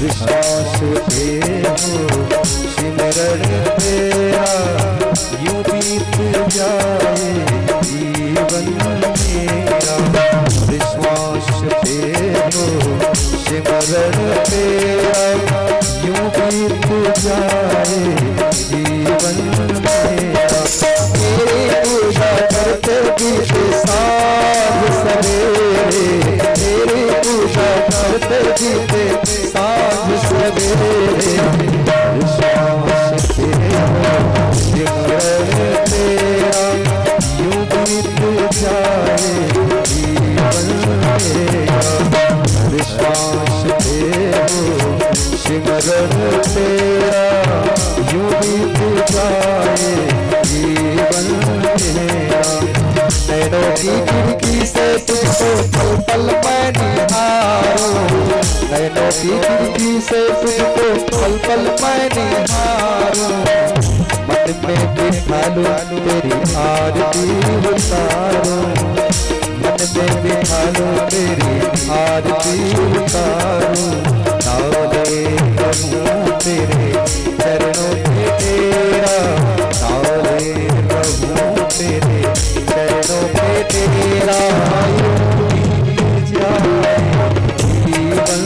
विश्वास पे हो सिमरण तेरा, यूं बीत जाए जीवन मेरा। विश्वास पे हो सिमरण तेरा, यूं बीत जाए जीवन मेरा। तेरी पूजा करते बीते साँझ सवेरे, तेरी पूजा करते बीते साँझ सवेरे। विश्वास पे हो सिमरण तेरा, यूं बीत जाए जीवन मेरा। विश्वास पे हो सिमरण तेरा, यूं बीत जाए जीवन मेरा। नैनों की खिड़की से तुझको पल पल मैं निहारूं, नैनों की खिड़की से तुझको पल पल मैं निहारूं। मन में बिठा लूं तेरी आरती उतारूं, मन में बिठा लूं तेरी आरती उतारूं। ताले रहूं तेरे चरणों पे तेरा, ताले रहूं तेरे चरणों पे तेरा। जीवन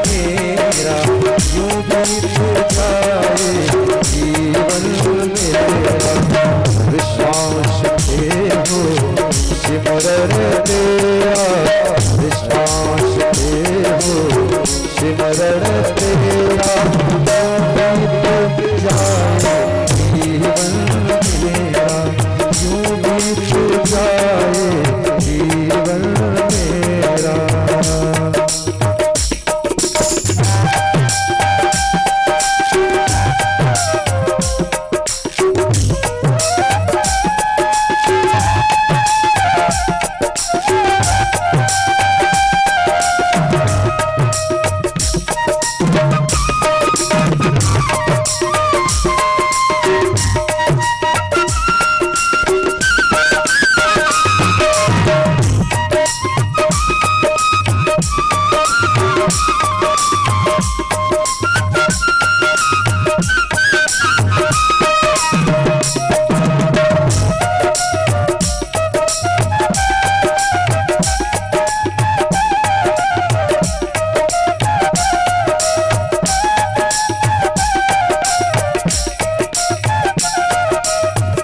मेरा यूं बीत जाए जीवन मेरा। विश्वास पे हो सिमरण तेरा, विश्वास पे हो सिमरण तेरा, बीत जाए जीवन मेरा, यूं बीत जाए जीवन मेरा।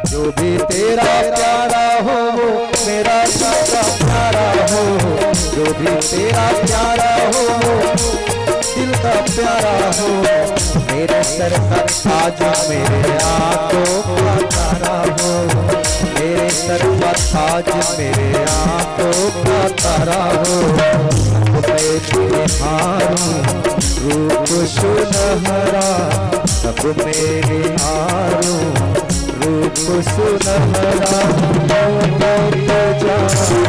जो भी तेरा प्यारा हो वो मेरा सारा प्यारा हो, जो भी तेरा प्यारा हो वो दिल का प्यारा हो। मेरे सर का ताज मेरे आंखों का तारा हो, मेरे सर का ताज मेरे आंखों का तारा हो। सब में निहारूं रूप सुनहरा, सब में निहारूं रूप सुनहरा। बीत जाए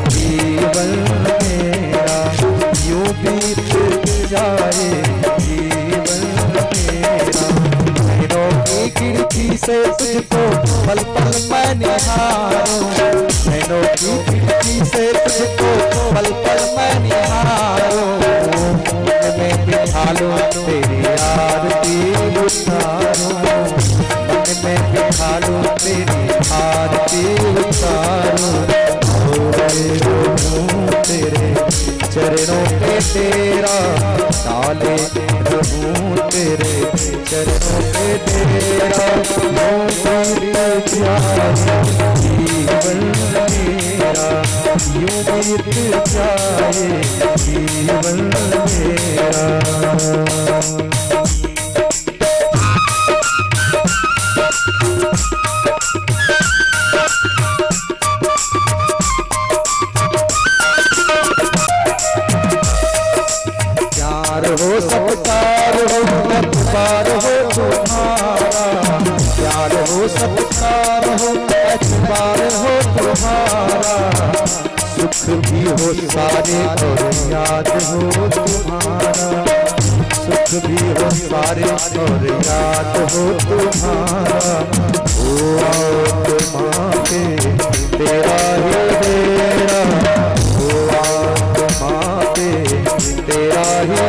जीवन मेरा, यूं बीत जाए जीवन मेरा। नैनों की खिड़की से तुझको पल पल मैं निहारूं, नैनों की खिड़की से तुझको पल पल मैं निहारूं। मन में बिठा लूं तेरी आरती उतारूं, मन में बिठा लूं तेरी आरती उतारूं। रहूं तेरे चरणों पे तेरा, ताले रहूं तेरे चरणों पे तेरा। बीत जाए जीवन मेरा, यूं बीत जाए जीवन मेरा। प्यार हो सत्कार हो अखबार हो तुम्हारा, प्यार हो सत्कार हो अखबार हो तुम्हारा। सुख भी हो सारे और याद हो तुम्हारा, सुख भी हो सारे और याद हो तुम्हारा। ओ आत्मा के तेरा ही तेरा, ओ आत्मा के तेरा ही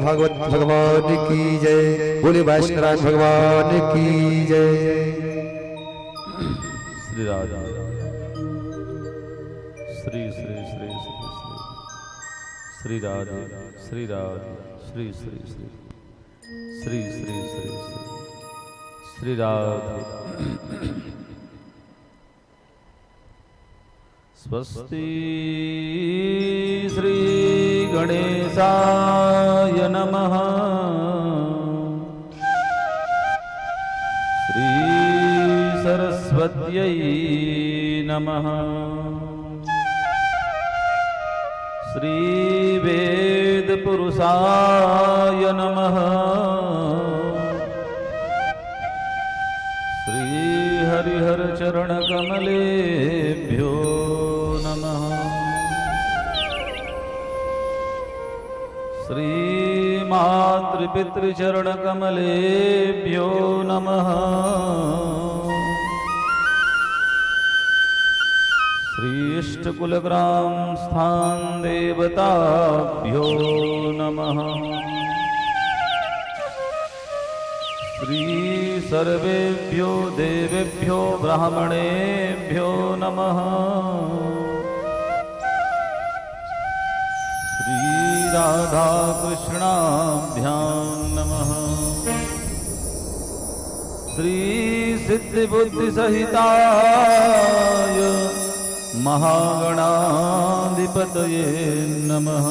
भागवत भगवान की जय, बोले वैष्णव भगवान की जय। श्री राधा श्री श्री श्री श्री श्री राधे श्री राधे श्री श्री श्री श्री श्री श्री श्री राधे। स्वस्ति श्री गणेशाय नमः। श्री सरस्वत्यै नमः। श्री वेद पुरुषाय नमः। श्री हरिहर चरण कमलेभ्यो नमः। श्री मातृपितृचरण कमलेभ्यो नमः। श्री इष्टकुलग्राम स्थान देवताभ्यो नमः। श्री सर्वेभ्यो देवेभ्यो ब्राह्मणेभ्यो नमः। श्री राधा कृष्णाभ्यां नमः। श्री सिद्धिबुद्धि सहिताय महागणाधिपतये नमः।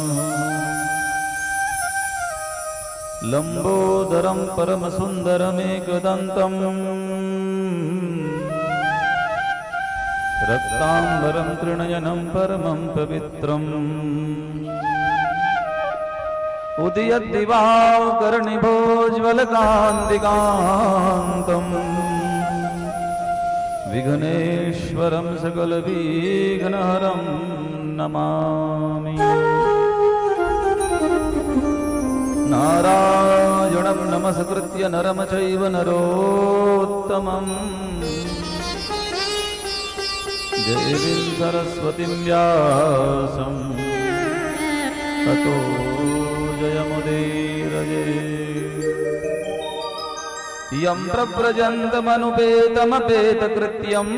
लंबोदरं परमसुन्दरमेकदन्तं रक्ताम्बरं त्रिनयनं परमं पवित्रम् उदयद्दिवाकरनिभोज्ज्वलकान्तिकान्तम् विघ्नेश्वरं सकलविघ्नहरं नमामि। नारायणं नमस्कृत्य नरं चैव नरोत्तमं देवीं सरस्वतीं व्यासं ततो जयमुदीरये। यं प्रव्रजन्तमनुपेतमपेतकृत्यं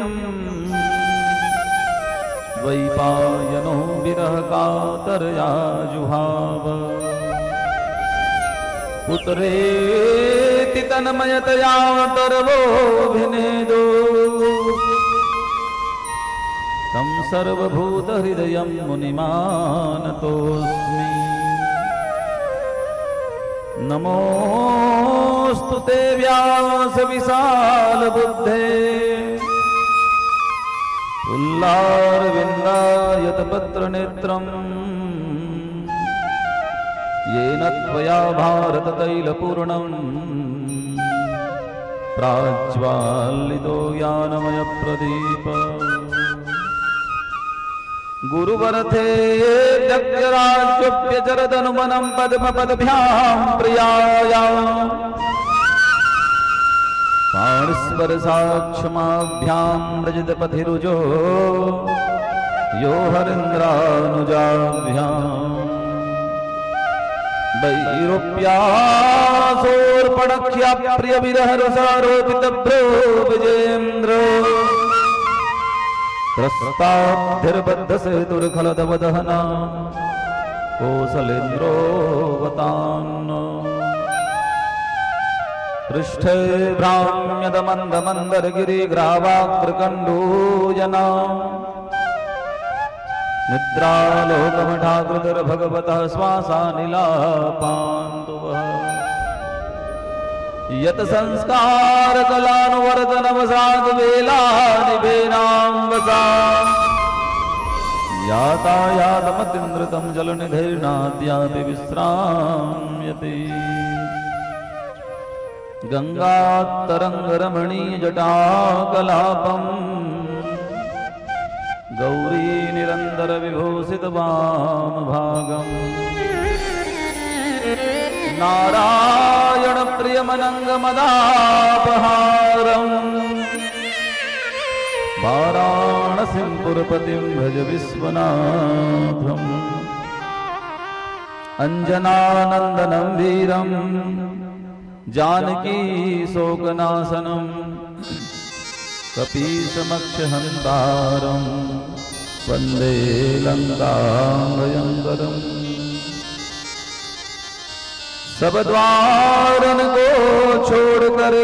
द्वैपायनो विरहकातरया जुहाव। पुत्रेति तन्मयतया तर्वोऽभिनेदो तं सर्वभूतहृदयं मुनिमानतोऽस्मि। नमोऽस्तु ते व्यासविशालबुद्धे पुल्लारविन्दायतपत्रनेत्रम् येन त्वया भारततैलपूर्णं प्राज्वालितो ज्ञानमयप्रदीप। गुरुवरथे त्यक्तराज्योऽप्यचरदनुमनं पद्मपदभ्यां प्रियाया मणिस्पर्शाक्षमाभ्यां रजतपथिरुजो यो हरीन्द्रानुजाभ्याम् वैरूप्यासोर्पणख्या प्रियविरहरसारोपितभ्रो विजेन्द्र त्रस्ताब्धिर्बद्धसेतुर्खलदवदहना कोसलेन्द्रो वतान् पृष्ठे भ्राम्यदमन्दमन्दरगिरिग्रावाग्रकण्डूजना निद्रालोकमठाकृतिर्भगवतः श्वासानिलापान्तु वः यत् संस्कारकलानुवर्तनवसाद्वेलानिवेनाम्बसा यातायातमतिन्द्रितं जलनिधैर्नाद्यापि विश्राम्यते गङ्गातरङ्गरमणीयजटाकलापम् गौरी निरन्तरविभूषितवामभागम् नारायणप्रियमनङ्गमदापहारम् वाराणसीं पुरपतिं भज विश्वनाथम् अञ्जनानन्दनं वीरं जानकी शोकनाशनम् कपीशमक्षहन्तारं वन्दे लङ्काभयङ्करम् सब द्वारन को छोड़कर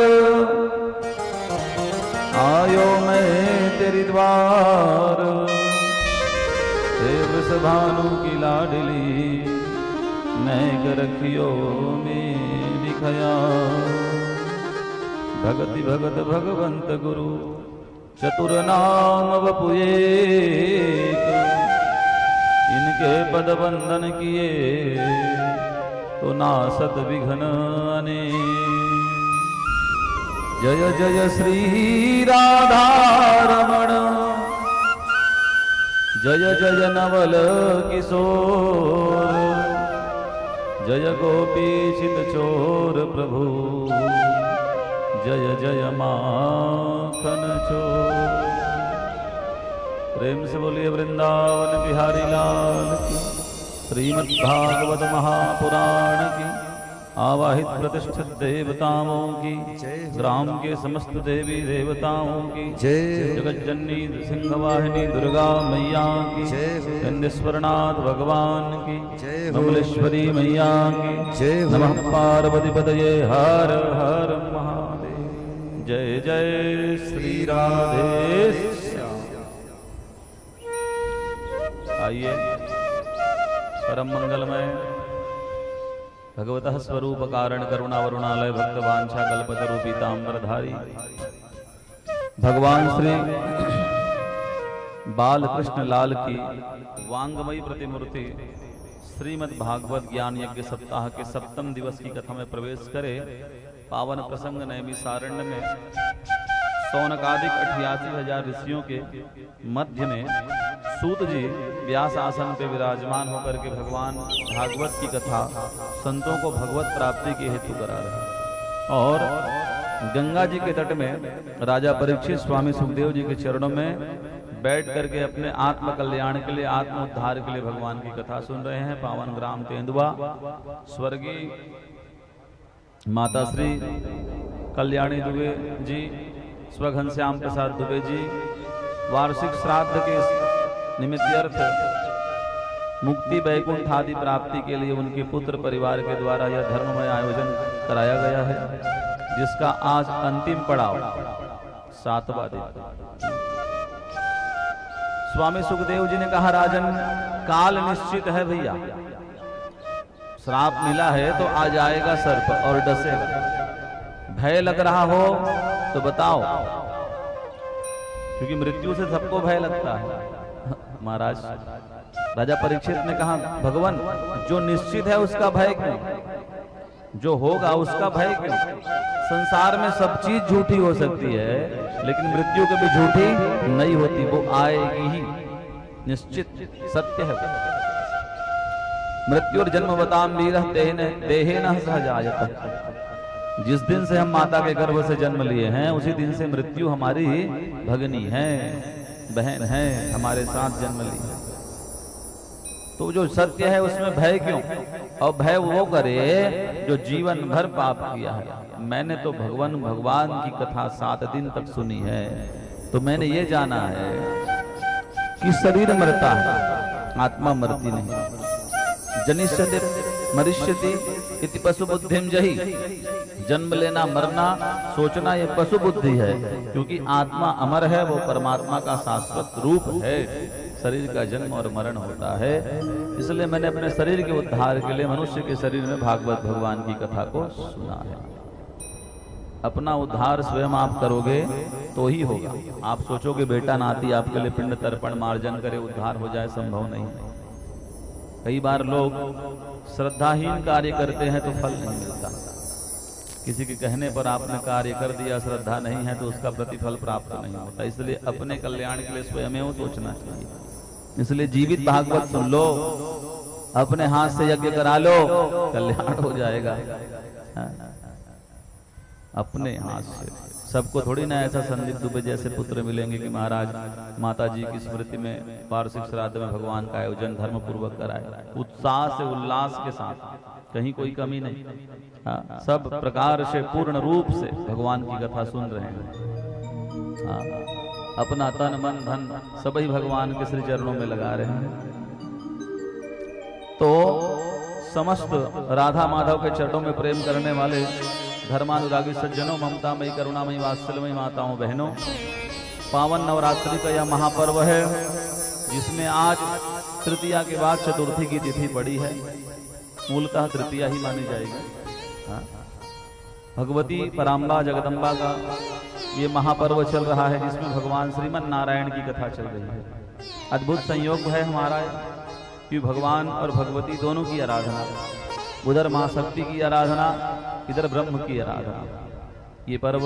आयो मैं तेरी द्वार हे वृषभानु की लाडली मैं रखियो मेरी खया भगति भगत भगवंत गुरु चतुर नाम वपुए इनके पद वंदन किए तो नासत विघ्न अनेक जय जय श्री राधा रमण जय जय नवल किशोर जय गोपी चित चोर प्रभु जय जय माखन चोर। प्रेम से बोलिए वृंदावन बिहारी लाल की। श्रीमद्भागवत महापुराण की आवाहित प्रतिष्ठित देवताओं की ग्राम के समस्त देवी देवताओं की जगज्जननी सिंहवाहिनी दुर्गा मैया की चंदेश्वरनाथ भगवान की कमलेश्वरी मैया की नमः पार्वती पतये हर हर महादेव। जय जय श्री राधे श्याम। आइए परम मंगलमय भगवतः स्वरूप कारण करुणा वरुणालय भक्त वांछा कल्पतरु पीतांबरधारी भगवान श्री बाल कृष्ण लाल की वांगमयी प्रतिमूर्ति श्रीमद् भागवत ज्ञान यज्ञ सप्ताह के सप्तम दिवस की कथा में प्रवेश करे। पावन प्रसंग नैमिषारण्य में सौनकादिक 88,000 ऋषियों के मध्य में सूत जी व्यास आसन पे विराजमान होकर के भगवान भागवत की कथा संतों को भगवत प्राप्ति के हेतु करा रहे हैं। और गंगा जी के तट में राजा परीक्षित स्वामी सुखदेव जी के चरणों में बैठ करके अपने आत्म कल्याण के लिए आत्म उद्धार के लिए भगवान की कथा सुन रहे हैं। पावन ग्राम तेंदुआ स्वर्गीय माता श्री कल्याणी दुबे जी स्वघनश्याम प्रसाद दुबे जी वार्षिक श्राद्ध के निमित्तार्थ मुक्ति वैकुंठ आदि प्राप्ति के लिए उनके पुत्र परिवार के द्वारा यह धर्ममय आयोजन कराया गया है, जिसका आज अंतिम पड़ाव 7वां दिन। स्वामी सुखदेव जी ने कहा, राजन काल निश्चित है भैया, श्राप मिला है तो आ जाएगा सर्प और डसेगा। भय लग रहा हो तो बताओ, क्योंकि मृत्यु से सबको भय लगता है। महाराज राजा परीक्षित ने कहा, भगवान जो निश्चित है उसका भय क्यों, जो होगा उसका भय क्यों। संसार में सब चीज झूठी हो सकती है, लेकिन मृत्यु कभी झूठी नहीं होती, वो आएगी ही, निश्चित सत्य है। मृत्युर्जन्म बताम वीरः देहेन सहजायत। जिस दिन से हम माता के गर्भ से जन्म लिए हैं उसी दिन से मृत्यु हमारी भगनी है, बहन है, हमारे साथ जन्म ली है। तो जो सत्य है उसमें भय क्यों? और भय वो करे जो जीवन भर पाप किया है। मैंने तो भगवान की कथा 7 दिन तक सुनी है, तो मैंने ये जाना है कि शरीर मरता है, आत्मा मरती नहीं। जनिष्यते मरिष्यति इति पशु बुद्धिम जही। जन्म लेना, मरना, सोचना ये पशु बुद्धि है, क्योंकि आत्मा अमर है, वो परमात्मा का शाश्वत रूप है। शरीर का जन्म और मरण होता है। इसलिए मैंने अपने शरीर के उद्धार के लिए मनुष्य के शरीर में भागवत भगवान की कथा को सुना है। अपना उद्धार स्वयं आप करोगे तो ही होगा। आप सोचोगे बेटा नाती आपके लिए पिंड तर्पण मार्जन करे उद्धार हो जाए, संभव नहीं। कई बार लोग श्रद्धाहीन कार्य करते हैं तो फल नहीं मिलता। किसी के कहने पर आपने कार्य कर दिया, श्रद्धा नहीं है तो उसका प्रतिफल प्राप्त नहीं होता। इसलिए अपने कल्याण के लिए स्वयं सोचना चाहिए। इसलिए जीवित भागवत सुन लो, अपने हाथ से यज्ञ करा लो, कल्याण हो जाएगा। अपने हाथ से। सबको थोड़ी ना ऐसा संदीप दुबे जैसे पुत्र मिलेंगे कि महाराज माता जी की स्मृति में वार्षिक श्राद्ध में भगवान का आयोजन धर्म पूर्वक कराए, उत्साह से, उल्लास के साथ, कहीं कोई कमी नहीं। सब प्रकार से पूर्ण रूप से भगवान की कथा सुन रहे हैं। अपना तन मन धन सभी भगवान के श्री चरणों में लगा रहे हैं। तो समस्त राधा माधव के चरणों में प्रेम करने वाले धर्मानुरागी सज्जनों, ममतामयी, करुणामयी, वात्सल्यमयी माताओं, बहनों, पावन नवरात्रि का यह महापर्व है, जिसमें आज तृतीया के बाद चतुर्थी की तिथि पड़ी है। मूलतः तृतीया ही मानी जाएगी। भगवती पराम्बा जगदम्बा का ये महापर्व चल रहा है, जिसमें भगवान श्रीमन नारायण की कथा चल रही है। अद्भुत संयोग है हमारा कि भगवान और भगवती दोनों की आराधना, उधर मां शक्ति की आराधना, इधर ब्रह्म की आराधना। ये पर्व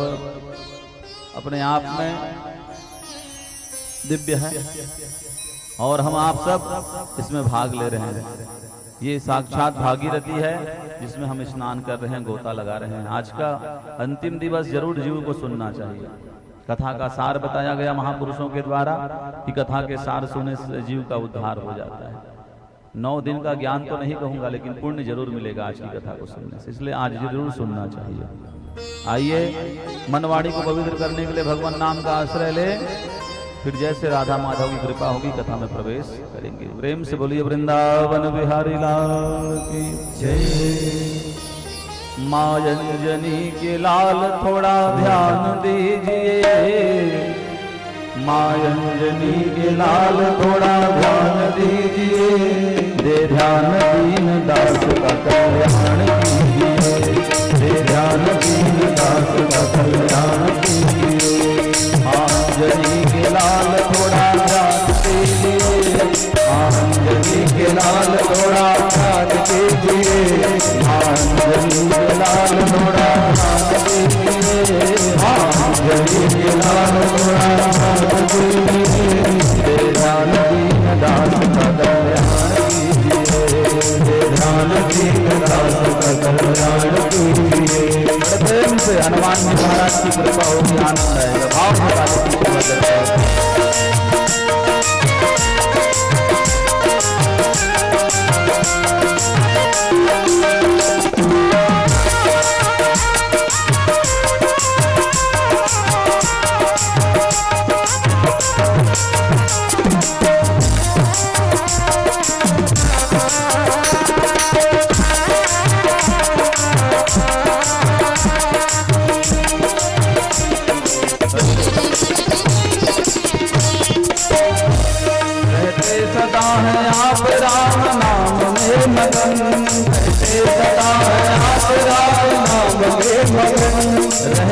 अपने आप में दिव्य है और हम आप सब इसमें भाग ले रहे हैं। ये साक्षात भागीरथी है जिसमें हम स्नान कर रहे हैं, गोता लगा रहे हैं। आज का अंतिम दिवस जरूर जीव को सुनना चाहिए। कथा का सार बताया गया महापुरुषों के द्वारा कि कथा के सार सुनने से जीव का उद्धार हो जाता है। 9 दिन का ज्ञान तो नहीं कहूंगा, लेकिन पुण्य जरूर मिलेगा आज की कथा को सुनने से, इसलिए आज जरूर सुनना चाहिए। आइए मनवाणी को पवित्र करने के लिए भगवान नाम का आश्रय ले, फिर जैसे राधा माधव की कृपा होगी कथा में प्रवेश करेंगे। प्रेम से बोलिए वृंदावन बिहारी लाल की जय। मायंजनी के लाल थोड़ा ध्यान दीजिए, मायंजनी के लाल थोड़ा ध्यान दीजिए, दे ध्यान दीन दास का कल्याण कीजिए, दे ध्यान दीन दास का कल्याण कीजिए। आंजनी के लाल थोड़ा ध्यान दीजिए, आंजनी के लाल थोड़ा ध्यान दीजिए, आंजनी के लाल थोड़ा ध्यान दीजिए, आंजनी के लाल थोड़ा ध्यान दीजिए, दे ध्यान दीन दास का कल्याण कीजिए, दे ध्यान दीन दास का कल्याण कीजिए। प्रेम से हनुमान जी महाराज की कृपा होगी, आनंद आएगा। भाव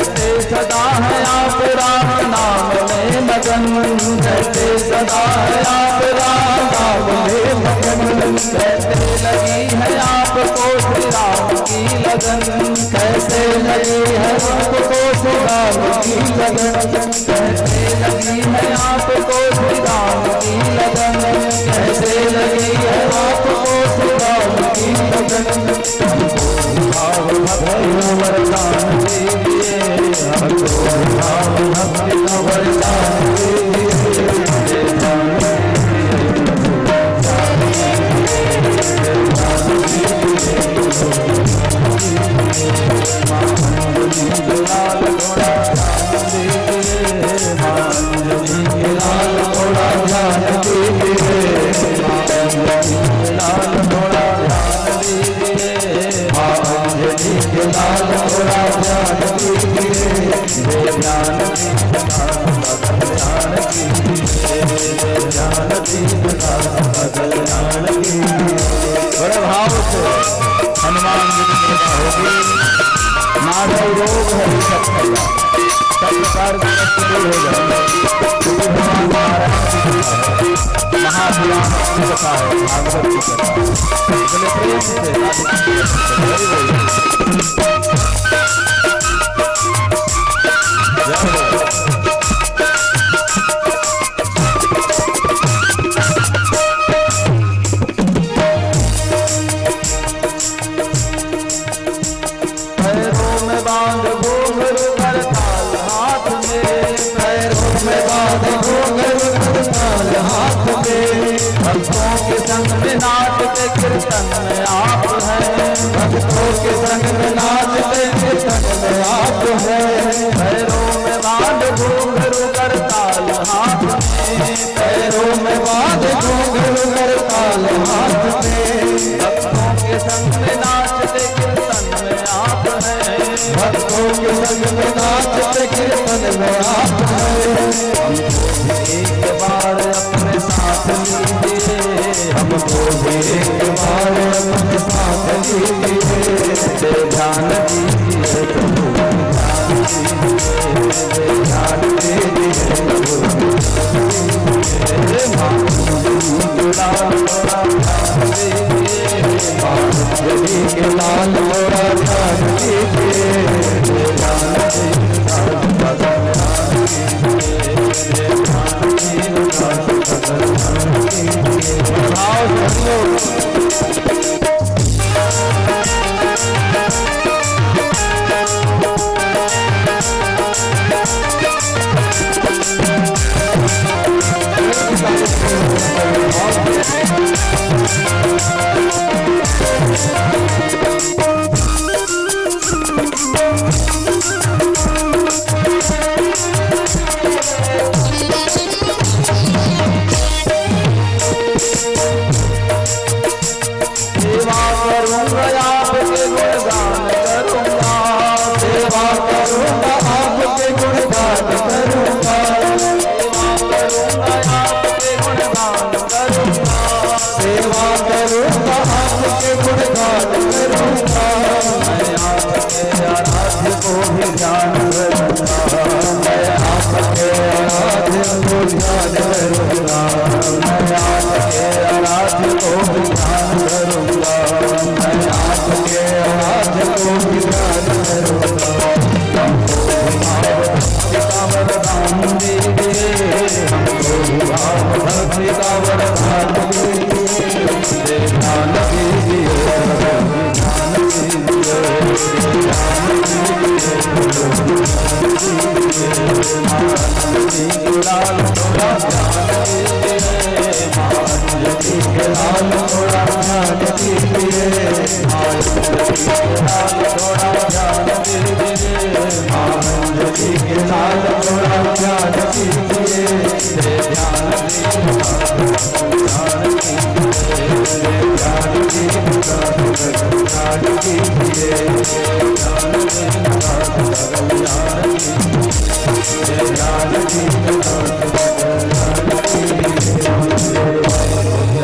रहते सदा है आप राम नाम में मगन, रहते सदा है आप राम नाम में मगन। कैसे लगी है आपको श्री राम की लगन, कैसे लगी है आपको श्री राम की लगन, कैसे लगी है आपको श्री राम की लगन, कैसे लगी है आपको श्री राम की लगन। भाव भय वरदान बड़े भाव से हनुमान जी की कृपा होगी। माधव रोग है सब प्रकार के कष्ट दूर हो जाएंगे। क्योंकि भगवान नारायण की कृपा है, महापुराण की कथा है, भागवत की कथा है। इसलिए प्रेम से भक्तों के संग में नाचते कीर्तन में आप हैं। भक्तों के संग में नाचते कीर्तन में आप हैं। पैरों में बांध घुंघरू करताल हाथ में। पैरों में बांध घुंघरू करताल हाथ में। भक्तों के संग में नाचते कीर्तन में आप हैं। भक्तों के संग में नाचते कीर्तन में आप हैं। एक बार अपने साथ लीजिए, हमको भी एक बार अपने साथ लीजिए। ध्यान दीजिए प्रभु, ध्यान दीजिए प्रभु। के लाल मोरा ध्यान दीजिए।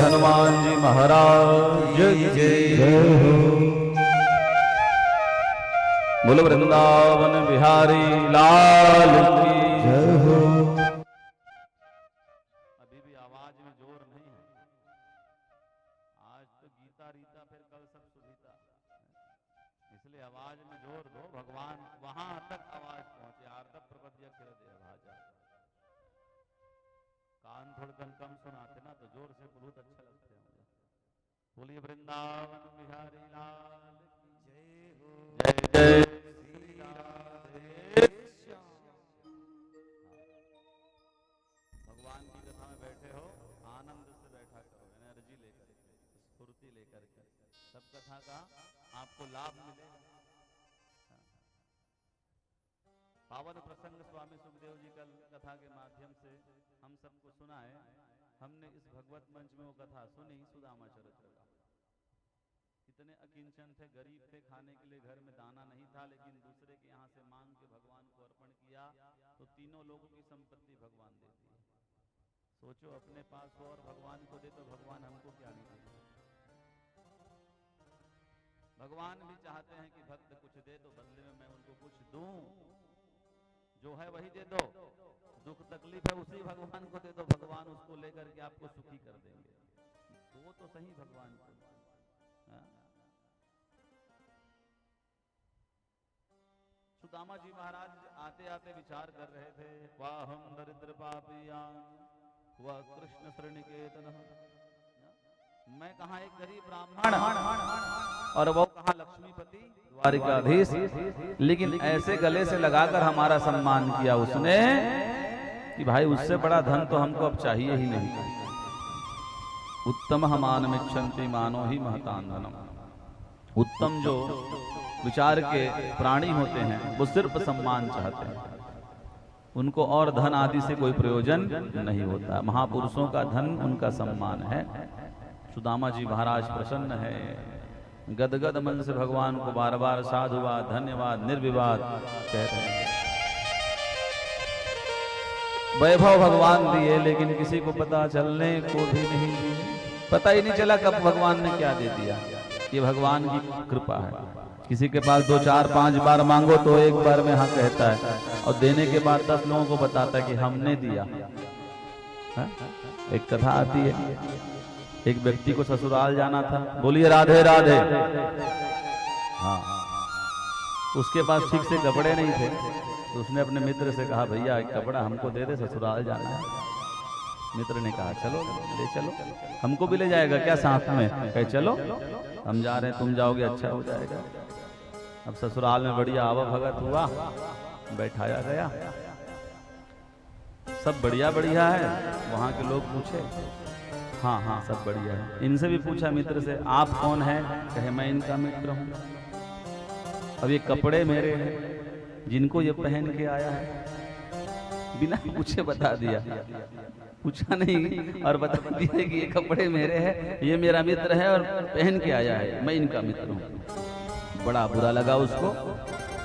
हनुमान जी महाराज बोलो वृंदावन बिहारी लाल की जय हो। अभी भी आवाज में जोर नहीं है। आज तो गीता रीता फिर कल सब सुविधा, इसलिए आवाज में जोर दो। भगवान वहां तक आवाज पहुंचे। आर्तव प्रपद्य कर दे भाजा। कान थोड़कन कम सुनाते ना तो जोर से बहुत अच्छा लगते हैं मुझे। बोलिए वृंदावन बिहारी लाल की जय हो। जय जय भगवान की कथा में बैठे हो आनंद से बैठा करो, एनर्जी लेकर के, स्फूर्ति लेकर के, सब कथा का आपको लाभ मिलेगा। पावन प्रसंग स्वामी सुखदेव जी कल कथा के माध्यम से हम सबको सुनाए। हमने इस भगवत मंच में वो कथा सुनी सुदामा चरित्र का। इतने अकिंचन थे, गरीब थे, खाने के लिए घर में दाना नहीं था, लेकिन दूसरे के यहाँ से मांग के भगवान को अर्पण किया तो तीनों लोगों की संपत्ति भगवान दे दी। सोचो अपने पास हो और भगवान को दे तो भगवान हमको क्या नहीं देगा। भगवान भी चाहते हैं कि भक्त कुछ दे तो बदले में मैं उनको कुछ दूं, जो है वही दे दो। दुख तकलीफ है उसी भगवान को दे दो, भगवान उसको लेकर के आपको सुखी कर देंगे। वो तो सही भगवान को। सुदामा जी महाराज आते आते विचार कर रहे थे, वाहम दरिद्र पापिया वह कृष्ण श्रेणिकेतन, मैं कहाँ एक गरीब ब्राह्मण और वो कहाँ लक्ष्मीपति द्वारिकाधीश। लेकिन ऐसे गले से लगाकर हमारा सम्मान किया उसने कि भाई उससे बड़ा धन तो हमको अब चाहिए ही नहीं। उत्तम हमानमिच्छन्ति मानो ही महतान धनम। उत्तम जो विचार के प्राणी होते हैं वो सिर्फ सम्मान चाहते हैं, उनको और धन आदि से कोई प्रयोजन नहीं होता। महापुरुषों का धन उनका सम्मान है। सुदामा जी महाराज प्रसन्न है, गदगद मन से भगवान को बार बार साधुवाद, धन्यवाद, निर्विवाद कह रहे हैं। वैभव भगवान दिए लेकिन किसी को पता चलने को भी नहीं दिए, पता ही नहीं चला कब भगवान ने क्या दे दिया। ये भगवान की कृपा है। किसी के पास 2, 4, 5 बार मांगो तो एक बार में हाँ कहता है, और देने के बाद 10 लोगों को बताता है कि हमने दिया। एक कथा आती है, एक व्यक्ति को ससुराल जाना था, बोलिए राधे राधे। हाँ, उसके पास ठीक से कपड़े नहीं थे तो उसने अपने मित्र से कहा, भैया एक कपड़ा हमको दे दे, ससुराल जाना है। मित्र ने कहा चलो ले चलो, हमको भी ले जाएगा क्या साथ में? कहे चलो हम जा रहे हैं, तुम जाओगे अच्छा हो जाएगा। अब ससुराल में बढ़िया आवा भगत हुआ, बैठाया गया, सब बढ़िया बढ़िया है। वहां के लोग पूछे, हाँ हाँ सब बढ़िया है। इनसे भी पूछा मित्र से, आप कौन है? कहे मैं इनका मित्र हूँ। अब ये कपड़े मेरे हैं, जिनको ये पहन के आया है, बिना पूछे बता दिया, पूछा नहीं और बता दिया कि ये कपड़े मेरे हैं, ये मेरा मित्र है और पहन के आया है, मैं इनका मित्र हूँ। बड़ा बुरा लगा उसको।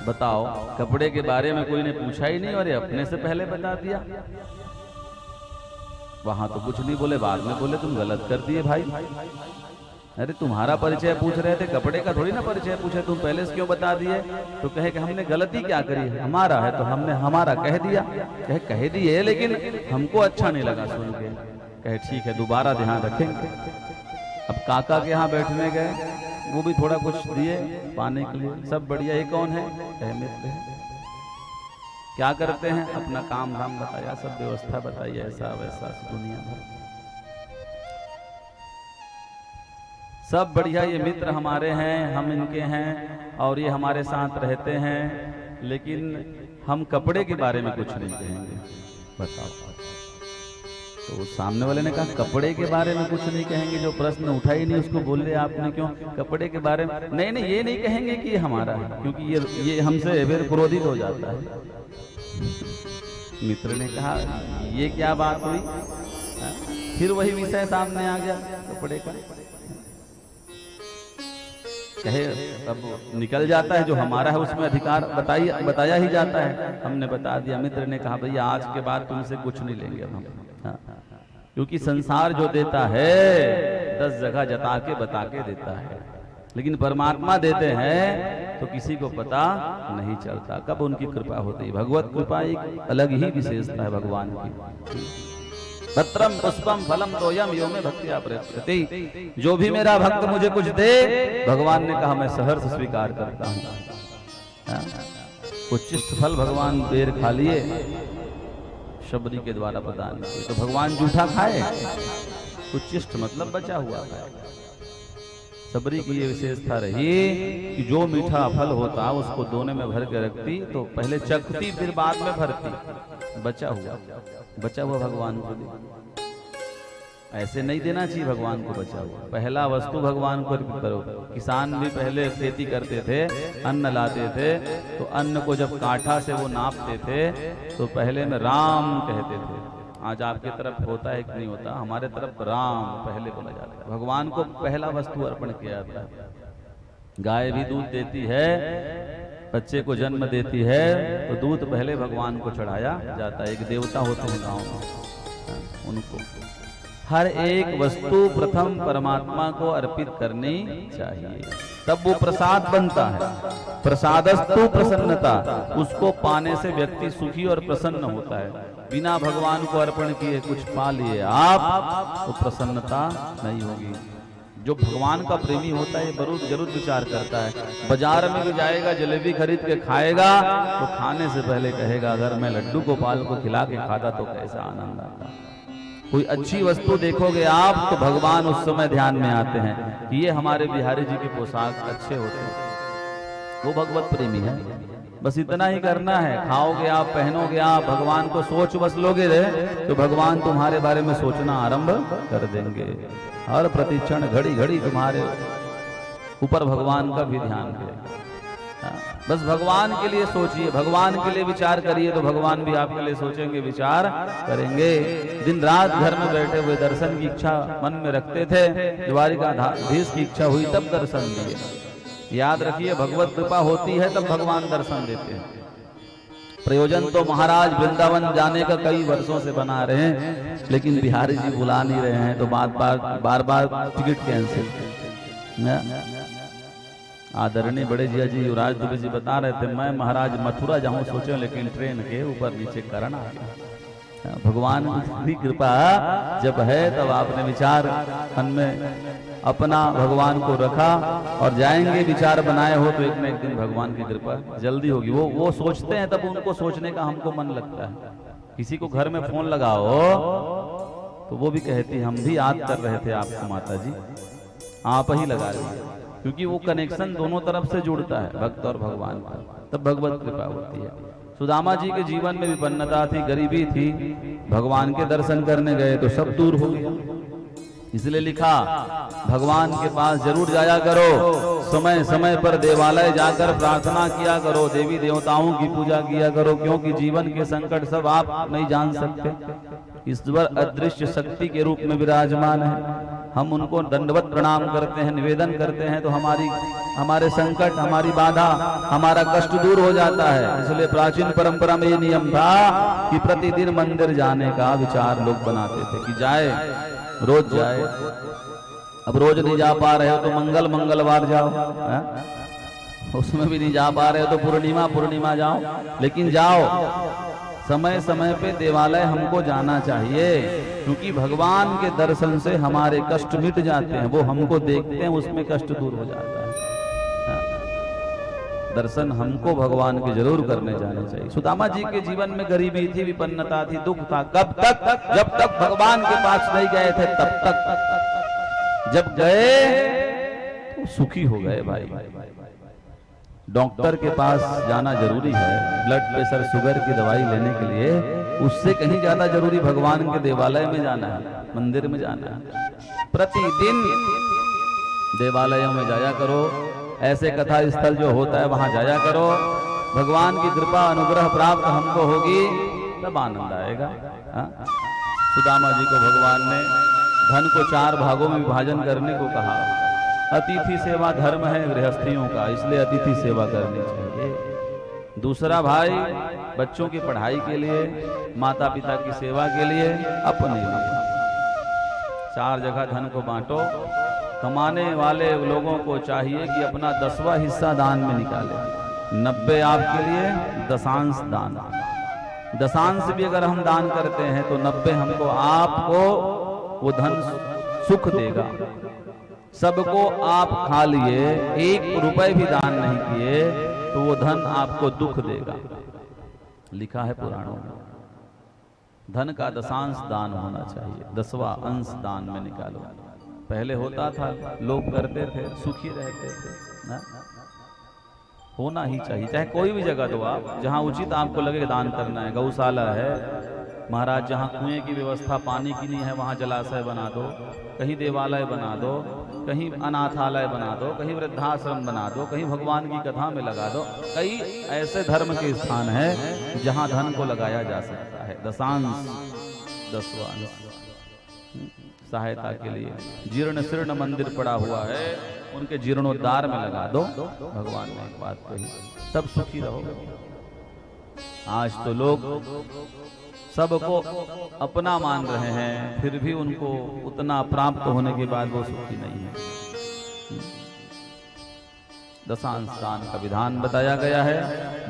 बताओ, कपड़े के बारे में कोई ने पूछा ही नहीं और ये अपने से पहले बता दिया। वहां तो कुछ नहीं बोले, बाद में बोले तुम गलत कर दिए भाई। अरे तुम्हारा परिचय पूछ रहे थे, कपड़े का थोड़ी ना परिचय पूछे, तुम पहले से क्यों बता दिए? तो कहे कि हमने गलती क्या करी है, हमारा है तो हमने हमारा कह दिया। कह दिए लेकिन हमको अच्छा नहीं लगा सुन के। कहे ठीक है दोबारा ध्यान रखेंगे। अब काका के यहाँ बैठने गए, वो भी थोड़ा कुछ दिए पाने के लिए, सब बढ़िया। ये कौन है? कहे मित्र है। क्या करते हैं? अपना काम धाम बताया, सब व्यवस्था बताई, ऐसा वैसा दुनिया भर सब बढ़िया। ये मित्र हमारे हैं, हम इनके हैं और ये हमारे साथ रहते हैं, लेकिन हम कपड़े के बारे में कुछ नहीं कहेंगे। बताओ। तो सामने वाले ने कहा कपड़े के बारे में कुछ नहीं कहेंगे, जो प्रश्न उठा ही नहीं उसको बोल रहे आपने क्यों कपड़े के बारे में? नहीं नहीं, ये नहीं कहेंगे कि ये हमारा है, क्योंकि ये हमसे फिर क्रोधित हो जाता है। मित्र ने कहा ये क्या बात हुई? फिर वही विषय सामने आ गया कपड़े का। कहे अब निकल जाता है, जो हमारा है उसमें अधिकार बताया ही जाता है। हमने बता दिया। मित्र ने कहा भैया आज के बाद तुमसे कुछ नहीं लेंगे अब हम। क्योंकि संसार जो देता है 10 जगह जता के बता के देता है, लेकिन परमात्मा देते हैं तो किसी को पता नहीं चलता कब उनकी कृपा होती है। भगवत कृपा एक अलग ही विशेषता है भगवान की। पत्रम पुष्पम फलम तोयम यो में भक्तिया प्रयति। जो भी मेरा भक्त मुझे कुछ दे, भगवान ने कहा मैं सहर्ष स्वीकार करता हूँ। उच्चिष्ट फल भगवान बेर खा लिए, शबरी के द्वारा प्रदान किए। तो भगवान जूठा खाए? उच्चिष्ट मतलब बचा हुआ खाए। सबरी की ये विशेषता रही कि जो मीठा फल होता उसको दोने में भर के रखती, तो पहले चखती फिर बाद में भरती। बचा हुआ भगवान को दे। ऐसे नहीं देना चाहिए भगवान को बचा हुआ। पहला वस्तु भगवान को अर्पित करो। किसान भी पहले खेती करते थे, अन्न लाते थे, तो अन्न को जब कांठा से वो नापते थे तो पहले में राम कहते थे। आज आपके तरफ होता है कि नहीं होता? हमारे तरफ राम पहले बोला जाता है। भगवान को पहला वस्तु अर्पण किया जाता है। गाय भी दूध देती है, बच्चे को जन्म देती है, तो दूध पहले भगवान को चढ़ाया जाता है। एक देवता होते हैं गाँव में, उनको हर एक वस्तु प्रथम परमात्मा को अर्पित करनी चाहिए, तब वो प्रसाद बनता है। प्रसादस्तु प्रसन्नता, उसको पाने से व्यक्ति सुखी और प्रसन्न होता है। बिना भगवान को अर्पण किए कुछ पा लिए आप, तो प्रसन्नता नहीं होगी। जो भगवान का प्रेमी होता है जरूर विचार करता है। बाजार में भी जाएगा, जलेबी खरीद के खाएगा, तो खाने से पहले कहेगा अगर मैं लड्डू गोपाल को खिला के खाता तो कैसा आनंद आता। कोई अच्छी वस्तु देखोगे आप तो भगवान उस समय ध्यान में आते हैं कि ये हमारे बिहारी जी के पोशाक अच्छे होते हैं, वो भगवत प्रेमी है। बस इतना ही करना है। खाओगे आप, पहनोगे आप, भगवान को सोच बस लोगे तो भगवान तुम्हारे बारे में सोचना आरंभ कर देंगे। हर प्रतिक्षण घड़ी घड़ी तुम्हारे ऊपर भगवान का भी ध्यान देगा। बस भगवान के लिए सोचिए, भगवान के लिए विचार करिए, तो भगवान भी आपके लिए सोचेंगे, विचार करेंगे। दिन रात घर में बैठे हुए दर्शन की इच्छा मन में रखते थे, द्वारिकाधीश की इच्छा हुई तब दर्शन दिए। याद रखिए, भगवत कृपा होती है तब भगवान दर्शन देते हैं। प्रयोजन तो महाराज वृंदावन जाने का कई वर्षों से बना रहे हैं, लेकिन बिहारी जी बुला नहीं रहे हैं, तो बार बार टिकट कैंसिल। आदरणीय बड़े जिया जी युवराज दुबे जी बता रहे थे, मैं महाराज मथुरा जाऊं सोचे, लेकिन ट्रेन के ऊपर नीचे करण आ गया। भगवान की कृपा जब है तब आपने विचार मन में अपना भगवान को रखा और जाएंगे, विचार बनाए हो तो एक न एक दिन भगवान की कृपा जल्दी होगी। वो सोचते हैं तब उनको सोचने का हमको मन लगता है। किसी को घर में फोन लगाओ तो वो भी कहती हम भी याद कर रहे थे आपको माता जी, आप ही लगा रहे, क्योंकि वो कनेक्शन दोनों तरफ से जुड़ता है, भक्त और भगवान का, तब भगवत कृपा होती है। सुदामा जी के जीवन में विपन्नता थी, गरीबी थी, भगवान के दर्शन करने गए तो सब दूर हो गया। इसलिए लिखा भगवान के पास जरूर जाया करो, समय समय पर देवालय जाकर प्रार्थना किया करो, देवी देवताओं की पूजा किया करो, क्योंकि जीवन के संकट सब आप नहीं जान सकते। ईश्वर अदृश्य शक्ति के रूप में विराजमान है। हम उनको दंडवत प्रणाम करते हैं, निवेदन करते हैं, तो हमारे संकट, हमारी बाधा, हमारा कष्ट दूर हो जाता है। इसलिए प्राचीन परंपरा में ये नियम था कि प्रतिदिन मंदिर जाने का विचार लोग बनाते थे कि जाए, रोज जाए। अब रोज नहीं जा पा रहे हो तो मंगलवार जाओ, उसमें भी नहीं जा पा रहे हो तो पूर्णिमा जाओ, लेकिन जाओ। समय समय पे देवालय हमको जाना चाहिए, क्योंकि भगवान के दर्शन से हमारे कष्ट मिट जाते हैं। वो हमको देखते हैं, उसमें कष्ट दूर हो जाता है। दर्शन हमको भगवान के जरूर करने जाने चाहिए। सुदामा जी के जीवन में गरीबी थी, विपन्नता थी, दुख था। कब तक? जब तक भगवान के पास नहीं गए थे तब तक। जब गए तो सुखी हो गए भाई। डॉक्टर के पास जाना जरूरी है, ब्लड प्रेशर शुगर की दवाई लेने के लिए, उससे कहीं ज्यादा जरूरी भगवान के देवालय में जाना है, मंदिर में जाना है। प्रतिदिन देवालयों में जाया करो, ऐसे कथा स्थल जो होता है वहां जाया करो। भगवान की कृपा अनुग्रह प्राप्त हमको होगी तब आनंद आएगा। सुदामा जी को भगवान ने धन को 4 भागों में विभाजन करने को कहा। अतिथि सेवा धर्म है गृहस्थियों का, इसलिए अतिथि सेवा करनी चाहिए। दूसरा भाई बच्चों की पढ़ाई के लिए, माता पिता की सेवा के लिए, अपने लिए। 4 जगह धन को बांटो। कमाने वाले लोगों को चाहिए कि अपना 10वां हिस्सा दान में निकाले। 90 आपके लिए, दशांश दान। दशांश भी अगर हम दान करते हैं तो 90 हमको, आपको वो धन सुख देगा। सबको आप खा लिए, 1 रुपए भी दान नहीं किए तो वो धन आपको दुख देगा। लिखा है पुराणों में, धन का दशांश दान होना चाहिए, 10वां अंश दान में निकालो। पहले होता था, लोग करते थे, सुखी रहते थे ना? होना ही चाहिए, चाहे कोई भी जगह दो आप, जहाँ उचित आपको लगे दान करना है। गौशाला है महाराज, जहाँ कुएं की व्यवस्था पानी की नहीं है वहाँ जलाशय बना दो, कहीं देवालय बना दो, कहीं अनाथालय बना दो, कहीं वृद्धाश्रम बना दो, कहीं भगवान की कथा में लगा दो। कई ऐसे धर्म के स्थान है जहाँ धन को लगाया जा सकता है। दशांश, दसवांश सहायता के लिए। जीर्ण शीर्ण मंदिर पड़ा हुआ है, उनके जीर्णोद्धार में लगा दो। भगवान ने एक बात कही, तब सुखी रहोगे। आज तो लोग सबको अपना मान रहे हैं, फिर भी उनको उतना प्राप्त होने के बाद वो सुखी नहीं है। दशांश दान का विधान बताया गया है,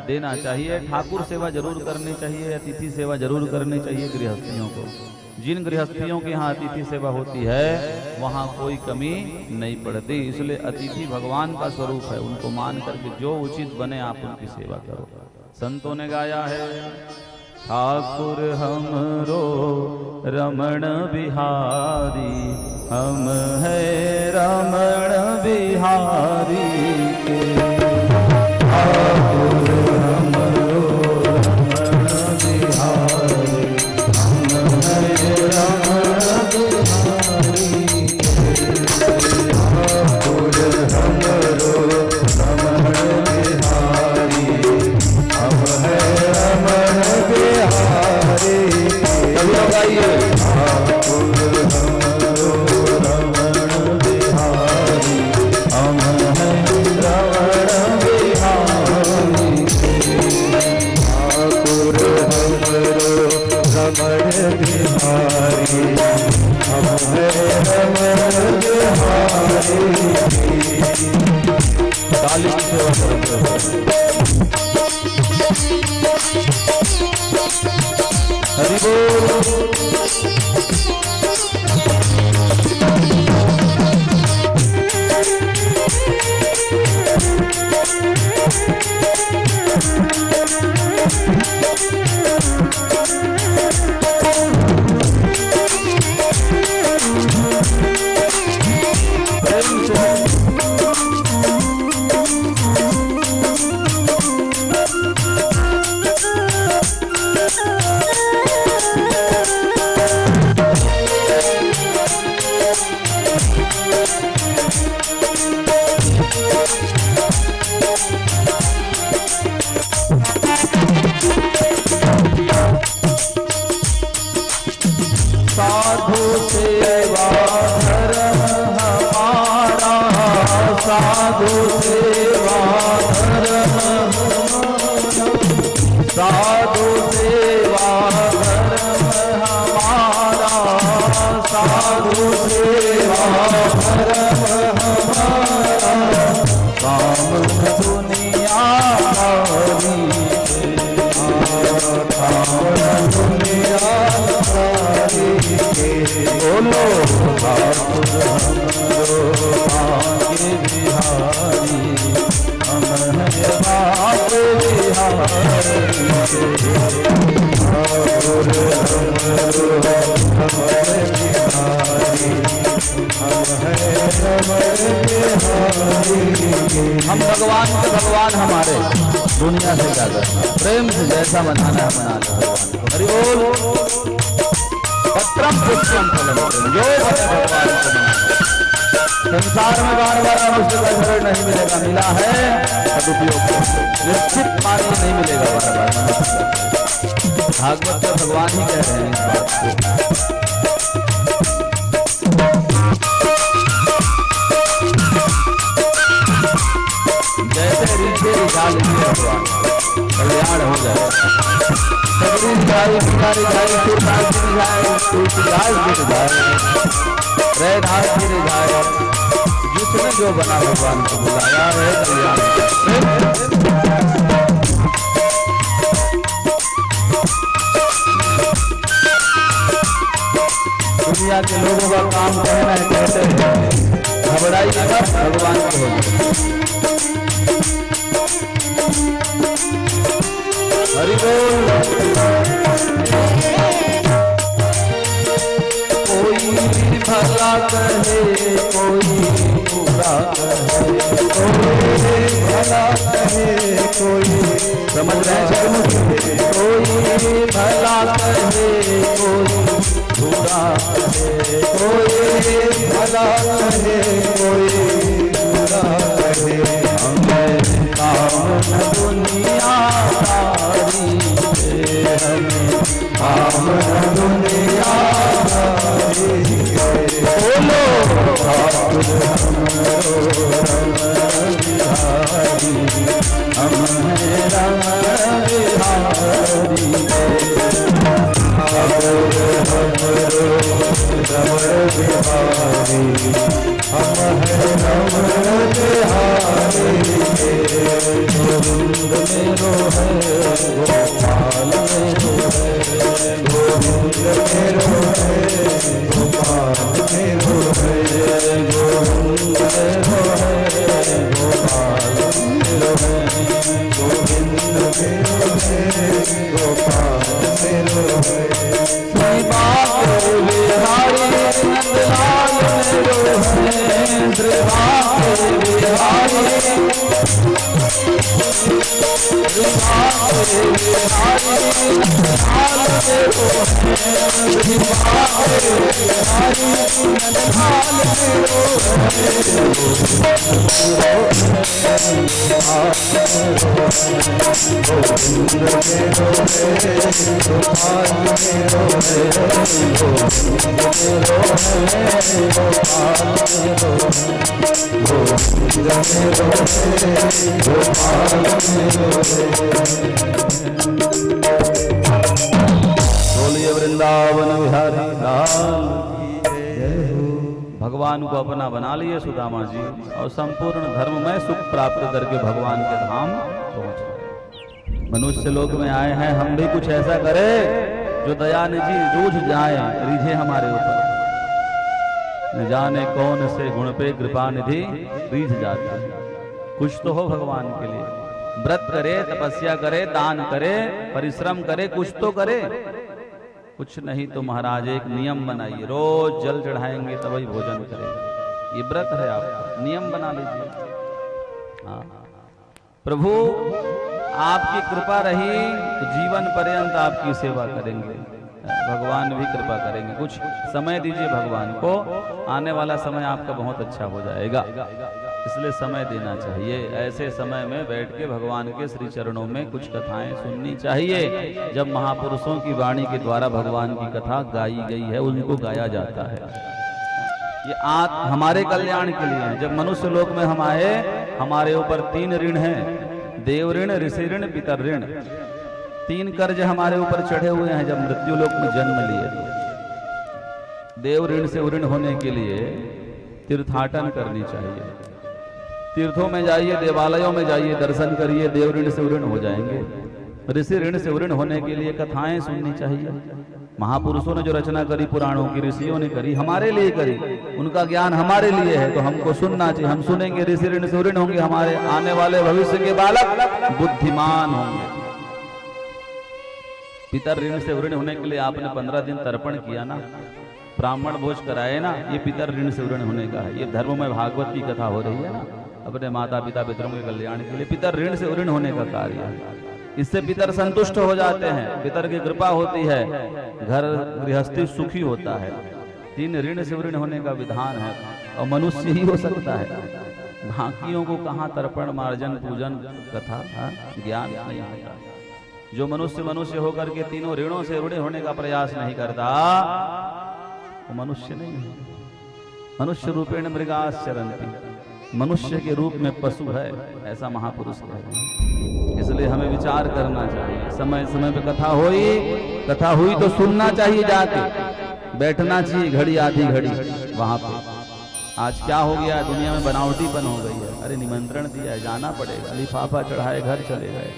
देना चाहिए। ठाकुर सेवा जरूर करनी चाहिए, अतिथि सेवा जरूर करनी चाहिए गृहस्थियों को। जिन गृहस्थियों के यहाँ अतिथि सेवा होती है वहाँ कोई कमी नहीं पड़ती। इसलिए अतिथि भगवान का स्वरूप है, उनको मान करके जो उचित बने आप उनकी सेवा करो। संतों ने गाया है, ठाकुर हमरो रमण बिहारी, हम है रमण बिहारी के। ठाकुर हमरो रमण बिहारी, हम है रमण बिहारी के। ठाकुर हमरो रमण बिहारी, हम है रमण बिहारी के। ठाकुर हमरो रमण बिहारी, हम है रमण बिहारी के। ठाकुर हमरो रमण बिहारी, हम है रमण बिहारी के। ताली सेवा करते हो। हरि बोल। साधु सेवा धर्म हमारा, साधु सेवा धर्म हमारा, साधु सेवा धर्म हमारा, साधु सेवा धर्म हमारा। काम दुनिया भरी, काम दुनिया बोलो। ठाकुर हमरो भाग्य बिहारी, हम है भाग्य बिहारी के। ठाकुर हमरो रमण बिहारी, हम है रमण बिहारी के। हम भगवान के भगवान, हमारे दुनिया से क्या करना, प्रेम से जैसा मनाना है मना लो भगवान को। हरि बोल। पत्रम पुष्पम फलम, जो बने भगवान को मनाना। संसार में बार बार मनुष्य का शरण नहीं मिलेगा, मिला है सदुपयोग करो। निश्चित मार्ग नहीं मिलेगा बार बार मनुष्य का। भागवत तो भगवान ही कह रहे हैं इस बात को। जैसे ऋषि रिझा लेंगे भगवान, कल्याण हो जाए। सबरी जाए, बिहारी जाए, तुलसी जाए, तुलसीदास जी जाए, रैदास जी जाए, जिसने जो बना भगवान को बुलाया है कल्याण। दुनिया के लोगों का काम कहना है, कहते हैं घबराइए मत, भगवान को हो। हरि बोल। कोई भला कहे कोई भला कहे कोई बुरा कहे, कोई भला कहे कोई बुरा कहे, हमें काम न दुनियादारी है, हमें काम न दुनियादारी है। बोलो ठाकुर हमरो रम बिहारी, हम हैं रम बिहारी। ठाकुर हमरो रमण बिहारी, हम हैं रमण बिहारी। गोविंद मेरो है गोपाल मेरो है, गोविंद मेरो है गोपाल मेरो है, गोविंद मेरो है गोपाल मेरो है, गोविंद मेरो है गोपाल मेरो है। श्री बाके बिहारी नंदलाल मेरो है, श्री बाके बिहारी, श्री बाके बिहारी नंदलाल मेरो है, श्री बाके बिहारी नंदलाल मेरो बोलिए वृंदावन बिहारी लाल की जय हो। भगवान को अपना बना लिए सुदामा जी और संपूर्ण धर्म में सुख प्राप्त करके भगवान के धाम पहुंच गए। मनुष्य लोक में आए हैं, हम भी कुछ ऐसा करें जो दयानिधि रूठ जाए, रिझे हमारे ऊपर। न जाने कौन से गुण पे कृपा निधि रीझ जाती है। कुछ तो हो भगवान के लिए, व्रत करे, तपस्या करे, दान करे, परिश्रम करे, कुछ तो करे। कुछ नहीं तो महाराज एक नियम बनाइए, रोज जल चढ़ाएंगे तभी भोजन करेंगे। ये व्रत है आपका, नियम बना लीजिए। हाँ, प्रभु आपकी कृपा रही तो जीवन पर्यंत आपकी सेवा करेंगे, भगवान भी कृपा करेंगे। कुछ समय दीजिए भगवान को, आने वाला समय आपका बहुत अच्छा हो जाएगा, इसलिए समय देना चाहिए। ऐसे समय में बैठ के भगवान के श्री चरणों में कुछ कथाएं सुननी चाहिए। जब महापुरुषों की वाणी के द्वारा भगवान की कथा गाई गई है, उनको गाया जाता है, ये हमारे कल्याण के लिए है। जब मनुष्य लोक में हम आए, हमारे ऊपर 3 ऋण हैं, देव ऋण, ऋषि ऋण, पितर ऋण। 3 कर्ज हमारे ऊपर चढ़े हुए हैं जब मृत्यु लोक में जन्म लिए। देव ऋण से ऋण होने के लिए तीर्थाटन करनी चाहिए। तीर्थों में जाइए, देवालयों में जाइए, दर्शन करिए, देव ऋण से ऋण हो जाएंगे। ऋषि ऋण से ऋण होने के लिए कथाएं सुननी चाहिए। महापुरुषों ने जो रचना करी पुराणों की, ऋषियों ने करी, हमारे लिए करी, उनका ज्ञान हमारे लिए है, तो हमको सुनना चाहिए। हम सुनेंगे, ऋषि ऋण से ऋण होंगे, हमारे आने वाले भविष्य के बालक बुद्धिमान होंगे। पितर ऋण से ऋण होने के लिए आपने 15 दिन तर्पण किया ना, ब्राह्मण भोज कराए ना, ये पितर ऋण से ऋण होने का है। ये धर्म में भागवत की कथा हो रही है ना, अपने माता पिता पितरों के कल्याण के लिए पितर ऋण से ऋण होने का कार्य है। इससे पितर संतुष्ट हो जाते हैं, पितर की कृपा होती है, घर गृहस्थी सुखी होता है। 3 ऋण से ऋण होने का विधान है, और मनुष्य ही हो सकता है। बाकियों को कहाँ तर्पण, मार्जन, पूजन, कथा, ज्ञान नहीं आता। जो मनुष्य होकर के 3 ऋणों से ऋण होने का प्रयास नहीं करता, वो मनुष्य नहीं है। मनुष्य रूपेण मृगाश्चरन्ति, मनुष्य के रूप में पशु है, ऐसा महापुरुष है। इसलिए हमें विचार करना चाहिए। समय समय पे कथा हुई तो सुनना चाहिए, जाके बैठना चाहिए घड़ी आधी घड़ी वहां पे। आज क्या हो गया, दुनिया में बनावटीपन हो गई है। अरे निमंत्रण दिया है, जाना पड़ेगा, लिफाफा चढ़ाए घर चले गए।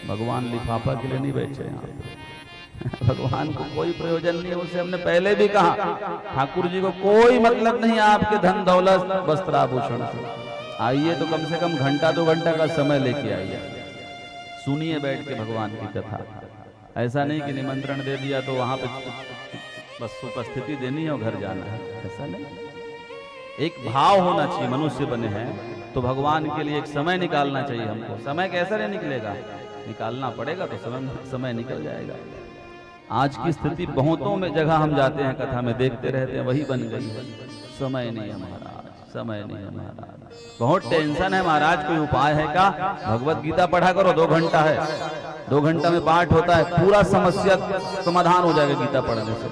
भगवान लिफाफा के लिए नहीं बैठे यहाँ पे। भगवान को कोई प्रयोजन नहीं है, उसे हमने पहले भी कहा। ठाकुर जी को कोई मतलब नहीं आपके धन दौलत वस्त्र आभूषण से। आइए तो कम से कम घंटा 2 घंटा का समय लेके आइए, सुनिए बैठ के भगवान की कथा। ऐसा नहीं कि निमंत्रण दे दिया तो वहां पे बस उपस्थिति देनी है और घर जाना है, ऐसा नहीं। एक भाव होना चाहिए। मनुष्य बने हैं तो भगवान के लिए एक समय निकालना चाहिए हमको। समय कैसे नहीं निकलेगा, निकालना पड़ेगा तो समय निकल जाएगा। आज की स्थिति बहुतों में जगह हम जाते हैं, कथा में देखते रहते हैं, वही बन गई है। समय नहीं है महाराज, समय नहीं है महाराज, बहुत टेंशन है महाराज। कोई उपाय है क्या? भगवत गीता पढ़ा करो, 2 घंटा है, 2 घंटा में पाठ होता है, पूरा समस्या समाधान हो जाएगा गीता पढ़ने से।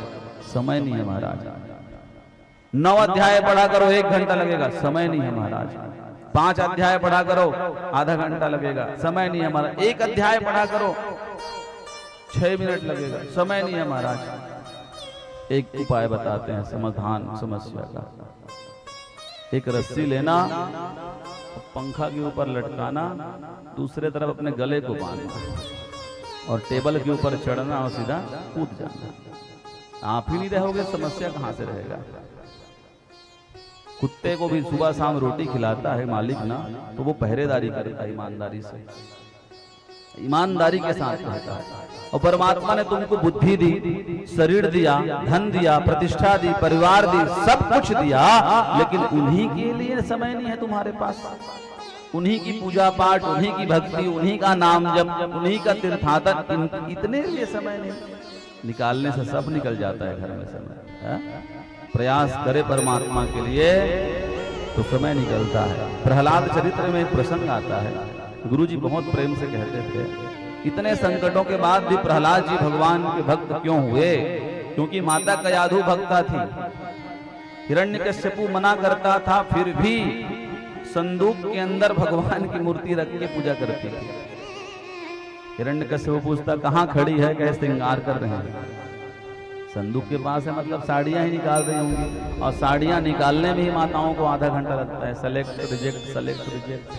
समय नहीं है महाराज। 9 अध्याय पढ़ा करो, 1 घंटा लगेगा, समय नहीं है महाराज। 5 अध्याय पढ़ा करो, आधा घंटा लगेगा, समय नहीं है महाराज। 1 अध्याय पढ़ा करो, 6 मिनट लगेगा, समय नहीं है महाराज। एक उपाय बताते हैं समाधान समस्या का। एक रस्सी लेना, पंखा के ऊपर लटकाना, दूसरे तरफ अपने गले को बांधना और टेबल के ऊपर चढ़ना और सीधा कूद जाना। आप ही नहीं रहोगे, समस्या कहां से रहेगा? कुत्ते को भी सुबह शाम रोटी खिलाता है मालिक ना, तो वो पहरेदारी करता है ईमानदारी से, ईमानदारी के साथ रहता है। और परमात्मा ने तुमको बुद्धि दी, शरीर दिया, धन दिया, प्रतिष्ठा दी, परिवार दी, सब कुछ दिया, लेकिन उन्हीं के लिए समय नहीं है तुम्हारे पास। उन्हीं की पूजा पाठ, उन्हीं की भक्ति, उन्हीं का नाम जप, उन्हीं का तीर्थाटन, इतने लिए समय नहीं। निकालने से सब निकल जाता है घर में समय है? प्रयास करे परमात्मा के लिए तो समय निकलता है। प्रहलाद चरित्र में एक प्रसंग आता है, गुरुजी बहुत प्रेम से कहते थे, इतने संकटों के बाद भी प्रहलाद जी भगवान के भक्त क्यों हुए? क्योंकि माता कयाधु भक्ता थी, हिरण्यकश्यपु मना करता था, फिर भी संदूक के अंदर भगवान की मूर्ति रख के पूजा करती थी। हिरण्यकश्यपु पूछता कहाँ खड़ी है, कहे श्रृंगार कर रहे हैं। संदूक के पास है, मतलब साड़ियां ही निकाल रही होंगी, और साड़ियां निकालने में ही माताओं को आधा घंटा लगता है। सेलेक्ट रिजेक्ट, सेलेक्ट रिजेक्ट,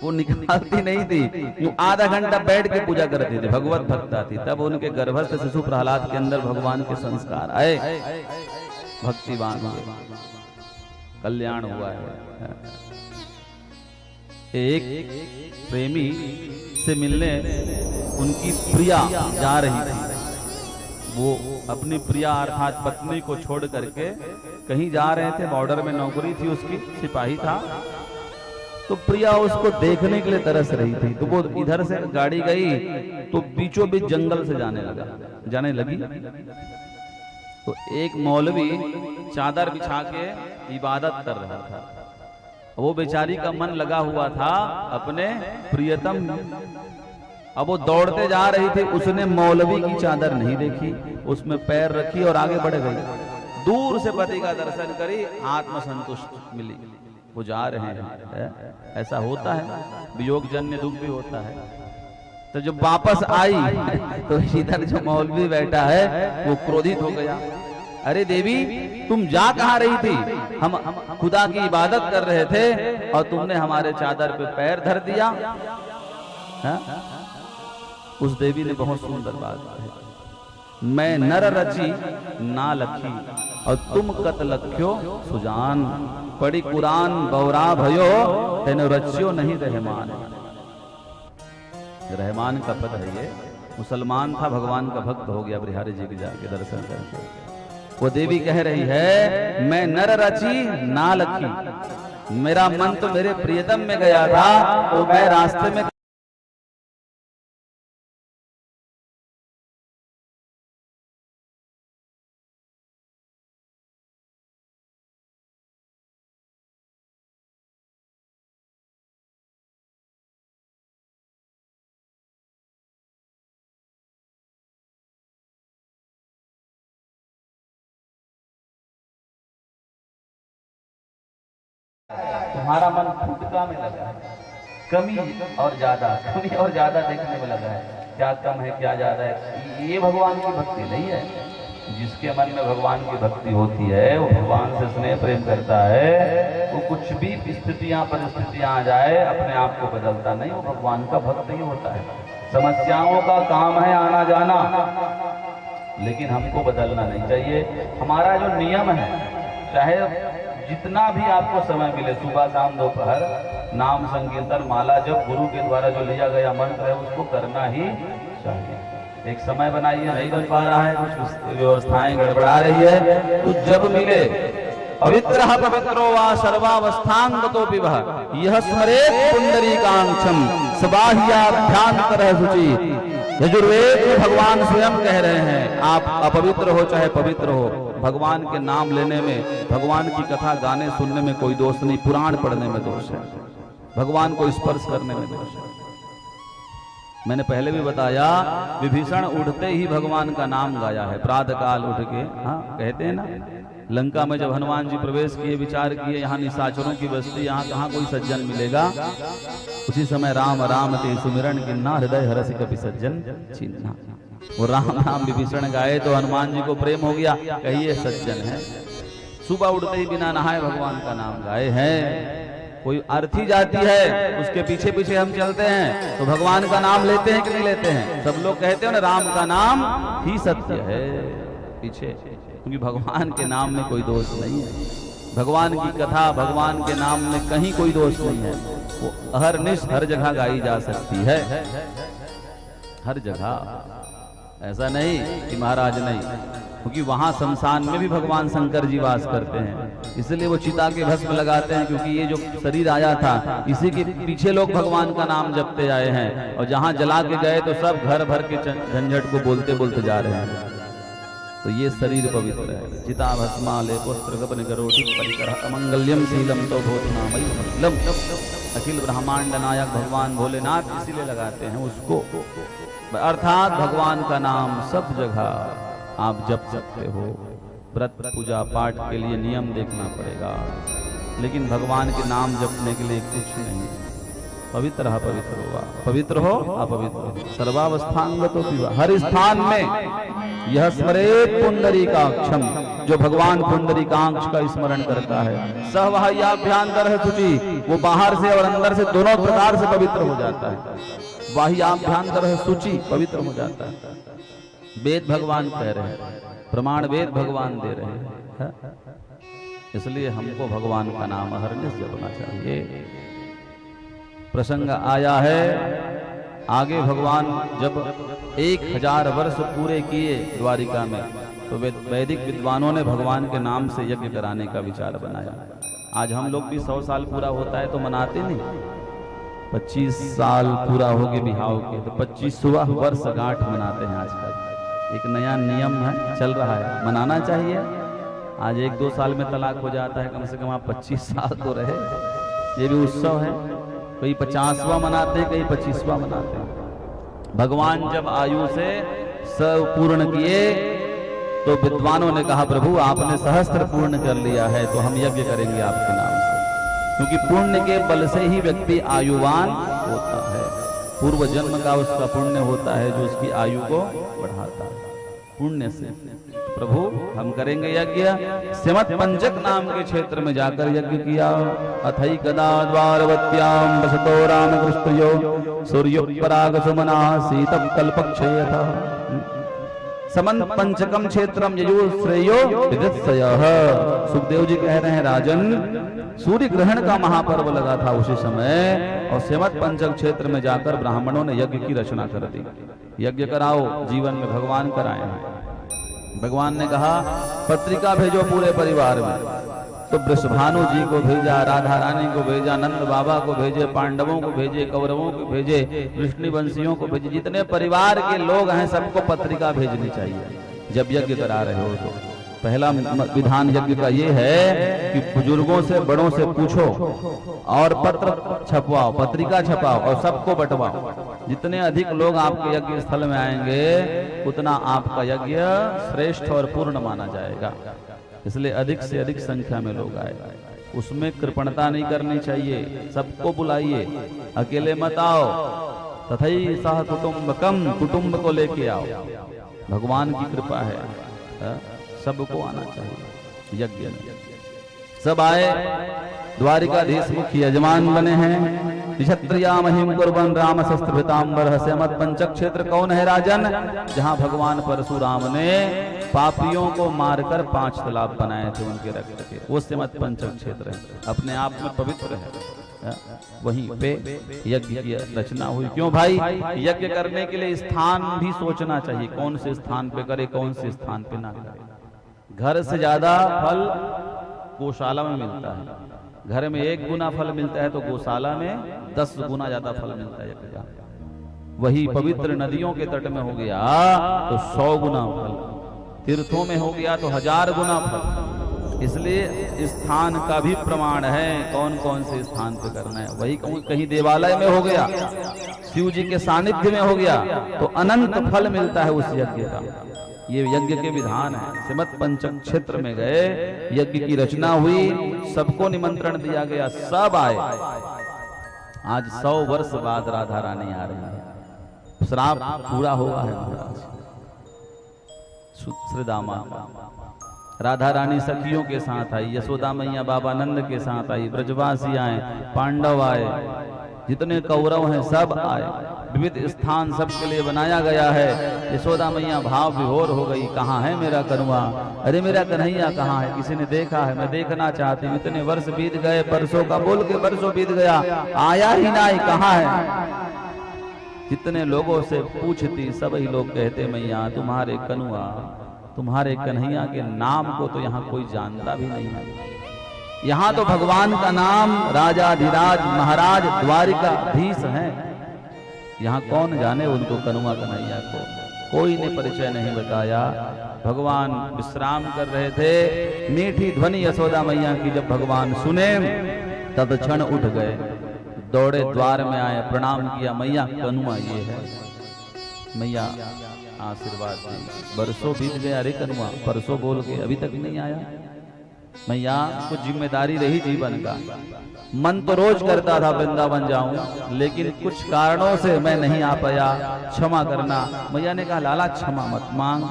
वो निकालती नहीं थी, वो आधा घंटा बैठ के पूजा करती थी, भगवत भक्ता थी। तब उनके गर्भस्थ शिशु प्रहलाद के अंदर भगवान के संस्कार आए, भक्तिवान हुए, कल्याण हुआ है। एक प्रेमी से मिलने उनकी प्रिया जा रही थी, वो अपनी प्रिया अर्थात पत्नी को छोड़ करके कहीं जा रहे थे, बॉर्डर में नौकरी थी उसकी, सिपाही था। तो प्रिया उसको देखने के लिए तरस रही थी, तो वो इधर से गाड़ी गई तो बीचों बीच जंगल से जाने लगी। तो एक मौलवी चादर बिछा के इबादत कर रहा था, वो बेचारी का मन लगा हुआ था अपने प्रियतम। अब वो दौड़ते जा रही थी, उसने मौलवी की चादर नहीं देखी, उसमें पैर रखी और आगे बढ़ गई। दूर से पति का दर्शन करी, आत्मसंतुष्ट मिली, वो जा रहे हैं। ऐसा होता है, वियोग जन्य दुख भी होता है। तो जब वापस आई तो इधर जो मौलवी बैठा है वो क्रोधित हो गया, अरे देवी तुम जा कहाँ रही थी? हम खुदा की इबादत कर रहे थे और तुमने हमारे चादर पे पैर धर दिया। हा? उस देवी ने बहुत सुंदर बात कही, मैं नर रची ना लखी और तुम कत लख्यो सुजान, पड़ी कुरान बौरा भयो तेनो रचियो नहीं रहमान। रहमान का पद है ये, मुसलमान था, भगवान का भक्त हो गया, बिहारी जी के जाके दर्शन करके। वो देवी कह रही है मैं नर रची ना लखी, मेरा मन तो मेरे प्रियतम में गया था, तो मैं रास्ते में तुम्हारा मन फुटका में लगा है, कमी और ज्यादा, कमी और ज्यादा देखने में लगा है, क्या कम है क्या ज्यादा है। ये भगवान की भक्ति नहीं है। जिसके मन में भगवान की भक्ति होती है, वो भगवान से स्नेह प्रेम करता है, वो कुछ भी स्थितियां परिस्थितियां आ जाए अपने आप को बदलता नहीं, वो भगवान का भक्त ही होता है। समस्याओं का काम है आना जाना, लेकिन हमको बदलना नहीं चाहिए। हमारा जो नियम है, चाहे जितना भी आपको समय मिले, सुबह शाम दोपहर, नाम संकीर्तन माला जब गुरु के द्वारा जो लिया गया मंत्र है उसको करना ही चाहिए। एक समय बनाइए, नहीं बन पा रहा है, कुछ व्यवस्थाएं गड़बड़ा रही है, तो जब मिले पवित्रः पवित्रो वा सर्वावस्थांगतोऽपि वः यः स्मरेत् पुंडरीकाक्षं सबाह्याभ्यांतरः शुचि। यजुर्वेद में भगवान स्वयं कह रहे हैं आप अपवित्र हो चाहे पवित्र हो, भगवान के नाम लेने में, भगवान की कथा गाने सुनने में कोई दोष नहीं, पुराण पढ़ने में दोष है, भगवान को स्पर्श करने में दोष है। मैंने पहले भी बताया विभीषण उठते ही भगवान का नाम गाया है, प्रातः काल उठ के। हाँ कहते हैं ना, लंका में जब हनुमान जी प्रवेश किए, विचार किए यहाँ निशाचरों की बस्ती, यहाँ कहाँ कोई सज्जन मिलेगा। उसी समय राम राम ते सुमिरन किन्ना हृदय हरसि कपि सज्जन चिन्हा। वो राम नाम विभीषण गाए तो हनुमान जी को प्रेम हो गया, कहिए सज्जन है। सुबह उठते ही बिना नहाए भगवान का नाम गाए हैं। कोई अर्थी जाती है उसके पीछे पीछे हम चलते हैं तो भगवान का नाम लेते हैं कि नहीं लेते हैं? सब लोग कहते हैं ना राम का नाम ही सत्य है पीछे, क्योंकि भगवान के नाम में कोई दोष नहीं है। भगवान की कथा भगवान के नाम में कहीं कोई दोष नहीं है। वो अहरनिश हर जगह गाई जा सकती है, हर जगह। ऐसा नहीं कि महाराज नहीं, क्योंकि वहां शमशान में भी भगवान शंकर जी वास करते हैं, इसलिए वो चिता के भस्म लगाते हैं, क्योंकि ये जो शरीर आया था इसी के पीछे लोग भगवान का नाम जपते आए हैं। और जहां जला के गए तो सब घर भर के झंझट को बोलते बोलते जा रहे हैं। तो ये शरीर पवित्र है। चिता भस्मा लेपोस्त्र गपन करोति परिकरः अमंगल्यम शीलम तो भूतनामयि मंगलम। अखिल ब्रह्मांड नायक भगवान भोलेनाथ इसीलिए लगाते हैं उसको, अर्थात भगवान का नाम सब जगह आप जप सकते हो। व्रत पूजा पाठ के लिए नियम देखना पड़ेगा, लेकिन भगवान के नाम जपने के लिए कुछ नहीं। पवित्र हुआ, पवित्र हो अपवित्र हो, सर्वावस्थांगतो पिवा। हर स्थान में यह स्मरेत पुंडरीकाक्षम, जो भगवान पुंडरीकाक्ष का स्मरण करता है। सहवाह्याभ्यांतर शुचि, वो बाहर से और अंदर से दोनों प्रकार से पवित्र हो जाता है। बाह्याभ्यांतर शुचि, पवित्र हो जाता है। वेद भगवान कह रहे हैं, प्रमाण वेद भगवान दे रहे हैं, इसलिए हमको भगवान का नाम अहरनिश जपना चाहिए। प्रसंग आया है आगे, भगवान जब 1000 वर्ष पूरे किए द्वारिका में, तो वैदिक विद्वानों ने भगवान के नाम से यज्ञ कराने का विचार बनाया। आज हम लोग भी 100 साल पूरा होता है तो मनाते नहीं, 25 साल पूरा हो गए बिहाव के तो 25वां वर्ष गांठ मनाते हैं। आजकल एक नया नियम है, चल रहा है, मनाना चाहिए। आज 1-2 साल में तलाक हो जाता है, कम से कम आप 25 साल तो रहे। ये भी उत्सव है, कई 50वां मनाते हैं, कई 25वां मनाते हैं। भगवान जब आयु से सब पूर्ण किए तो विद्वानों ने कहा प्रभु आपने सहस्त्र पूर्ण कर लिया है, तो हम यज्ञ करेंगे आपके नाम से, क्योंकि पुण्य के बल से ही व्यक्ति आयुवान होता है। पूर्व जन्म का उसका पुण्य होता है जो उसकी आयु को बढ़ाता है, पुण्य से। प्रभु हम करेंगे यज्ञ। सिमत पंचक नाम के क्षेत्र में जाकर यज्ञ किया। अथई कदा द्वारवत्याम वसतो रामकृष्णयो सूर्यो पराग सुमना शीतम कल्पक्षयतः। समंत पंचकम क्षेत्रम यजु श्रेयो विदत्सयः। सुखदेव जी कह रहे हैं राजन, सूर्य ग्रहण का महापर्व लगा था उसी समय, और सेमत पंचक क्षेत्र में जाकर ब्राह्मणों ने यज्ञ की रचना कर दी। यज्ञ कराओ, जीवन में भगवान कराए हैं। भगवान ने कहा पत्रिका भेजो पूरे परिवार में, तो वृषभानु जी को भेजा, राधा रानी को भेजा, नंद बाबा को भेजे, पांडवों को भेजे, कौरवों को भेजे, विष्णुवंशियों को भेजे, जितने परिवार के लोग हैं सबको पत्रिका भेजनी चाहिए जब यज्ञ करा रहे हो। तो पहला विधान यज्ञ का ये है कि बुजुर्गों से बड़ों से पूछो और पत्र छपवाओ, पत्रिका छपाओ और सबको बंटवाओ। जितने अधिक लोग आपके यज्ञ स्थल में आएंगे उतना आपका यज्ञ श्रेष्ठ और पूर्ण माना जाएगा। इसलिए अधिक से अधिक संख्या में लोग आए। उसमें कृपणता नहीं करनी चाहिए, सबको बुलाइए, अकेले मत आओ। तथई सह कुटुंबकम, कुटुंब को लेके आओ। भगवान की कृपा है, सबको आना चाहिए यज्ञ में। सब आए, द्वारिकाधीश मुख्य यजमान बने हैं। क्षत्रिया महिम कुर्बन राम शस्त्र भृतांबर। सेमत पंचक क्षेत्र कौन है राजन? जहां भगवान परशुराम ने पापियों को मारकर 5 तालाब बनाए थे उनके रक्त के, वो सेमत पंचक क्षेत्र है, अपने आप में पवित्र है। वहीं पे यज्ञ की रचना हुई। क्यों भाई? यज्ञ करने के लिए स्थान भी सोचना चाहिए, कौन से स्थान पे करे, कौन से स्थान पे ना करे। घर से ज्यादा फल गौशाला में मिलता है। घर में 1 गुना फल मिलता है तो गौशाला में 10 गुना ज्यादा फल मिलता है। वही पवित्र नदियों के तट में हो गया तो 100 गुना फल, तीर्थों में हो गया तो 1000 गुना फल। इसलिए स्थान का भी प्रमाण है, कौन कौन से स्थान पे करना है। वही कहीं देवालय में हो गया, शिव जी के सानिध्य में हो गया तो अनंत फल मिलता है उस यज्ञ का। ये यज्ञ के विधान है। श्रीमद् पंचक क्षेत्र में गए, यज्ञ की रचना हुई, सबको निमंत्रण दिया गया, सब आए। आज 100 वर्ष बाद राधा रानी आ रही है, श्राप पूरा हुआ है महाराज। श्रीदामा राधा रानी सखियों के साथ आई, यशोदा मैया बाबा नंद के साथ आई, ब्रजवासी आए, पांडव आए, जितने कौरव हैं सब आए। विविध स्थान सबके लिए बनाया गया है। यशोदा मैया भाव विभोर हो गई, कहाँ है मेरा कन्हैया, अरे मेरा कन्हैया कहाँ है, किसी ने देखा है, मैं देखना चाहती हूँ। इतने वर्ष बीत गए, परसों का बोल के परसों बीत गया, आया ही ना, कहाँ है। जितने लोगों से पूछती सभी लोग कहते मैया तुम्हारे कन्हैया, तुम्हारे कन्हैया के नाम को तो यहाँ कोई जानता भी नहीं है। यहाँ तो भगवान का नाम राजाधिराज महाराज द्वारिकाधीश है, यहाँ कौन जाने उनको कन्हैया कन्हैया को, कोई ने परिचय नहीं बताया। भगवान विश्राम कर रहे थे, मीठी ध्वनि यशोदा मैया की जब भगवान सुने तत्क्षण उठ गए, दौड़े द्वार में आए, प्रणाम किया, मैया कन्हैया ये है, मैया आशीर्वाद दी। बरसों बीत गए, अरे कन्हैया परसों बोल के अभी तक नहीं आया। मैया कुछ जिम्मेदारी रही जीवन का, मन तो रोज करता था वृंदावन जाऊं, लेकिन कुछ कारणों से मैं नहीं आ पाया, क्षमा करना। मैया ने कहा लाला क्षमा मत मांग,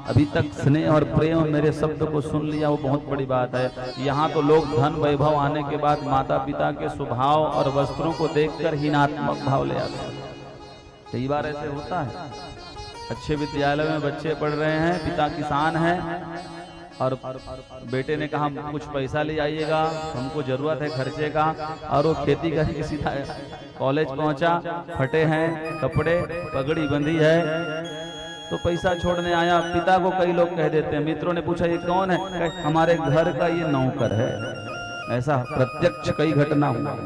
अभी तक स्नेह और प्रेम मेरे शब्द को सुन लिया, वो बहुत बड़ी बात है। यहाँ तो लोग धन वैभव आने के बाद माता पिता के स्वभाव और वस्त्रों को देखकर हीनात्मक भाव ले आते हैं। कई बार ऐसे होता है, अच्छे विद्यालय में बच्चे पढ़ रहे हैं, पिता किसान है और बेटे ने कहा कुछ पैसा ले आइएगा, हमको जरूरत है खर्चे का, और वो खेती करके सीधा कॉलेज पहुंचा, फटे हैं कपड़े, पगड़ी बंधी है, तो पैसा छोड़ने आया। पिता को कई लोग कह देते हैं, मित्रों ने पूछा ये कौन है, हमारे घर का ये नौकर है। ऐसा प्रत्यक्ष कई घटना हुआ,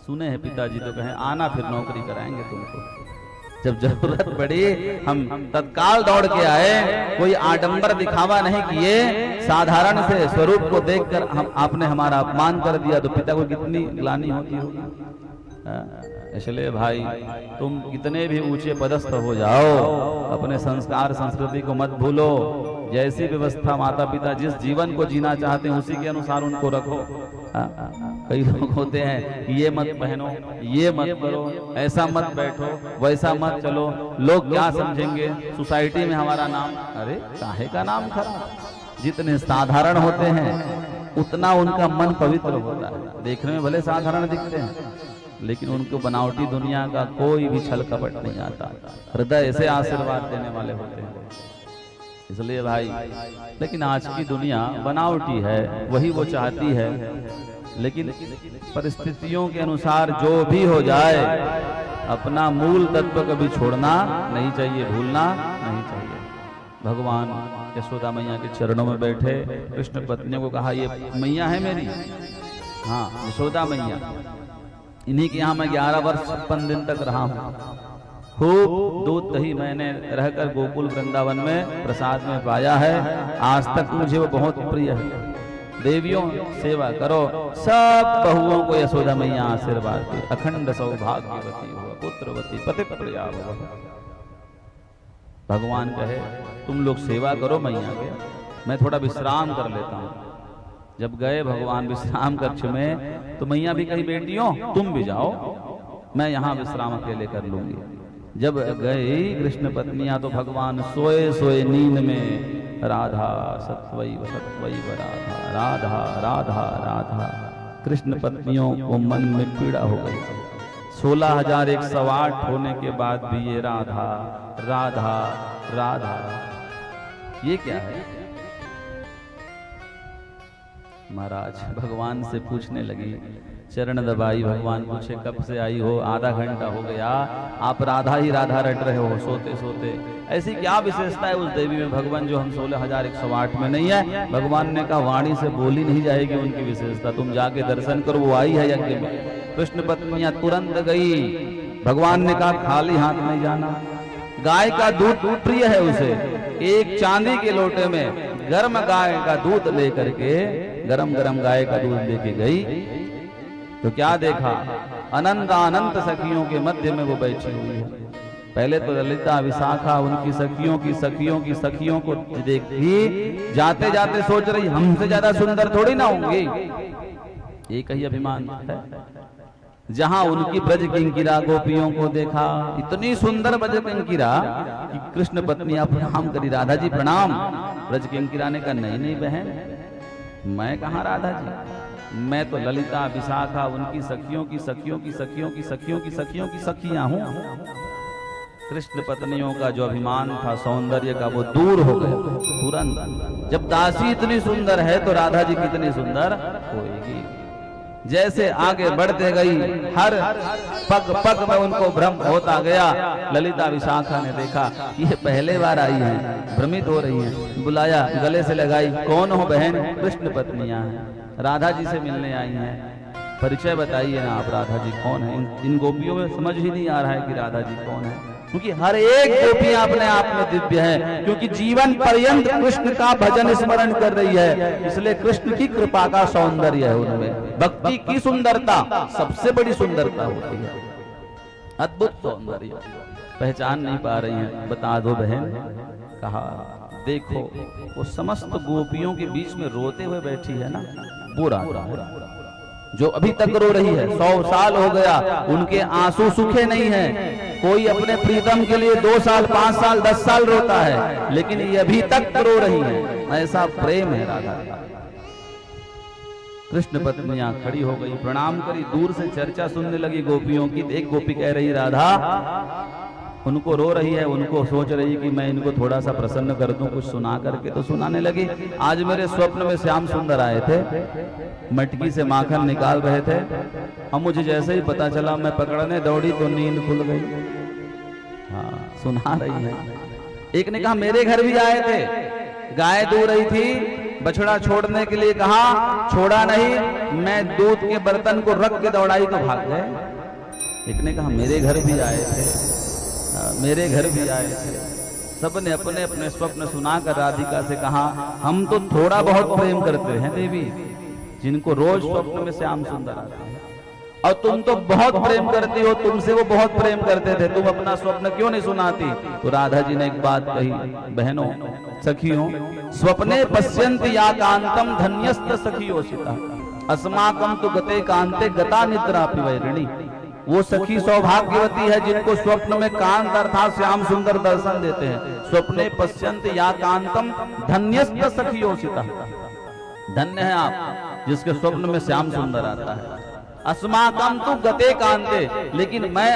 सुने हैं पिताजी तो कहें आना फिर नौकरी कराएंगे तुमको। जब जरूरत पड़ी हम तत्काल दौड़ के आए, कोई आडंबर दिखावा नहीं किए, साधारण से स्वरूप को देखकर हम आपने हमारा अपमान कर दिया तो पिता को कितनी ग्लानि होती होगी। इसलिए भाई तुम कितने भी ऊंचे पदस्थ हो जाओ, अपने संस्कार संस्कृति को मत भूलो। जैसी व्यवस्था माता पिता जिस जीवन को जीना चाहते हैं उसी के अनुसार उनको रखो। कई लोग होते हैं कि ये मत पहनो, ये मत करो, ऐसा मत बैठो, वैसा मत चलो, लोग क्या समझेंगे, सोसाइटी में हमारा नाम, अरे काहे का नाम खराब। जितने साधारण होते हैं उतना उनका मन पवित्र होता है। देखने में भले साधारण दिखते हैं लेकिन उनको बनावटी दुनिया का कोई भी छल कपट नहीं आता, हृदय से आशीर्वाद देने वाले होते हैं। इसलिए भाई, लेकिन आज की दुनिया बनावटी है, वही वो चाहती है, लेकिन परिस्थितियों के अनुसार जो भी हो जाए अपना मूल तत्व कभी छोड़ना नहीं चाहिए, भूलना नहीं चाहिए। भगवान यशोदा मैया के चरणों में बैठे कृष्ण पत्नियों को कहा ये मैया है मेरी, हाँ यशोदा मैया, इन्हीं के यहाँ मैं 11 वर्ष 56 दिन तक रहा हूँ। खूब दूध दही मैंने रहकर गोकुल वृंदावन में प्रसाद में पाया है, आज तक मुझे वो बहुत प्रिय है। देवियों सेवा करो, सब बहुओं को यशोदा मैया आशीर्वाद दी, अखंड सौभाग्यवती हो, पुत्रवती पति प्रिया हो। भगवान कहे तुम लोग सेवा करो मैया के, मैं थोड़ा विश्राम कर लेता हूँ। जब गए भगवान विश्राम कक्ष में तो मैया भी कही बेटियों तुम भी जाओ, मैं यहाँ विश्राम अकेले कर लूंगी। जब गई कृष्ण पत्नियां तो भगवान सोए सोए नींद में राधा सत्वैव सत्वैव राधा राधा राधा राधा। कृष्ण पत्नियों को मन में पीड़ा हो गई। 16,108 होने के बाद भी ये राधा राधा राधा, ये क्या है। महाराज भगवान से पूछने लगी चरण दबाई, भगवान पूछे कब से आई हो, आधा घंटा हो गया, आप राधा ही राधा रट रहे हो सोते सोते। ऐसी क्या विशेषता है उस देवी में भगवान जो हम 16,108 में नहीं है? भगवान ने कहा वाणी से बोली नहीं जाएगी उनकी विशेषता, तुम जाके दर्शन करो, वो आई है यज्ञ में। कृष्ण पत्नियां तुरंत गई। भगवान ने कहा खाली हाथ नहीं जाना, गाय का दूध प्रिय है उसे। एक चांदी के लोटे में गर्म गाय का दूध लेकर के, गरम गरम गाय का दूध लेके गई तो क्या देखा, अनंत अनंत सखियों के मध्य में वो बैठी हुई है। पहले तो ललिता विशाखा उनकी सखियों की सखियों की सखियों को देखी, जाते जाते सोच रही हमसे ज्यादा सुंदर थोड़ी ना होंगी। एक ही अभिमान है। जहां उनकी ब्रज किंकिरा गोपियों को देखा, इतनी सुंदर ब्रज किंकिरा कि कृष्ण पत्नी आप प्रणाम करी, राधा जी प्रणाम। ब्रज किंकिरा ने कहा नहीं नहीं बहन, मैं कहाँ राधा जी, मैं तो ललिता विशाखा उनकी सखियों की सखियों की सखियों की सखियों की सखियों की सखियां हूं। कृष्ण पत्नियों का जो अभिमान था सौंदर्य का वो दूर हो गया तुरंत। जब दासी इतनी सुंदर है तो राधा जी कितनी सुंदर होगी। जैसे आगे बढ़ते गई, हर पग पग में उनको भ्रम होता गया। ललिता विशाखा ने देखा कि ये पहले बार आई हैं, भ्रमित हो रही हैं। बुलाया, गले से लगाई, कौन हो बहन? कृष्ण पत्नियां हैं, राधा जी से मिलने आई हैं, परिचय बताइए ना आप, राधा जी कौन है? इन गोपियों में समझ ही नहीं आ रहा है कि राधा जी कौन है, क्योंकि हर एक गोपी अपने आप में दिव्य है, क्योंकि जीवन पर्यंत कृष्ण का भजन स्मरण कर रही है। इसलिए कृष्ण की कृपा का सौंदर्य है उनमें। भक्ति की सुंदरता सबसे बड़ी सुंदरता होती है, अद्भुत सौंदर्य। पहचान नहीं पा रही है, बता दो बहन। कहा देखो वो समस्त गोपियों के बीच में रोते हुए बैठी है ना, वो राधा है जो अभी तक रो रही है। 100 साल हो गया, उनके आंसू सूखे नहीं हैं। कोई अपने प्रीतम के लिए 2 साल 5 साल 10 साल रोता है, लेकिन ये अभी तक रो रही है। ऐसा प्रेम है राधा का। कृष्ण पत्नियां खड़ी हो गई, प्रणाम करी, दूर से चर्चा सुनने लगी गोपियों की। एक गोपी कह रही राधा, उनको रो रही है, उनको सोच रही कि मैं इनको थोड़ा सा प्रसन्न कर दूं, कुछ सुना करके। तो सुनाने लगी, आज मेरे स्वप्न में श्याम सुंदर आए थे, मटकी से माखन निकाल रहे थे। अब मुझे जैसे ही पता चला मैं पकड़ने दौड़ी तो नींद खुल गई। हाँ, सुना रही है। एक ने कहा मेरे घर भी आए थे, गाय दूह रही थी, बछड़ा छोड़ने के लिए कहा, छोड़ा नहीं, मैं दूध के बर्तन को रख के दौड़ाई तो भाग गए। एक ने कहा मेरे घर भी आए थे, मेरे घर भी आए थे। सबने अपने अपने स्वप्न सुनाकर राधिका से कहा, हम तो थोड़ा बहुत प्रेम करते हैं देवी, जिनको रोज स्वप्न में श्याम सुंदर आता है, और तुम तो बहुत प्रेम करती हो, तुमसे वो बहुत प्रेम करते थे, तुम अपना स्वप्न क्यों नहीं सुनाती? तो राधा जी ने एक बात कही, बहनों सखियों, स्वप्ने पश्यन्ति या कांतम धन्यस्त सखियोषिता अस्माकं तु गते कांते गता निद्रा पिवैरिणी। वो सखी सौभाग्यवती है जिनको स्वप्न में कांत अर्थात श्याम सुंदर दर्शन देते हैं। स्वप्ने पश्यन्ति या कांतम धन्यस्त सखियोषिता, धन्य है आप जिसके स्वप्न में श्याम सुंदर आता है। अस्माकं तु गते कांते, लेकिन मैं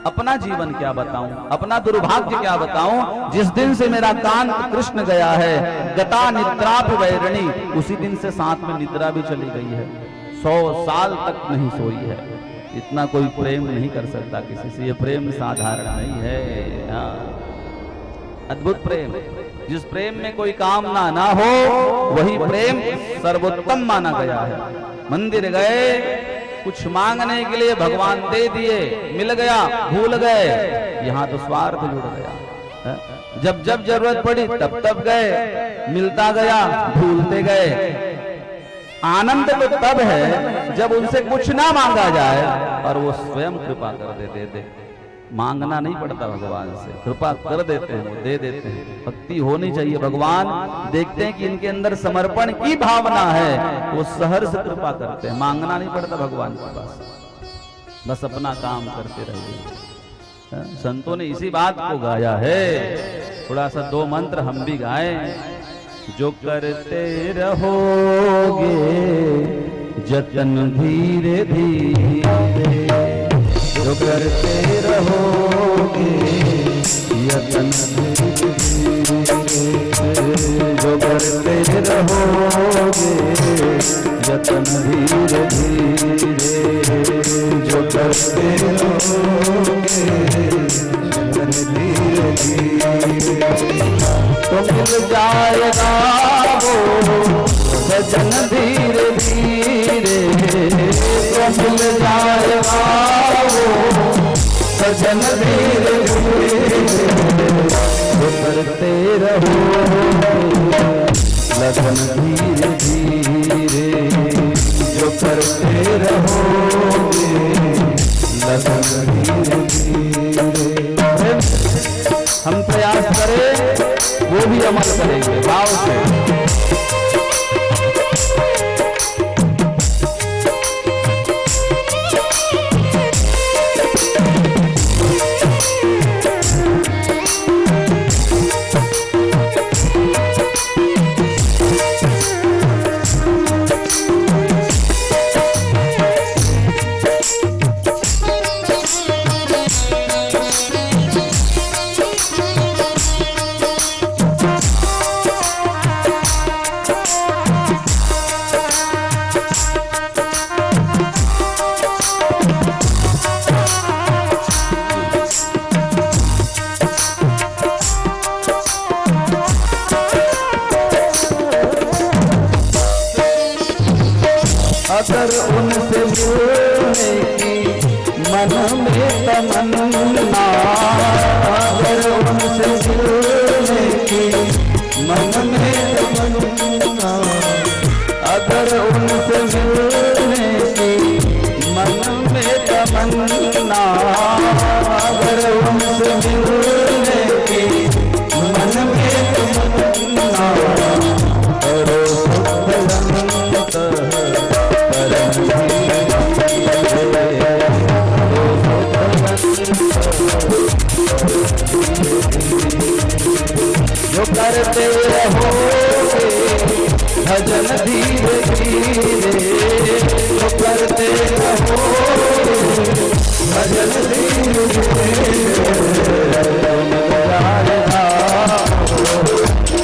अपना जीवन क्या बताऊं, अपना दुर्भाग्य क्या बताऊं, जिस दिन से मेरा कांत कृष्ण गया है, गता निद्रा पिवैरिणी, उसी दिन से साथ में निद्रा भी चली गई है। 100 साल तक नहीं सोई है। इतना कोई प्रेम नहीं कर सकता किसी से, ये प्रेम साधारण नहीं है। अद्भुत प्रेम, जिस प्रेम में कोई कामना ना हो वही प्रेम सर्वोत्तम माना गया है। मंदिर गए, कुछ मांगने के लिए भगवान दे दिए, मिल गया, भूल गए, यहाँ तो स्वार्थ जुड़ गया। जब जब जरूरत पड़ी तब तब गए, मिलता गया, भूलते गए। आनंद तो तब है जब उनसे कुछ ना मांगा जाए और वो स्वयं कृपा कर दे। मांगना नहीं पड़ता भगवान से, कृपा कर देते हैं, वो दे देते हैं। भक्ति होनी चाहिए। भगवान देखते हैं कि इनके अंदर समर्पण की भावना है, वो सहर्ष कृपा करते हैं। मांगना नहीं पड़ता भगवान के पास, बस अपना काम करते रहिए। संतों ने इसी बात को गाया है। थोड़ा सा 2 मंत्र हम भी गाएं। जो करते रहोगे जतन धीरे धीरे, जो करते रहोगे यतन धीरे धीरे, जो करते रहोगे यतन धीरे धीरे जो करते रहोगे यतन धीरे धीरे तो मिल जाएगा वो सजन धीरे धीरे तो मिल जाएगा वो सजन धीरे धीरे जो करते रहोगे लगन धीरे धीरे जो करते रहोगे लगन धीरे धीरे हम प्रयास करें वो भी अमल करेंगे भाव से। अगर उनसे मिलने की मन में तमन्ना अगर उनसे मिलने की मन में तमन्ना अगर उनसे मिलने की मन में तमन्ना अगर उनसे मिलने की मन में तमन्ना करो जो करते रहोगे भजन धीरे धीरे जो करते रहोगे भजन धीरे धीरे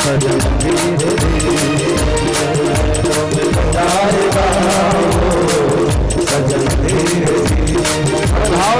भजन धीरे धीरे भजन धीरे धीरे भाव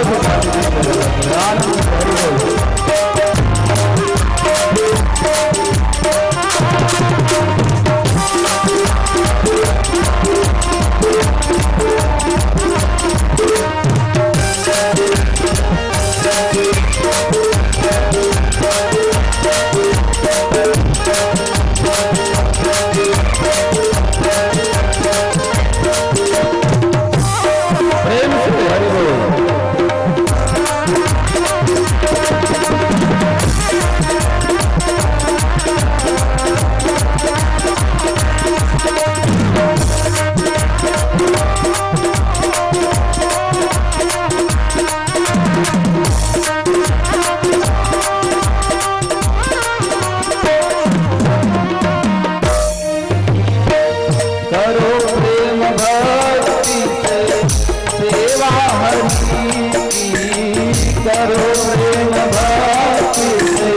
प्रेम से हरि बोल। करो प्रेम भक्ति से सेवा हरि की करो प्रेम भक्ति से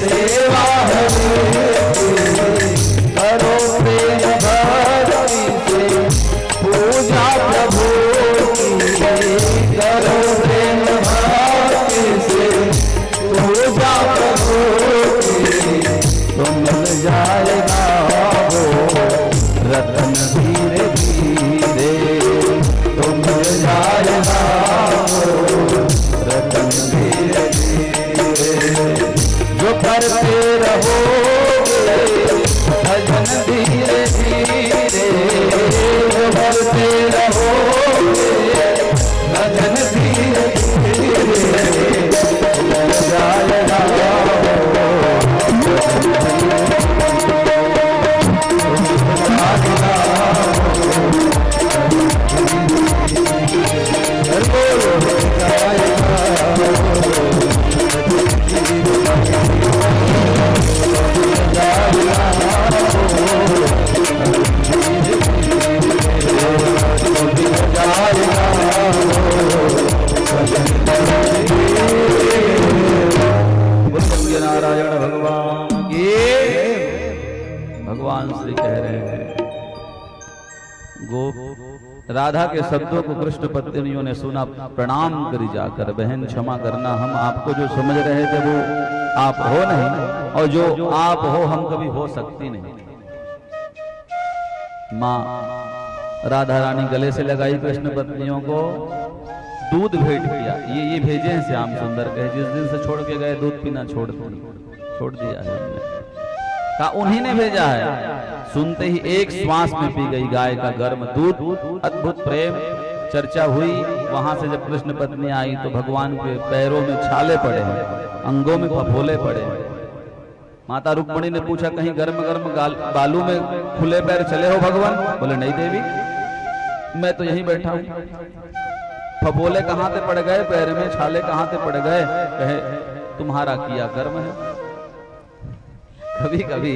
सेवा हरि की करो प्रेम भक्ति से पूजा प्रभु की करो प्रेम भक्ति से पूजा प्रभु की तो मिल जाएगा वो रतन धीरे धीरे तो मिल जाएगा रतन धीरे धीरे जो करते रहोगे भजन धीरे धीरे जो करते रहोगे भजन धीरे धीरे मिल जाएगा नारायण भगवान की भगवान श्री कह रहे हैं राधा के शब्दों को कृष्ण पत्नियों ने सुना, प्रणाम करी जाकर, बहन क्षमा करना, हम आपको जो समझ रहे थे वो आप हो नहीं, और जो आप हो हम कभी हो सकती नहीं। माँ राधा रानी गले से लगाई कृष्ण पत्नियों को, दूध भेंट किया। ये भेजे हैं श्याम सुंदर के, जिस दिन से छोड़ के गए दूध पीना छोड़ दिया है, कहा उन्हीं ने भेजा है। सुनते ही एक श्वास में पी गई गाय का गर्म दूध। अद्भुत प्रेम चर्चा हुई। वहां से जब कृष्ण पत्नी आई तो भगवान के पैरों में छाले पड़े हैं, अंगों में फफोले पड़े हैं। माता रुक्मिणी ने पूछा, कहीं गर्म गर्म बालू में खुले पैर चले हो भगवान? बोले नहीं देवी, मैं तो यहीं बैठा हूं। फफोले कहां से पड़ गए पैर में, छाले कहां से पड़ गए? कहे तुम्हारा किया कर्म है। कभी कभी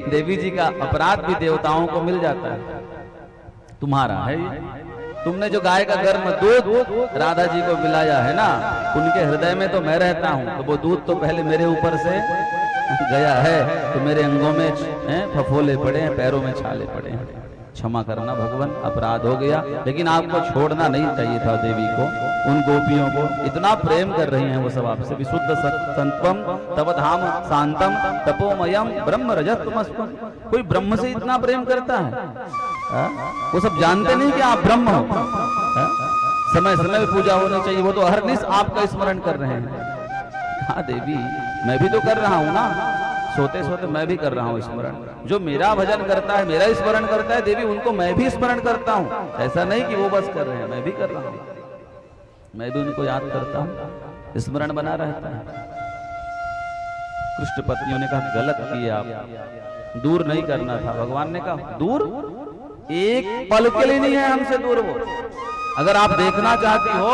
देवी जी का अपराध भी देवताओं को मिल जाता है। तुम्हारा है ये, तुमने जो गाय का गर्म दूध राधा जी को पिलाया है ना, उनके हृदय में तो मैं रहता हूं, तो वो दूध तो पहले मेरे ऊपर से गया है, तो मेरे अंगों में फफोले पड़े हैं, पैरों में छाले पड़े हैं। क्षमा करना भगवान, अपराध हो गया। लेकिन आपको छोड़ना नहीं चाहिए था देवी को, उन गोपियों को। इतना प्रेम कर रही हैं वो सब आपसे। विशुद्ध संतम तव धाम शांतम तपोमयम ब्रह्म रजतमस्तु। कोई ब्रह्म से इतना प्रेम करता है? वो सब जानते नहीं कि आप ब्रह्म हो। समय समय में पूजा होनी चाहिए, वो तो हर निश आपका स्मरण कर रहे हैं। हाँ देवी, मैं भी तो कर रहा हूँ ना, सोते सोते मैं भी कर रहा हूँ स्मरण। जो मेरा भजन करता है, मेरा स्मरण करता है देवी, उनको मैं भी स्मरण करता हूँ। ऐसा नहीं कि वो बस कर रहे हैं, मैं भी कर रहा हूँ, मैं भी उनको याद करता हूँ, स्मरण बना रहता है। कृष्ण पत्नियों ने कहा गलत किए आप, दूर नहीं करना था। भगवान ने कहा दूर, एक पल के लिए नहीं है हमसे दूर वो। अगर आप देखना चाहती हो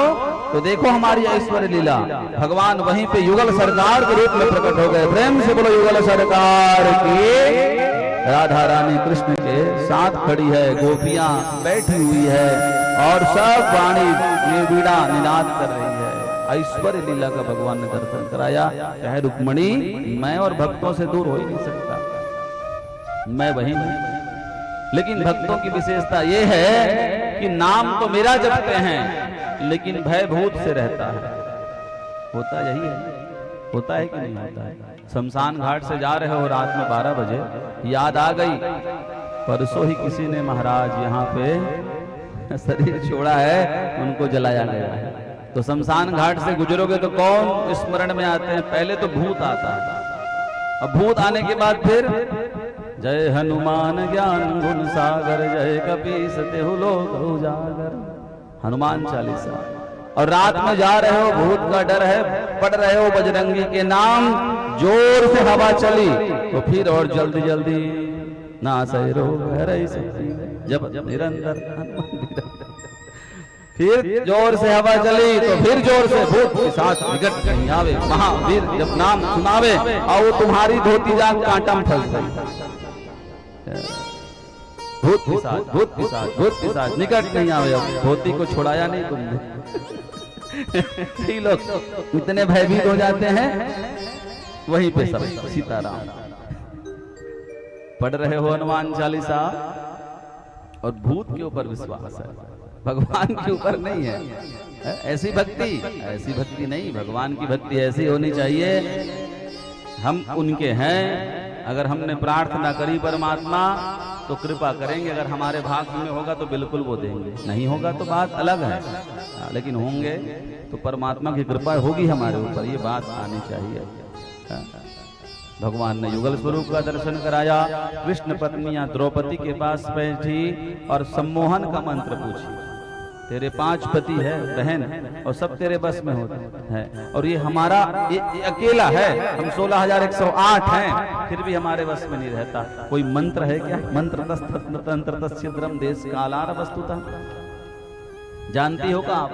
तो देखो हमारी ऐश्वर्य लीला। भगवान वहीं पे युगल सरकार के रूप में प्रकट हो गए। प्रेम से बोलो युगल सरकार की। राधा रानी कृष्ण के साथ खड़ी है, गोपियां बैठी हुई है और सब वाणी वीणा निनाद कर रही है। ऐश्वर्य लीला का भगवान ने दर्शन कराया। कहे रुक्मिणी, मैं और भक्तों से दूर हो ही नहीं सकता, मैं वहीं नहीं। लेकिन भक्तों की विशेषता यह है कि नाम तो मेरा जपते हैं लेकिन भयभूत से रहता है। होता यही है, होता है कि नहीं होता है? शमशान घाट से जा रहे हो रात में 12 बजे, याद आ गई परसों ही किसी ने महाराज यहाँ पे शरीर छोड़ा है, उनको जलाया गया है। तो शमशान घाट से गुजरोगे तो कौन स्मरण में आते हैं? पहले तो भूत आता है, अब भूत आने के बाद फिर जय हनुमान ज्ञान गुण सागर, जय कपीस तेहु लोक उजागर, हनुमान चालीसा। और रात में जा रहे हो, भूत का डर है, पढ़ रहे हो बजरंगी के नाम, जोर से हवा चली तो फिर और जल्दी जल्दी ना सही रोग हरै सकती जब निरंतर फिर जोर से हवा चली तो फिर जोर से भूत के साथ निकट नहीं आवे। महावीर जब नाम सुनावे और वो तुम्हारी धोती जाग कांटा में फंस गई। भूत पिशाच, भूत पिशाच, भूत पिशाच निकट नहीं आवे। अब धोती को छुड़ाया नहीं तुमने। कई लोग इतने भयभीत हो जाते हैं, वहीं पे सब सीताराम पढ़ रहे हो हनुमान चालीसा और भूत के ऊपर विश्वास है, भगवान के ऊपर नहीं है। ऐसी भक्ति नहीं। भगवान की भक्ति ऐसी होनी चाहिए, हम उनके हैं। अगर हमने प्रार्थना करी परमात्मा तो कृपा करेंगे, अगर हमारे भाग्य में होगा तो बिल्कुल वो देंगे, नहीं होगा तो बात अलग है। लेकिन होंगे तो परमात्मा की कृपा होगी हमारे ऊपर, ये बात आनी चाहिए। भगवान ने युगल स्वरूप का दर्शन कराया। कृष्ण पत्नियां द्रौपदी के पास बैठी और सम्मोहन का मंत्र पूछी। तेरे 5 पति है बहन और सब तेरे बस में होते हैं, और ये हमारा ये अकेला है, हम 16,108 हैं, फिर भी हमारे बस में नहीं रहता। कोई मंत्र है क्या? मंत्र तंत्र तस्यद्रम देश कालार वस्तुतः, जानती हो का आप?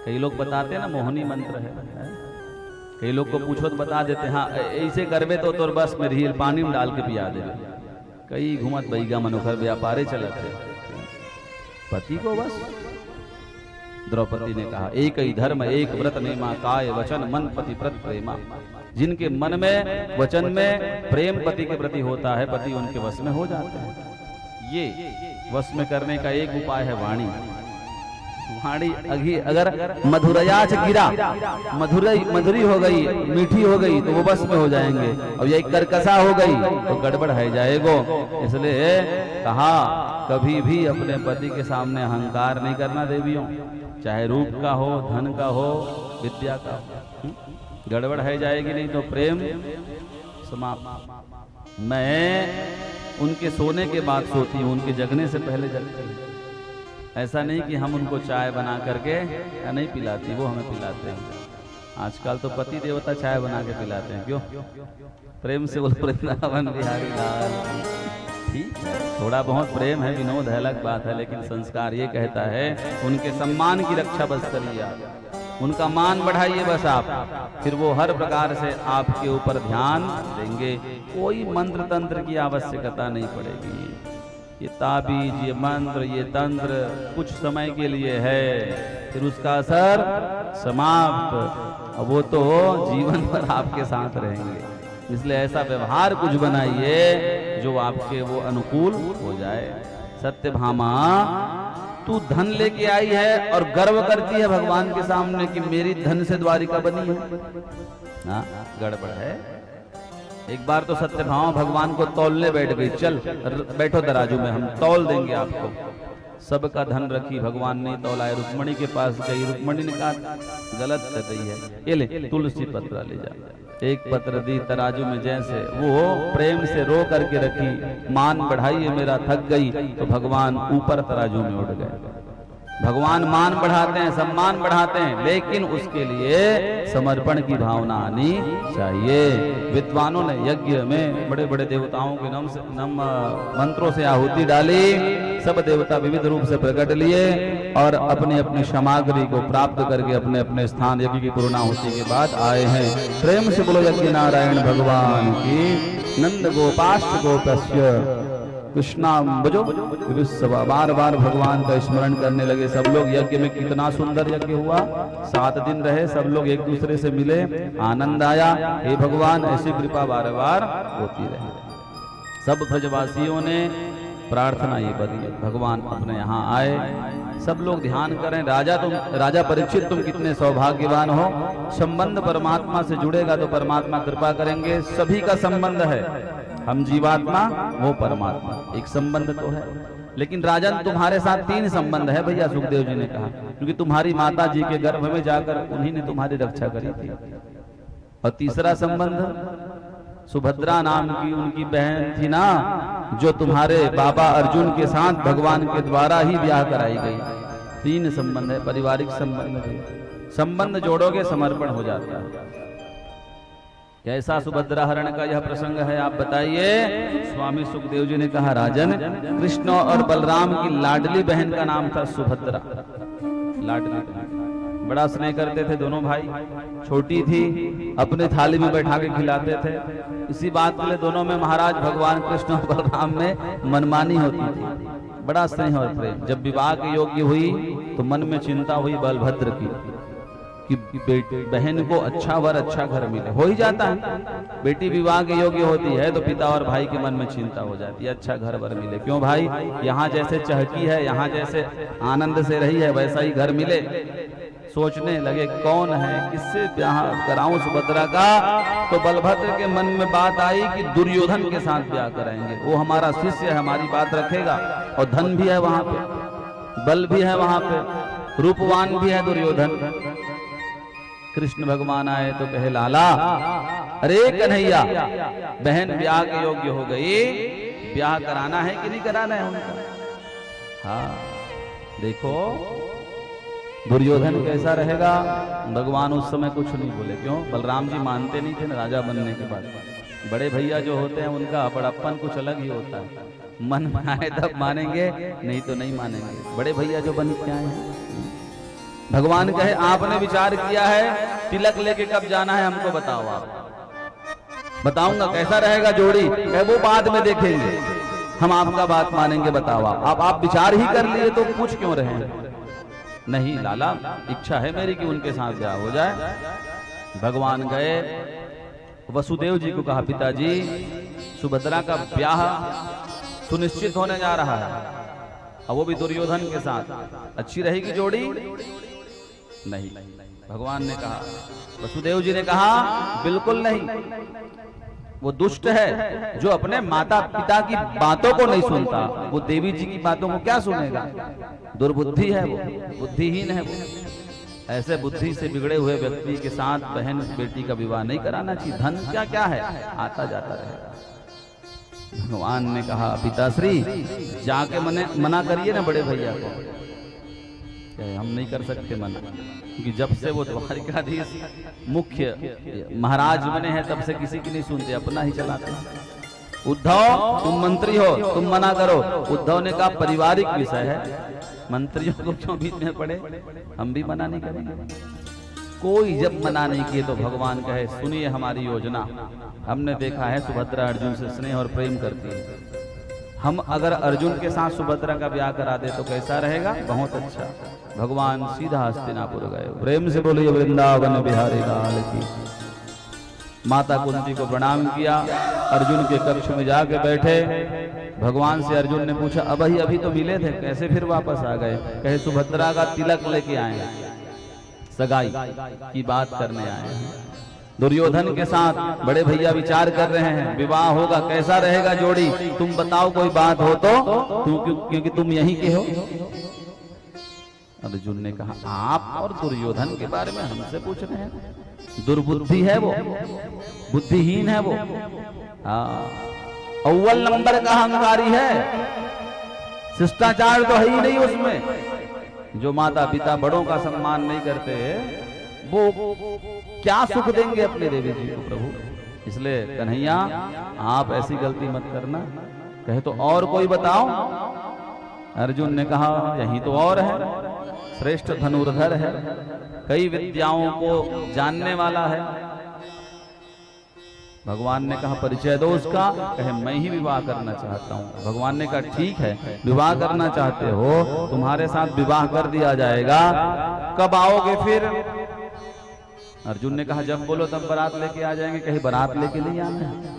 कई लोग बताते हैं ना मोहनी मंत्र है, कई लोग को पूछो तो बता देते हैं, हाँ ऐसे करबे तो तोर बस में रही, पानी में डाल के पिया देवे। कई घुमत बैगा मनोखर व्यापारे चलते पति को बस। द्रौपदी ने कहा एक ही धर्म एक व्रत नेमा, काय वचन मन पति प्रत प्रेमा। जिनके मन में वचन में प्रेम पति के प्रति होता है, पति उनके वश में हो जाते हैं। ये वश में करने का एक उपाय है वाणी। वाणी अगर मधुरयाच गिरा, मधुरी हो गई, मीठी हो गई तो वो बस में हो जाएंगे, और ये कर्कशा हो गई तो गड़बड़ है जाएगो। इसलिए कहा कभी भी अपने पति के सामने अहंकार नहीं करना देवियों, चाहे रूप का हो, धन का हो, विद्या का हो, गड़बड़ है जाएगी नहीं तो प्रेम समाप्त। मैं उनके सोने के बाद सोती हूँ, उनके जगने से पहले जगती हूँ। ऐसा नहीं कि हम उनको चाय बना करके नहीं पिलाती, वो हमें पिलाते हैं। आजकल तो पति देवता चाय बना के पिलाते हैं, क्यों? प्रेम से बोल वृंदावन बिहारी लाल। ठीक, थोड़ा बहुत प्रेम है, विनोद है, अलग बात है, लेकिन संस्कार ये कहता है उनके सम्मान की रक्षा बस करिए आप, उनका मान बढ़ाइए बस आप, फिर वो हर प्रकार से आपके ऊपर ध्यान देंगे। कोई मंत्र तंत्र की आवश्यकता नहीं पड़ेगी। ये ताबीज, ये मंत्र, ये तंत्र कुछ समय के लिए है, फिर उसका असर समाप्त। अब वो तो जीवन भर आपके साथ रहेंगे। इसलिए ऐसा व्यवहार कुछ बनाइए जो आपके वो अनुकूल हो जाए। सत्यभामा तू धन लेके आई है और गर्व करती है भगवान के सामने कि मेरी धन से द्वारिका बनी है। हाँ, गड़बड़ है। एक बार तो सत्यभामा भगवान को तौलने बैठ गई, चल बैठो तराजू में, हम तौल देंगे आपको। सबका धन रखी, भगवान ने तौलाए, रुक्मणी के पास गई, रुक्मणी ने कहा गलत कर रही है, ये ले तुलसी पत्र ले जा। एक पत्र दी तराजू में, जैसे वो प्रेम से रो करके रखी, मान बढ़ाइए मेरा, थक गई, तो भगवान ऊपर तराजू में उठ गए। भगवान मान बढ़ाते हैं, सम्मान बढ़ाते हैं, लेकिन उसके लिए समर्पण की भावना आनी चाहिए। विद्वानों ने यज्ञ में बड़े बड़े देवताओं के मंत्रों से आहुति डाली, सब देवता विविध रूप से प्रकट लिए और अपनी अपनी सामग्री को प्राप्त करके अपने अपने स्थान यज्ञ की पूर्णाहुति के बाद आए हैं। प्रेम से बोलो यज्ञ नारायण भगवान की। नंद गोपाष्ट गोपस्य कृष्णा बजो विश्वा, बार बार भगवान का स्मरण करने लगे सब लोग। यज्ञ में कितना सुंदर यज्ञ हुआ, 7 दिन रहे, सब लोग एक दूसरे से मिले, आनंद आया। हे भगवान ऐसी कृपा बार बार होती रहे। सब ब्रजवासियों ने प्रार्थना ये बदली, भगवान अपने यहाँ आए, सब लोग ध्यान करें। राजा परीक्षित तुम कितने सौभाग्यवान हो, संबंध परमात्मा से जुड़ेगा तो परमात्मा कृपा करेंगे। सभी का संबंध है, हम जीवात्मा, वो परमात्मा, एक संबंध तो है। लेकिन राजन तुम्हारे साथ 3 संबंध है भैया, सुखदेव जी ने कहा, क्योंकि तुम्हारी माता जी के गर्भ में जाकर उन्हीं ने तुम्हारी रक्षा करी थी। और तीसरा संबंध सुभद्रा नाम की उनकी बहन थी ना, जो तुम्हारे बाबा अर्जुन के साथ भगवान के द्वारा ही ब्याह कराई गई। 3 संबंध है, पारिवारिक संबंध। संबंध जोड़ोगे समर्पण हो जाता है। कैसा सुभद्रा हरण का यह प्रसंग है, आप बताइए। स्वामी सुखदेव जी ने कहा, राजन कृष्ण और बलराम की लाडली बहन का नाम था सुभद्रा। लाडली बहन, बड़ा स्नेह करते थे दोनों भाई। छोटी थी, अपने थाली में बैठा के खिलाते थे। इसी बात के लिए दोनों में महाराज भगवान कृष्ण और बलराम में मनमानी होती थी। बड़ा स्नेह और प्रेम। जब विवाह के योग्य हुई तो मन में चिंता हुई बलभद्र की कि बहन को अच्छा वर, अच्छा घर मिले। हो ही जाता है, बेटी विवाह के योग्य होती है तो पिता और भाई के मन में चिंता हो जाती है, अच्छा घर वर मिले। क्यों भाई, यहाँ जैसे चहकी है, यहाँ जैसे आनंद से रही है, वैसा ही घर मिले। सोचने लगे कौन है, किससे ब्याह कराऊं सुभद्रा का। तो बलभद्र के मन में बात आई कि दुर्योधन के साथ ब्याह कराएंगे, वो हमारा शिष्य है, हमारी बात रखेगा, और धन भी है वहां पे, बल भी है वहां पे, रूपवान भी है दुर्योधन। कृष्ण भगवान आए तो कहे, लाला अरे कन्हैया, बहन ब्याह के योग्य हो गई, ब्याह कराना है कि नहीं कराना है उनका। हाँ देखो दुर्योधन कैसा रहेगा। भगवान उस समय कुछ नहीं बोले। क्यों? बलराम जी मानते नहीं थे ना राजा बनने के बाद। बड़े भैया जो होते हैं उनका बड़प्पन कुछ अलग ही होता है, मन में आए तब मानेंगे, नहीं तो नहीं मानेंगे। बड़े भैया जो बन के आए हैं, भगवान कहे आपने विचार किया है तिलक लेके कब जाना है हमको बताओ। आप बताऊंगा कैसा रहेगा जोड़ी, कहे वो बाद में देखेंगे, हम आपका बात मानेंगे, बताओ आप विचार ही कर लिए तो पूछ क्यों रहे। नहीं लाला, इच्छा है मेरी कि उनके साथ ब्याह हो जाए। भगवान गए, वसुदेव जी को कहा, पिताजी सुभद्रा का ब्याह सुनिश्चित होने जा रहा है, और वो भी दुर्योधन के साथ। अच्छी रहेगी जोड़ी? नहीं। भगवान ने कहा, वसुदेव जी ने कहा बिल्कुल नहीं। वो दुष्ट है जो अपने माता पिता की बातों को नहीं सुनता, वो देवी जी की बातों को क्या सुनेगा? दुर्बुद्धि है वो, बुद्धिहीन है वो। ऐसे बुद्धि से बिगड़े हुए व्यक्ति के साथ बहन बेटी का विवाह नहीं कराना चाहिए। धन क्या क्या है, आता जाता रहेगा। भगवान ने कहा, पिताश्री जाके मना करिए ना बड़े भैया को। हम नहीं कर सकते मना, क्योंकि जब से वो द्वारिकाधीश मुख्य महाराज बने हैं तब से किसी की नहीं सुनते, अपना ही चलाते हैं। उद्धव तुम मंत्री हो, तुम मना करो। उद्धव ने कहा पारिवारिक विषय है, मंत्रियों को क्यों बीच में पड़े, हम भी मना नहीं करेंगे। कोई जब मना नहीं किए तो भगवान कहे, सुनिए हमारी योजना। हमने देखा है सुभद्रा अर्जुन से स्नेह और प्रेम करती है। हम अगर अर्जुन के साथ सुभद्रा का ब्याह करा दे तो कैसा रहेगा? बहुत अच्छा। भगवान सीधा हस्तिनापुर गए। प्रेम से बोलिए वृंदावन बिहारी लाल की। माता कुंती को प्रणाम किया, अर्जुन के कक्ष में जाके बैठे। भगवान से अर्जुन ने पूछा, अभी तो मिले थे, कैसे फिर वापस आ गए? कहे सुभद्रा का तिलक लेके आए, सगाई की बात करने आए हैं। दुर्योधन के साथ बड़े भैया विचार कर रहे हैं, विवाह होगा, कैसा रहेगा जोड़ी, तुम बताओ कोई बात हो तो, क्योंकि तुम यहीं के हो। अर्जुन ने कहा, आप और दुर्योधन के बारे में हमसे पूछ रहे हैं? दुर्बुद्धि है वो, बुद्धिहीन है वो। अव्वल नंबर का अहंकारी है, शिष्टाचार तो है ही नहीं उसमें। जो माता पिता बड़ों का सम्मान नहीं करते वो क्या सुख देंगे अपने देवी जी को प्रभु। इसलिए कन्हैया आप ऐसी गलती मत करना। कहे तो और कोई बताओ। अर्जुन ने कहा, यही तो और है, श्रेष्ठ धनुर्धर है, कई विद्याओं को जानने वाला है। भगवान ने कहा, परिचय दो उसका। कहे मैं ही विवाह करना चाहता हूँ। भगवान ने कहा, ठीक है, विवाह करना चाहते हो, तुम्हारे साथ विवाह कर दिया जाएगा। कब आओगे फिर? अर्जुन ने कहा, जब बोलो तब बारात लेके आ जाएंगे। कहीं बारात लेके नहीं आना है,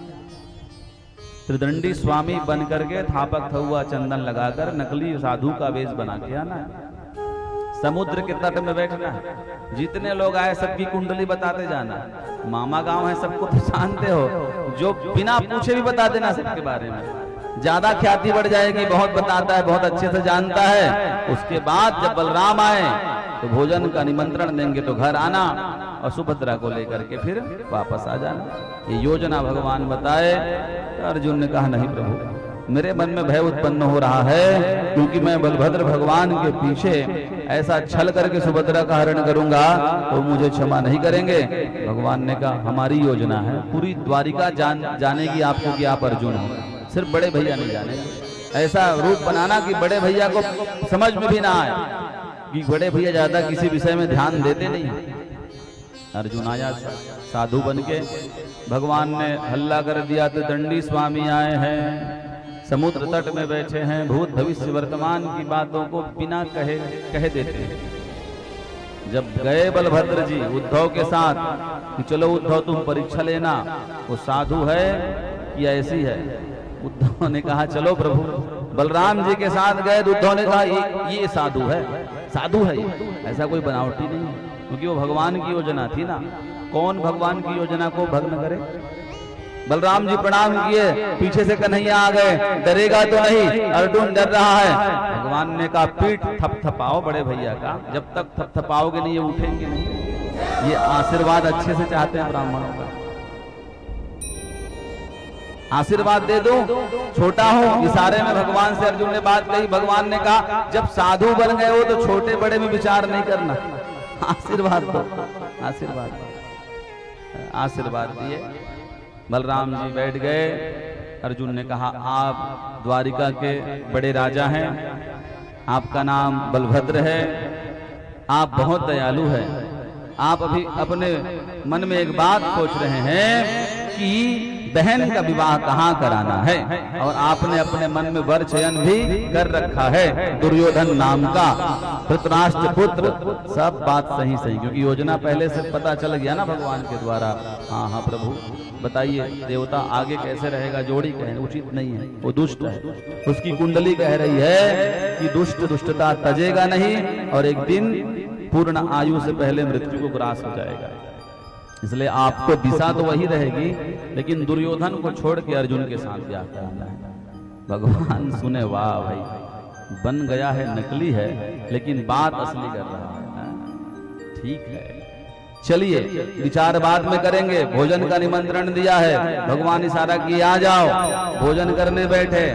त्रिदंडी स्वामी बन करके थापक थुआ चंदन लगाकर नकली साधु का वेश बना के आना है। समुद्र के तट में बैठना है, जितने लोग आए सबकी कुंडली बताते जाना। मामा गांव है, सबको तो जानते हो, जो बिना पूछे भी बता देना सबके बारे में। ज्यादा ख्याति बढ़ जाएगी, बहुत बताता है, बहुत अच्छे से जानता है। उसके बाद जब बलराम आए तो भोजन का निमंत्रण देंगे तो घर आना, और सुभद्रा को लेकर के फिर वापस आ जाना। ये योजना भगवान बताए। अर्जुन ने कहा, नहीं प्रभु, मेरे मन में भय उत्पन्न हो रहा है, क्योंकि मैं बलभद्र भगवान के पीछे ऐसा छल करके सुभद्रा का हरण करूंगा तो मुझे क्षमा नहीं करेंगे। भगवान ने कहा, हमारी योजना है, पूरी द्वारिका जानेगी आपको कि आप अर्जुन हो, सिर्फ बड़े भैया नहीं जानेंगे। ऐसा रूप बनाना कि बड़े भैया को समझ में भी ना आए, कि बड़े भैया ज्यादा किसी विषय में ध्यान देते नहीं। अर्जुन आया साधु बन के, भगवान ने हल्ला कर दिया तो दंडी स्वामी आए हैं, समुद्र तट में बैठे हैं, भूत भविष्य वर्तमान की बातों को बिना कह देते हैं। जब गए बलभद्र जी उद्धव के साथ कि चलो उद्धव तुम परीक्षा लेना, वो साधु है कि ऐसी है? उद्धव ने कहा, चलो प्रभु। बलराम जी के साथ गए, उद्धव ने कहा, ये साधु है, साधु है ये, ऐसा कोई बनावटी नहीं है, क्योंकि वो भगवान की योजना थी ना। कौन भगवान की योजना को भंग करे? बलराम जी प्रणाम किए, पीछे से कन्हैया आ गए, डरेगा तो नहीं? अर्जुन डर रहा है। भगवान ने कहा, पीठ थपथपाओ बड़े भैया का, जब तक थपथपाओगे नहीं ये उठेंगे नहीं। ये आशीर्वाद अच्छे से चाहते हैं ब्राह्मणों का, आशीर्वाद दे दो, छोटा हूं। इशारे में भगवान से अर्जुन ने बात कही। भगवान ने कहा, जब साधु बन गए हो तो छोटे बड़े में विचार नहीं करना, आशीर्वाद दो, आशीर्वाद। आशीर्वाद दिए, बलराम जी बैठ गए। अर्जुन ने कहा, आप द्वारिका के बड़े राजा हैं, आपका नाम बलभद्र है, आप बहुत दयालु हैं। आप अभी अपने मन में एक बात सोच रहे हैं कि बहन का विवाह कहाँ कराना है, और आपने अपने मन में वर चयन भी कर रखा है, दुर्योधन नाम का, धृतराष्ट्र पुत्र। सब बात सही, क्योंकि योजना पहले से पता चल गया ना भगवान के द्वारा। हाँ प्रभु, बताइए देवता आगे कैसे रहेगा? जोड़ी कहें उचित नहीं है, वो दुष्ट है। उसकी कुंडली कह रही है कि दुष्ट दुष्टता तजेगा नहीं और एक दिन पूर्ण आयु से पहले मृत्यु को ग्रास हो जाएगा। इसलिए आपको दिशा तो वही रहेगी, लेकिन दुर्योधन को छोड़ के अर्जुन के साथ ब्याह कराना है। भगवान सुने, वाह भाई, बन गया है, नकली है लेकिन बात असली कर रहा है। ठीक है, चलिए विचार बाद में करेंगे। भोजन का निमंत्रण दिया है, भगवान इशारा किए आ जाओ, भोजन करने बैठे।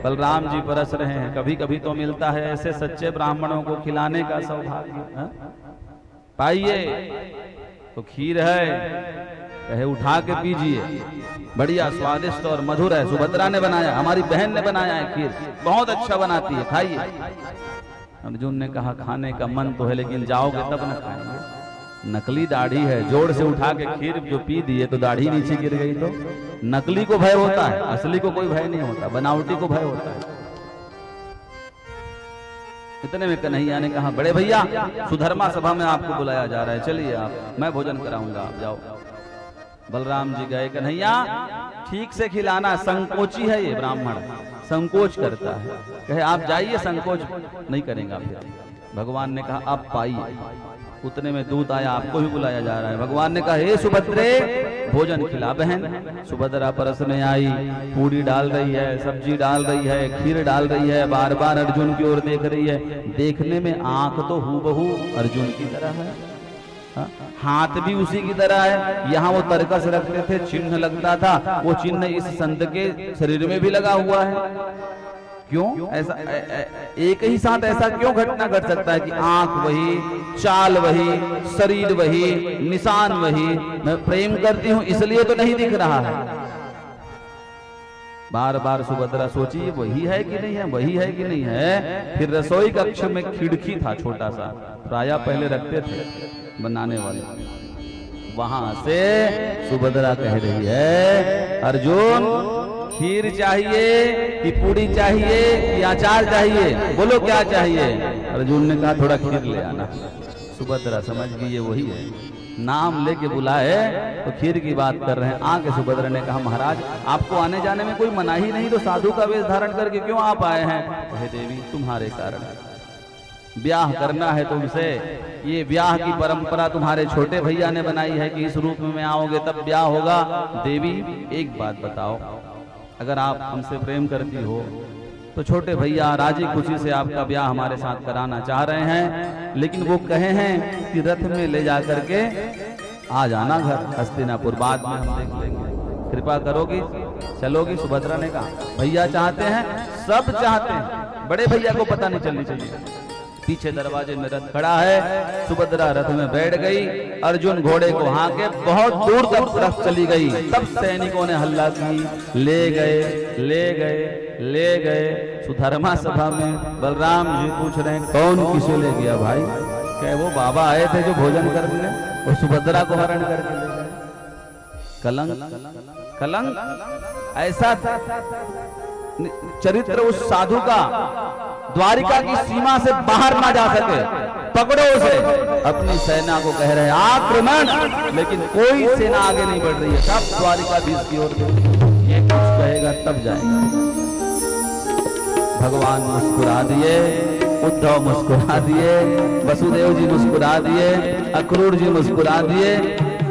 बलराम जी परस रहे हैं। कभी कभी तो मिलता है ऐसे सच्चे ब्राह्मणों को खिलाने का सौभाग्य। पाइए तो खीर है, कहे उठा के पीजिए, बढ़िया स्वादिष्ट और मधुर है। सुभद्रा ने बनाया, हमारी बहन ने बनाया है खीर, बहुत अच्छा बनाती है, खाइए। अर्जुन ने कहा खाने का मन तो है लेकिन जाओगे तब न खाएंगे। नकली दाढ़ी है, जोर से उठा के खीर जो पी दिए तो दाढ़ी नीचे गिर गई। तो नकली को भय होता है, असली को कोई भय नहीं होता, बनावटी को भय होता है। इतने में कन्हैया ने कहा बड़े भैया सुधर्मा सभा में आपको बुलाया जा रहा है, चलिए आप, मैं भोजन कराऊंगा, आप जाओ। बलराम जी गए। कन्हैया ठीक से खिलाना, संकोची है ये ब्राह्मण, संकोच करता है। कहे आप जाइए, संकोच नहीं करेंगे। फिर भगवान ने कहा आप पाइए। उतने में दूत आया, आपको भी बुलाया जा रहा है। भगवान ने कहा हे सुभद्रे भोजन खिला बहन। सुभद्रा परसने आई, पूरी डाल रही है, सब्जी डाल रही है, खीर डाल रही है, बार बार अर्जुन की ओर देख रही है। देखने में आंख तो हूबहू अर्जुन की तरह है, हाथ भी उसी की तरह है। यहाँ वो तरकस रखते थे, चिन्ह लगता था, वो चिन्ह इस संत के शरीर में भी लगा हुआ है। क्यों ऐसा एक ही साथ ऐसा क्यों घटना घट सकता है कि आंख वही, चाल वही, शरीर वही, निशान वही। मैं प्रेम करती हूं इसलिए तो नहीं दिख रहा है। बार बार सुभद्रा सोची वही है कि नहीं है, वही है कि नहीं है। फिर रसोई कक्ष में खिड़की था छोटा सा, प्रायः पहले रखते थे बनाने वाले, वहां से सुभद्रा कह रही है अर्जुन खीर चाहिए कि पूरी चाहिए कि अचार चाहिए, बोलो क्या चाहिए। अर्जुन ने कहा थोड़ा खीर ले आना। सुभद्रा समझ गई ये वही है, नाम लेके बुलाए तो खीर की बात कर रहे हैं। आके सुभद्रा ने कहा महाराज आपको आने जाने में कोई मनाही नहीं, तो साधु का वेश धारण करके क्यों आप आए हैं। कहे देवी तुम्हारे कारण, ब्याह करना है तुमसे। ये ब्याह की परंपरा तुम्हारे छोटे भैया ने बनाई है कि इस रूप में आओगे तब ब्याह होगा। देवी एक बात बताओ, अगर आप हमसे प्रेम करती हो तो छोटे भैया राजी खुशी से आपका ब्याह हमारे साथ कराना चाह रहे हैं, लेकिन वो कहे हैं कि रथ में ले जा करके आ जाना घर हस्तिनापुर, बाद में हम देख लेंगे, कृपा करोगी, चलोगी। सुभद्रा ने कहा भैया चाहते हैं, सब चाहते हैं, बड़े भैया को पता नहीं चलनी चाहिए। पीछे दरवाजे में रथ खड़ा है, सुभद्रा रथ में बैठ गई, अर्जुन घोड़े को हांके बहुत दूर तक रथ चली गई। तब सैनिकों ने हल्ला की, ले गए ले गए ले गए। सुधर्मा सभा में बलराम जी पूछ रहे हैं कौन किसे ले गया भाई। क्या वो बाबा आए थे जो भोजन करने, और सुभद्रा को हरण करके ले गए। कलंक कलंक ऐसा चरित्र उस साधु का, द्वारिका की सीमा से बाहर ना जा सके, पकड़ो उसे। अपनी सेना को कह रहे हैं आक्रमण, लेकिन कोई सेना आगे नहीं बढ़ रही है, सब द्वारिकाधीश की ओर। ये कुछ कहेगा तब जाएगा। भगवान मुस्कुरा दिए, उद्धव मुस्कुरा दिए, वसुदेव जी मुस्कुरा दिए, अक्रूर जी मुस्कुरा दिए।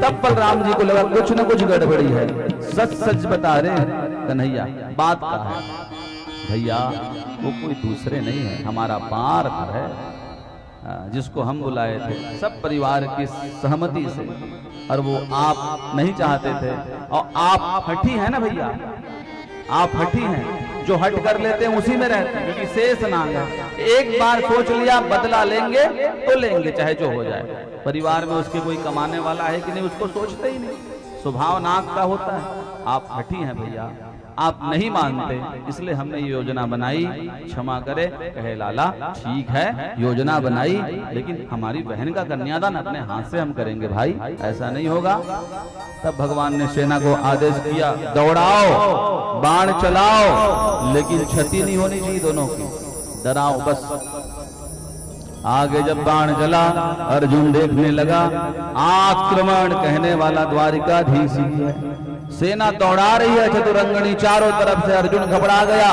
तब बलराम जी को लगा कुछ न कुछ गड़बड़ी है। सच सच बता रहे कन्हैया, बात का है भैया वो कोई दूसरे नहीं है, हमारा पार्थ है जिसको हम बुलाए थे सब परिवार की सहमति से, और वो आप नहीं चाहते थे। और आप हठी हैं ना भैया, आप हठी हैं, जो हट कर लेते हैं उसी में रहते हैं, क्योंकि शेष नांग है। एक बार सोच लिया बदला लेंगे तो लेंगे चाहे जो हो जाए। परिवार में उसके कोई कमाने वाला है कि नहीं उसको सोचते ही नहीं, स्वभाव नाग का होता है। आप हठी हैं भैया, आप नहीं मानते, इसलिए हमने ये योजना बनाई, क्षमा करे। कहे लाला ठीक है योजना बनाई, लेकिन हमारी बहन का कन्यादान अपने हाथ से हम करेंगे भाई, ऐसा नहीं होगा। तब भगवान ने सेना को आदेश किया दौड़ाओ, बाण चलाओ, लेकिन क्षति नहीं होनी चाहिए दोनों की, डराओ बस। आगे जब बाण चला, अर्जुन देखने लगा आक्रमण कहने वाला द्वारिकाधीश ही है। सेना दौड़ा रही है चतुरंगनी, चारों तरफ से अर्जुन घबरा गया।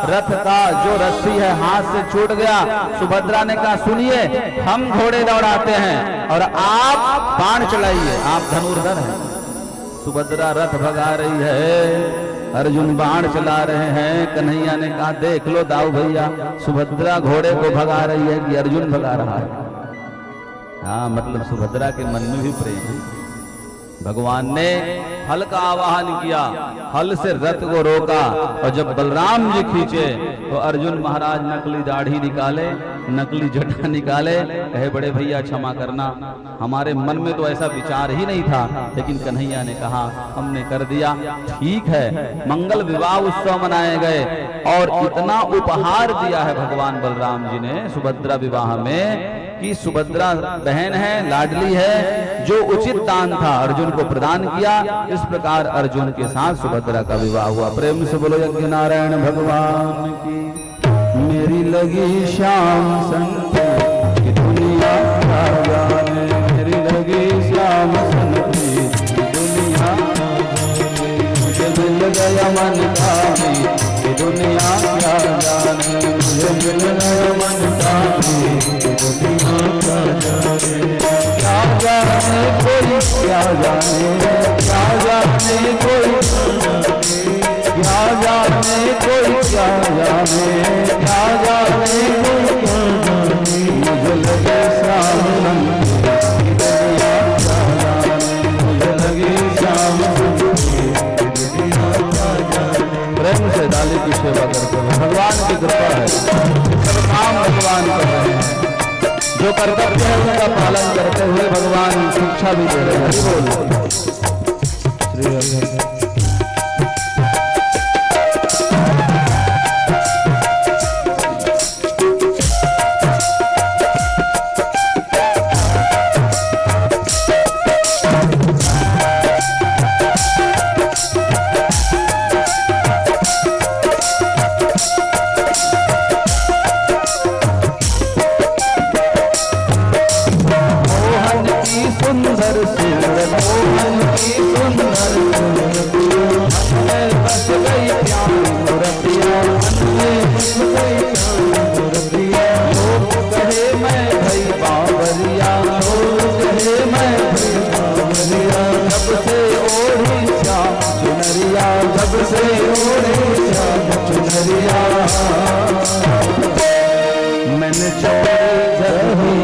रथ का जो रस्सी है हाथ से छूट गया। सुभद्रा ने कहा सुनिए, हम घोड़े दौड़ाते हैं और आप बाण चलाइए, आप धनुर्धर हैं। सुभद्रा रथ भगा रही है, अर्जुन बाण चला रहे हैं। कन्हैया ने कहा देख लो दाऊ भैया, सुभद्रा घोड़े को भगा रही है कि अर्जुन भगा रहा है। हाँ, मतलब सुभद्रा के मन में भी प्रेम है। भगवान ने हल का आवाहन किया, हल से रथ को रोका, और जब बलराम जी खींचे तो अर्जुन महाराज नकली दाढ़ी निकाले, नकली जटा निकाले, कहे बड़े भैया क्षमा करना, हमारे मन में तो ऐसा विचार ही नहीं था, लेकिन कन्हैया ने कहा हमने कर दिया। ठीक है, मंगल विवाह उत्सव मनाए गए और इतना उपहार दिया है भगवान बलराम जी ने सुभद्रा विवाह में कि सुभद्रा बहन है, लाडली है, जो उचित दान था अर्जुन को प्रदान किया। इस प्रकार अर्जुन के साथ सुभद्रा का विवाह हुआ। प्रेम से बोलो यज्ञ नारायण भगवान की। मेरी लगी श्याम संत की दुनिया क्या जाने, मेरी लगी श्याम संत की दुनिया, मुझे मिल गया मन का भी दुनिया क्या जाने, मुझे मिल गया मन का भी दुनिया क्या जाने। क्या जाने कोई क्या जाने, क्या जाने कोई क्या जाने कोई क्या जाने, क्या जाने कोई क्या जाने, मुझे लगे श्याम की दुनिया क्या जाने, मुझे लगे श्याम की दुनिया क्या जाने। प्रेम से डाली की सेवा करते हैं, भगवान की कृपा है, सब काम भगवान कर रहे हैं। जो कर्तव्य है उसका पालन करते हुए भगवान शिक्षा भी दे रहे हैं। हरि बोल श्री सुंदर सूरत, मोहन की सुंदर सूरत, मन में बस गई प्यारी मूर्तियाँ, मन में बस गई प्यारी मूर्तियाँ। लोग कहे मैं भई बावरिया, लोग कहे मैं भई बावरिया, जब से ओढ़ी श्याम चुनरिया, जब से ओढ़ी श्याम चुनरिया, मैंने चोरी जही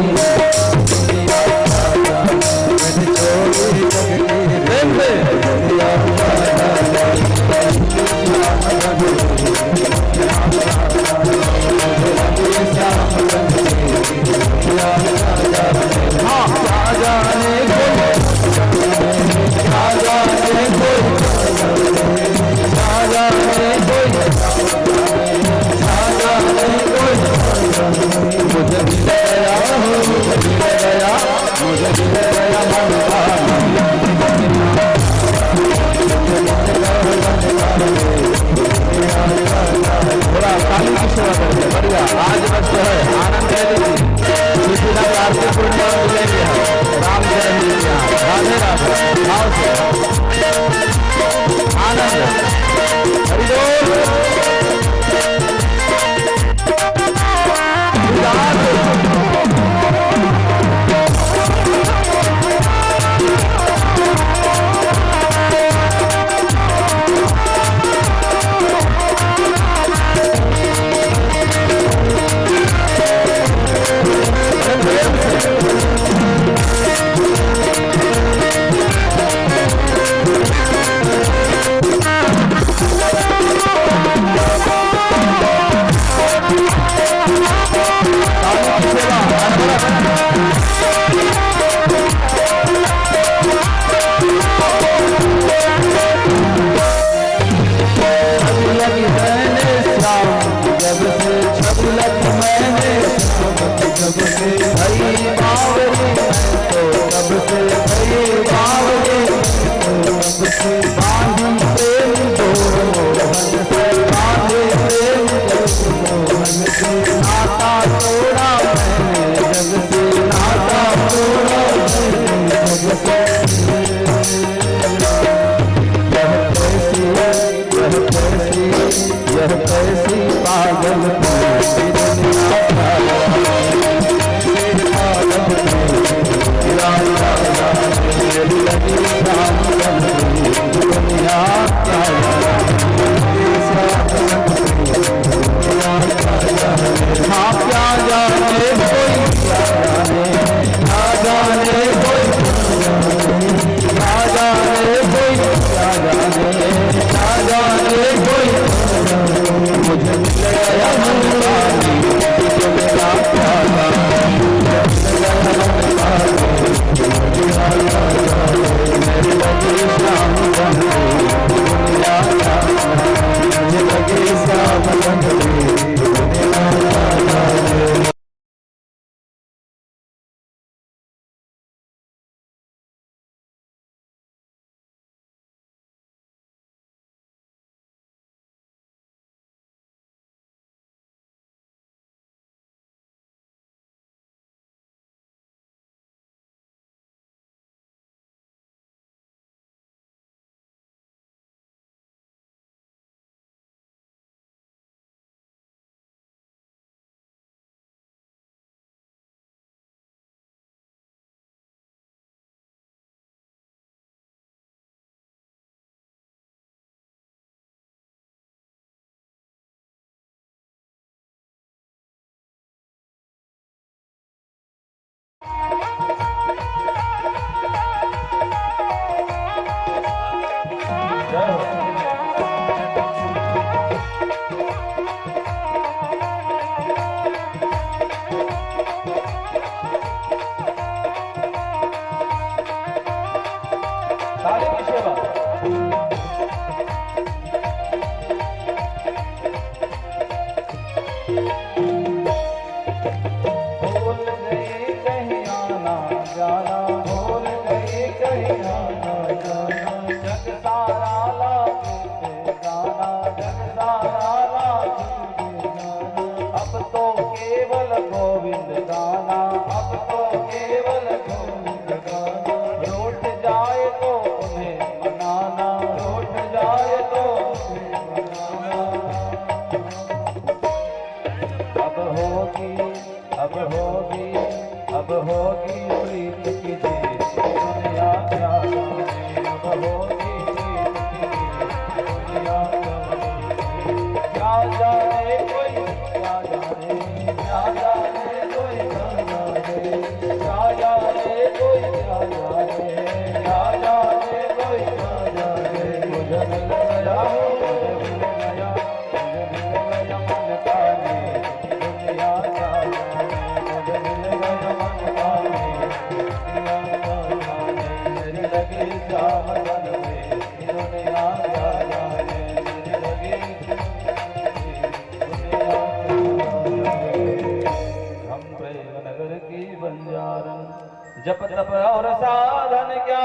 जप तप और साधन क्या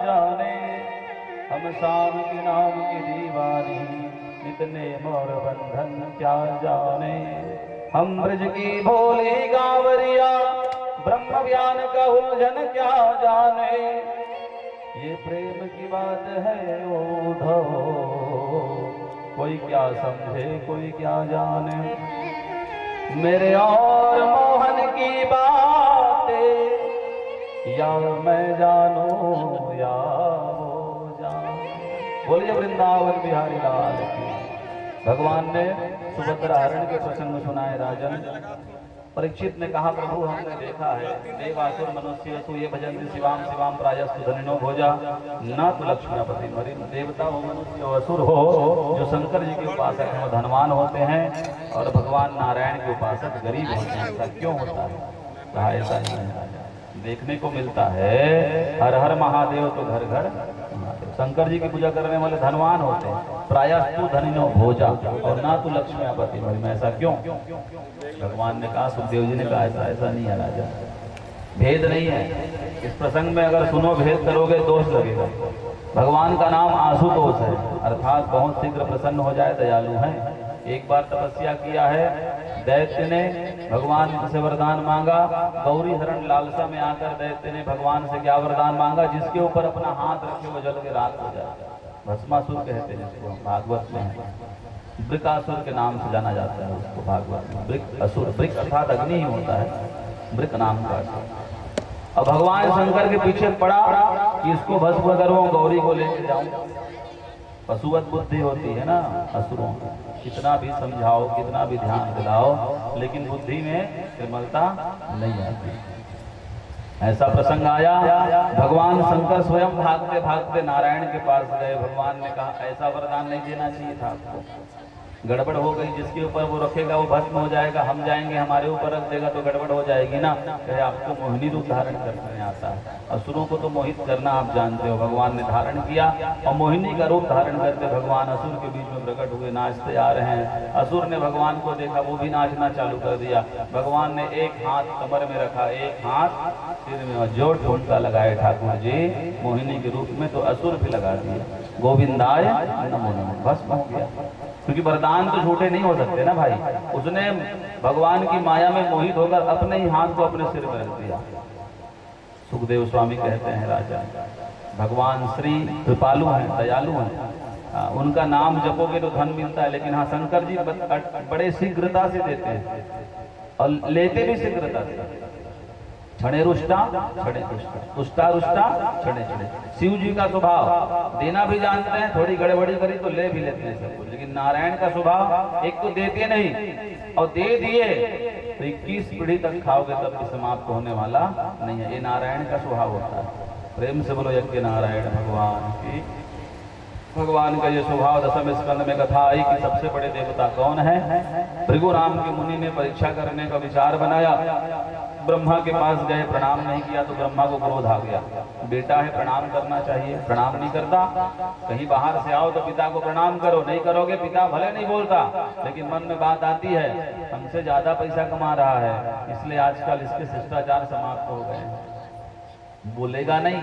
जाने, हम शाम के नाम की दीवानी, इतने मोर बंधन क्या जाने। हम ब्रज की भोली गावरिया, ब्रह्म ज्ञान का उलझन क्या जाने। ये प्रेम की बात है उद्धव, कोई क्या समझे कोई क्या जाने। मेरे और मोहन की बातें या मैं जानूं या वो जाने। बोलिए वृंदावन बिहारी लाल की। भगवान ने सुभद्रा हरण के प्रसंग सुनाए राजन। परीक्षित ने कहा प्रभु हमने देखा है देवासुर मनुष्य असु ये भजन शिवाम शिवाम प्रायस्तु धनिनो भोजा न तो लक्ष्मीपति मरी। देवता हो मनुष्य हो असुर हो, जो शंकर जी के उपासक हैं वो धनवान होते हैं और भगवान नारायण के उपासक गरीब होते हैं। ऐसा क्यों होता है? कहा ऐसा नहीं है, देखने को मिलता है हर हर महादेव तो घर घर महादेव। शंकर जी की पूजा करने वाले धनवान होते हैं, प्रायस्तु धनिनो भोजा और ना तो लक्ष्मीपति मरी। ऐसा क्यों? भगवान ने कहा, सुखदेव जी ने कहा ऐसा ऐसा नहीं है राजा, भेद नहीं है। इस प्रसंग में अगर सुनो भेद करोगे दोष लगेगा। भगवान का नाम आशुतोष है, अर्थात बहुत शीघ्र प्रसन्न हो जाए, दयालु है। एक बार तपस्या किया है दैत्य ने, भगवान से वरदान मांगा। गौरी हरण लालसा में आकर दैत्य ने भगवान से क्या वरदान मांगा? जिसके ऊपर अपना हाथ रखे वो जल के राख हो जाए। भस्मासुर कहते हैं इसको, भागवत में है। वृकासुर के नाम से जाना जाता है उसको भागवत में। वृक असुर, वृक अर्थात अग्नि ही होता है, वृक नाम का असुर। अब भगवान शंकर के पीछे पड़ा कि इसको भस्म करूं, गौरी को लेके जाऊं। पशुवत बुद्धि होती है ना असुरों, कितना भी समझाओ, कितना भी ध्यान दिलाओ, लेकिन बुद्धि में निर्मलता नहीं आती। ऐसा प्रसंग आया, भगवान शंकर स्वयं भागते भागते नारायण के पास गए। भगवान ने कहा ऐसा वरदान नहीं देना चाहिए था आपको, गड़बड़ हो गई, जिसके ऊपर वो रखेगा वो भस्म हो जाएगा, हम जाएंगे हमारे ऊपर रख देगा तो गड़बड़ हो जाएगी ना। कहे आपको मोहिनी रूप धारण करने आता है, असुरों को तो मोहित करना आप जानते हो। भगवान ने धारण किया और मोहिनी का रूप धारण करते भगवान असुर के बीच में प्रकट हुए, नाचते आ रहे हैं। असुर ने भगवान को देखा, वो भी नाचना चालू कर दिया। भगवान ने एक हाथ कमर में रखा, एक हाथ सिर में, जो ठुमका लगाए ठाकुर जी मोहिनी के रूप में, तो असुर भी लगा दिया। गोविंदाय नमो नमः, भस्म हो गया। क्योंकि वरदान तो झूठे नहीं हो सकते ना भाई। उसने भगवान की माया में मोहित होकर अपने ही हाथ को अपने सिर में रख दिया। सुखदेव स्वामी कहते हैं राजा, भगवान श्री कृपालु हैं, दयालु हैं, उनका नाम जपोगे तो धन मिलता है। लेकिन हाँ, शंकर जी बड़े शीघ्रता से देते हैं और लेते भी शीघ्रता से। क्षणे रुष्टा क्षणे तुष्टा, तुष्टा रुष्टा क्षणे क्षणे। शिव जी का स्वभाव देना भी जानते हैं, थोड़ी गड़बड़ी करी तो ले भी लेते हैं सब कुछ। लेकिन नारायण का स्वभाव, एक तो देते नहीं और दे दिए तो 21 पीढ़ी तक खाओगे तब भी समाप्त होने वाला नहीं है। ये नारायण का स्वभाव होता है। प्रेम से बोलो यज्ञ नारायण भगवान की। भगवान का ये स्वभाव दसम स्कंद में कथा आई कि सबसे बड़े देवता कौन है। भृगु राम के मुनि ने परीक्षा करने का विचार बनाया, ब्रह्मा के पास गए, प्रणाम नहीं किया तो ब्रह्मा को क्रोध आ गया। बेटा है, प्रणाम करना चाहिए, प्रणाम नहीं करता। कहीं बाहर से आओ तो पिता को प्रणाम करो, नहीं करोगे पिता भले नहीं बोलता, लेकिन मन में बात आती है हमसे ज्यादा पैसा कमा रहा है, इसलिए आजकल इसके शिष्टाचार समाप्त हो गए। बोलेगा नहीं,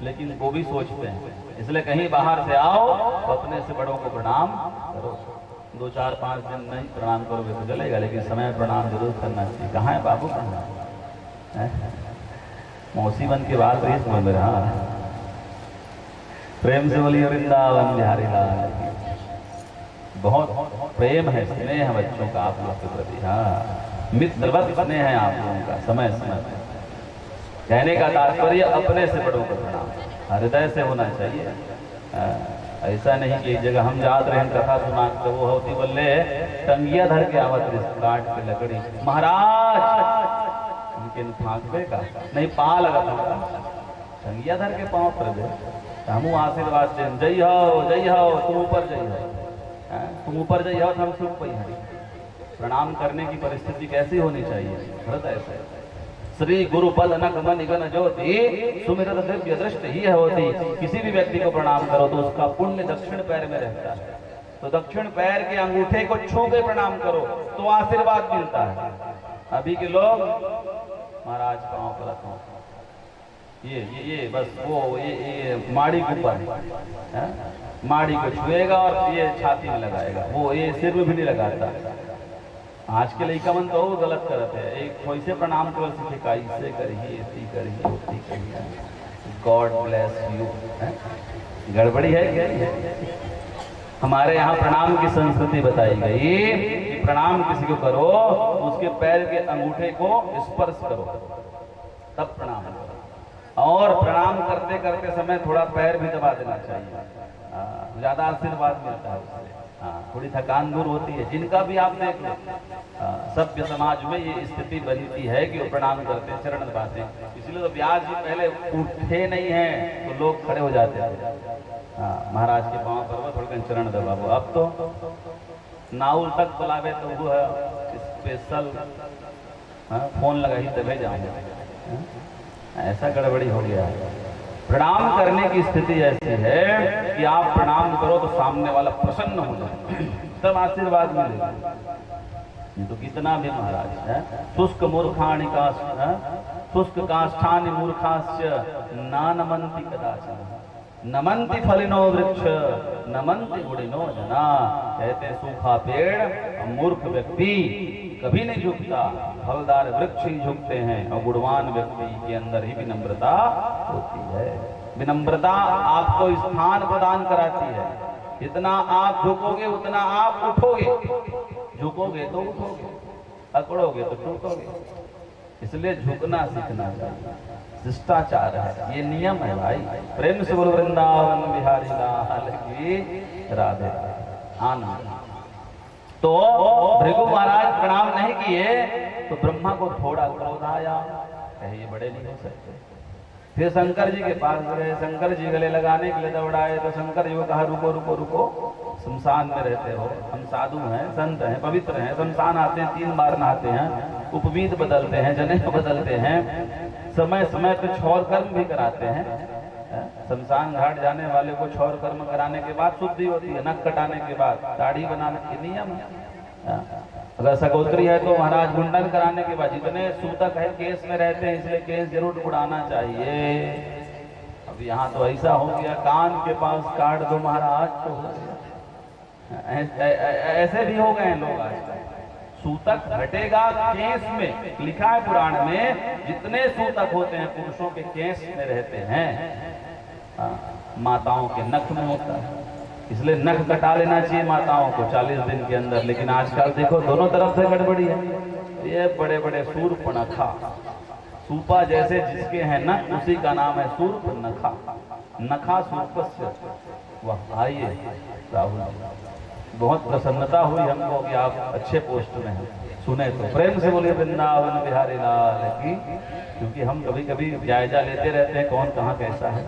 लेकिन वो भी सोचते हैं। इसलिए कहीं बाहर से आओ तो अपने से बड़ों को प्रणाम करो। 2, 4, 5 दिन नहीं प्रणाम करोगे तो चलेगा, लेकिन समय प्रणाम जरूर करना चाहिए। कहाँ है बाबू, प्रणाम मौसी बन के बात रही समझ में रहा। प्रेम से बोलिए वृंदावन बिहारी लाल। बहुत प्रेम है, स्नेह है बच्चों का आप लोग के प्रति। हाँ, मित्रवत स्नेह है आप लोगों का समय समय। कहने का तात्पर्य अपने से बड़ों को प्रणाम हृदय से होना चाहिए। ऐसा नहीं कि एक जगह हम याद रहे कथा सुना तो वो होती बोले टंगिया धर के आवत काट के लकड़ी, महाराज उनके फांकबे का नहीं पा लगा था, टंगिया धर के पाँव पर दे, हम आशीर्वाद दे, जय हो तुम ऊपर जय हो, तुम ऊपर जय हो तो हम सुख पई। प्रणाम करने की परिस्थिति कैसी होनी चाहिए, हृदय से। श्री गुरु पद नख मन गण ज्योति सुमिरत दिव्य दृष्टि ही होती। किसी भी व्यक्ति को प्रणाम करो तो उसका पुण्य दक्षिण पैर में रहता है, तो दक्षिण पैर के अंगूठे को छू के प्रणाम करो तो आशीर्वाद मिलता है। अभी के लोग महाराज पाँव पर रखो, ये बस वो ये माड़ी के ऊपर माड़ी को छुएगा और ये छाती में लगाएगा, वो ये सिर में भी नहीं लगाता। आज के लड़का मन तो गलत करते हैं, एक वैसे प्रणाम करो सिखा, इससे करिए, ऐसी करिए, उसी करिए, गॉड ब्लेस यू। गड़बड़ी है। हमारे यहाँ प्रणाम की संस्कृति बताई गई कि प्रणाम किसी को करो उसके पैर के अंगूठे को स्पर्श करो तब प्रणाम करो, और प्रणाम करते करते समय थोड़ा पैर भी दबा देना चाहिए, ज्यादा आशीर्वाद मिलता है उससे। थोड़ी थकान दूर होती है। जिनका भी आप देख लो सभ्य समाज में ये स्थिति बनती है कि वो प्रणाम करते हैं, चरण दबाते हैं। इसलिए तो व्यास जी पहले उठे नहीं हैं तो लोग खड़े हो जाते हैं, महाराज के पाँव पर वो थोड़ा चरण दबाओ। अब तो नाउल तक बुलावे तो वो है स्पेशल फोन लगाई तभी जाएंगे, ऐसा गड़बड़ी हो गया है। प्रणाम करने की स्थिति ऐसी है कि आप प्रणाम करो तो सामने वाला प्रसन्न हो जाए तब आशीर्वाद मिलेगा। ये तो कितना भी महाराज है, शुष्क मूर्खाणि का शुष्क काष्ठानि मूर्खास्य नानमन्ति कदाचन नमन्ति फलिनो वृक्ष नमन्ति गुणिनो जना। कहते सूखा पेड़ मूर्ख व्यक्ति कभी नहीं झुकता, फलदार वृक्ष ही झुकते हैं, और गुणवान व्यक्ति के अंदर ही विनम्रता होती है। विनम्रता आपको स्थान प्रदान कराती है, जितना आप झुकोगे उतना आप उठोगे, झुकोगे तो उठोगे, अकड़ोगे तो टूटोगे। इसलिए झुकना सीखना चाहिए, शिष्टाचार है, ये नियम है भाई। प्रेम से बोलो वृंदावन बिहारी लाल की राधे। आनंद। तो भृगु महाराज प्रणाम नहीं किए तो ब्रह्मा को थोड़ा क्रोध आया, कहे ये बड़े नहीं हो सकते। फिर शंकर जी के पास गए, शंकर जी गले लगाने के लिए दौड़ाए तो शंकर जी को कहा रुको रुको रुको, शमशान में रहते हो, हम साधु हैं, संत हैं, पवित्र हैं, शमशान आते हैं, 3 बार नहाते हैं, उपवीत बदलते हैं, जनेऊ बदलते हैं, समय समय पे छौर कर्म भी कराते हैं। शमशान घाट जाने वाले को छौर कर्म कराने के बाद शुद्धि होती है, नख कटाने के बाद, दाढ़ी बनाने के नियम है। अगर सगोत्री है तो महाराज मुंडन कराने के बाद, जितने सूतक है केस में रहते हैं इसलिए केस जरूर उड़ाना चाहिए। अब यहाँ तो ऐसा हो गया कान के पास काट दो महाराज तो हो गया। ऐसे भी हो गए हैं लोग आजकल। सूतक हटेगा केस में, लिखा है पुराण में जितने सूतक होते हैं पुरुषों के केस में रहते हैं, माताओं के नख में होता है, इसलिए नख कटा लेना चाहिए माताओं को 40 दिन के अंदर। लेकिन आजकल देखो दोनों तरफ से गड़बड़ी है, ये बड़े बड़े सूर्पनखा, सूपा जैसे जिसके हैं नख उसी का नाम है सूर्पनखा, नखा सूर्पस्य। वाह, आइए राहुल, बहुत प्रसन्नता हुई हमको कि आप अच्छे पोस्ट में हैं। सुने तो प्रेम से बोलिए वृंदावन बिहारी लाल की। क्योंकि हम कभी कभी जायजा लेते रहते हैं कौन कहाँ कैसा है,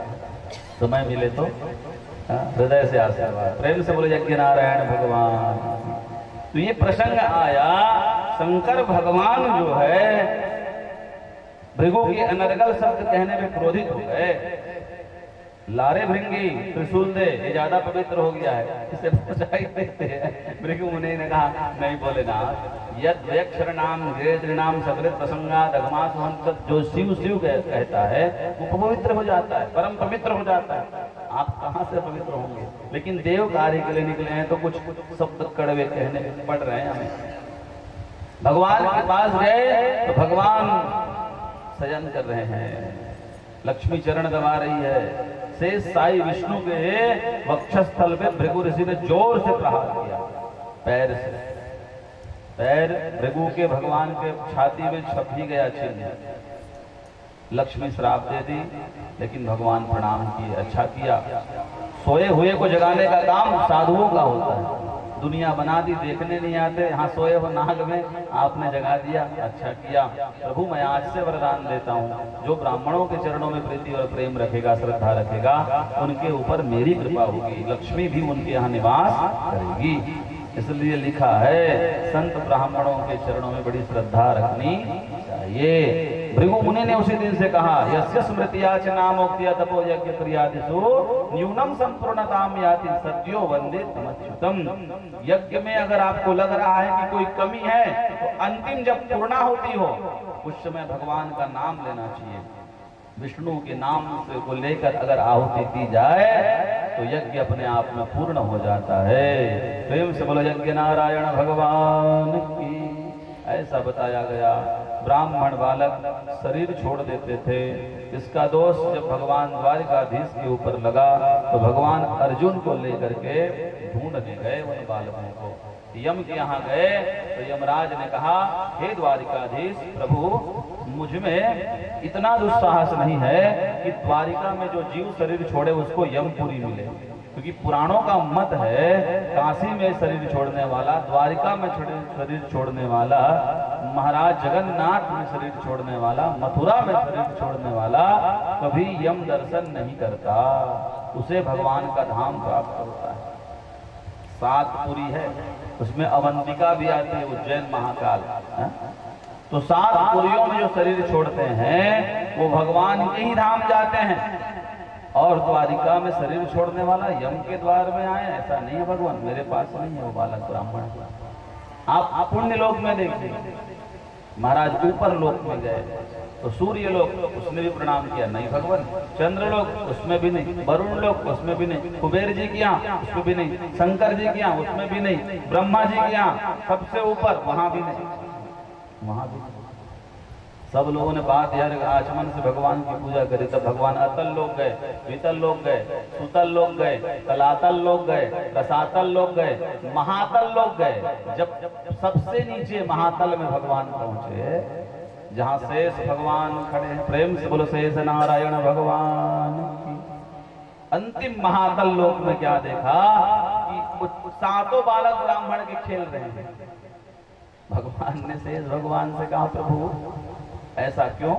समय मिले तो हृदय से आशीर्वाद। प्रेम से बोले यज्ञ नारायण भगवान। तो ये प्रसंग आया, शंकर भगवान जो है भृगु की अनर्गल शब्द कहने में क्रोधित हो गए। लारे भृंगी त्रिशूल दे, ये ज्यादा पवित्र हो गया है, इसे पहुंचा ही देते हैं। भृगु मुनि ने कहा नहीं बोले ना, यद व्यक्षरणाम नाम सकृत प्रसंगाद अगमासुहंत, जो शिव शिव कहता है वो पवित्र हो जाता है, परम पवित्र हो जाता है। आप कहाँ से पवित्र होंगे? लेकिन देव कार्य के लिए निकले हैं तो कुछ शब्द कड़वे कहने पड़ रहे हैं हमें। भगवान के पास गए तो भगवान सजन कर रहे हैं, लक्ष्मी चरण दबा रही है। शेष साई विष्णु के वक्षस्थल पे भृगु ऋषि ने जोर से प्रहार किया पैर से। पैर भृगु के भगवान के छाती में छप ही गया चिन्ह। लक्ष्मी श्राप दे दी, लेकिन भगवान प्रणाम किए, अच्छा किया। सोए हुए को जगाने का काम साधुओं का होता है, दुनिया बना दी, देखने नहीं आते, यहाँ सोए हो नाग में, आपने जगा दिया, अच्छा किया। प्रभु मैं आज से वरदान देता हूँ, जो ब्राह्मणों के चरणों में प्रीति और प्रेम रखेगा, श्रद्धा रखेगा, उनके ऊपर मेरी कृपा होगी, लक्ष्मी भी उनके यहाँ निवास करेगी। इसलिए लिखा है संत ब्राह्मणों के चरणों में बड़ी श्रद्धा रखनी चाहिए। भृगु मुनि ने उसी दिन से कहा, यस्य स्मृतिया च नामोक्तिया तपो यज्ञ क्रियादिषु न्यूनम संपूर्णताम याति सद्यो वंदे तमच्युतम। यज्ञ में अगर आपको लग रहा है कि कोई कमी है तो अंतिम जब पूर्णा होती हो उस समय भगवान का नाम लेना चाहिए। विष्णु के नाम से को लेकर अगर आहुति दी जाए तो यज्ञ अपने आप में पूर्ण हो जाता है। प्रेम से बोलो यज्ञ नारायण भगवान की। ऐसा बताया गया। ब्राह्मण बालक शरीर छोड़ देते थे, इसका दोष जब भगवान द्वारिकाधीश के ऊपर लगा तो भगवान अर्जुन को लेकर के ढूंढने गए उन बालकों को। यम के यहाँ गए तो यमराज ने कहा, हे द्वारिकाधीश प्रभु, मुझ में इतना दुस्साहस नहीं है कि द्वारिका में जो जीव शरीर छोड़े उसको यमपुरी मिले, क्योंकि पुराणों का मत है काशी में शरीर छोड़ने वाला, द्वारिका में शरीर छोड़ने वाला, महाराज जगन्नाथ में शरीर छोड़ने वाला, मथुरा में शरीर छोड़ने वाला कभी यम दर्शन नहीं करता, उसे भगवान का धाम प्राप्त होता है। 7 पुरी है, उसमें अवंतिका भी आती है, उज्जैन महाकाल है? तो 7 पुरियों में जो शरीर छोड़ते हैं वो भगवान के ही धाम जाते हैं। और द्वारिका में शरीर छोड़ने वाला यम के द्वार में आए, ऐसा नहीं है भगवान, मेरे पास नहीं है वो बालक ब्राह्मण। आप पुण्य लोक में देखिए, महाराज ऊपर लोक में गए तो सूर्य लोक, उसने भी प्रणाम किया, नहीं भगवान। चंद्र लोक, उसमें भी नहीं। वरुण लोक, उसमें भी नहीं। कुबेर जी के यहाँ, उसमें भी नहीं। शंकर जी के यहाँ, उसमें भी नहीं। ब्रह्मा जी के यहाँ सबसे ऊपर, वहां भी नहीं, वहां भी नहीं। सब लोगों ने बात यार आचमन से भगवान की पूजा करी, तब भगवान अतल लोग गए, वितल लोग गए, सुतल लोग गए, तलातल लोग गए, रसातल लोग गए, महातल लोग गए। जब सबसे नीचे महातल में भगवान पहुंचे, जहां शेष भगवान खड़े हैं, प्रेम से बोलो शेष नारायण भगवान की। अंतिम महातल लोक में क्या देखा कि सातों बालक ब्राह्मण के खेल रहे हैं। भगवान ने शेष भगवान से कहा, प्रभु ऐसा क्यों?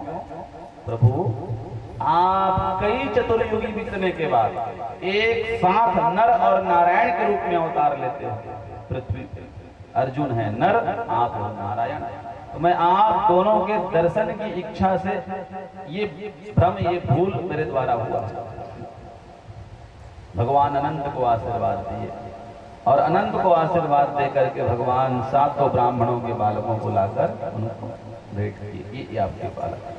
प्रभु आप कई चतुर्युगी बीतने के बाद एक साथ नर और नारायण के रूप में अवतार लेते हो पृथ्वी पे। अर्जुन है नर, आप हो नारायण, तो मैं आप दोनों के दर्शन की इच्छा से ये भ्रम, ये भूल मेरे द्वारा हुआ। भगवान अनंत को आशीर्वाद दिए और अनंत को आशीर्वाद देकर के भगवान सातों ब्राह्मणों के बालकों को लाकर उनको भेंट किए। ये आपके बालक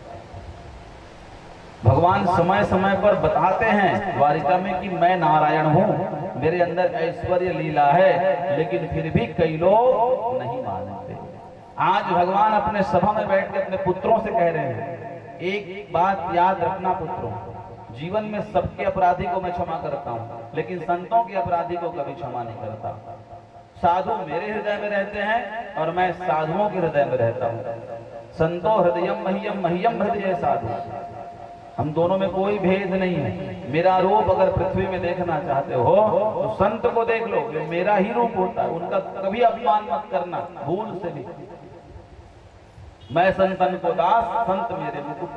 भगवान समय समय पर बताते हैं द्वारिका में कि मैं नारायण हूं, मेरे अंदर ऐश्वर्य लीला है, लेकिन फिर भी कई लोग नहीं मानते। आज भगवान अपने सभा में बैठ के अपने पुत्रों से कह रहे हैं, एक बात याद रखना पुत्रों, जीवन में सबके अपराधी को मैं क्षमा करता हूं, लेकिन संतों के अपराधी को कभी क्षमा नहीं करता। साधु मेरे हृदय में रहते हैं और मैं साधुओं के हृदय में रहता हूं। संतो हृदयम मह्यम, मह्यम हृदय साधु। हम दोनों में कोई भेद नहीं है। मेरा रूप अगर पृथ्वी में देखना चाहते हो तो संत को देख लो, ये मेरा ही रूप होता है, उनका कभी अपमान मत करना भूल से भी। मैं संतन को दास, संत मेरे मुकुट।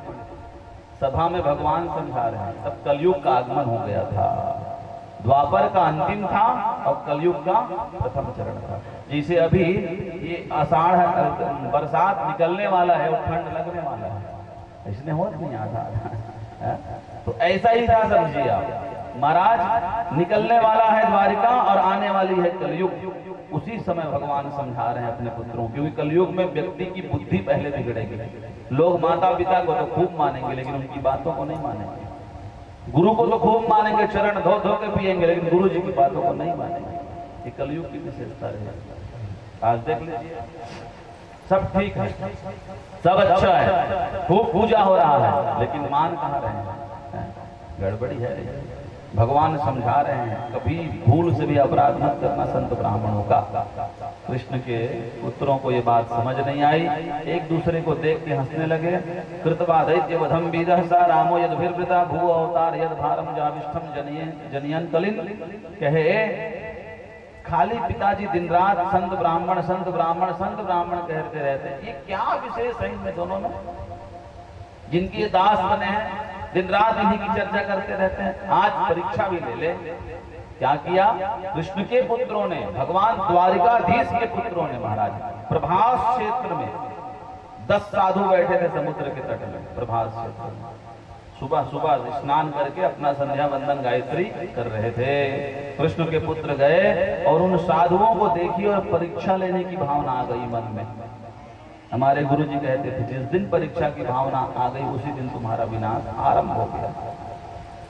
सभा में भगवान समझा रहे हैं, तब कलयुग का आगमन हो गया था। द्वापर का अंतिम था और कलयुग का प्रथम चरण था। जिसे अभी ये आषाढ़ बरसात निकलने वाला है और ठंड लगने वाला है, इसने हो नहीं आता तो ऐसा ही था, समझिए आप। महाराज निकलने वाला है द्वारिका और आने वाली है कलयुग। उसी समय भगवान समझा रहे हैं अपने पुत्रों, क्योंकि कलयुग में व्यक्ति की बुद्धि पहले बिगड़ेगी। लोग माता पिता को तो खूब मानेंगे लेकिन उनकी बातों को नहीं मानेंगे। गुरु को तो खूब मानेंगे, चरण धो धो के पिएंगे, लेकिन गुरु जी की बातों को नहीं मानेंगे। ये कलयुग की विशेषता है। आज देख लीजिए, सब ठीक है, सब अच्छा है, खूब पूजा हो रहा है, लेकिन मान कहाँ रहे हैं? गड़बड़ी है। भगवान समझा रहे हैं, कभी भूल से भी अपराध मत करना संत ब्राह्मणों का। कृष्ण के पुत्रों को ये बात समझ नहीं आई, एक दूसरे को देख के हंसने लगे। कृतवा दैत्य वधम वीरः सा रामो यद्भिर्वृता भू अवतार यद भारम जाविष्ठम जनयन कलिन। कहे खाली पिताजी दिन रात संत ब्राह्मण संत ब्राह्मण संत ब्राह्मण कहते रहते हैं, ये क्या विशेष है इनमें दोनों में? जिनके दास बने हैं दिन रात इन्हीं की चर्चा करते रहते हैं। आज परीक्षा भी ले ले, क्या किया कृष्ण के पुत्रों ने, भगवान द्वारिकाधीश के पुत्रों ने। महाराज प्रभास क्षेत्र में 10 साधु बैठे थे समुद्र के तट में। प्रभास क्षेत्र में सुबह सुबह स्नान करके अपना संध्या वंदन गायत्री कर रहे थे। कृष्ण के पुत्र गए और उन साधुओं को देखी और परीक्षा लेने की भावना आ गई मन में। हमारे गुरु जी कहते थे, जिस दिन परीक्षा की भावना आ गई उसी दिन तुम्हारा विनाश आरंभ हो गया।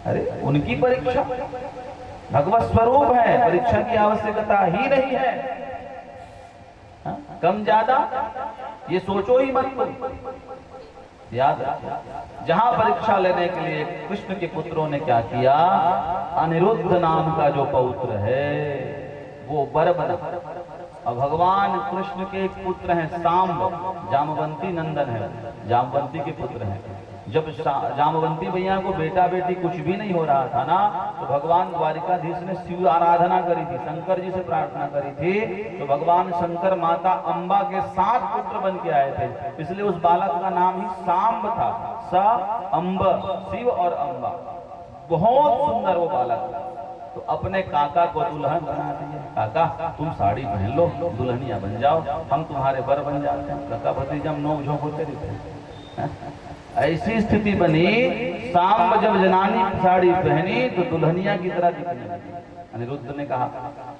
अरे उनकी परीक्षा भगवत स्वरूप है, परीक्षा की आवश्यकता ही नहीं है। कम ज्यादा ये सोचो ही मत। याद रखिए, जहां परीक्षा लेने के लिए कृष्ण के पुत्रों ने क्या किया, अनिरुद्ध नाम का जो पौत्र है वो वर बना। और भगवान कृष्ण के एक पुत्र हैं सांब, जामवंती नंदन है, जामवंती के पुत्र हैं। जब जामवंती भैया को बेटा बेटी कुछ भी नहीं हो रहा था ना, तो भगवान द्वारिकाधीश ने शिव आराधना करी थी, शंकर जी से प्रार्थना करी थी। तो भगवान शंकर माता अम्बा के 7 पुत्र बन के आए थे, इसलिए उस बालक का नाम ही सांब था। सा अम्ब, शिव और अम्बा। बहुत सुंदर वो बालक। तो अपने काका को दुल्हन बना दिया। काका तुम साड़ी पहन लो, दुल्हनिया बन जाओ, हम तुम्हारे बर बन जाते हैं। काका भतीजा नोक झोंक होते रहते। ऐसी स्थिति बनी, सांब जब जनानी साड़ी पहनी तो दुल्हनिया की तरह दिखने लगी। अनिरुद्ध ने कहा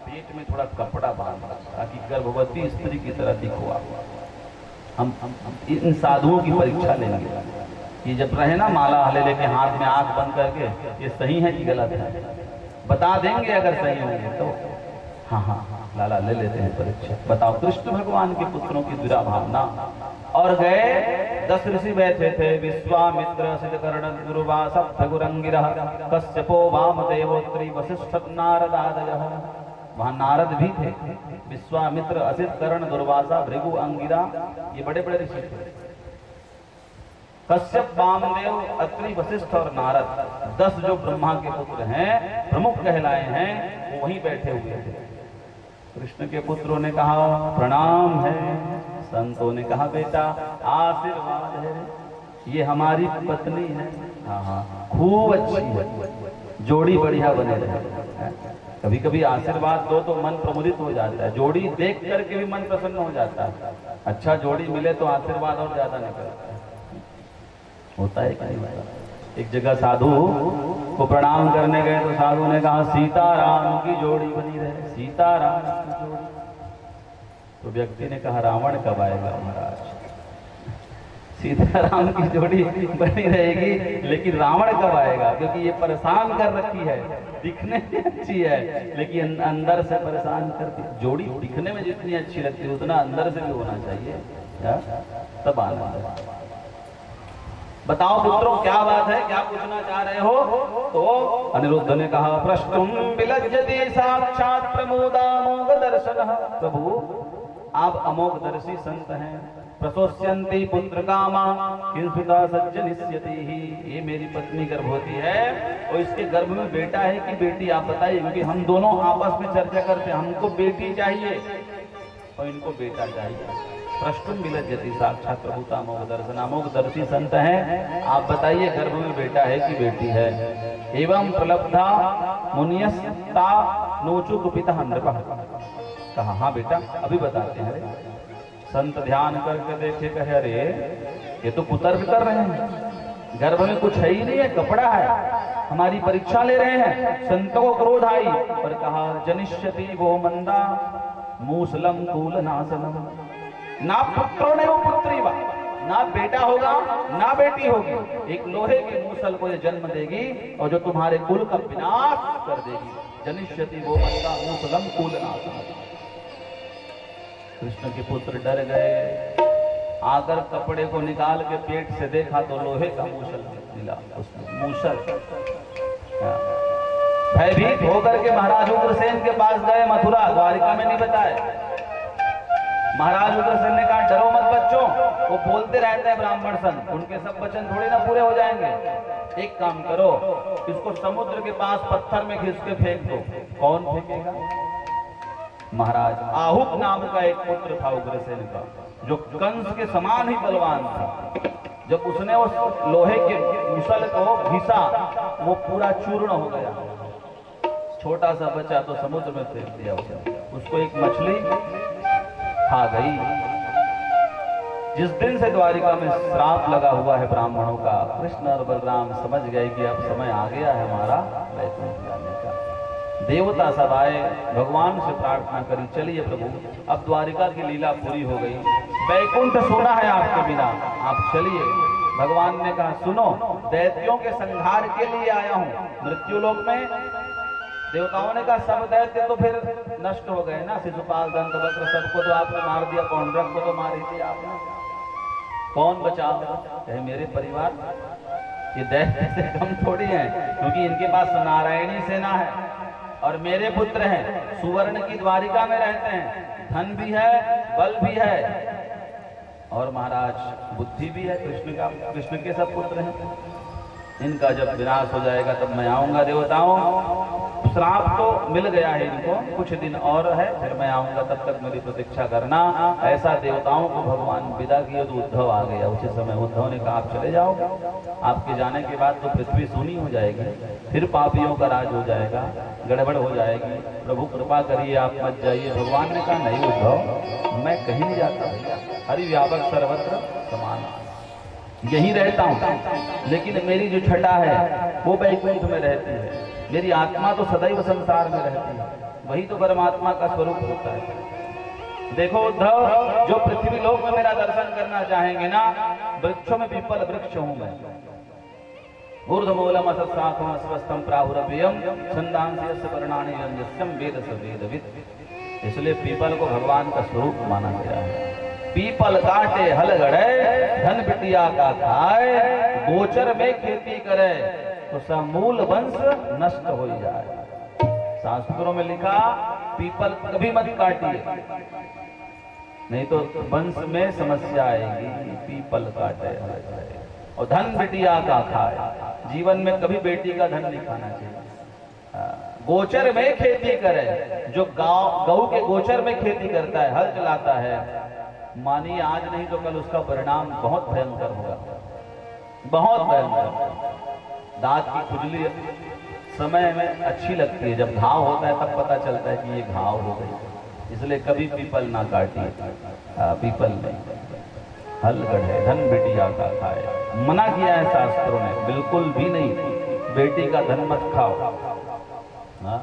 पेट में थोड़ा कपड़ा बांध ताकि गर्भवती स्त्री की तरह दिखो आप। हम इन साधुओं की परीक्षा लेंगे कि जब रहे ना माला हले लेके हाथ में आंख बंद करके, ये सही है कि गलत है, बता देंगे। अगर सही होंगे तो हाँ हाँ लाला ले लेते हैं परीक्षा। बताओ, कृष्ण भगवान के पुत्रों की दुरा भावना और गए 10 ऋषि बैठे थे, विश्वामित्र सिद्धकर्ण दुर्वास भृगुरंगिरः कश्यपो वामदेवोत्री वसिष्ठ नारदादयः। वहां नारद भी थे, विश्वामित्र असित कर्ण दुर्वासा भृगु अंगिरा, ये बड़े बड़े ऋषि थे। कश्यप वामदेव अत्रि वशिष्ठ और नारद 10 जो ब्रह्मा के पुत्र हैं, प्रमुख कहलाए हैं, वो वहीं बैठे हुए थे। कृष्ण के पुत्रों ने कहा प्रणाम है, संतों ने कहा बेटा आशीर्वाद है, ये हमारी पत्नी है। हाँ हाँ खूब अच्छी है, जोड़ी बढ़िया बने रहे। कभी कभी आशीर्वाद दो तो मन प्रमुदित हो जाता है, जोड़ी देख करके भी मन प्रसन्न हो जाता है। अच्छा जोड़ी मिले तो आशीर्वाद और ज्यादा निकलता है, होता है क्या? एक जगह साधु को प्रणाम करने गए तो साधु ने कहा सीताराम की जोड़ी बनी रहे, सीताराम की जोड़ी। तो व्यक्ति ने कहा रावण कब आएगा महाराज? सीताराम की जोड़ी बनी रहेगी लेकिन रावण कब आएगा? क्योंकि ये परेशान कर रखी है, दिखने में अच्छी है लेकिन अंदर से परेशान करती। जोड़ी दिखने में जितनी अच्छी लगती है उतना अंदर से भी होना चाहिए, तब आना। बताओ पुत्रों क्या बात है, क्या पूछना चाह रहे हो? तो अनिरुद्ध ने कहा प्रष्टुम विलज्जति साक्षात प्रमोदामोघ दर्शनः। प्रभु आप अमोघ दर्शी संत हैं, प्रसोष्यन्ति पुत्र कामा किंसुता सज्जनिष्यति ही। ये मेरी पत्नी गर्भवती है और इसके गर्भ में बेटा है कि बेटी, आप बताइए, क्योंकि हम दोनों आपस में चर्चा करते हैं, हमको बेटी चाहिए और इनको बेटा चाहिए। प्रष्टुम विलज्जति साक्षात प्रभुता अमोघ दर्शन, अमोघ दर्शी संत हैं, आप बताइए गर्भ में बेटा है कि बेटी है? एवं प्रलब्धा मुनियस्ता नोचु कुपितः नृपः। कहा हाँ बेटा अभी बताते हैं। संत ध्यान करके देखे, कहे अरे ये तो कुतर्क कर रहे हैं, गर्भ में कुछ है ही नहीं है, कपड़ा है, हमारी परीक्षा ले रहे हैं। संतों को क्रोध आई और कहा जनिष्यति वो मंदा मूसलम कूलनाशनम। ना पुत्रों ने वो पुत्री वा, ना बेटा होगा ना बेटी होगी, एक लोहे के मूसल को ये जन्म देगी और जो तुम्हारे कुल का विनाश कर देगी। जनिष्यति वो मंदा मूसलम कूलनाशनम। कृष्ण के पुत्र डर गए, आकर कपड़े को निकाल के पेट से देखा तो लोहे का मूसल मिला, उसमें मूसल। भयभीत होकर के महाराज उग्रसेन के पास गए, मथुरा द्वारिका में नहीं बताए। महाराज उग्रसेन ने कहा डरो मत बच्चों, वो बोलते रहते हैं ब्राह्मण संत, उनके सब वचन थोड़े ना पूरे हो जाएंगे। एक काम करो, इसको समुद्र के पास पत्थर में खींच के फेंक दो। कौन फेंकेगा? महाराज आहुक नाम का एक पुत्र था उग्रसेन का, जो कंस के समान ही बलवान था। जब उसने उस लोहे के मूसल को घिसा, वो पूरा चूर्ण हो गया। छोटा सा बच्चा तो समुद्र में फेंक दिया उसको एक मछली खा गई। जिस दिन से द्वारिका में श्राप लगा हुआ है ब्राह्मणों का, कृष्ण और बलराम समझ गए कि अब समय आ गया है हमारा वैकुंठ जाने का। देवता सब आए, भगवान से प्रार्थना करी, चलिए प्रभु अब द्वारिका की लीला पूरी हो गई, वैकुंठ सोना है आपके बिना, आप चलिए। भगवान ने कहा सुनो, दैत्यों के संहार के लिए आया हूँ मृत्यु लोक में। देवताओं ने कहा सब दैत्य तो फिर नष्ट हो गए ना, शिशुपाल दंतवक्र सबको तो आपने मार दिया, पौंड्रक को तो मार ही दिया आपने, कौन बचा? कहे मेरे परिवार, ये दैत्य से कम थोड़ी है, क्योंकि इनके पास नारायणी सेना है और मेरे पुत्र हैं, सुवर्ण की द्वारिका में रहते हैं, धन भी है, बल भी है और महाराज बुद्धि भी है। कृष्ण के सब पुत्र हैं। इनका जब विनाश हो जाएगा तब मैं आऊंगा। देवताओं श्राप तो मिल गया है इनको, कुछ दिन और है फिर मैं आऊंगा, तब तक मेरी प्रतीक्षा करना। ऐसा देवताओं को भगवान विदा किए तो उद्धव आ गया। उसी समय उद्धव ने कहा आप चले जाओ, आपके जाने के बाद तो पृथ्वी सूनी हो जाएगी, फिर पापियों का राज हो जाएगा, गड़बड़ हो जाएगी, प्रभु कृपा करिए आप मत जाइए। भगवान ने कहा नहीं उद्धव, मैं कहीं नहीं जाता भैया, हरि व्यापक सर्वत्र समान, यही रहता हूँ, लेकिन मेरी जो छटा है वो वैकुंठ में रहती है। मेरी आत्मा तो सदैव संसार में रहती है, वही तो परमात्मा का स्वरूप होता है। देखो उद्धव, जो पृथ्वी लोक में मेरा दर्शन करना चाहेंगे ना, वृक्षों में पीपल वृक्ष हूं मैं। ऊर्ध्वमूलम असत्साखम अस्वस्थम प्राहुरव्ययम छंदांसि यस्य पर्णानि यस्यम वेद स वेदवित्। इसलिए पीपल को भगवान का स्वरूप माना गया है। पीपल काटे हल गड़े, धन बिटिया का खाए, गोचर में खेती करे तो समूल वंश नष्ट हो जाए। शास्त्रों में लिखा पीपल कभी मत काटिए, नहीं तो वंश में समस्या आएगी। पीपल काटे हल गड़े और धन बिटिया का खाए, जीवन में कभी बेटी का धन नहीं खाना चाहिए। गोचर में खेती करे, जो गऊ के गोचर में खेती करता है, हल चलाता है, मानिए आज नहीं तो कल उसका परिणाम बहुत भयंकर होगा, बहुत भयंकर। दांत की खुजली समय में अच्छी लगती है, जब घाव होता है तब पता चलता है कि ये घाव हो गई। इसलिए कभी पीपल ना काटिए, पीपल नहीं, हल गढ़े धन बिटिया का खाए। मना किया है शास्त्रों ने, बिल्कुल भी नहीं, बेटी का धन मत खाओ। हाँ?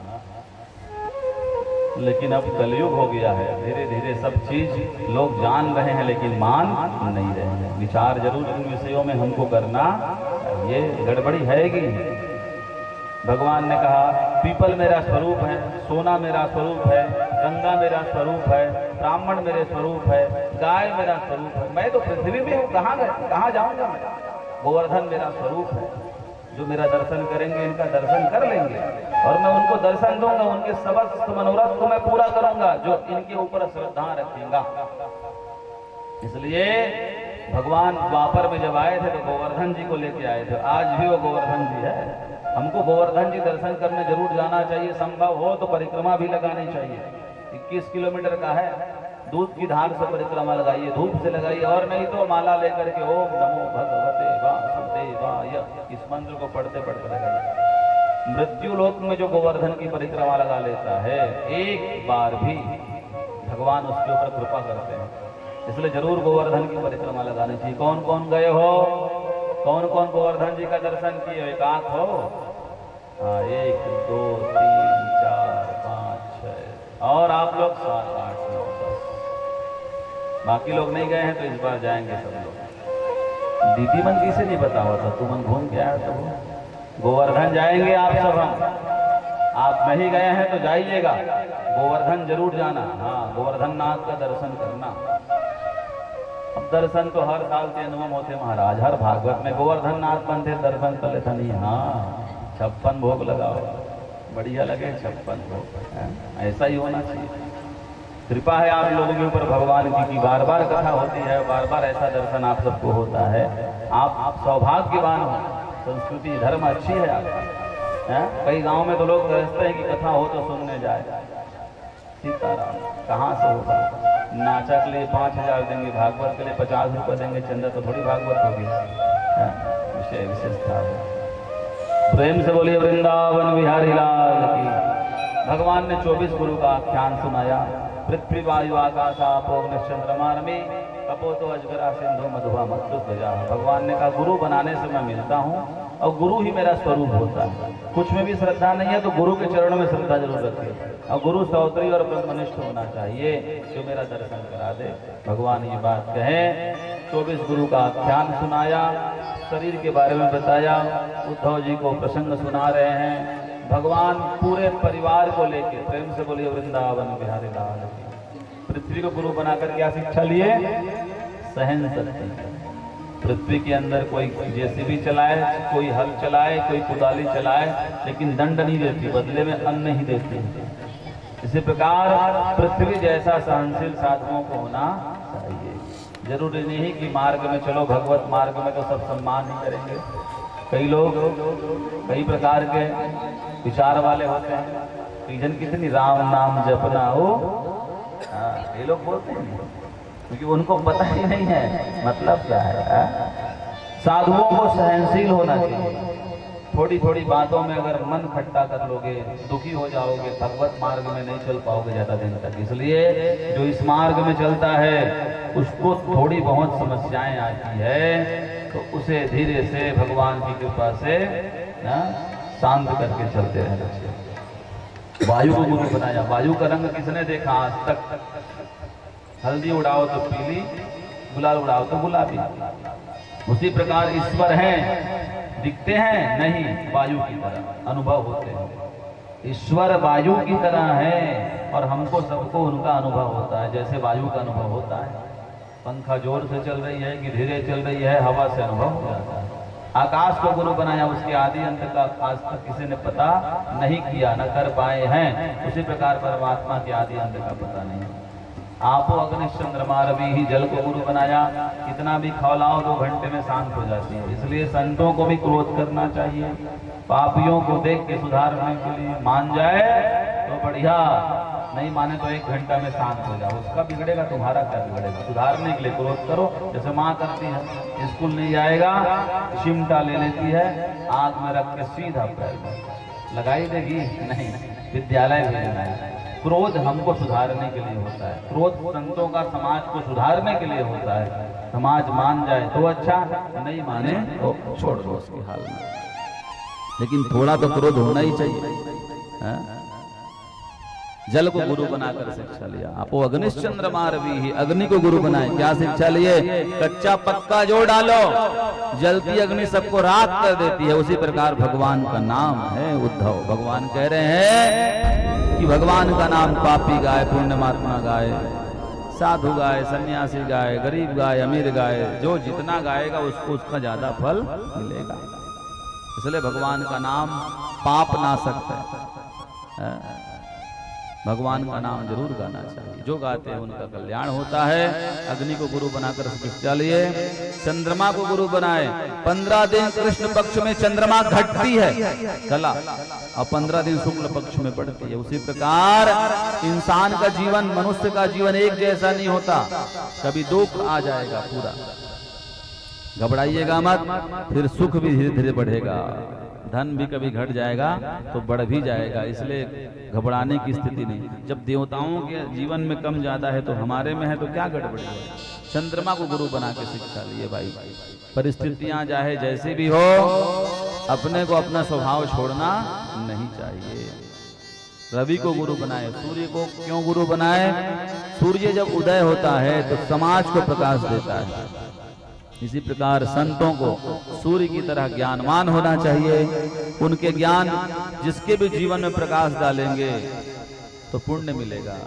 लेकिन अब कलयुग हो गया है, धीरे धीरे सब चीज लोग जान रहे हैं लेकिन मान नहीं रहे हैं। विचार जरूर इन विषयों में हमको करना, ये गड़बड़ी है कि भगवान ने कहा पीपल मेरा स्वरूप है, सोना मेरा स्वरूप है, गंगा मेरा स्वरूप है, ब्राह्मण मेरे स्वरूप है, गाय मेरा स्वरूप है। मैं तो पृथ्वी में हूँ, कहाँ जाऊंगा मैं? गोवर्धन मेरा स्वरूप है, जो मेरा दर्शन करेंगे इनका दर्शन कर लेंगे और मैं उनको दर्शन दूंगा, उनके समस्त मनोरथ को मैं पूरा करूंगा जो इनके ऊपर श्रद्धा रखेगा। इसलिए भगवान द्वापर में जब आए थे तो गोवर्धन जी को लेके आए थे, आज भी वो गोवर्धन जी है। हमको गोवर्धन जी दर्शन करने जरूर जाना चाहिए, संभव हो तो परिक्रमा भी लगानी चाहिए। 21 किलोमीटर का है, दूध की धार से परिक्रमा लगाइए, धूप से लगाइए, और नहीं तो माला लेकर के ओम नमो भगवते वासुदेवाय इस मंत्र को पढ़ते पढ़ते लगाइए। मृत्यु लोक में जो गोवर्धन की परिक्रमा लगा लेता है, एक बार भी भगवान उसके ऊपर कृपा करते हैं। इसलिए जरूर गोवर्धन की परिक्रमा लगानी चाहिए। कौन कौन गए हो, कौन कौन गोवर्धन जी का दर्शन किए हो? एक आंख हो? हाँ, 1 2 3 4 5 6 और आप लोग 7 8 9 10। बाकी लोग नहीं गए हैं तो इस बार जाएंगे सब लोग। दीदी मन किसे नहीं बता हुआ था, तू मन घूम के आया तो गोवर्धन जाएंगे आप सब। हम आप नहीं गए हैं तो जाइएगा, गोवर्धन जरूर जाना। हाँ, गोवर्धन नाथ का दर्शन करना। अब दर्शन तो हर साल के अनुमम होते महाराज, हर भागवत में गोवर्धन नाथ बनते दर्शन कर लेता नहीं। हाँ, 56 भोग लगाओ, बढ़िया लगे 56 भोग, ऐसा ही होना चाहिए। कृपा है आप लोगों के ऊपर भगवान की बार बार कथा होती है, बार बार ऐसा दर्शन आप सबको होता है। आप सौभाग्यवान हो, संस्कृति धर्म अच्छी है आपकी। कई गांव में तो लोग तरसते हैं कि कथा हो तो सुनने जाए। सीताराम कहाँ से होगा? नाचा के लिए 5000 देंगे, भागवत के लिए 50 रुपये देंगे चंदा, तो थोड़ी भागवत होगी। विषय विशेषता है। प्रेम से बोलिए वृंदावन बिहारी लाल की। भगवान ने 24 गुरु का आख्यान सुनाया। पृथ्वी वायु आकाश आपो चंद्रमा रमे कपोतो अजगरा सिंधु मधुबा मत्तु गजा। भगवान ने कहा गुरु बनाने से मैं मिलता हूँ और गुरु ही मेरा स्वरूप होता है। कुछ में भी श्रद्धा नहीं है तो गुरु के चरणों में श्रद्धा जरूर रखिए, और गुरु स्तोत्री और ब्रह्मनिष्ठ होना चाहिए जो मेरा दर्शन करा दे। भगवान ये बात कहें, 24 गुरु का आख्यान सुनाया, शरीर के बारे में बताया, उद्धव जी को प्रसंग सुना रहे हैं। भगवान पूरे परिवार को लेके, प्रेम से बोलिए वृंदावन बिहारी लाल की। पृथ्वी को गुरु बनाकर क्या शिक्षा लिए? सहन शक्ति। पृथ्वी के अंदर कोई जेसीबी चलाए, कोई हल चलाए, कोई कुदाली चलाए, लेकिन दंड नहीं देती, बदले में अन्न ही देती है। इसी प्रकार पृथ्वी जैसा सहनशील साधुओं को होना चाहिए। जरूरी नहीं कि मार्ग में चलो, भगवत मार्ग में तो सब सम्मान ही करेंगे। कई लोग कई प्रकार के विचार वाले होते हैं, जन कितनी राम नाम जपना हो, ये लोग बोलते हैं क्योंकि उनको पता ही नहीं है मतलब क्या है। साधुओं को सहनशील होना चाहिए। थोड़ी थोड़ी बातों में अगर मन खट्टा कर लोगे, दुखी हो जाओगे, भगवत मार्ग में नहीं चल पाओगे ज्यादा दिन तक। इसलिए जो इस मार्ग में चलता है उसको थोड़ी बहुत समस्याएं आती है तो उसे धीरे से भगवान की कृपा से शांत करके चलते रहना चाहिए। वायु को गुरु बनाया। वायु का रंग किसने देखा आज तक? हल्दी उड़ाओ तो पीली, गुलाल उड़ाओ तो गुलाबी। उसी प्रकार ईश्वर हैं, दिखते हैं नहीं, वायु की तरह अनुभव होते हैं। ईश्वर वायु की तरह है और हमको सबको उनका अनुभव होता है, जैसे वायु का अनुभव होता है। पंखा जोर से चल रही है कि धीरे चल रही है, हवा से अनुभव हो जाता है। आकाश को गुरु बनाया, उसके आदि अंत का आज तक किसी ने पता नहीं किया, न कर पाए हैं। उसी प्रकार परमात्मा के आदि अंत का पता नहीं। आपो अग्नि चंद्रमा रवि ही जल को गुरु बनाया, कितना भी खौलाओ 2 घंटे में शांत हो जाती है। इसलिए संतों को भी क्रोध करना चाहिए, पापियों को देख के सुधारने के लिए। मान जाए तो बढ़िया, नहीं माने तो 1 घंटा में शांत हो जाओ। उसका बिगड़ेगा, तुम्हारा क्या बिगड़ेगा। सुधारने के लिए क्रोध करो, जैसे माँ करती है। स्कूल नहीं जाएगा, चिमटा ले लेती है, आग में रख के सीधा पैर में लगाई देगी, नहीं, विद्यालय भेजना है। क्रोध हमको सुधारने के लिए होता है, क्रोध संतों का समाज को सुधारने के लिए होता है। समाज मान जाए तो अच्छा, नहीं माने तो छोड़ दो उसके हाल में। लेकिन थोड़ा तो क्रोध होना ही चाहिए। है? जल को गुरु बनाकर शिक्षा लिया। आपो अग्निश्चंद्रमा रवि ही, अग्नि को गुरु बनाए। क्या शिक्षा लिए? कच्चा पक्का जोड़ डालो, जलती अग्नि सबको राख कर देती है। उसी प्रकार भगवान का नाम है उद्धव। भगवान कह रहे हैं कि भगवान का नाम पापी गाय, पुण्यमात्मा गाय, साधु गाय, सन्यासी गाय, गरीब गाय, अमीर गाय, जो जितना गाएगा उसको उसका ज्यादा फल मिलेगा। इसलिए भगवान का नाम पाप नाशक है। भगवान का नाम जरूर गाना चाहिए, जो गाते हैं उनका कल्याण होता है। अग्नि को गुरु बनाकर शिक्षा लिए। चंद्रमा को गुरु बनाए। 15 दिन कृष्ण पक्ष में चंद्रमा घटती है कला, और 15 दिन शुक्ल पक्ष में बढ़ती है। उसी प्रकार इंसान का जीवन, मनुष्य का जीवन एक जैसा नहीं होता। कभी दुख आ जाएगा पूरा, घबराइएगा मत, फिर सुख भी धीरे धीरे बढ़ेगा। धन भी कभी घट जाएगा तो बढ़ भी जाएगा, इसलिए घबराने की स्थिति नहीं। जब देवताओं के जीवन में कम ज्यादा है तो हमारे में है तो क्या गड़बड़ी है। चंद्रमा को गुरु बना के शिक्षा लिए भाई। परिस्थितियां चाहे जैसी भी हो, अपने को अपना स्वभाव छोड़ना नहीं चाहिए। रवि को गुरु बनाए। सूर्य को क्यों गुरु बनाए? सूर्य जब उदय होता है तो समाज को प्रकाश देता है। इसी प्रकार संतों को सूर्य की तरह ज्ञानवान होना चाहिए। उनके ज्ञान जिसके भी जीवन में प्रकाश डालेंगे तो पुण्य मिलेगा।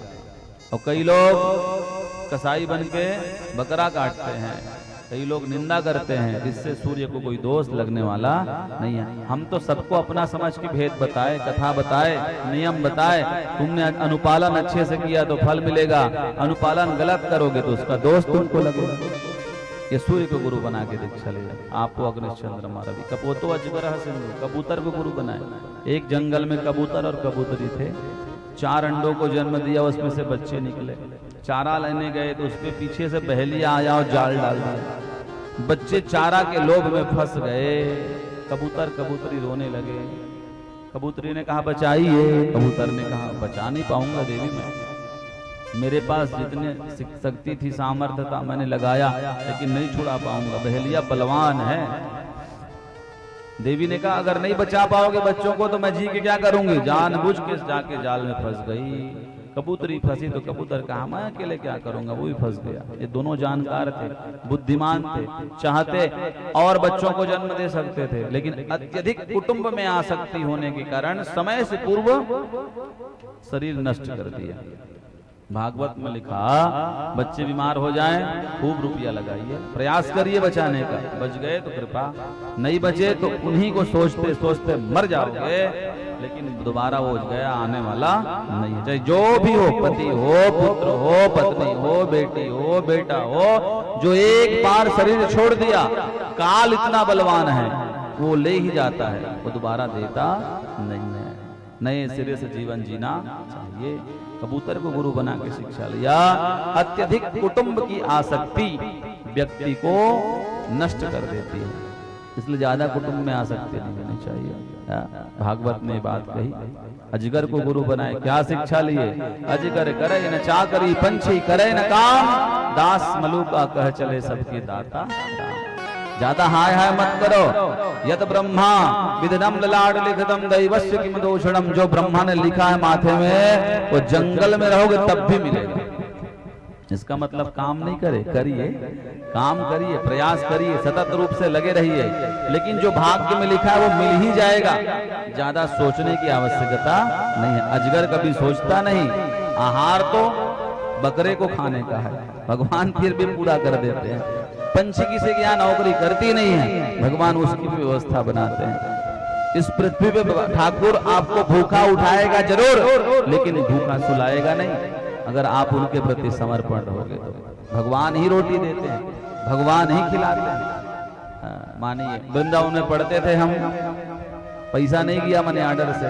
और कई लोग कसाई बन के बकरा काटते हैं, कई लोग निंदा करते हैं, जिससे सूर्य को कोई दोष लगने वाला नहीं है। हम तो सबको अपना समझ के भेद बताए, कथा बताए, नियम बताए। तुमने अनुपालन अच्छे से किया तो फल मिलेगा, अनुपालन गलत करोगे तो उसका दोष तुमको लगेगा। ये सूर्य को गुरु बना के दीक्षा ले। आपको अग्निश्चंद्रमा रवि। कपोतो अजगर सिंधु, कबूतर को गुरु बनाए। एक जंगल में कबूतर और कबूतरी थे, 4 अंडों को जन्म दिया, उसमें से बच्चे निकले। चारा लेने गए तो उसके पीछे से बहेलिया आया और जाल डाल दिया। बच्चे चारा के लोभ में फंस गए। कबूतर कबूतरी रोने लगे। कबूतरी ने कहा बचाइए, कबूतर ने कहा बचा नहीं पाऊंगा देवी मैं, मेरे पास जितने शक्ति थी, सामर्थ्य था, मैंने लगाया लेकिन नहीं छुड़ा पाऊंगा, बहेलिया बलवान है। देवी ने कहा अगर नहीं बचा पाओगे बच्चों को तो मैं जी के क्या करूंगी। जानबूझ के जाके जाल में फंस गई। कबूतरी फंसी तो कबूतर कहा मैं अकेले क्या करूंगा, वो भी फंस गया। ये दोनों जानकार थे, बुद्धिमान थे, चाहते और बच्चों को जन्म दे सकते थे, लेकिन अत्यधिक कुटुंब में आसक्ति होने के कारण समय से पूर्व शरीर नष्ट कर दिया। भागवत में लिखा बच्चे बीमार हो जाएं खूब रुपया लगाइए, प्रयास करिए बचाने का। बच गए तो कृपा, नहीं बचे तो उन्हीं को सोचते सोचते मर जाओगे, लेकिन दोबारा वो गया आने वाला नहीं है। चाहे जो भी हो, पति हो, पुत्र हो, पत्नी हो, बेटी हो, बेटा हो, जो एक बार शरीर छोड़ दिया, काल इतना बलवान है वो ले ही जाता है, वो दोबारा देता नहीं है। नए सिरे से जीवन जीना चाहिए। कबूतर को गुरु बना के शिक्षा लिया। अत्यधिक कुटुंब की आसक्ति व्यक्ति को नष्ट कर देती है, इसलिए ज्यादा कुटुंब में आसक्ति नहीं होनी चाहिए। भागवत ने बात कही। अजगर को गुरु बनाए। क्या शिक्षा लिए? अजगर करे न चाकरी, पंछी करे न काम, दास मलुका कह चले सबके दाता। ज्यादा हाय हाय मत करो। यद ब्रह्मा विदनम ललाट लिखितम दैवस्य किम दोषणम, जो ब्रह्मा ने लिखा है माथे में वो जंगल में रहोगे तब भी मिलेगा। इसका मतलब काम नहीं करे, करिए, काम करिए, प्रयास करिए, सतत रूप से लगे रहिए, लेकिन जो भाग्य में लिखा है वो मिल ही जाएगा। ज्यादा सोचने की आवश्यकता नहीं है। अजगर कभी सोचता नहीं। आहार तो बकरे को खाने का है, भगवान फिर भी पूरा कर देते हैं। पंछी किसी की यहाँ नौकरी करती नहीं है, भगवान उसकी भी व्यवस्था बनाते हैं। इस पृथ्वी पे ठाकुर आपको भूखा उठाएगा जरूर, लेकिन भूखा सुलाएगा नहीं। अगर आप उनके प्रति समर्पण रहोगे तो भगवान ही रोटी देते हैं, भगवान ही खिलाते हैं। मानिए वृंदावन में पढ़ते थे हम, पैसा नहीं किया मनी आर्डर से,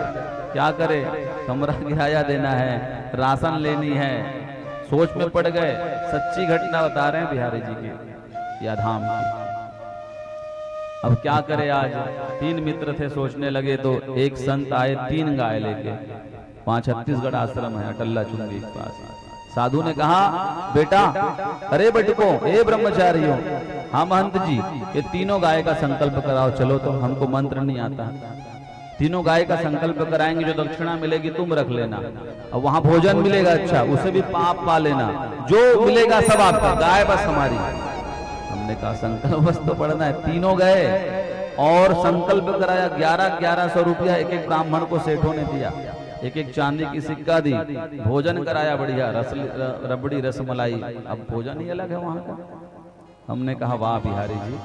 क्या करे, कमरा किराया देना है, राशन लेनी है, सोच में पड़ गए। सच्ची घटना बता रहे हैं बिहारी जी की या धाम की। अब क्या करे, आज 3 मित्र थे, सोचने लगे तो एक संत आए 3 गाय लेके। वहां छत्तीसगढ़ आश्रम है अटल्ला चुंगी के पास। साधु ने कहा, बेटा, अरे बेटको, ए ब्रह्मचारियों, हाँ महंत जी, ये तीनों गाय का संकल्प कराओ। चलो तो हमको मंत्र नहीं आता, तीनों गाय का संकल्प कराएंगे, जो दक्षिणा मिलेगी तुम रख लेना, और वहां भोजन मिलेगा अच्छा, उसे भी पाप पा लेना, जो मिलेगा सब आपका, गाय बस हमारी। हमने कहा संकल्प बस तो पढ़ना है। तीनों गए और संकल्प कराया। 1100 रुपया एक एक ब्राह्मण को सेठों ने दिया, एक एक चांदी की सिक्का दी, भोजन कराया बढ़िया, रबड़ी रसमलाई। अब भोजन ही अलग है वहां का। हमने कहा वाह बिहारी जी,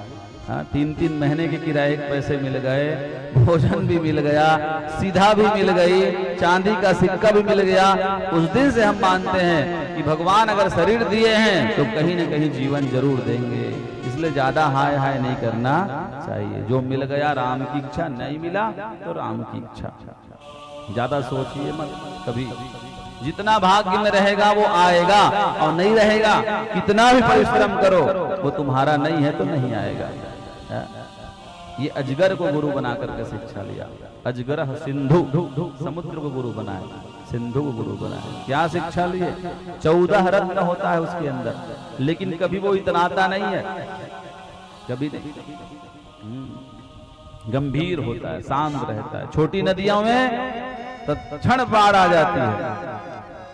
3-3 महीने के किराए के पैसे मिल गए, भोजन भी मिल गया, सीधा भी मिल गई, चांदी का सिक्का भी मिल गया। उस दिन से हम मानते हैं कि भगवान अगर शरीर दिए हैं तो कहीं न कहीं जीवन जरूर देंगे। इसलिए ज्यादा हाय हाय नहीं करना चाहिए। जो मिल गया राम की इच्छा, नहीं मिला तो राम की इच्छा। ज्यादा सोचिए मत कभी। जितना भाग्य में रहेगा वो आएगा, और नहीं रहेगा कितना भी परिश्रम करो वो तुम्हारा नहीं है तो नहीं आएगा। ये अजगर को गुरु बना करके शिक्षा लिया। अजगर सिंधु, समुद्र को गुरु बनाया, सिंधु को गुरु बनाया। क्या शिक्षा लिए? 14 रत्न होता है उसके अंदर, लेकिन कभी वो इतनाता नहीं है, कभी नहीं। गंभीर होता है, शांत रहता है। छोटी नदियों में क्षण बाढ़ आ जाती है।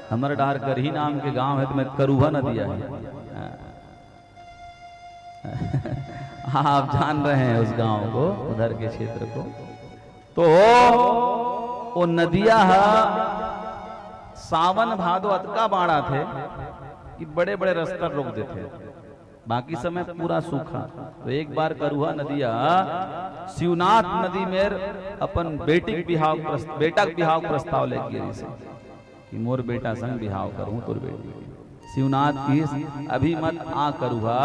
हमारे डार करही नाम के गांव है, तो मैं करुहा नदिया है। आप जान रहे हैं उस गांव को, उधर के क्षेत्र को। तो वो नदिया सावन भादो अतका बाढ़ा थे कि बड़े बड़े रास्ता रोक देते, बाकी समय पूरा सूखा। तो एक बार करुहा नदिया शिवनाथ नदी में अपन बेटा के बिहाव प्रस्ताव ले गई कि मोर बेटा संग बिहाव करूं तोर बेटी। शिवनाथ की अभी मत आ करुहा,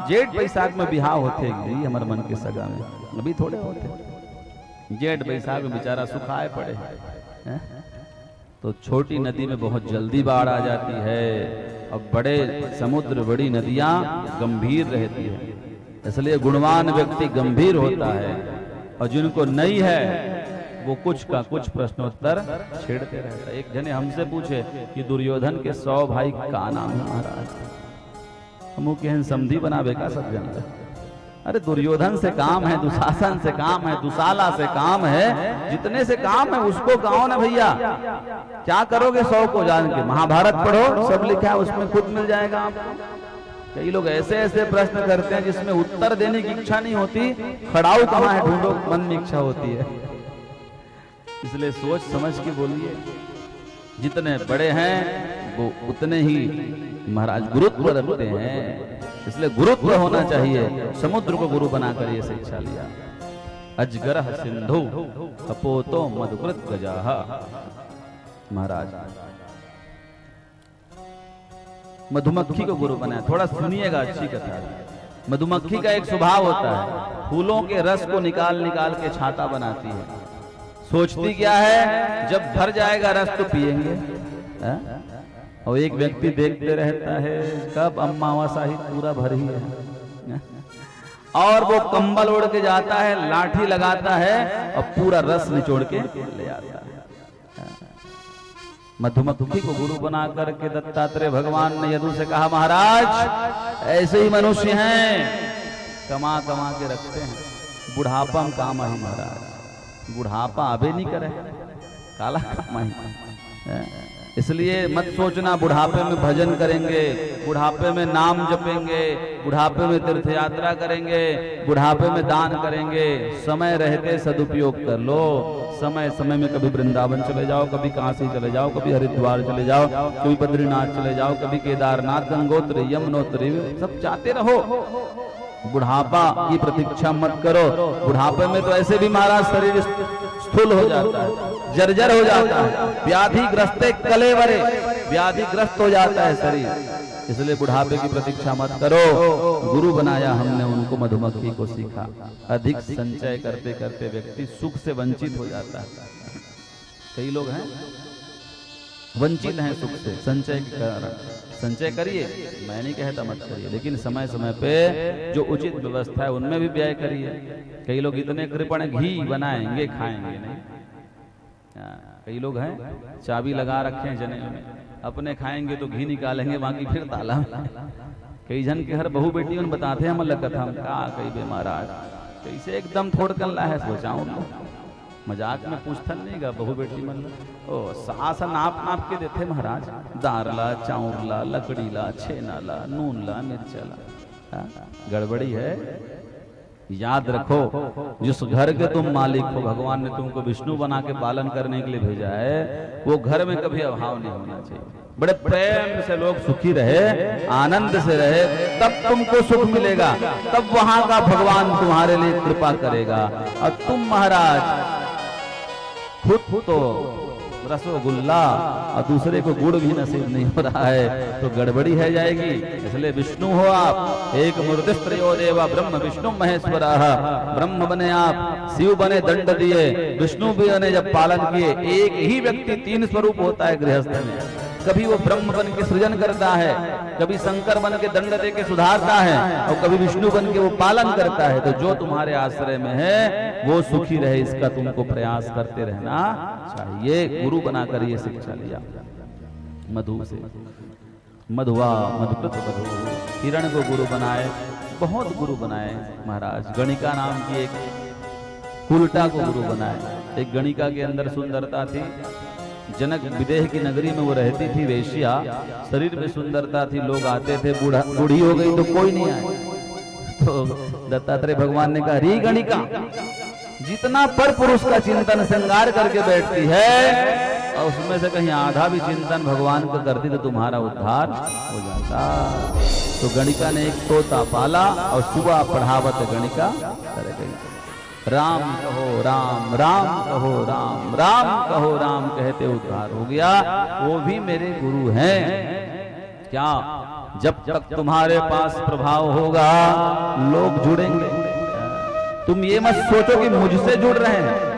जेठ बैसाख में बिहाव होते हमारे मन के सगा में, अभी थोड़े होते। जेठ बैसाख में बेचारा सुखाए पड़े हैं। तो छोटी नदी में बहुत जल्दी बाढ़ आ जाती है, और बड़े समुद्र बड़ी नदियां गंभीर रहती है। इसलिए गुणवान व्यक्ति गंभीर होता है, और जिनको नहीं है वो कुछ का कुछ प्रश्नोत्तर छेड़ते रहता है। एक जने हमसे पूछे कि दुर्योधन के 100 भाई का नाम है महाराज? हम कहन समधी बनावे का सब जनता। अरे दुर्योधन से काम है, दुशासन से काम है, दुशाला से काम है, जितने से काम है उसको गाओ ना भैया। क्या करोगे 100 को जान के? महाभारत पढ़ो, सब लिखा है उसमें, खुद मिल जाएगा आपको। कई लोग ऐसे ऐसे प्रश्न करते हैं जिसमें उत्तर देने की इच्छा नहीं होती। खड़ाऊ कहाँ है ढूंढो, मन में इच्छा होती है। इसलिए सोच समझ के बोलिए। जितने बड़े हैं वो उतने ही महाराज गुरुत्व रखते हैं, इसलिए गुरुत्व होना चाहिए। समुद्र को गुरु बनाकर ये शिक्षा लिया। अजगर सिंधु अपोतो मधुकृत गजाह। महाराज मधुमक्खी को गुरु बनाया। थोड़ा सुनिएगा, अच्छी कथा। मधुमक्खी का एक स्वभाव होता है, फूलों के रस को निकाल निकाल के छाता बनाती है। सोचती क्या है, जब भर जाएगा रस तो पिएंगे। और एक व्यक्ति देखते रहता है, कब अमावस्या ही पूरा भर ही है। और वो कंबल ओढ़ के जाता है, लाठी लगाता है और पूरा रस निचोड़ के ले आता है। मधुमक्खी को गुरु बना करके दत्तात्रेय भगवान ने यदु से कहा, महाराज ऐसे ही मनुष्य हैं, कमा कमा के रखते हैं, बुढ़ापा में काम आई महाराज। बुढ़ापा अबे नहीं करे, काला कमाई। इसलिए मत सोचना बुढ़ापे में भजन करेंगे, बुढ़ापे में नाम जपेंगे, बुढ़ापे में तीर्थ यात्रा करेंगे, बुढ़ापे में दान करेंगे। समय रहते सदुपयोग कर लो। समय समय में कभी वृंदावन चले जाओ, कभी काशी चले जाओ, कभी हरिद्वार चले जाओ, कभी बद्रीनाथ चले जाओ, कभी केदारनाथ, गंगोत्री, यमुनोत्री, सब जाते रहो। बुढ़ापा की प्रतीक्षा मत करो। बुढ़ापे में तो ऐसे भी महाराज शरीर स्थूल हो जाता है, जर्जर हो जाता है, व्याधिग्रस्त कलेवरे, व्याधिग्रस्त हो जाता है शरीर। इसलिए बुढ़ापे की प्रतीक्षा मत करो। गुरु बनाया हमने उनको, मधुमक्खी को सीखा। अधिक संचय करते करते व्यक्ति सुख से वंचित हो जाता है। कई लोग हैं वंचित हैं सुख से, संचय के कारण। संचय करिए, मैं नहीं कहता मत करिए, लेकिन समय समय पे जो उचित व्यवस्था है उनमें भी व्यय करिए। कई लोग इतने कृपण घी बनाएंगे, खाएंगे नहीं। कई लोग हैं चाबी लगा रखे हैं जने में, अपने खाएंगे तो घी निकालेंगे, बाकी फिर ताला। कई जन के हर बहू बेटी उन बताते हैं मल्ल कथा का कई बे महाराज कैसे एकदम थोड़ कल्ला है। सोचाऊं मजाक में पूछथन नहीं गा बहू बेटी मतलब ओ सास नाप नाप के देते महाराज। दारला, चाउरला, लकड़ीला, छेनाला, नूनला, मिर्चला। गड़बड़ी है। याद रखो, जिस घर के तुम मालिक हो, भगवान ने तुमको विष्णु बना के पालन करने के लिए भेजा है, वो घर में कभी अभाव नहीं होना चाहिए। बड़े प्रेम से लोग सुखी रहे, आनंद से रहे, तब तुमको सुख मिलेगा, तब वहां का भगवान तुम्हारे लिए कृपा करेगा। और तुम महाराज खुद तो रसोगुल्ला और दूसरे को गुड़ भी नसीब नहीं हो रहा है तो गड़बड़ी है जाएगी। इसलिए विष्णु हो आप, एक मूर्तिस्त्रयो देवा ब्रह्म विष्णु महेश्वर। ब्रह्म बने आप, शिव बने दंड दिए, विष्णु भी बने जब पालन किए। एक ही व्यक्ति तीन स्वरूप होता है गृहस्थ में। कभी वो ब्रह्म बन के सृजन करता है, कभी शंकर बन के दंड दे के सुधारता है, और कभी विष्णु बन के वो पालन करता है। तो जो तुम्हारे आश्रय में है वो सुखी रहे, इसका तुमको प्रयास करते रहना चाहिए। गुरु बनाकर ये शिक्षा लिया मधु से। मधुआ मधुकृत मधु, हिरण को गुरु बनाए, बहुत गुरु बनाए महाराज। गणिका नाम की एक उल्टा को गुरु बनाए। एक गणिका के अंदर सुंदरता थी। जनक विदेह की नगरी में वो रहती थी, वेश्या। शरीर में सुंदरता थी, लोग आते थे। बूढ़ी हो गई तो कोई नहीं आए। तो दत्तात्रेय भगवान ने कहा, री गणिका, जितना पर पुरुष का चिंतन श्रृंगार करके बैठती है और उसमें से कहीं आधा भी चिंतन भगवान का करती तो तुम्हारा उद्धार हो जाता। तो गणिका ने एक तोता पाला और सुबह पढ़ावत गणिका कर गई। राम कहो राम, राम कहो राम, राम कहो राम कहते उद्धार हो गया। वो भी मेरे गुरु हैं। क्या जब तक तुम्हारे पास प्रभाव होगा लोग जुड़ेंगे। तुम ये मत सोचो कि मुझसे जुड़ रहे हैं,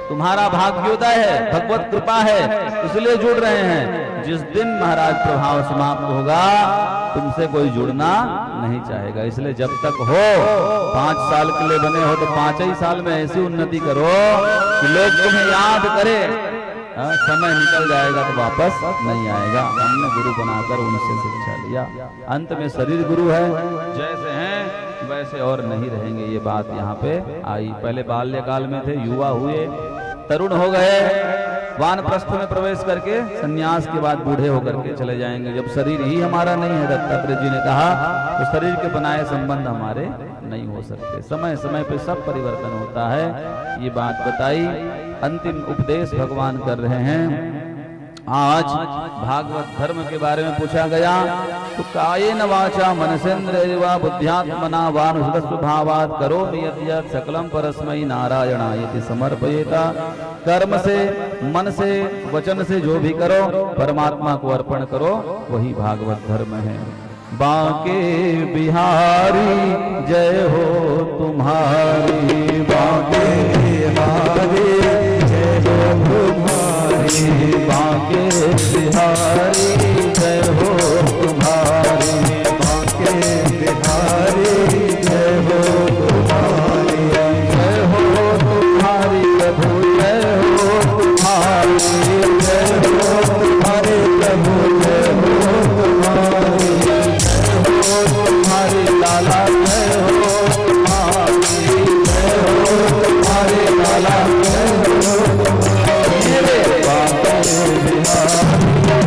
तुम्हारा भाग्योदय है, भगवत कृपा है इसलिए जुड़ रहे हैं। जिस दिन महाराज प्रभाव समाप्त होगा तुमसे कोई जुड़ना नहीं चाहेगा। इसलिए जब तक हो, 5 साल के लिए बने हो तो 5 ही साल में ऐसी उन्नति करो कि लोग तुम्हें याद करें। समय निकल जाएगा तो वापस नहीं आएगा। हमने गुरु बनाकर उनसे शिक्षा लिया। अंत में शरीर गुरु है, जैसे हैं वैसे और नहीं रहेंगे। ये बात यहाँ पे आई। पहले बाल्यकाल में थे, युवा हुए, तरुण हो गए, वानप्रस्थ में प्रवेश करके सन्यास के बाद बूढ़े होकर के चले जाएंगे। जब शरीर ही हमारा नहीं है, दत्तात्रेय जी ने कहा, तो शरीर के बनाए संबंध हमारे नहीं हो सकते। समय समय पे सब परिवर्तन होता है। ये बात बताई। अंतिम उपदेश भगवान कर रहे हैं। आज भागवत धर्म के बारे में पूछा गया तो कायेन वाचा मनसेन्द्रियर्वा बुद्ध्यात्मना वानुसुतस्वभावात् करोमि यत् सकलं परस्मै नारायणायति समर्पयेता। कर्म से, मन से, वचन से जो भी करो परमात्मा को अर्पण करो, वही भागवत धर्म है। बांके बिहारी जय हो तुम्हारी, बांके बिहारी जय हो तुम्हारी, बांके बिहारी जय हो तुम्हारी, बांके बिहारी जय हो तुम्हारी, जय हो तुम्हारी प्रभु, जय हो तुम्हारी, जय हो तुम्हारे प्रभु, जय हो तुम्हारी, तुम्हारे लाला, जय हो तुम्हारी, जय हो तुम्हारे लाला, जय हो तुम्हारे बांके बिहारी।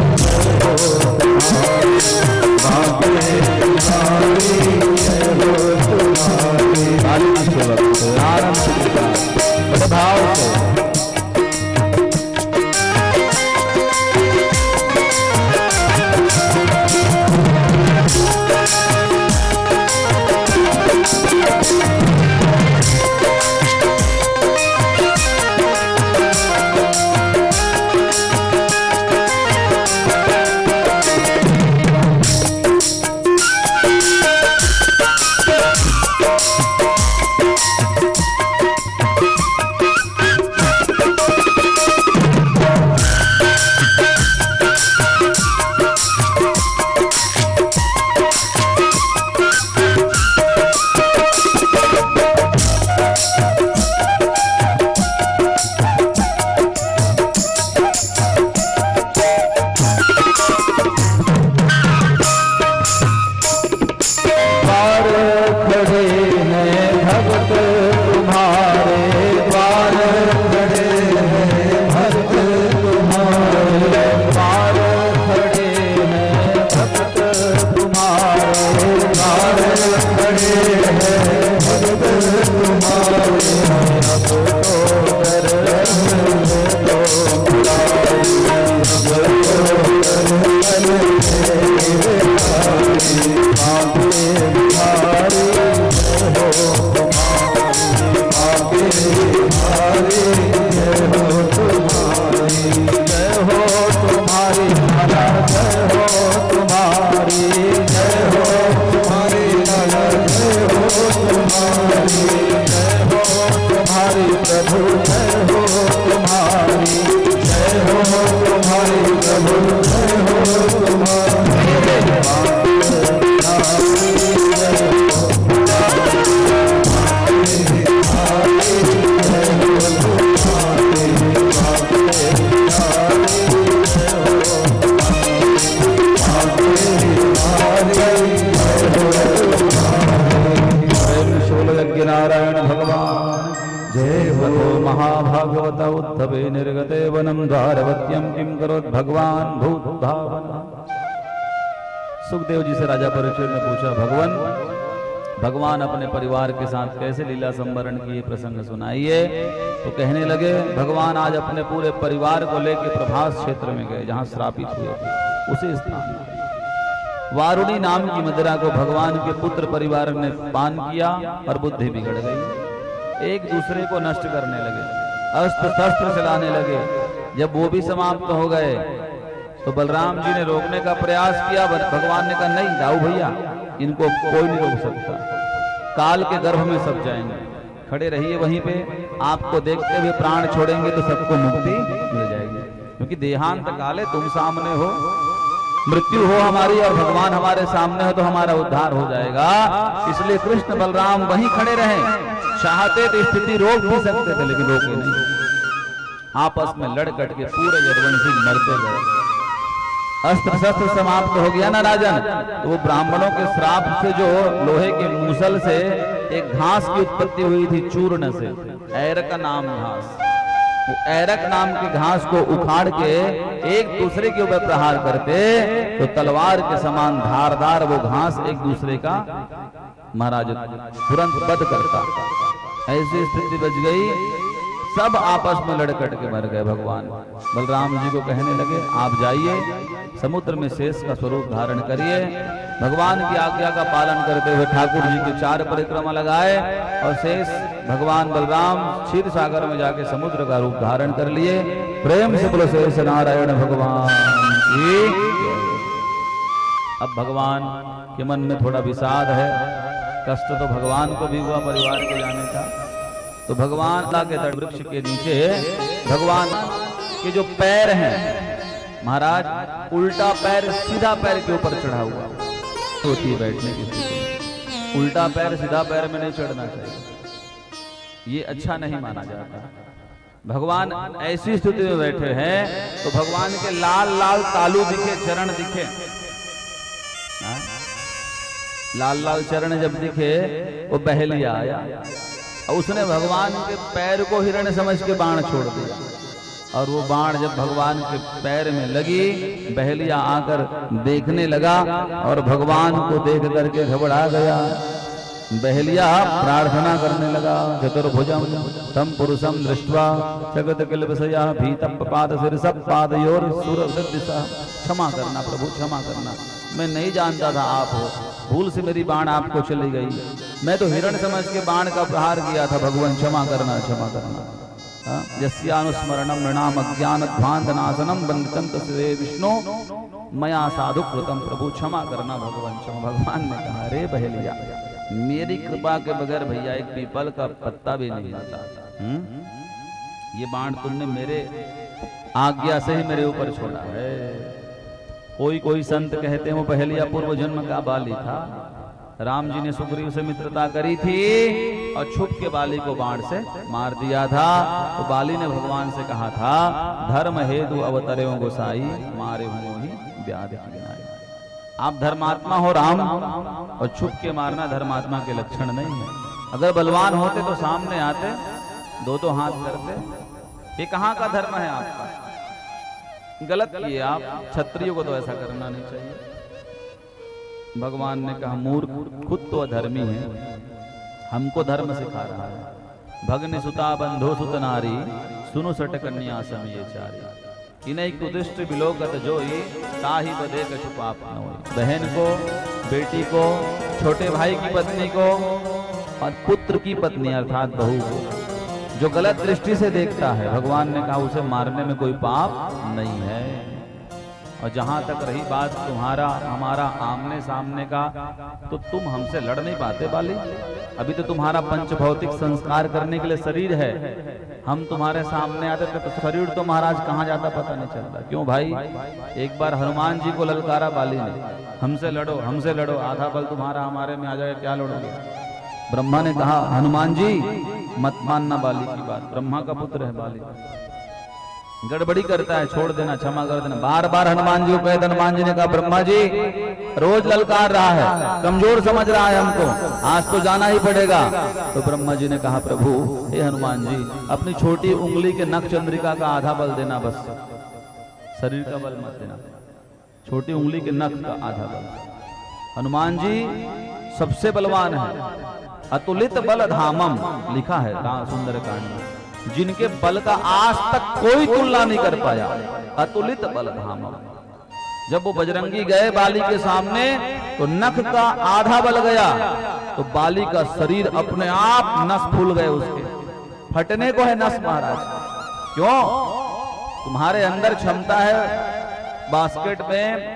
नारायण भगवान जय हो। महाभागवत उद्धवे निर्गते वनम द्वारवत्यम किम करोत भगवान भूत भावना। सुखदेव जी से राजा परीक्षित ने पूछा, भगवान अपने परिवार के साथ कैसे लीला संवरण की प्रसंग सुनाइए। तो कहने लगे, भगवान आज अपने पूरे परिवार को लेकर प्रभास क्षेत्र में गए जहां श्रापित हुए थे, उसी स्थान वारुणी नाम की मदिरा को भगवान के पुत्र परिवार ने पान किया और बुद्धि बिगड़ गई। एक दूसरे को नष्ट करने लगे, अस्त्र शस्त्र चलाने लगे। जब वो भी समाप्त हो गए तो बलराम जी ने रोकने का प्रयास किया। भगवान ने कहा, नहीं दाऊ भैया, इनको कोई नहीं रोक सकता, काल के गर्भ में सब जाएंगे, खड़े रहिए वहीं पे। आपको देखते हुए प्राण छोड़ेंगे तो सबको मुक्ति मिल जाएगी, क्योंकि देहांत काले तुम सामने हो, मृत्यु हो हमारी और भगवान हमारे सामने हो तो हमारा उद्धार हो जाएगा। इसलिए कृष्ण बलराम वहीं खड़े रहे। चाहते तो स्थिति रोक भी सकते थे, लेकिन रोके नहीं। आपस में लड़ कट के पूरे यदुवंशी मरते गए। अस्त्र शस्त्र समाप्त हो गया ना राजन, तो वो ब्राह्मणों के श्राप से जो लोहे के मूसल से एक घास की उत्पत्ति हुई थी, चूर्ण से, ऐरक नाम घास। वो ऐरक नाम के घास को उखाड़ के एक दूसरे के ऊपर प्रहार करते तो तलवार के समान धारदार वो घास एक दूसरे का महाराज तुरंत वध करता। ऐसी स्थिति बच गई, सब आपस में लड़कट के मर गए। भगवान बलराम जी को कहने लगे, आप जाइए समुद्र में शेष का स्वरूप धारण करिए। भगवान की आज्ञा का पालन करते हुए ठाकुर जी के 4 परिक्रमा लगाए और शेष भगवान बलराम क्षीर सागर में जाके समुद्र का रूप धारण कर लिए। प्रेम से बोलो शेष नारायण भगवान की। अब भगवान के मन में थोड़ा विषाद है, कष्ट तो भगवान को भी हुआ परिवार के जाने का। तो भगवान के तट वृक्ष के नीचे भगवान के जो पैर हैं महाराज, उल्टा पैर सीधा पैर के ऊपर चढ़ा हुआ होती है बैठने की स्थिति। उल्टा पैर सीधा पैर में नहीं चढ़ना चाहिए, ये अच्छा नहीं माना जाता। भगवान ऐसी स्थिति में बैठे हैं तो भगवान के लाल लाल तालू दिखे, चरण दिखे। लाल लाल चरण जब दिखे वो बहेलिया आया और उसने भगवान के पैर को हिरण समझ के बाण छोड़ दिया। और वो बाण जब भगवान के पैर में लगी, बहेलिया आकर देखने लगा और भगवान को देख करके घबरा गया। बहेलिया प्रार्थना करने लगा, चतुर्भुजम तम पुरुषम दृष्ट्वा जगत किलबसया भीतम पाद सिरसप पादयोर सुरदिशा। क्षमा करना प्रभु, क्षमा करना, मैं नहीं जानता था आप हो, भूल से मेरी बाण आपको चली गई, मैं तो हिरण समझ के बाण का प्रहार किया था। भगवान क्षमा करना, क्षमा करना। यस्यानुस्मरणम नृणाम अज्ञान ध्वांत नाशनम वंदितम तस्वे विष्णु मया साधु कृतम। प्रभु क्षमा करना भगवान, क्षमा। भगवान ने कहा, अरे बहेलिया, मेरी कृपा के बगैर भैया एक पीपल का पत्ता भी नहीं आता। ये बाण तुमने मेरे आज्ञा से ही मेरे ऊपर छोड़ा है। कोई संत कहते हैं वो पहलिया पूर्व जन्म का बाली था। राम जी ने सुग्रीव से मित्रता करी थी और छुप के बाली को बाण से मार दिया था। तो बाली ने भगवान से कहा था, धर्म हेतु अवतरे गोसाई, मारे हुए ही व्याध की गिनाई। आप धर्मात्मा हो राम, और छुप के मारना धर्मात्मा के लक्षण नहीं है। अगर बलवान होते तो सामने आते, दो हाथ करते। ये कहाँ का धर्म है आपका? गलत किए आप। क्षत्रियो को तो ऐसा करना नहीं चाहिए। भगवान ने कहा, मूर्ख खुद तो अधर्मी है, हमको धर्म सिखा रहा है। भग्नि सुता बंधो सुत नारी, सुनु सट कन्या समय चारी। इन्हीं कुदृष्ट विलोकत जोई, ताहि बदे कछु पाप न होई। बहन को, बेटी को, छोटे भाई की पत्नी को और पुत्र की पत्नी अर्थात बहू को जो गलत दृष्टि से देखता है, भगवान ने कहा उसे मारने में कोई पाप नहीं है। और जहां तक रही बात तुम्हारा हमारा आमने सामने का, तो तुम हमसे लड़ नहीं पाते बाली। अभी तो तुम्हारा पंच भौतिक संस्कार करने के लिए शरीर है। हम तुम्हारे सामने आते थे तो शरीर तो महाराज कहाँ जाता पता नहीं चलता। क्यों भाई? एक बार हनुमान जी को ललकारा बाली ने, हमसे लड़ो हमसे लड़ो, आधा बल तुम्हारा हमारे में आ जाए, क्या लड़ोगे? ब्रह्मा ने कहा, हनुमान जी मत मानना बाली की बात, ब्रह्मा का पुत्र है बाली, गड़बड़ी करता है, छोड़ देना, क्षमा कर देना। बार बार हनुमान जी को कहे, हनुमान जी ने कहा, ब्रह्मा जी रोज ललकार रहा है, कमजोर समझ रहा है हमको, आज तो जाना ही पड़ेगा। तो ब्रह्मा जी ने कहा, प्रभु हे हनुमान जी, अपनी छोटी उंगली के नख चंद्रिका का आधा बल देना, बस शरीर का बल मत देना, छोटी उंगली के नख का आधा बल। हनुमान जी सबसे बलवान है, अतुलित बल धामम लिखा है सुंदर कांड में, जिनके बल का आज तक कोई तुलना नहीं कर पाया, अतुलित बल धामम। जब वो बजरंगी गए बाली के सामने तो नख का आधा बल गया, तो बाली का शरीर अपने आप नस फूल गए, उसके फटने को है नस महाराज। क्यों? तुम्हारे अंदर क्षमता है बास्केट में,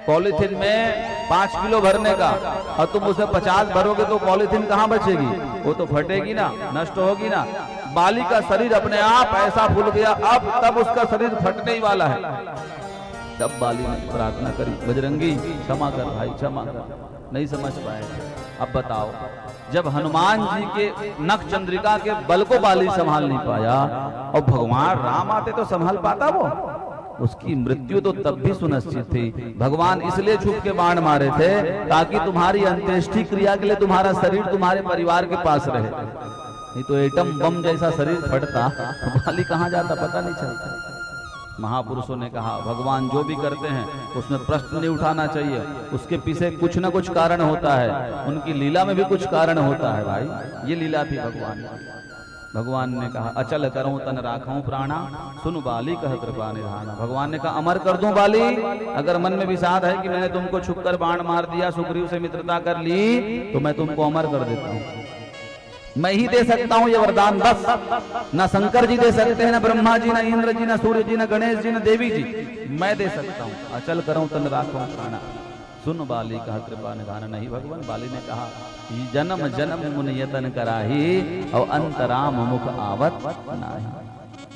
पॉलीथिन में 5 किलो भरने का, और तुम उसे 50 भरोगे तो पॉलीथिन कहां बचेगी? वो तो फटेगी ना, नष्ट होगी ना। बाली का शरीर अपने आप ऐसा फूल गया, अब तब उसका शरीर फटने ही वाला है। तब बाली ने प्रार्थना करी, बजरंगी क्षमा कर भाई, क्षमा कर, नहीं समझ पाए। अब बताओ, जब हनुमान जी के नख चंद्रिका के बल को बाली संभाल नहीं पाया, और भगवान राम आते तो संभाल पाता वो? उसकी मृत्यु तो तब भी सुनिश्चित थी। भगवान इसलिए छुप के बाण मारे थे ताकि तुम्हारी अंत्येष्टि क्रिया के लिए तुम्हारा शरीर तुम्हारे परिवार के पास रहे। नहीं तो एटम बम जैसा शरीर फटता तो बाली कहाँ जाता पता नहीं चलता। महापुरुषों ने कहा, भगवान जो भी करते हैं उसमें प्रश्न नहीं उठाना चाहिए, उसके पीछे कुछ ना कुछ कारण होता है, उनकी लीला में भी कुछ कारण होता है भाई। ये लीला थी भगवान। भगवान ने कहा, अचल करूं तन राखूं प्राणा, सुन बाली कह कृपा निधाना। भगवान ने कहा, अमर कर दूं बाली, अगर मन में विषाद है कि मैंने तुमको छुपकर बाण मार दिया, सुग्रीव से मित्रता कर ली, तो मैं तुमको अमर कर देता हूं। मैं ही दे सकता हूं ये वरदान, बस न शंकर जी दे सकते हैं, न ब्रह्मा जी, न इंद्र जी, न सूर्य जी, न गणेश जी, न देवी जी, मैं दे सकता हूं। अचल करूं तन राखूं प्राणा, सुन बाली कहा कृपा निधान। नहीं भगवान, बाली ने कहा, जन्म जन्म मुनि यतन कराही, और अंतराम मुख आवत नाही।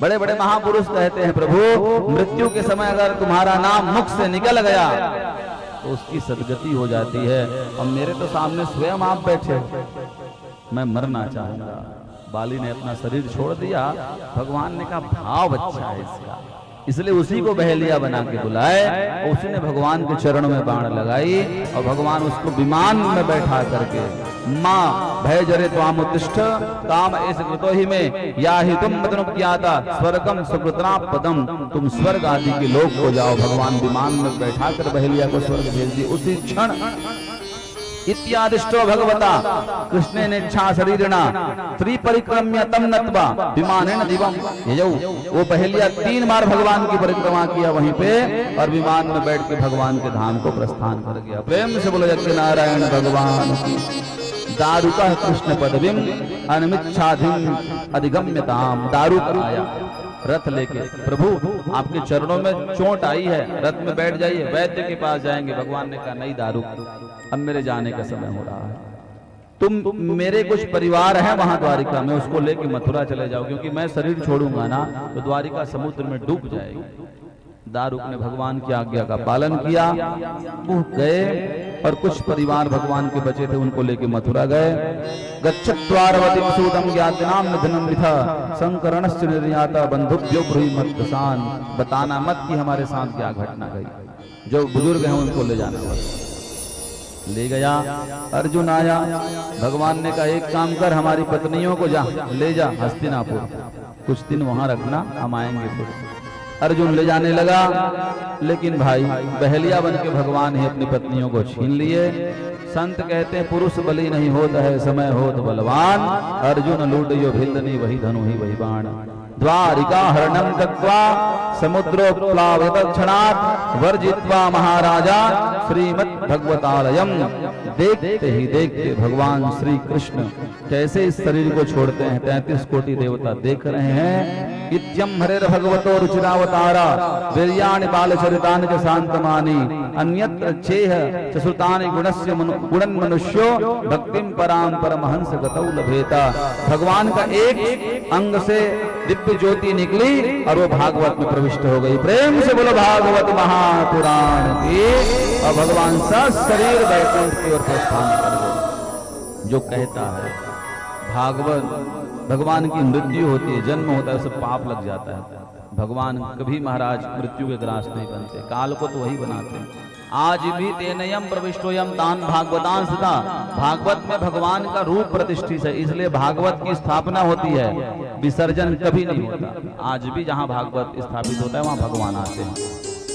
बड़े बड़े महापुरुष कहते हैं, प्रभु मृत्यु के समय अगर तुम्हारा नाम मुख से निकल गया तो उसकी सदगति हो जाती है। और मेरे तो सामने स्वयं आप बैठे, मैं मरना चाहूंगा। बाली ने अपना शरीर छोड़ दिया। भगवान ने कहा, भाव अच्छा है इसका, इसलिए उसी को बहेलिया बना के बुलाए, और उसी ने भगवान के चरणों में बाण लगाई, और भगवान उसको विमान में बैठा करके, माँ भय जरे त्वाम उत्तिष्ठ काम ऐसे कृतो ही में या ही तुम मदनुज्ञाता स्वर्गम सुकृतना पदम, तुम स्वर्ग आदि के लोक को जाओ। भगवान विमान में बैठा कर बहेलिया को स्वर्ग भेज दी उसी क्षण। इत्यादिष्टो भगवता कृष्णे नेच्छा शरीरिणा त्रि परिक्रम्य तम नत्वा विमानेन दिवम यजौ। वो पहलिया 3 बार भगवान की परिक्रमा किया वहीं पे, और विमान में बैठ के भगवान के धाम को प्रस्थान कर गया। प्रेम से बोलो यज्ञ नारायण भगवान की। दारुका कृष्ण पदवीम अनमिच्छाधिम अधिगम्यताम। दारू आया रथ लेके, प्रभु आपके चरणों में चोट आई है, रथ में बैठ जाइए, वैद्य के पास जाएंगे। भगवान ने कहा, नहीं दारू, अब मेरे जाने का समय हो रहा है। तुम मेरे कुछ परिवार हैं वहां द्वारिका में, उसको लेके मथुरा चले जाओ, क्योंकि मैं शरीर छोड़ूंगा ना तो द्वारिका समुद्र में डूब जाएगी। दारुक ने भगवान की आज्ञा का पालन किया, वो गए और कुछ परिवार भगवान के बचे थे उनको लेके मथुरा गए। गच्छत्वारवतीं सूतं ज्ञातिनां निधनं मिथा संकरणस्य निर्याता बंधुभ्यो ब्रूहि मत्प्रसान्। बताना मत कि हमारे साथ क्या घटना गई, जो बुजुर्ग हैं उनको ले जाना पड़ा। ले गया, अर्जुन आया, भगवान ने कहा एक काम कर, हमारी पत्नियों को जा ले जा हस्तिनापुर, कुछ दिन वहां रखना, हम आएंगे फिर। अर्जुन ले जाने लगा, लेकिन भाई बहलिया बन के भगवान ही अपनी पत्नियों को छीन लिए। संत कहते हैं पुरुष बलि नहीं होता है, समय होत बलवान। अर्जुन लूटियो भिल्लनी वही धनु ही वही बाण। द्वारिका हरणं तत्वा समुद्रोप्लावितक्षणात् वर्जित्वा महाराजा श्रीमद् भगवतालयम्। देखते ही देखते भगवान श्री कृष्ण कैसे इस शरीर को छोड़ते हैं, 33 कोटि देवता देख रहे हैं। इत्यं हरेर भगवतो रुचिरावतारा वीर्याणि बालचरितानि च शान्तमानि अन्यत्र चेह चसुतानि गुणन् मनुष्यो भक्तिं परां परमहंस गतौ लभेता। भगवान का एक अंग से दिव्य ज्योति निकली और वो भागवत में प्रविष्ट हो गई। प्रेम से बोलो भागवत महापुराण की। और भगवान सा शरीर वैकुंठ की ओर प्रस्थान कर गए। जो कहता है भागवत भगवान की मृत्यु होती है, जन्म होता है, उसे पाप लग जाता है। भगवान कभी महाराज मृत्यु के ग्रास नहीं बनते, काल को तो वही बनाते हैं। आज भी तेनयम प्रविष्टोयम तान भागवतां सदा। भागवत में भगवान का रूप प्रतिष्ठित है, इसलिए भागवत की स्थापना होती है, विसर्जन कभी नहीं होता। आज भी जहाँ भागवत स्थापित होता है वहाँ भगवान आते हैं।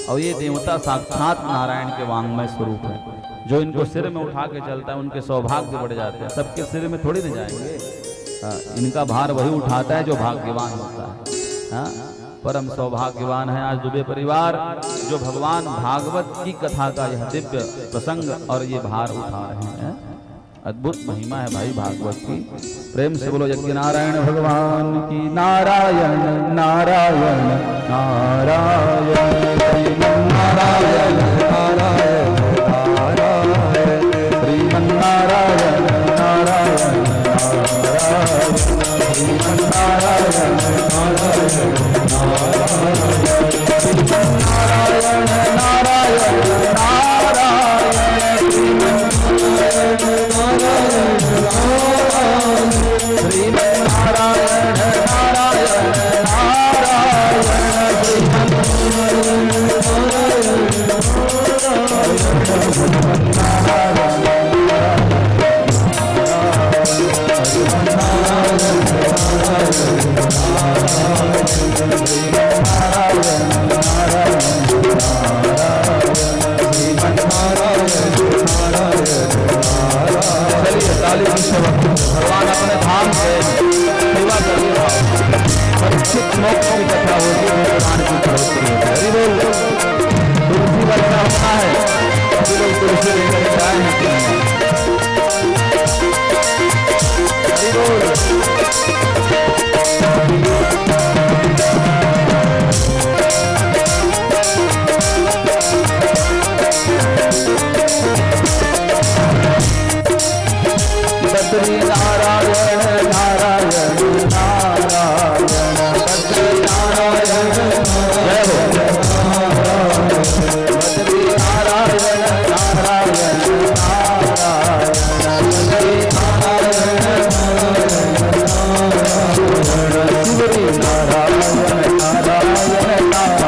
और ये देवता साक्षात नारायण के वांग्मय स्वरूप है। जो इनको सिर में उठा के चलता है उनके सौभाग्य बढ़ जाते हैं। सबके सिर में थोड़ी न जाएंगे, इनका भार वही उठाता है जो भाग्यवान होता है। परम सौभाग्यवान है आज दुबे परिवार, जो भगवान भागवत की कथा का यह दिव्य प्रसंग और ये भार उठा रहे हैं। अद्भुत महिमा है भाई भागवत की। प्रेम से बोलो यज्ञ नारायण भगवान की। नारायण नारायण नारायण नारायण नारायण नारायण श्रीमन्नारायण नारायण नारायण श्रीमन्नारायण नारायण नारायण नारायण भगवान अपने धाम से सेवा करिए। परीक्षित मोक्ष की कथा होती है, भगवान की होती है। हरि बोल। तुलसी वर्षा होता है, सभी लोग तुलसी लेकर जाए हैं। हरि बोल। बद्री नारायण नारायण नारायण बद्री नारायण जय हो। बद्री नारायण नारायण नारायण बद्री नारायण शिवरी नारायण नारायण नारायण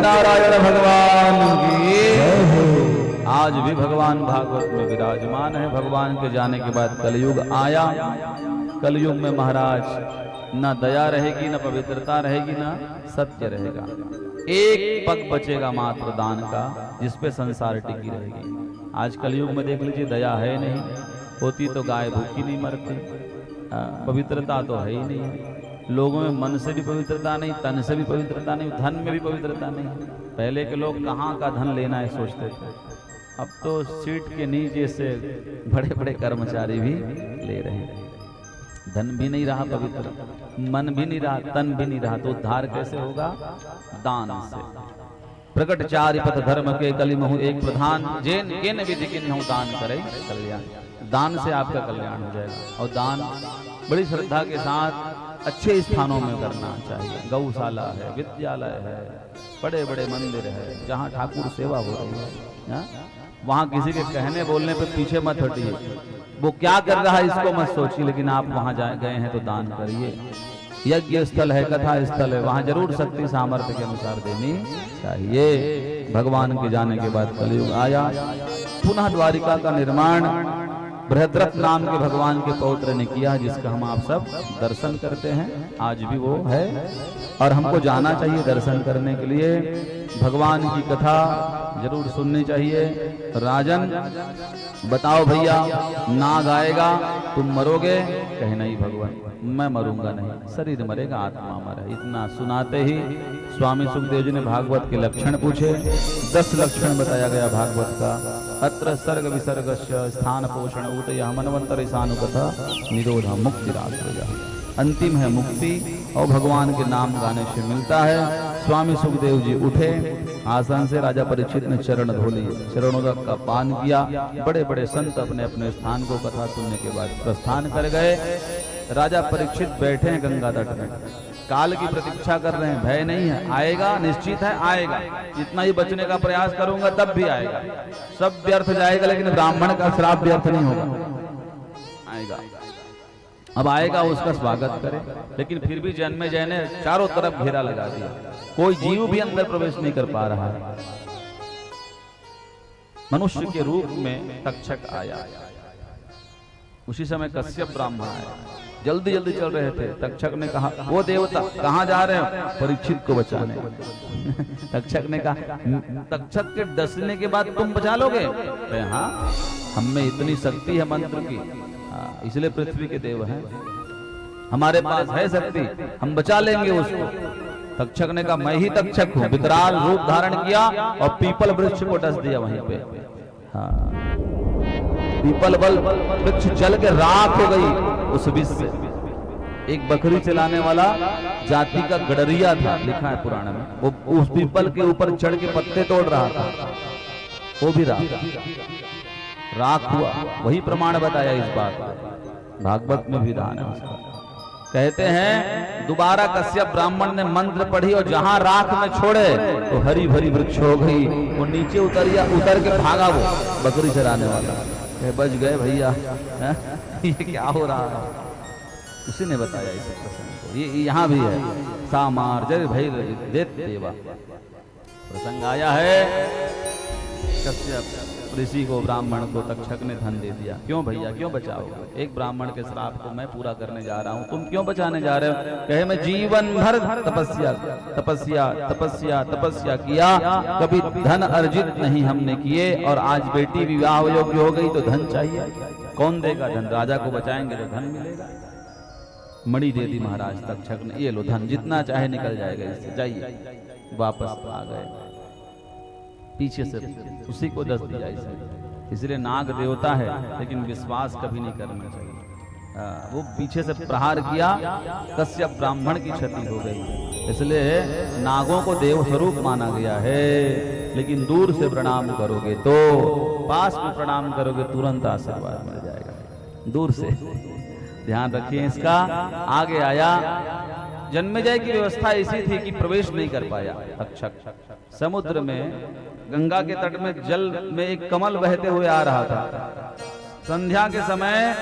नारायण भगवान की। आज भी भगवान भागवत में विराजमान है। भगवान के जाने के बाद कलयुग आया। कलयुग में महाराज न दया रहेगी, न पवित्रता रहेगी, न सत्य रहेगा। एक पग बचेगा मात्र दान का, जिसपे संसार टिकी रहेगी। आज कलयुग में देख लीजिए, दया है नहीं, होती तो गाय भूखी नहीं मरती, पवित्रता तो है ही नहीं, लोगों में मन से भी पवित्रता नहीं, तन से भी पवित्रता नहीं, धन में भी पवित्रता नहीं। पहले के लोग कहाँ का धन लेना है सोचते थे, अब तो सीट के नीचे से बड़े बड़े कर्मचारी भी ले रहे हैं। धन भी नहीं रहा पवित्र, मन भी नहीं रहा, तन भी नहीं रहा, तो उद्धार कैसे होगा? दान से। प्रकट चारि पथ धर्म के कलिमहु एक प्रधान, जेन के न विधि किन्हु दान करे कल्याण। दान से आपका कल्याण हो जाएगा। और दान बड़ी श्रद्धा के साथ अच्छे स्थानों में करना चाहिए। गौशाला है, विद्यालय है, बड़े बड़े मंदिर है, जहाँ ठाकुर सेवा हो रही है, वहाँ किसी के कहने बोलने पे पीछे मत हटिए। वो क्या कर रहा है इसको मत सोचिए, लेकिन आप वहाँ गए हैं तो दान करिए। यज्ञ स्थल है, कथा स्थल है, वहाँ जरूर शक्ति सामर्थ्य के अनुसार देनी चाहिए। भगवान के जाने के बाद कलयुग आया, पुनः द्वारिका का निर्माण बृहद्रथ नाम के भगवान के पौत्र ने किया, जिसका हम आप सब दर्शन करते हैं। आज भी वो है और हमको जाना चाहिए दर्शन करने के लिए। भगवान की कथा जरूर सुननी चाहिए। राजन बताओ भैया, नाग आएगा तुम मरोगे? कहे नहीं भगवान, मैं मरूंगा नहीं, शरीर मरेगा, आत्मा मरे। इतना सुनाते ही स्वामी सुखदेव जी ने भागवत के लक्षण पूछे। 10 लक्षण बताया गया भागवत का। अत्र सर्ग विसर्गस्य स्थान पोषण ऊतयः मनवंतर ईशानुकथा निरोध मुक्ति राष्ट्रया। अंतिम है मुक्ति और भगवान के नाम गाने से मिलता है। स्वामी सुखदेव जी उठे आसन से, राजा परीक्षित ने चरण धो लिए, चरणों का पान किया। बड़े बड़े संत अपने अपने स्थान को कथा सुनने के बाद प्रस्थान कर गए। राजा परीक्षित बैठे हैं गंगा तट में, काल की प्रतीक्षा कर रहे हैं। भय नहीं है, आएगा, निश्चित है आएगा। जितना ही बचने का प्रयास करूंगा तब भी आएगा। सब व्यर्थ जाएगा, लेकिन ब्राह्मण का श्राप व्यर्थ नहीं होगा, आएगा। अब आएगा, उसका स्वागत करें। लेकिन फिर भी जन्मे जय ने चारों तरफ घेरा लगा दिया, कोई जीव भी अंदर प्रवेश नहीं कर पा रहा है। मनुष्य के रूप में तक्षक आया। उसी समय कश्यप ब्राह्मण आया, जल्दी जल्दी चल रहे थे। तक्षक ने कहा, वो देवता कहाँ जा रहे हो? परीक्षित को बचाने। तक्षक ने कहा, तक्षक के डसने के बाद तुम बचा लोगे? हाँ, हम में इतनी शक्ति है मंत्र की, इसलिए पृथ्वी के देव हैं, हमारे पास है शक्ति, हम बचा लेंगे उसको। तक्षक ने कहा, मैं ही तक्षक हूँ। विकराल रूप धारण किया और पीपल वृक्ष को डस दिया वहीं पे। हाँ, पीपल बल वृक्ष जल के राख हो गई उस विष से। एक बकरी चलाने वाला जाति का गडरिया था, लिखा है पुराण में, वो उस पीपल के ऊपर चढ़ के पत्ते तोड़ रहा था, वो भी राख हुआ। वही प्रमाण बताया इस बात का, भागवत में विधान है उसका। कहते हैं दोबारा कश्यप ब्राह्मण ने मंत्र पढ़ी और जहां राख में छोड़े तो हरी भरी वृक्ष हो गई। वो नीचे उतर के भागा, वो बकरी चराने वाला। बच गए भैया, ये क्या हो रहा है? उसी ने बताया इस प्रसंग को। ये यहाँ भी है, सामार जय भैर देवा प्रसंग आया है। कश्यप ऋषि को, ब्राह्मण को तक्षक ने धन दे दिया। क्यों भैया, क्यों बचाओगे? एक ब्राह्मण के श्राप को मैं पूरा करने जा रहा हूँ, तुम क्यों बचाने जा रहे हो? कहे, मैं जीवन भर तपस्या तपस्या तपस्या तपस्या किया, कभी धन अर्जित नहीं हमने किए, और आज बेटी विवाह योग्य हो गई तो धन चाहिए। कौन देगा धन? राजा को बचाएंगे तो धन मिलेगा। मणि दे दी महाराज तक्षक ने, ये लो धन, जितना चाहे निकल जाएगा इससे, जाइए। वापस आ गए, पीछे से उसी को दस दिया इसे। इसलिए नाग देवता है, लेकिन विश्वास कभी नहीं करना चाहिए। वो पीछे से प्रहार किया, कश्यप ब्राह्मण की क्षति हो गई। इसलिए नागों को देव स्वरूप माना गया है, लेकिन दूर से प्रणाम करोगे तो, पास में प्रणाम करोगे तुरंत आशीर्वाद मिल जाएगा। दूर से ध्यान रखिए इसका। आगे आया, जन्मेजय की व्यवस्था ऐसी थी कि प्रवेश नहीं कर पाया तक्षक। समुद्र में, गंगा के तट में जल में एक कमल बहते हुए आ रहा था। संध्या के समय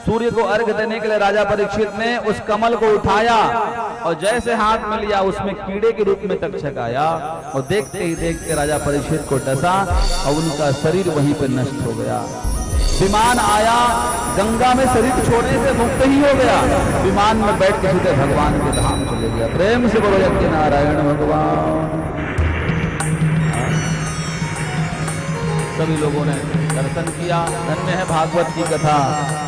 सूर्य को अर्घ देने के लिए राजा परीक्षित ने उस कमल को उठाया और जैसे हाथ में लिया, उसमें कीड़े के रूप में तक्षक आया और देखते ही देखते राजा परीक्षित को डसा और उनका शरीर वहीं पर नष्ट हो गया। विमान आया, गंगा में शरीर छोड़ने से मुक्त ही हो गया। विमान में बैठ के सीधे भगवान के धाम चले गया। प्रेम से बोलो यज्ञ नारायण भगवान। सभी लोगों ने दर्शन किया। धन्य है भागवत की कथा,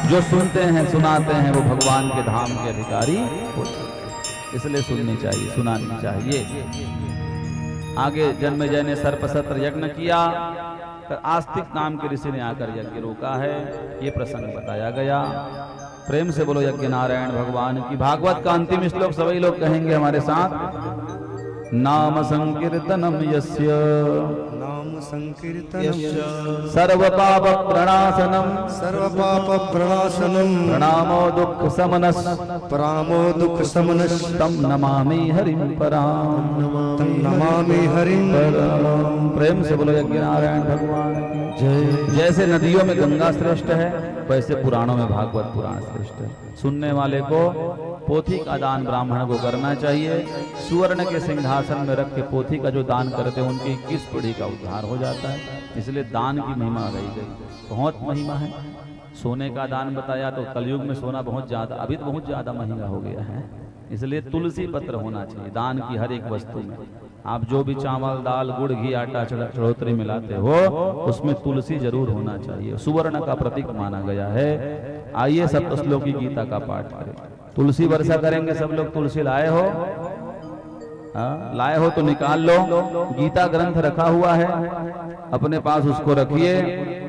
जो सुनते हैं सुनाते हैं वो भगवान के धाम के अधिकारी होते हैं। इसलिए सुननी चाहिए, सुनानी चाहिए। आगे जन्मेजय ने सर्पसत्र यज्ञ किया, तो आस्तिक नाम के ऋषि ने आकर यज्ञ रोका है, ये प्रसंग बताया गया। प्रेम से बोलो यज्ञ नारायण भगवान की। भागवत का अंतिम श्लोक सभी लोग कहेंगे हमारे साथ। नाम संकीर्तनम यस्य नाम संकीर्तनम सर्व पाप प्रणाशनम सर्व पाप प्रणाशनम प्रणामो दुख समनस प्रणामो दुख समनस तम नमामि हरिं पराम तम नमामि हरिं परम। प्रेम से बोलो यज्ञ नारायण भगवान की जय। जैसे नदियों में गंगा श्रेष्ठ है, वैसे पुराणों में भागवत पुराण श्रेष्ठ है। सुनने वाले को पोथी का दान ब्राह्मण को करना चाहिए। सुवर्ण के सिंहासन में रख के पोथी का जो दान करते हैं उनकी 21 पीढ़ी का उद्धार हो जाता है। इसलिए दान की महिमा गई बहुत महिमा है। सोने का दान बताया तो कलयुग में सोना बहुत ज्यादा, अभी तो बहुत ज्यादा महंगा हो गया है, इसलिए तुलसी पत्र होना चाहिए दान की हर एक वस्तु में। आप जो भी चावल दाल गुड़ घी आटा चढ़ोतरी मिलाते हो उसमें तुलसी जरूर होना चाहिए, सुवर्ण का प्रतीक माना गया है। आइए सप्तश्लोकी गीता का पाठ करें, तुलसी वर्षा करेंगे। सब लोग तुलसी लाए हो? लाए हो तो निकाल लो। गीता ग्रंथ रखा हुआ है अपने पास, उसको रखिए,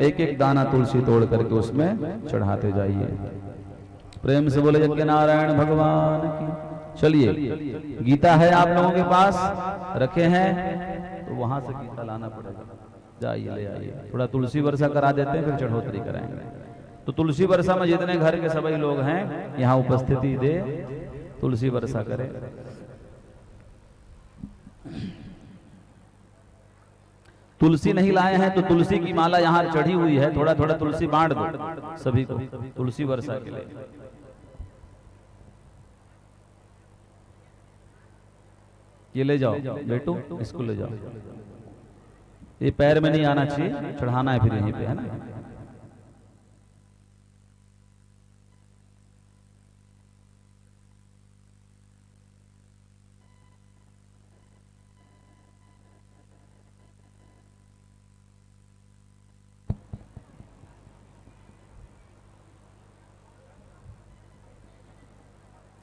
एक एक दाना तुलसी तोड़ करके उसमें चढ़ाते जाइए। प्रेम से बोले यज्ञ नारायण भगवान की। चलिए, गीता है आप लोगों के पास, रखे हैं तो वहां से गीता लाना पड़ेगा, जाइए ले आइए। थोड़ा तुलसी वर्षा करा देते हैं, फिर चढ़ोतरी कराएंगे। तो तुलसी वर्षा में जितने घर के सभी लोग हैं यहाँ उपस्थिति दे, तुलसी वर्षा करें। तुलसी नहीं लाए हैं तो तुलसी की माला यहाँ चढ़ी हुई है, थोड़ा थोड़ा तुलसी बांट दो सभी को तुलसी वर्षा के लिए। ये ले जाओ बेटू, इसको ले जाओ। ये पैर में नहीं आना चाहिए, चढ़ाना है फिर यहीं पे, है ना।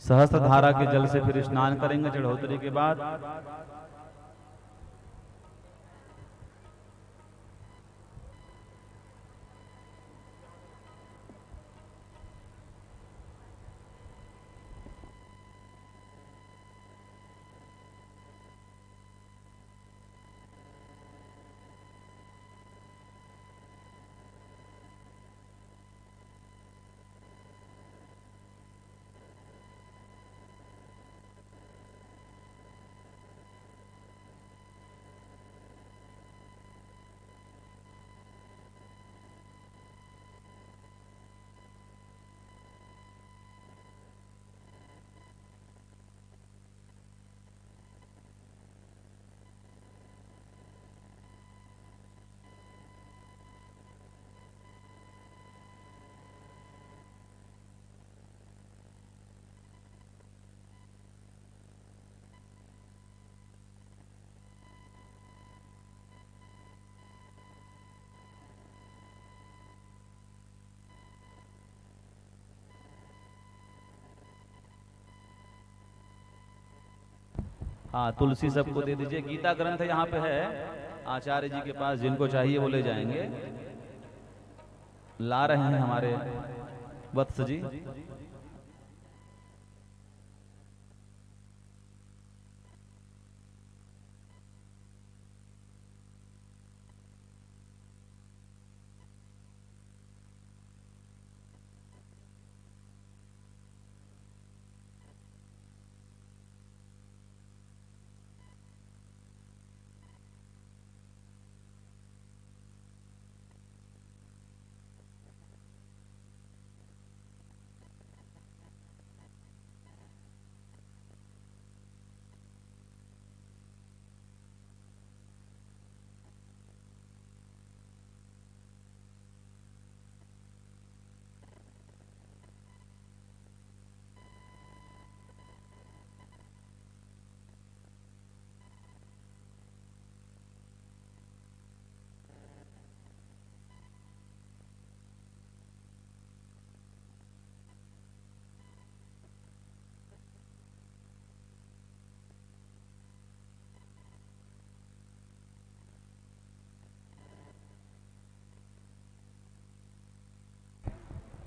सहस्त्र धारा के जल से फिर स्नान करेंगे चढ़ोतरी के बाद। हाँ, तुलसी सबको दे दीजिए। गीता ग्रंथ यहाँ पे है आचार्य जी के पास, जिनको चाहिए वो ले जाएंगे। ला रहे हैं हमारे वत्स जी।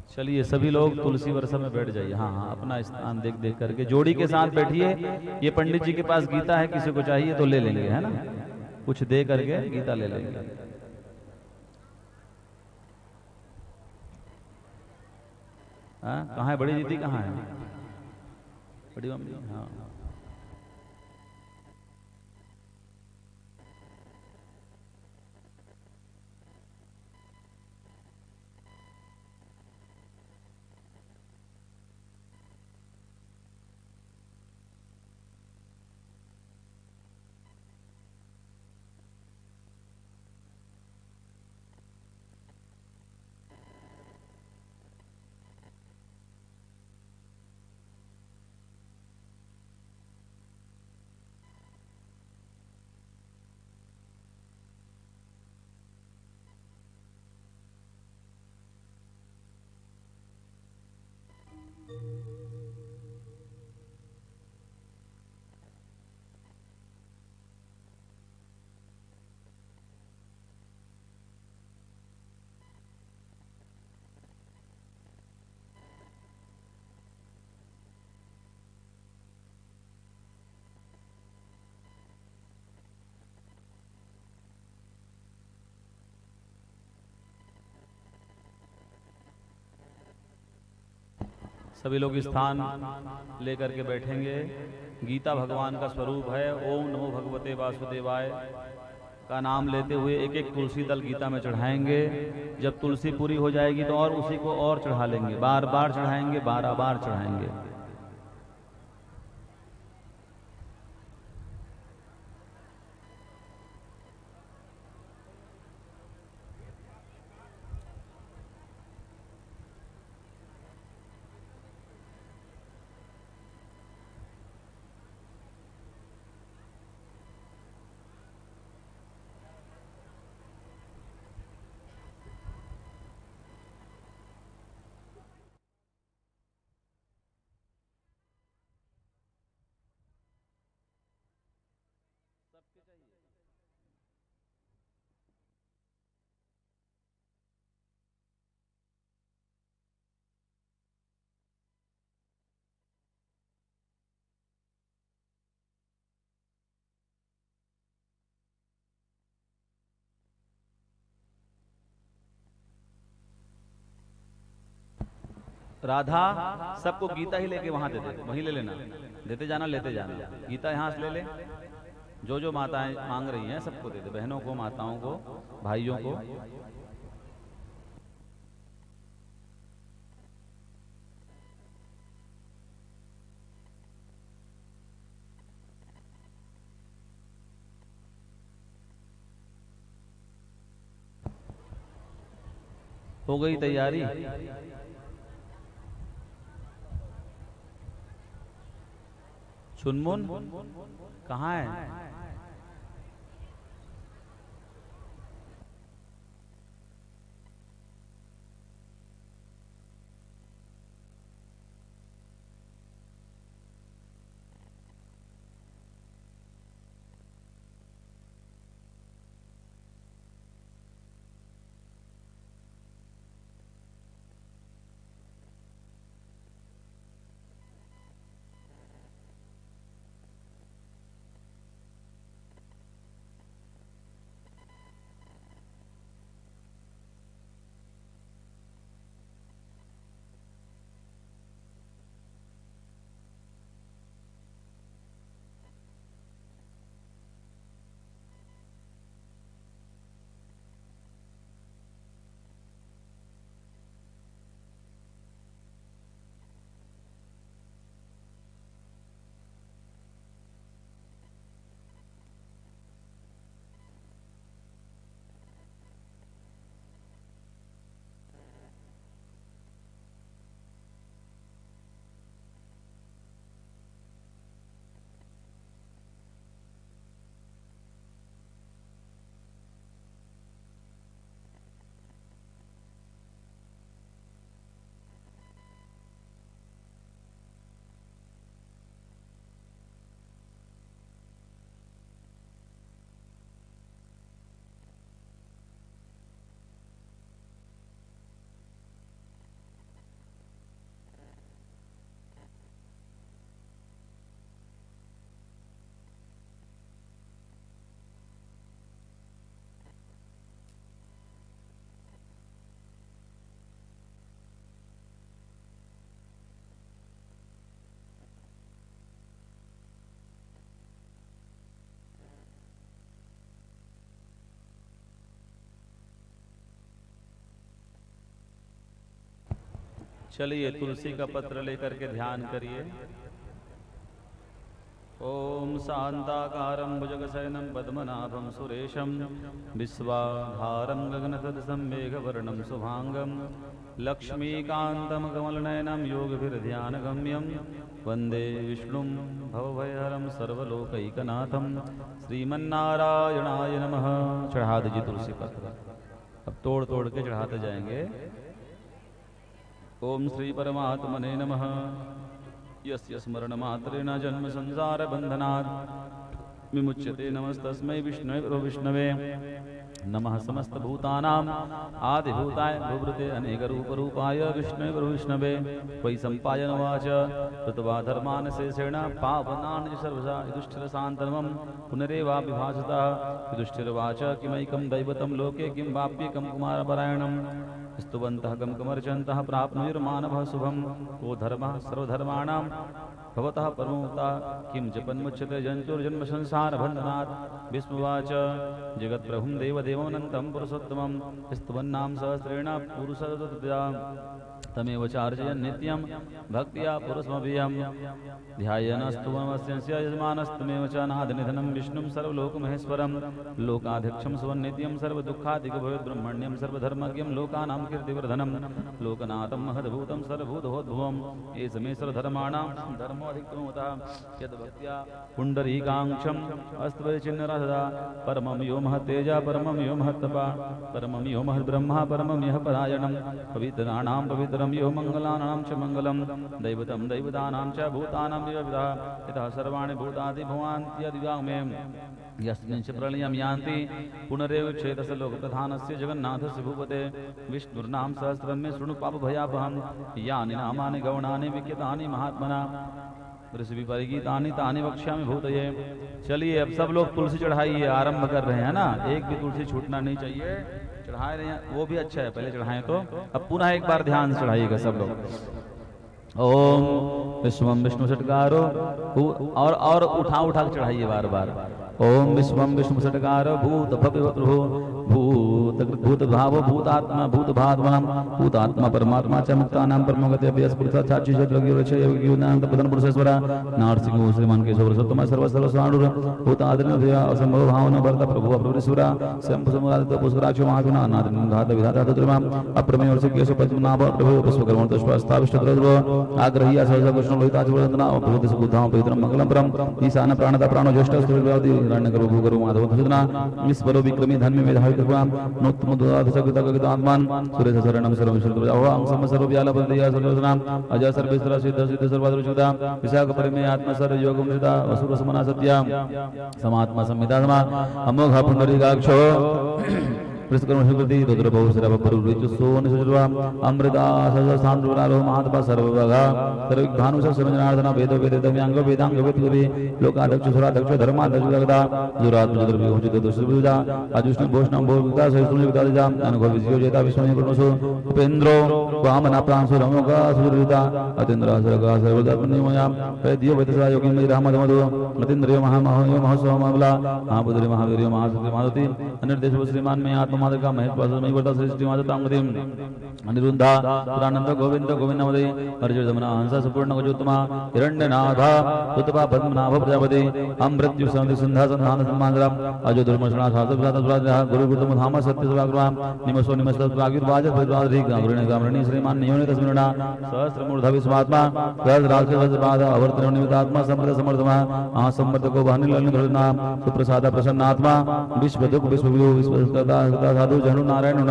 चलिए सभी लोग तुलसी वर्षा में बैठ जाइए। हाँ हाँ, अपना स्थान देख देख करके जोड़ी के साथ बैठिए। ये पंडित जी के पास गीता है, किसी को चाहिए तो ले लेंगे, है ना, कुछ दे करके गीता ले लेंगे। हाँ, कहाँ है बड़ी दीदी, कहाँ है बड़ी मम्मी? हाँ, सभी लोग स्थान लेकर के बैठेंगे। गीता भगवान का स्वरूप है। ओम नमो भगवते वासुदेवाय का नाम लेते हुए एक एक तुलसी दल गीता में चढ़ाएंगे। जब तुलसी पूरी हो जाएगी तो और उसी को और चढ़ा लेंगे, बार बार चढ़ाएंगे, 12 बार चढ़ाएंगे। राधा सबको गीता ही लेके वहां दे दे, वहीं ले लेना, देते जाना लेते जाना। गीता यहाँ से ले ले, जो जो माताएं मांग रही हैं सबको दे दे, बहनों को, माताओं को, भाइयों को। हो गई तैयारी? चुनमुन कहाँ है? चलिए तुलसी का पत्र लेकर के ध्यान करिए। ओम शांताकारं भुजगशयनं पद्मनाभं सुरेशं विश्वाधारं गगनसदृशं मेघवर्णं शुभांगं लक्ष्मीकान्तं कमलनयनं योगभिर्ध्यानगम्यं वन्दे विष्णुं भवभयहरं सर्वलोकैकनाथं श्रीमन्नारायणाय नमः। चढ़ा दीजिए तुलसी पत्र। अब तोड़ तोड़ के चढ़ाते जाएंगे। ओम श्री परमात्मने नमः। यस्य स्मरणमात्रेण जन्म संसार बंधनात् विमुच्यते। नमस्तस्मै विष्णवे प्रभु विष्णवे नमः। समस्त भूतानां आदिभूताय भूभृते अनेक रूप रूपाय विष्णवे प्रभु विष्णवे वैशम्पायन उवाच कृत्वा धर्मान् शेषेण पावनान् सर्वदा युधिष्ठिर शान्तनवं पुनरेवाभिभाषतः। युधिष्ठिरुवाच किमैकं दैवतं लोके किं वाप्येकं कुमारपरायणं स्तुवन्तः गं कमर्चन्तः प्राप्नुर्मानवः शुभं। को धर्मः सर्वधर्माणां भवतः परमोक्ता किं जपन्मुच्यते जन्तुर्जन्म संसार बन्धनात्। विष्णुवाच जगत्प्रभुं देवदेवमनन्तं पुरुषोत्तमं स्तुवन्नाम सहस्रेण पुरुषतुभ्या तमेव चार्जयन् नित्यं भक्त्या पुरुषमभियं ध्यायनस्तुवमस्यस्य यजमानस्तमेव च नादनिधनं विष्णुं सर्वलोकमहेश्वरं लोकाध्यक्षं सुवन्नित्यं सर्वदुःखादिकभवेद्ब्रह्मण्यं सर्वधर्मज्ञं लोकानां कीर्तिवर्धनं लोकनाथं महद्भूतं सर्वभूतोद्भवम् एष मे सर्वधर्माणां धर्मोऽधिक्तमतः यद्भक्त्या पुण्डरीकाक्षम् अस्तवैचिन्नरसदा परमं यो महत्तेजा परमं यो महत्तपा परमं यो महद्ब्रह्मा परमं यः परायणं पवित्राणां पवित्रं यो मंगलानां च मंगलम दैवतं दैवतानां च भूतानां विविधा यतः सर्वाणि भूतादि भवान्त्यदिवां मे यस्मिन् च प्रलयं यान्ति पुनरेव चेतस लोकप्रधानस्य जगन्नाथस्य भूपते विष्णुर्नाम सहस्रं मे शृणु पापभयापहं यानि नामानि गौणानि विख्यातानि महात्मना ऋषि परिगीतानि तानि वक्ष्यामि भूतये। चलिए अब सब लोग तुलसी चढ़ाइए। आरंभ कर रहे हैं ना, एक भी तुलसी छूटना नहीं चाहिए। चढ़ा रहे हैं वो भी अच्छा है, पहले चढ़ाएं तो अब पुनः एक बार ध्यान से चढ़ाइएगा सब लोग। ओम विश्वम विष्णु षट्कारो और उठा उठा के चढ़ाइए बार बार। ओम विश्वम विष्णु षट्कारो भूत भव्य भूत भूत भाव भूतात्मा भूत भावनम भूतात्मा परमात्मा च मुक्तानां परमगते व्यस पुरुषा चाचि जगयो रचय योगिनां पदन पुरुषेश्वरा नारसिंह श्रीमान केशव सत्तम सर्व सर्व स्वाणुर भूतादिन भया असंभव भावना भरत प्रभु प्रभुरेश्वरा शंभु समुरादित पुष्कराक्ष महागुणा अनादिन धात विधाता तत्रमा अप्रमेय और केशव पद्मनाभ प्रभु पुष्पकर्म तस्वास्ताविष्ट द्रव आग्रहिया सहज कृष्ण लोहिताच वदना प्रभु सुबुद्धां पवित्रं मंगलम परम ईशान प्राणदा प्राणो ज्येष्ठ स्त्रीवादी हिरण्य गर्भ भूगर्भ माधव सुदना विस्वरो विक्रमी धन्य मेधावी कृपा नोत्तम दुराध सगता गगतात्मान सुरेश शरणं सर्वं सर्वं सम सर्वव्याल बंदया सर्वनाम अजय सर्वेश्वर सिद्ध सिद्ध सर्वादुषुदा विशाख परिमे आत्मा सर्व योगम सिद्धा वसुर समना सत्या समात्मा संहिता समा अमोघ पुंडरीकाक्षो कृष्णकर्म सुकृति रुद्र बहुसरा बरुचु सोन सुजवा अमृता सहस्रांडुरारो महात्मा सर्वभगा सर्वभानु सर्वजनार्दन वेद वेद दव्यांग वेदांग वेदुवे लोकाध्यक्ष सुराध्यक्ष धर्माध्यक्ष जगदा जुरात जुद्र उचित दुष्टुजा अजुष्ण भोषणं भोगता सहस्रुजुता दिजा अनुभव विजयोजेता विश्वनि प्रणसो उपेंद्रो वामना प्रांसु रमोगा सुरयुता अतेंद्र सरगा सर्वधर्मनिमया वैद्यो वैद्यसा योगी मय रामधमदो मतेंद्रियो महामहो महसो मामला महाबुद्रि महावीर्यो महासुति मारुति अनिर्देश श्रीमान में आत्मा मादका महेश्वरमयी वर्ता सृष्टि माततांगतिम अनिरुद्धा पुरानंद गोविंद गोविंदमदे अर्जुनदमना हंस सुपूर्ण गजोत्तमा हिरण्यनाथा उत्तपा पद्मनाभ प्रजापति अमृत्यु संधि सिंधा संधान सम्मानराम अजो धर्मशना शास्त्र प्रसाद सुराज गुरु गुरुतम धाम सत्य सुराग्राम निमसो निमस्त प्रागिर वाज प्रजाधि गामरणी गामरणी श्रीमान नियोनि तस्मिना सहस्र मूर्धा विश्वात्मा सहस्र राज सहस्रपाद अवर्तन निमितात्मा समर्थ समर्थमा आ समर्थ को बहनि ललित धरना सुप्रसाद प्रसन्नात्मा विश्व दुख विश्वव्यो विश्वकर्ता साधु जनु नारायण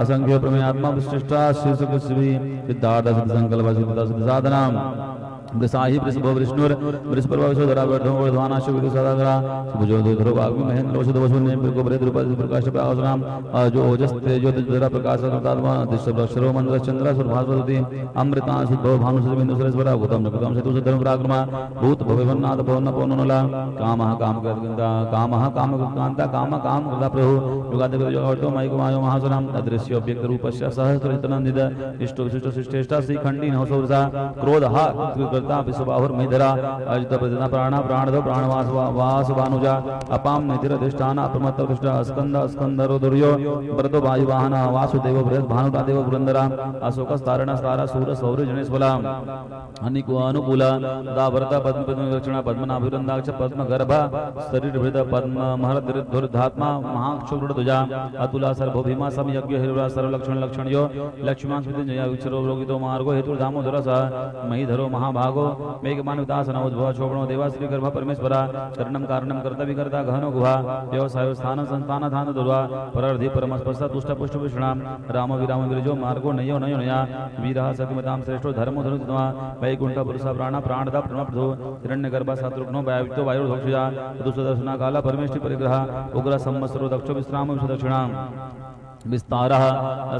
असंख्य प्रमेयात्मा विशिष्टा शीर्षक श्री सिद्धार्थ सिद्ध संकल्प सिद्ध साधना वृषाहि वृषभो विष्णुर वृषपर्वा विश्वधरा वर्धो वर्धमाना शुभिदु सदागरा सुभुजो दुधरो वाग्मि महेंद्र वसुद वसुने बिल्को बरे द्रुपद प्रकाश प्रकाशनाम अजो ओजस तेजो दुधरा प्रकाश करतात्मा दिशभ अक्षरो मंत्र चंद्र सुरभास्वती अमृता सुद्धो भानु सुबिंदु सरस्वरा भूतम नकुतम सेतु सिद्धम पराक्रमा भूत भवेन्नाथ पवन पवनोला कामः काम गंगा कामः काम कांता काम काम कृता प्रभु युगादि योगतो मयि कुमायो महासनाम अदृश्य अव्यक्त रूपस्य सहस्र चितनंदित इष्टो विशिष्ट श्रेष्ठ श्रीखंडी नवसोरसा क्रोधः कर्ता विश्वबाहुर्महिधरा अजित प्रजना प्राणा प्राणदो प्राणवास वास भानुजा अपाम निधिरधिष्ठान अप्रमत्त कृष्ण स्कंद स्कंदरो दुर्यो भरतो वायुवाहन वासुदेव बृहद भानुतादेव पुरंदरा अशोक स्तारण स्तारा सूर सौर्य जनेश्वला अनुकूल दाभरता पद्म पद्म दक्षिणा पद्मनाभिवृंदाक्ष पद्म गर्भ शरीर भृत पद्म महर्धुर्धात्मा महाक्षुर ध्वजा अतुला सर्वो भीमा सम यज्ञ हिरुरा सर्व लक्षण लक्षणयो लक्ष्मण स्मृति जया विक्षरो रोगितो मार्गो हेतु दामोदर सह महीधरो महाभागो मेघमान वितासन उद्भव शोभनो देवा श्री गर्भ परमेश्वरा कर्णम कारणम कर्तव्य कर्ता गहनो गुहा व्यवसाय स्थान संस्थान धान दुर्वा परर्धि परमस्पर्श तुष्ट पुष्ट विष्णाम राम विराम विरजो मार्गो नयो नयो नया वीरः सतिमताम श्रेष्ठो धर्मो धनुर्धमा वैकुंठ पुरुष प्राण प्राणदा प्रणप्रभो हिरण्यगर्भ शत्रुघ्नो वायुतो वायुर्धक्षुजा दुसदर्शना काला परमेष्टि परिग्रह उग्र संवत्सरो दक्षो विश्राम दक्षिणाम विस्तारः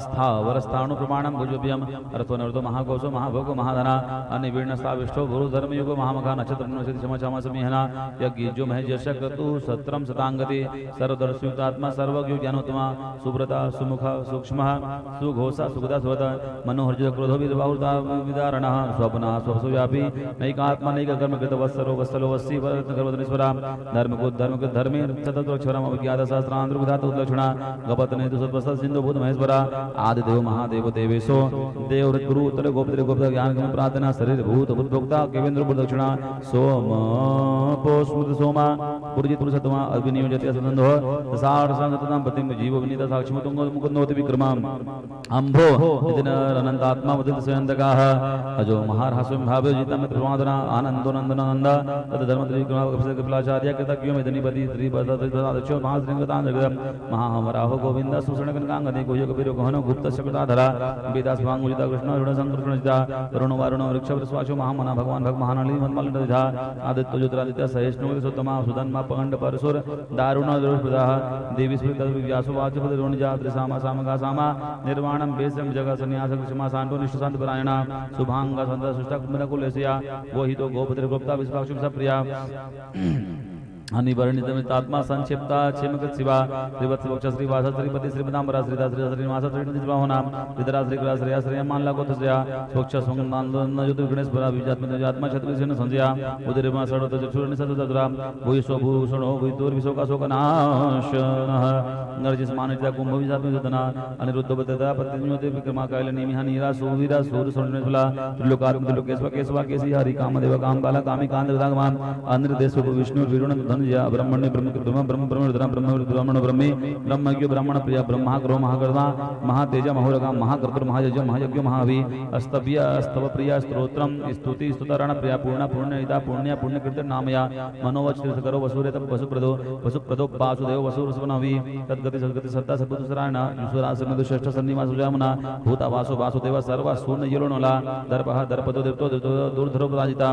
स्थावरस्थाणु प्रमाणं भुजभ्यम अर्थवनर्दो महाकोशो महाभोगो महाधना अनिवीर्णस्ताविष्टो गुरुधर्मयुगो महामखा नक्षत्रमनशति क्षमा समीहना यज्ञो महेशक क्रतु सत्रम शतांगति सर्वदर्शयुक्तात्मा सर्वज्ञो ज्ञानोत्तमा सुब्रता सुमुखा सूक्ष्मः सुघोषा सुगदा सुवत मनोहर्जित क्रोधो विदबाहुता विदारणः स्वप्ना स्वसुव्यापी नैकात्मा नैककर्म कृत वत्सरो वत्सलो वस्सी गर्भधनेश्वरा धर्मकृत धर्मे सततोक्षरम अविज्ञात सहस्रांध्र विधात उद्लक्षणा गपतने दुसत्वस सिंधु भूत महेश्वरा आदिदेव महादेव देवेशो देव गुरु उत्तर गोपत्र गोप्त ज्ञान में प्रार्थना शरीर भूत भूतभोक्ता केवेंद्र प्रदक्षिणा सोम पोस्मृत सोमा पुरजित पुरुषोत्तमा अग्नियोजति असनंदो सार संगतनाम प्रतिम जीव विनीत साक्षी तुंग मुकुंदोति विक्रमम अंभो इतन अनंतात्मा उदित स्वयंतकाः अजो महारहस्यं भावे जिता में प्रमादना आनंदो नंदन नंद तद धर्म त्रिक्रम कपिलाचार्य कृतज्ञो मेदनीपति त्रिपदक्षो महाश्रींगतां जगत महामराहो गोविंद सुषण कनकांगदे गोय कबीर गहन गुप्त शकटाधरा वेदास भांगुजिता कृष्ण ऋण संकृष्णजिता वरुण वारुण वृक्ष वृषवाचो महामना भगवान भग महानली मनमलनधा आदित्य ज्योतिरादित्य सहिष्णु सुतमा सुदन्मा पगंड परसुर दारुण दुष्प्रदाः देवी स्मृत व्यासो वाचपद रोणिजा त्रिसामा सामगा सामा निर्वाणम बेसम जगत संन्यास क्षमा शांतो निष्ठ शांत परायणा शुभांग संत सुष्टा कुमकुलस्या वो ही तो गोपत्र गुप्ता विश्वाक्षु सप्रिया अनिवर्णितमितात्मा संक्षिप्ता छिमकृत शिवा त्रिवत्सवक्ष श्रीवास श्रीपति श्रीपदाम्बरा श्रीदा श्री श्रीनिवास श्रीनिधिबाहुनाम श्रीधरा श्रीकृरा श्रेया श्रेया मानला कोतश्रेया स्वच्छ स्वंगनांदन युद्ध गणेशपरा विजात्मजात्मा छत्रसेन संजया उदरिमा सडत चक्षुरनि सततद्रा भूय स्वभूषणो भूयतोर विशोका शोकनाशनः नरजिस मानिता कुंभ विजात्मजतना अनिरुद्ध बदता पतिन्योते विक्रमा कायलनि मिहा नीरा सुवीरा सूर सोननेसला त्रिलोकात्म त्रिलोकेश्वर केशवा केसी हरि कामदेव कामबाला कामी कांद विदागमान आंध्रदेश विष्णु विरुण धनया ब्रह्मण्य ब्रह्म ब्रह्म ब्रह्म ब्रह्म ब्रह्म ब्रह्मण ब्रह्मे ब्रह्मज्ञ ब्राह्मण प्रिय ब्रह्मा ग्रो महाकर्मा महातेज महोरगा महाकर्तृ महायज्ञ महायज्ञ महावी अस्तव्य अस्तव प्रिय स्तोत्रम स्तुति स्तुतरण प्रिय पूर्ण पूर्णिता पुण्य पुण्यकृत नामया मनोवच करो वसुरेत वसुप्रदो वसुप्रदो वासुदेव वसुरसवनवी तद्गति सद्गति सत्ता सद्गुसरायण ईश्वरासनद श्रेष्ठ सन्निवास सुजामना भूता वासु वासुदेव सर्व शून्य येलोनला दर्पः दर्पतो देवतो दूरधरो पराजिता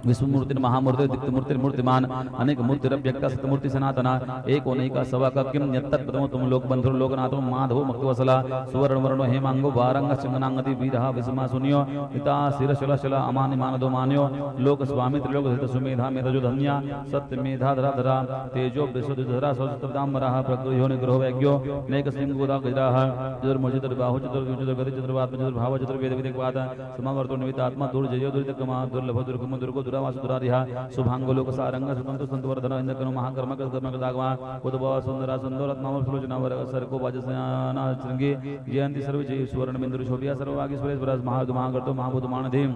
विश्वमूर्ति महामूर्ति दिक्तमूर्ति मूर्तिमान अनेक मूर्तिरव्यक्ता सतमूर्ति सनातना एक अनेका सवा का किम यत्तत् प्रथमो तुम लोक बंधुर लोकनाथो माधवो मक्तवसला सुवर्ण वर्णो हेमांगो वारंग सिंहनांगति वीरः विस्मा सुनियो पिता शिरशला शला अमानि मानदो मान्यो लोक स्वामी त्रिलोक हित सुमेधा मेधजो धन्या सत्य मेधा धरा धरा तेजो विश्वधरा सौस्तदामरः प्रकृयो निग्रहो वैज्ञो नेक सिंह गोदा गजराः चतुर्मुखी चतुर्बाहु चतुर्गति चतुर्वात्म चतुर्भाव चतुर्वेद विदिक्वाद समावर्तो निमितात्मा दुर्जयो दुरितकमा दुर्लभ दुर्गम दुर्गो दुरावासु दुरारिहा शुभांगो लोक सारंग सुतंत्र संतवर्धन इंद्रकनो महाकर्म कर्म दागमा उद्भव सुंदरा सुंदरत्मा सुलोचना वर सरको वाजसना श्रृंगे जयंती सर्व जय सुवर्ण बिंदु शोभिया सर्वभागी सुरेश्वर महागर्तो महाभूत मानधीम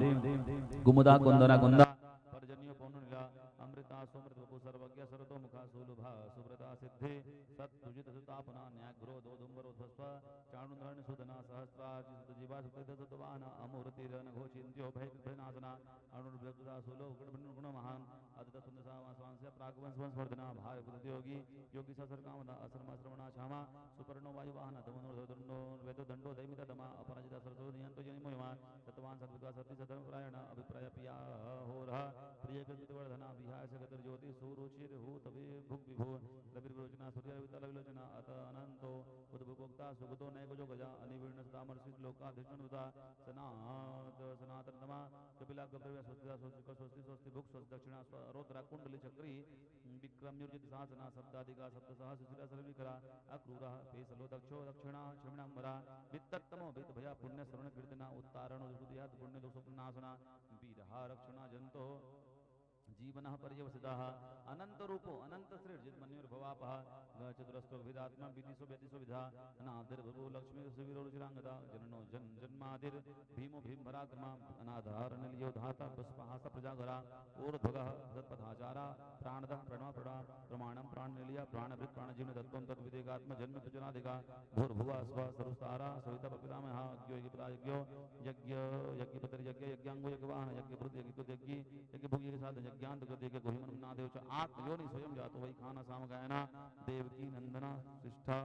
गुमुदा कुंदना कुंदा पर्जन्य पौर्णिला अमृता सुमृत वपु सर्वज्ञ सरतो मुखा सुलभा सुब्रता सिद्धि सत सुजित सुतापना न्याग्रो दोदुंबरो ध्वस्व चाणुधरण सुदना सहस्रा जीवा सुकृत सतवान अमूर्ति रन घोचिन्त्यो भयनाशना अणुर्भक्ता सुलो गुण महान अदत सुंदसा वासवांस्य प्रागवंश वंशवर्धना भाय प्रतियोगी योगी ससर कामदा असरमा श्रवणा क्षमा सुपर्णो वायुवाहन दमनो दंडो वेदो दंडो दैमिता दमा अपराजिता सरतो नियंतो जनि महिमा तत्वान सद्विका सत्य सदन प्रायण अभिप्राय पिया होरः प्रिय कृतवर्धना विहाय जगतर ज्योति सुरुचिर हूत भुग विभो रविर्विरोचना सूर्य वितल विलोचना अत अनंतो उद्भुक्ता सुगतो नैकजो गजा अनिवीर्ण सदामर्षित लोकाधिष्ठन सुधा सनातन नमा कपिला गब्रव्य स्वस्तिदा स्वस्तिक स्वस्ति स्वस्ति भुक् स्वस्ति दक्षिणा रोद्रा कुंडली चक्री विक्रम्युर्जित सासना सप्ताधिका सप्तसहस्र शिरा सर्विकरा अक्रूरः पेसलो दक्षो दक्षिणा क्षमिणाम्बरा वित्तत्तमो वित्त भया पुण्य श्रवण कीर्तना उत्तारण दुष्कृतियात् पुण्य दोषोपनाशना वीरहा रक्षणा जंतो जीवनः पर्यवसितः अनंत रूपो अनंत सृजित मन्युर्भवापः चतुरस्त्रो विदात्मा विदिशो व्यतिशो विधा अनादिर्भवो लक्ष्मी सुवीरोरुचिरांगदा जननो जन जन्मादिर भीमो भीम पराक्रमा अनाधारणलियो धाता पुष्पहास प्रजागरा ऊर्ध्वगः सत्पथाचारा प्राणदः प्रणव प्रणा प्रमाणं प्राणनिलिया प्राणभृत प्राणजीवन तत्त्वं तद्विदेगात्म जन्म तुजनाधिका भूर्भुवः स्वः सरुस्तारा सविता पितामहः अज्ञो यज्ञ यज्ञ यज्ञपतिर्यज्ञ यज्ञांगो यज्ञवाहन यज्ञभृत यज्ञ यज्ञ यज्ञभुग यज्ञसाध ज्ञान गति के गोहिमन नादेव च आत्मयोनि स्वयं जातो वै खाना साम गायना देवकी नंदना शिष्ठा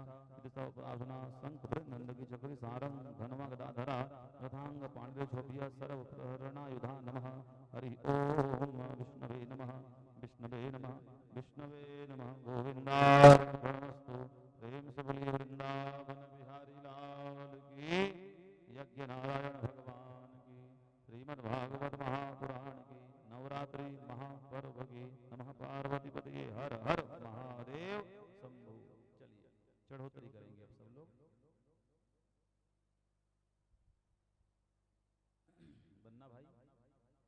प्रार्थना संक नंद की चक्री सारंग धनवा गदाधरा रथांग पांडव छोपिया सर्व प्रहरणा युधा नमः हरि ओम विष्णवे नमः विष्णवे नमः विष्णवे नमः गोविंदा नमस्तु प्रेम से बोलिए वृंदावन बिहारी लाल की यज्ञ नारायण भगवान की श्रीमद् भागवत महापुराण की नवरात्रि महापर्व की नमः पार्वती पति हर हर महादेव शंभु। चलिए चढ़ोतरी करेंगे अब सब लोग। बन्ना भाई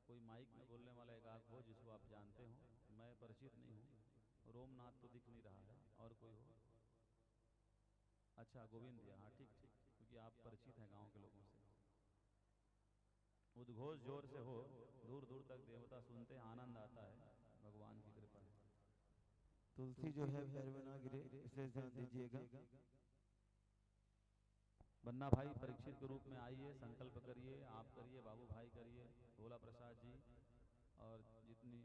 कोई माइक में बोलने वाला एक आग हो जिसको आप जानते हो, मैं परिचित नहीं हूँ। रोमनाथ तो दिख नहीं रहा है, और कोई हो? अच्छा गोविंद भैया, हाँ ठीक ठीक, क्योंकि आप परिचित हैं गांव के लोगों से। उद्घोष जोर से हो, दूर दूर तक देवता सुनते हैं, आनंद आता है, भगवान की कृपा है। तुलसी जो है पैर में ना गिरे, इसे ध्यान दीजिएगा। बन्ना भाई परीक्षित के रूप में आइए, संकल्प करिए, आप करिए, बाबू भाई करिए, भोला प्रसाद जी और जितनी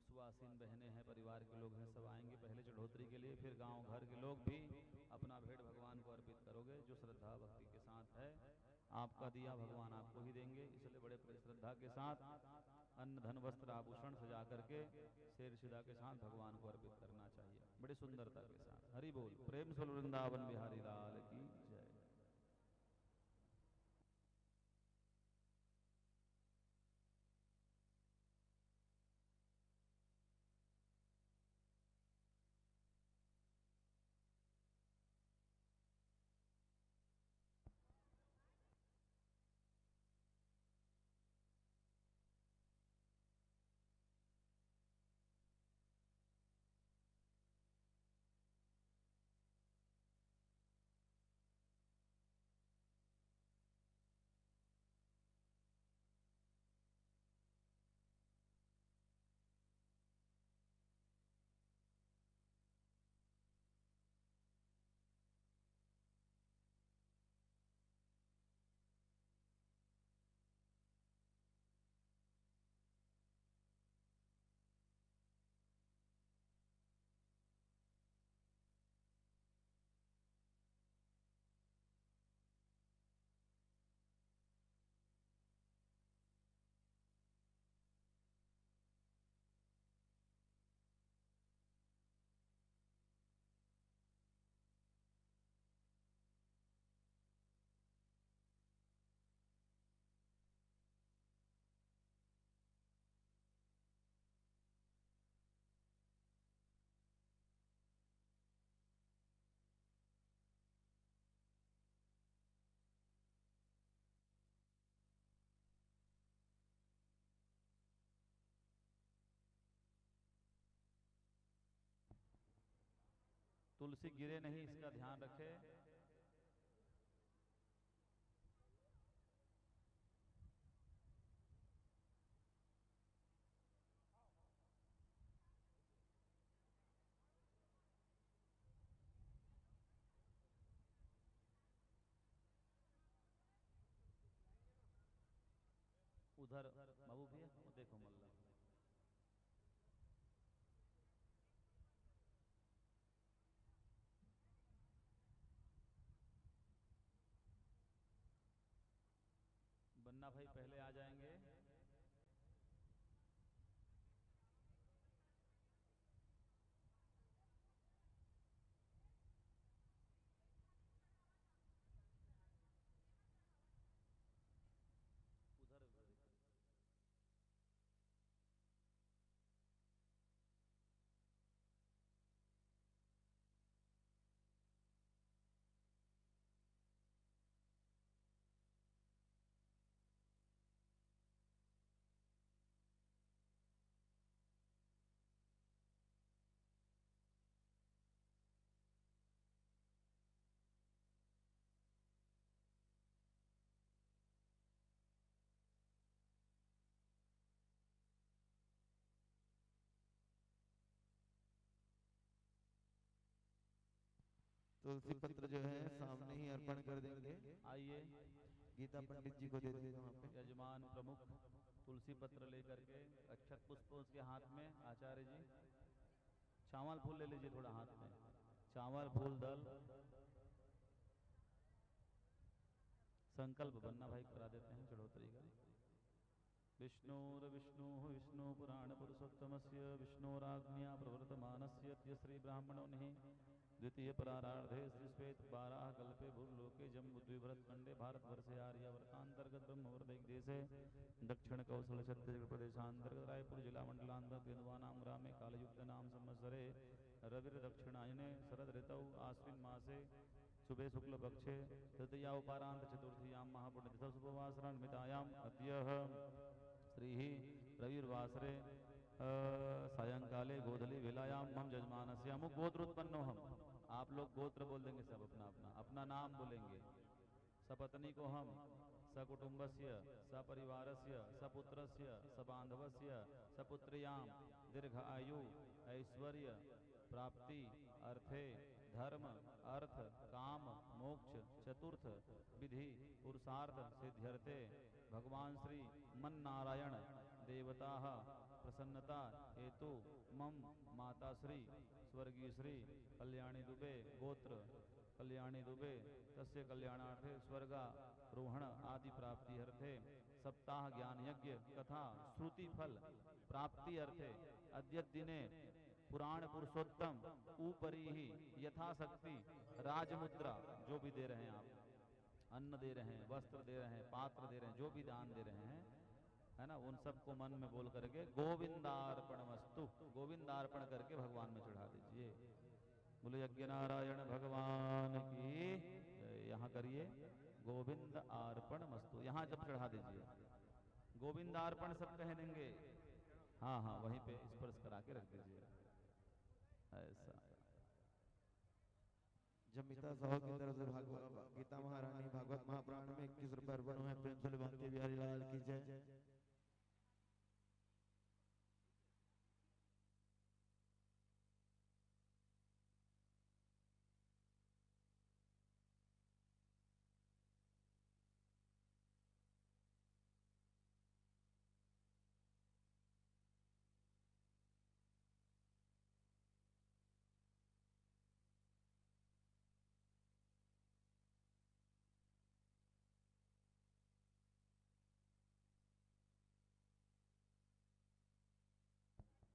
सुवासीन बहनें हैं, परिवार के लोग हैं, सब आएंगे पहले चढ़ोतरी के लिए, फिर गांव घर के लोग भी अपना भेंट भगवान को अर्पित करोगे। जो श्रद्धा भक्ति के साथ है, आपका दिया भगवान आपको ही देंगे, इसलिए बड़े श्रद्धा के साथ अन्न धन वस्त्र आभूषण सजा करके शेर शिदा के साथ भगवान को अर्पित करना चाहिए, बड़ी सुंदरता के साथ। हरि बोल, प्रेम से वृंदावन बिहारी लाल की जय। तुलसी गिरे नहीं, इसका ध्यान रखें। उधर बाबू भैया, वो देखो मल्ला। बन्ना भाई पहले आ जाएंगे। तुलसी पत्र जो है सामने ही अर्पण कर देंगे। आइए गीता पंडित जी को दे देंगे वहाँ पे। यजमान प्रमुख तुलसी पत्र लेकर के अक्षत पुष्प उसके हाथ में, आचार्य जी चावल फूल ले लीजिए थोड़ा हाथ में, चावल फूल दल, संकल्प बनना भाई करा देते हैं चढ़ोतरी का। विष्णु विष्णु पुराण पुरुषोत्तमस्य विष्णुराज्ञया प्रवर्तमानस्य अद्य श्री ब्राह्मणोनिः द्वितीय परारार्धे श्री श्वेत बाराह कल्पे भूर्लोके जम्बुद्विभरत खंडे भारतवर्षे आर्यावर्तांतर्गत ब्रह्मवर्धक देशे दक्षिण कौशल छत्तीसगढ़ प्रदेशांतर्गत रायपुर जिला मंडलांतर्गत गेंदवानाम ग्रामे कालयुक्त नाम संवत्सरे रविर दक्षिणायने शरद ऋतौ आश्विन मासे शुभे शुक्ल पक्षे तृतीया उपारांत चतुर्थीयाम महापुण्यतिथौ शुभवासरान्वितायाम अद्यः श्री रविर्वासरे सायंकाले गोधली वेलायाम हम जजमानस्य अमुक गोत्र उत्पन्नो हम। आप लोग गोत्र बोल देंगे सब अपना अपना अपना नाम बोलेंगे। सपत्नी को हम सकुटुंबस्य सपरिवारस्य सपुत्रस्य सबांधवस्य सपुत्र्याम दीर्घ आयु ऐश्वर्य प्राप्ति अर्थे धर्म अर्थ काम मोक्ष चतुर्थ विधि पुरुषार्थ सिद्ध्यर्थे भगवान श्री मन नारायण देवता प्रसन्नता हेतु मम माता श्री स्वर्गीय श्री कल्याणी दुबे गोत्र कल्याणी दुबे तस्य कल्याणार्थे स्वर्गारोहण आदि प्राप्ति अर्थे सप्ताह ज्ञान यज्ञ कथा श्रुति फल प्राप्ति अर्थे अद्य दिने पुराण पुरुषोत्तम ऊपरी ही यथाशक्ति राजमुद्रा जो भी दे रहे हैं आप, अन्न दे रहे हैं, वस्त्र दे रहे हैं, पात्र दे रहे हैं, जो भी दान दे रहे हैं, है ना, उन सबको मन में बोल करके गोविंदार्पण वस्तु गोविंदार्पण करके भगवान में चढ़ा दीजिए। बोले यज्ञ नारायण भगवान की यहाँ करिए गोविंद अर्पण वस्तु, यहाँ जब चढ़ा दीजिए गोविंदार्पण सब कह देंगे। हाँ हाँ वहीं पे स्पर्श करा के रख दीजिए ऐसा। जमिता साहू की तरफ से भागवत गीता महारानी भागवत महापुराण में 21 रुपए अर्पण हुए। प्रेम से भक्ति बिहारी लाल की जय।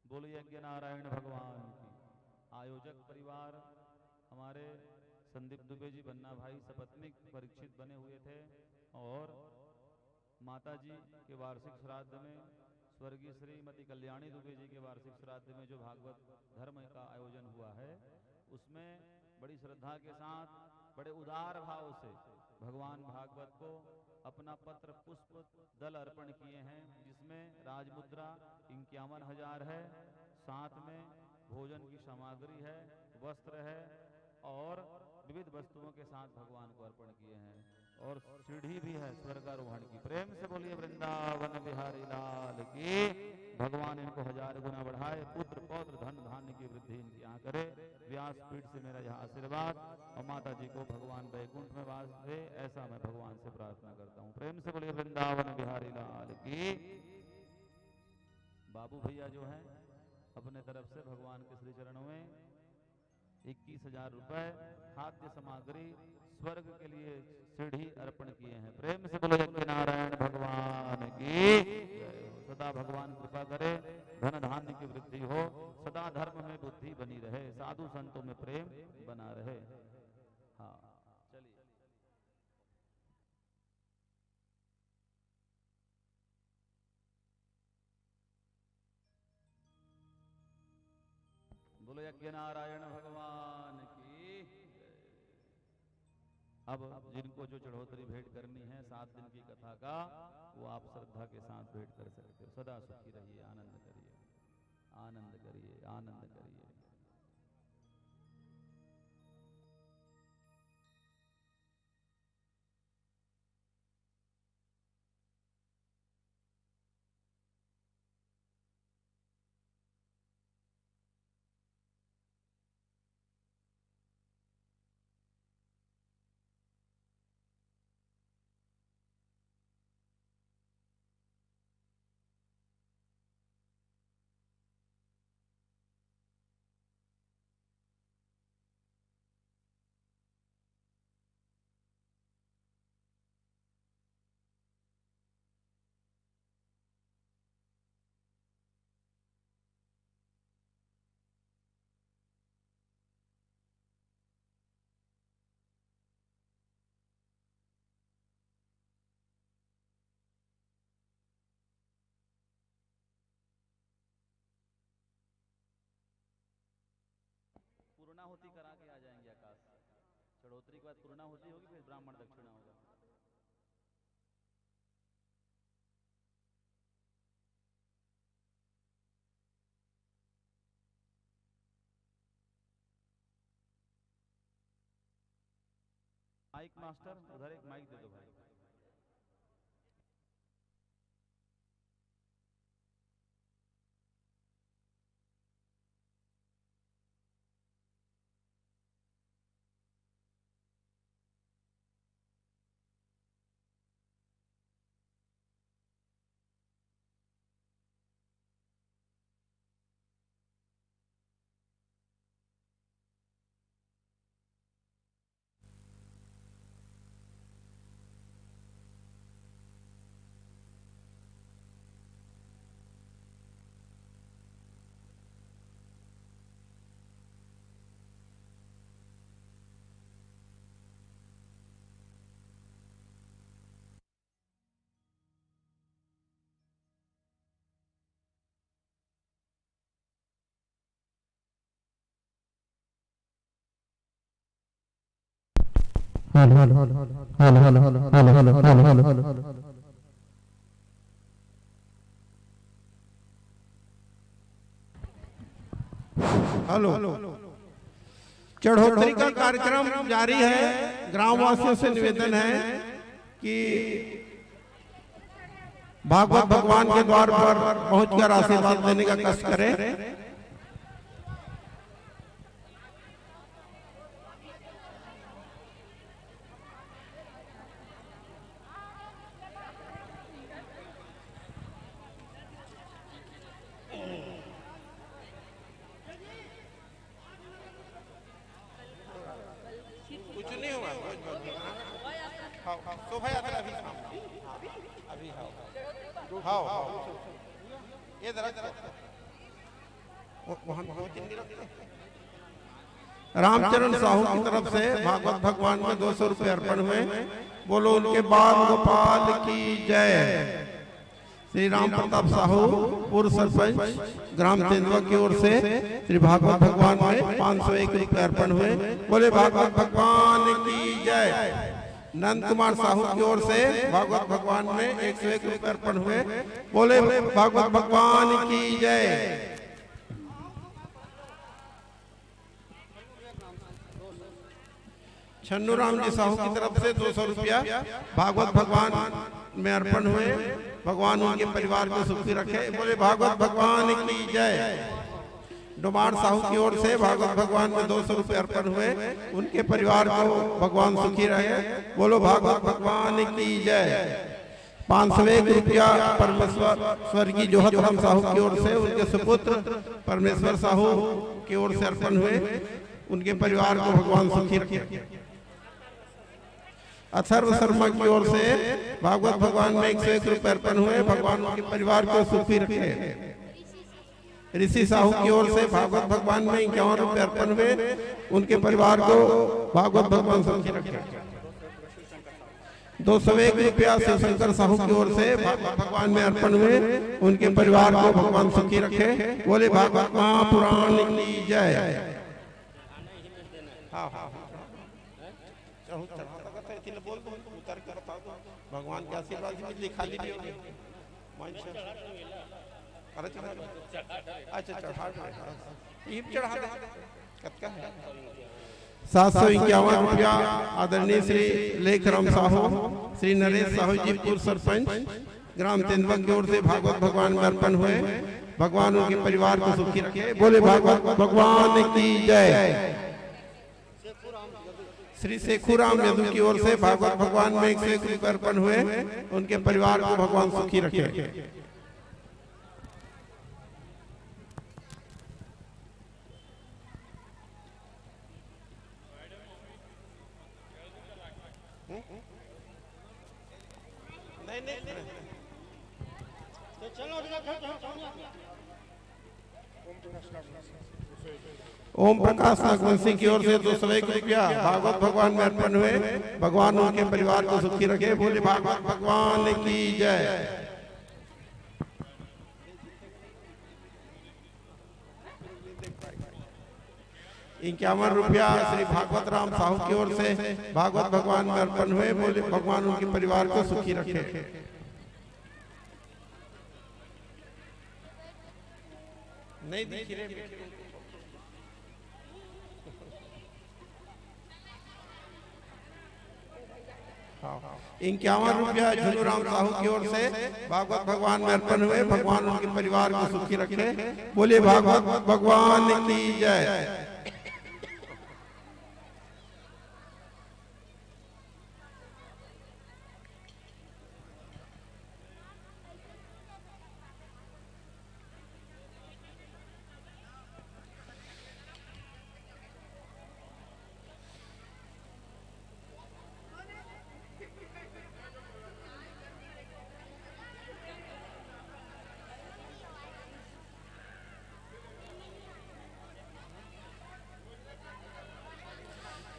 बोलिए यज्ञ नारायण भगवान की। आयोजक परिवार हमारे संदीप दुबे जी बन्ना भाई सपत्नीक परीक्षित बने हुए थे और माता जी के वार्षिक श्राद्ध में स्वर्गीय श्रीमती कल्याणी दुबे जी के वार्षिक श्राद्ध में जो भागवत धर्म का आयोजन हुआ है उसमें बड़ी श्रद्धा के साथ बड़े उदार भाव से भगवान भागवत को अपना पत्र पुष्प दल अर्पण किए हैं, जिसमें राजमुद्रा 51,000 है, साथ में भोजन की सामग्री है, वस्त्र है और विविध वस्तुओं के साथ भगवान को अर्पण किए हैं और सीढ़ी भी है स्वर्गारोहण की। प्रेम से बोलिए वृंदावन बिहारी लाल की। भगवान इनको 1000 गुना बढ़ाए, पुत्र पौत्र धन धान्य की वृद्धि इनकी यहाँ करे। व्यासपीठ से मेरा यह आशीर्वाद और माता जी को भगवान वैकुंठ में वास दे, ऐसा मैं भगवान से प्रार्थना करता हूँ। प्रेम से बोलिए वृंदावन बिहारी लाल की। बाबू भैया जो हैं अपने तरफ से भगवान के श्री चरणों में 21,000 रुपए खाद्य सामग्री स्वर्ग के लिए सीढ़ी अर्पण किए हैं। प्रेम से बोलो यज्ञ नारायण भगवान की। सदा भगवान कृपा करे, धन धान्य की वृद्धि हो, सदा धर्म में बुद्धि बनी रहे, साधु संतों में प्रेम बना रहे। हाँ चलिए बोलो यज्ञ नारायण भगवान की। अब जिनको जो चढ़ोतरी भेंट करनी है 7 दिन की कथा का, वो आप श्रद्धा के साथ भेंट कर सकते हो। सदा सुखी रहिए, आनंद करिए, आनंद करिए, आनंद करिए। चढ़ोतरी के बाद पूर्णाहुति होगी, फिर ब्राह्मण दक्षिणा होगा। माइक मास्टर, उधर एक माइक दे दो भाई। हेलो, चढ़ोतरी का कार्यक्रम जारी है। ग्रामवासियों से निवेदन है कि भागवत भगवान के द्वार पर पहुंचकर आशीर्वाद देने का कष्ट करें। कुछ नहीं हुआ, शोभा यात्रा अभी ये रामचरण साहू की तरफ से भागवत भगवान में 200 रुपये अर्पण हुए। बोलो उनके बाल गोपाल की जय। श्री राम प्रताप साहू पूर्व सरपंच ग्राम तेंदुआ की ओर से श्री भागवत भगवान में 501 रुपये अर्पण हुए। बोले भागवत भगवान की जय। नंद कुमार साहू की ओर से भागवत भगवान में 101 रुपये अर्पण हुए। बोले भागवत भगवान की जय। छन्नू राम जी साहू की तरफ से 200 रुपया भागवत भगवान में अर्पण हुए। भगवान उनके परिवार को सुखी रखे। बोले भागवत भगवान की जय। डोमार साहू की ओर से भागवत भगवान में 200 रुपये अर्पण हुए। उनके परिवार को भगवान सुखी रहे। बोलो भागवत भगवान की जय। 501 रुपया परमेश्वर स्वर्गीय जोहत राम साहू की ओर से उनके सुपुत्र परमेश्वर साहू की ओर से अर्पण हुए। उनके परिवार को भगवान सुखी रखे। अथर्व शर्मा की ओर से भागवत भगवान में 101 रुपये अर्पण हुए। भगवान उनके परिवार को सुखी रखे। ऋषि साहू की ओर से भागवत भगवान में 51 रुपये अर्पण हुए। उनके परिवार को भागवत भगवान सुखी रखे। 201 रुपया शिवशंकर साहू की ओर से भागवत भगवान में अर्पण हुए। उनके परिवार को भगवान सुखी रखे। बोले भागवत महापुराण की जय। भगवान के आशीर्वाद से खाली भी होगी। अच्छा चढ़ा 751 रुपया आदरणीय श्री लेखराम साहू श्री नरेश साहू जी पूर्व सरपंच ग्राम तेंदुआ की ओर से भागवत भगवान में अर्पण हुए। भगवान उनके परिवार को सुखी रखे। बोले भागवत भगवान की जय। श्री शेखुराम यदु की ओर से भागवत भगवान में 101 रुपये अर्पण हुए। उनके परिवार को भगवान सुखी रखे। ओम प्रकाश नागवंशी की ओर से 201 रुपया भागवत भगवान में अर्पण हुए। भगवान उनके परिवार को सुखी रखे। बोले भागवत भगवान की जय। 51 रुपया श्री भागवत राम साहू की ओर से भागवत भगवान में अर्पण हुए। बोले भगवान उनके परिवार को सुखी रखे। नहीं दिख रहे। 51 रुपया झुनू राम साहू की ओर से भागवत भगवान में अर्पण हुए। भगवान उनके परिवार को सुखी रखे। बोले भागवत भगवान की जय।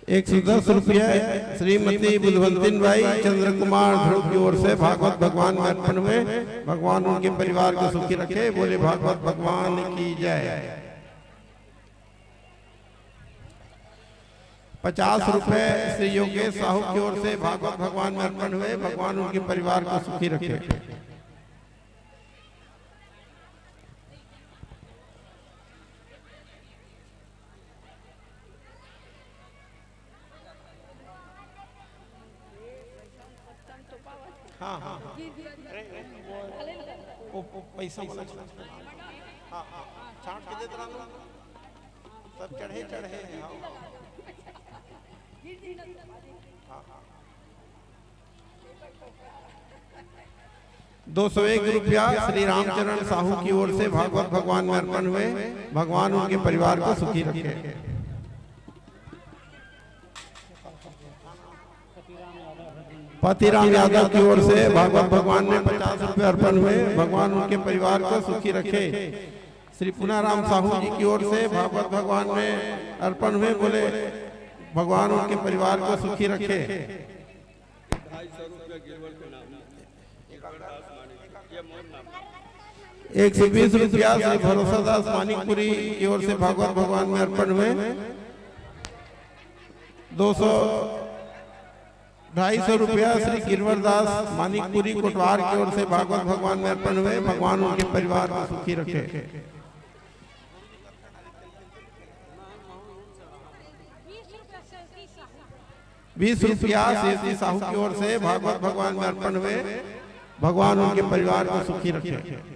एक 110 रुपया श्रीमती बुधवंतिन बाई चंद्र कुमार ध्रुव की ओर से भागवत भगवान में अर्पण हुए। भगवान उनके परिवार को सुखी रखे। बोले भागवत भगवान की जय। 50 रुपए श्री योगेश साहू की ओर से भागवत भगवान में अर्पण हुए। भगवान उनके परिवार को सुखी रखे। हाँ हाँ पैसा हाँ हाँ छाट के देते रहो। सब चढ़े चढ़े हैं। हाँ हाँ 201 रुपया श्री रामचरण साहू की ओर से भागवत भगवान में अर्पण हुए। भगवान उनके परिवार को सुखी रखे। पतिराम यादव की ओर से भागवत भगवान में 50 रुपये अर्पण हुए। भगवान उनके परिवार को सुखी रखे। श्री पुनाराम साहू जी की ओर से भागवत भगवान में अर्पण हुए। बोले भगवान उनके परिवार को सुखी रखे। 120 रुपया श्री भरोसा दास मानिकपुरी की ओर से भागवत भगवान में अर्पण हुए। 250 रुपया श्री गिरवर दास मानिकपुरी कोटवार की ओर से भागवत भगवान में अर्पण हुए। भगवान उनके परिवार को सुखी रखे। 20 रुपया शेषी साहू की ओर से भागवत भगवान में अर्पण हुए। भगवान उनके परिवार को सुखी रखे।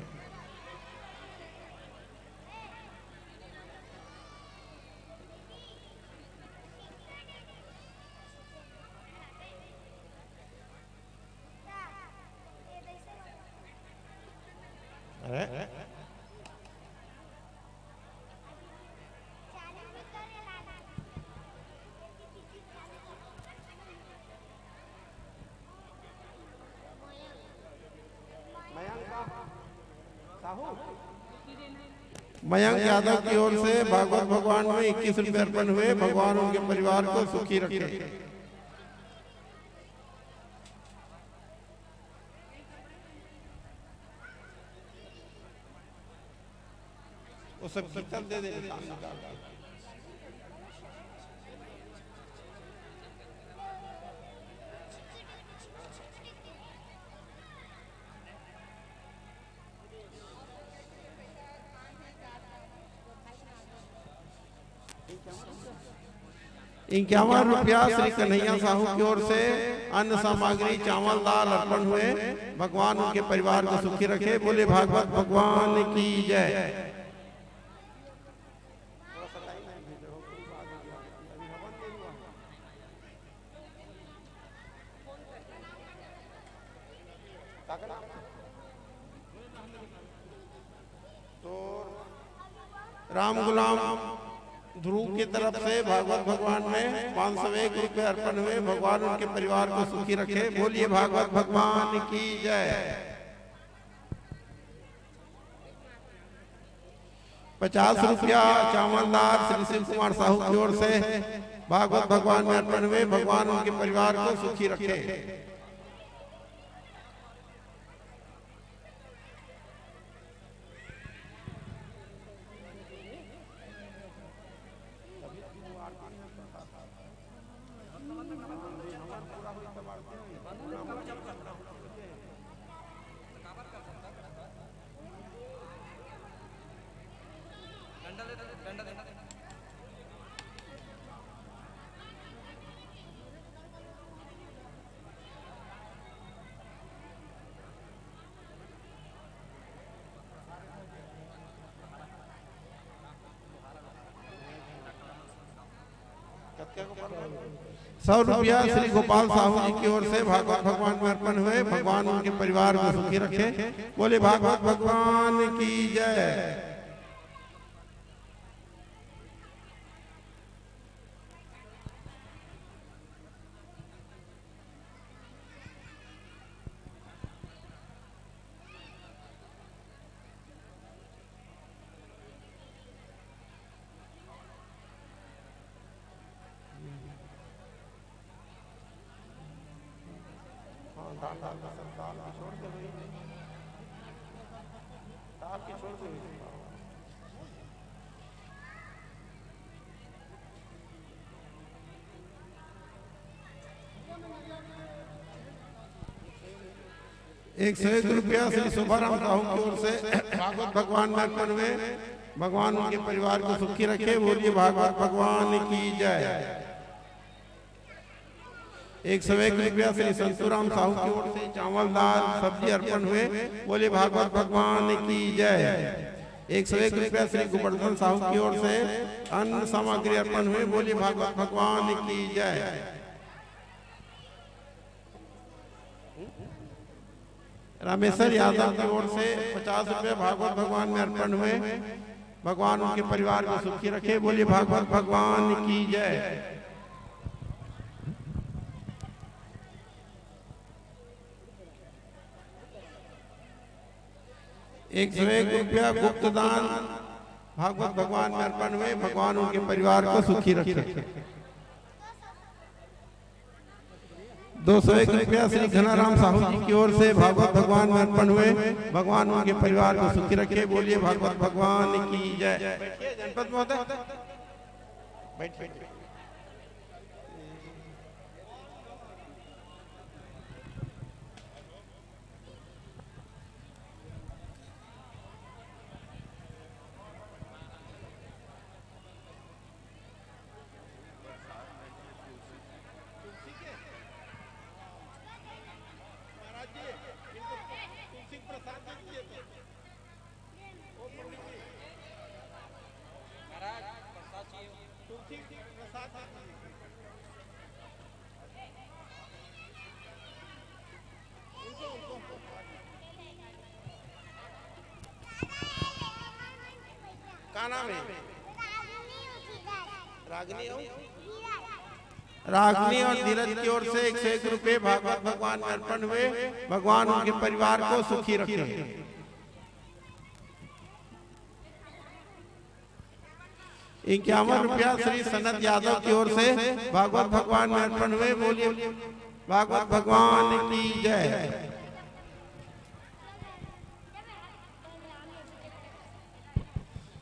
मयंक यादव की ओर से भागवत भगवान में 21 रुपये अर्पण हुए। भगवान उनके परिवार को सुखी रखे। वो सब कीर्तन दे दे। इक्यावन रुपया श्री कन्हैया साहू की ओर से अन्न सामग्री चावल दाल अर्पण हुए। भगवान उनके परिवार को सुखी रखे। बोले भागवत भगवान की जय। राम गुलाम ध्रुव की तरफ से भागवत भगवान में 501 रुपये अर्पण हुए। भगवान उनके परिवार को सुखी रखे। बोलिए भागवत भगवान की जय। 50 रुपया चावलदार श्री शिव कुमार साहू की ओर से भागवत भगवान में अर्पण हुए। भगवान उनके परिवार को सुखी रखे। ₹100 श्री गोपाल साहू जी की ओर से भागवत भगवान में अर्पण हुए। भगवान उनके परिवार को सुखी रखे। बोले भागवत भगवान की जय। ₹101 श्री शोभाराम साहू की ओर से भागवत भगवान में अर्पण हुए। भगवान उनके परिवार को सुखी रखे। बोलिए भागवत भगवान की जय। ₹101 श्री संतूराम साहू की ओर से चावल दाल सब्जी अर्पण हुए। बोले भागवत भगवान की जय। ₹101 श्री गोवर्धन साहू की ओर से अन्न सामग्री अर्पण हुए। बोले भागवत भगवान की जय। रामेश्वर यादव की ओर से ₹50 भागवत भगवान में अर्पण हुए। भगवान उनके परिवार को सुखी रखे। बोलिए भागवत भगवान की जय। ₹101 गुप्त दान भागवत भगवान में अर्पण हुए। भगवान उनके परिवार को सुखी रखे। ₹201 श्री घनाराम साहू जी की ओर से भागवत भगवान में अर्पण हुए। भगवान उनके परिवार को सुखी रखे। बोलिए भागवत भगवान की जय। बैठिए जनपद महोदय, बैठिए। रागनी और धीरज की ओर से ₹101 भागवत भगवान में अर्पण हुए। भगवान उनके परिवार को सुखी रखे। ₹51 श्री सनत यादव की ओर से भागवत भगवान में अर्पण हुए। बोलिए भागवत भगवान की जय।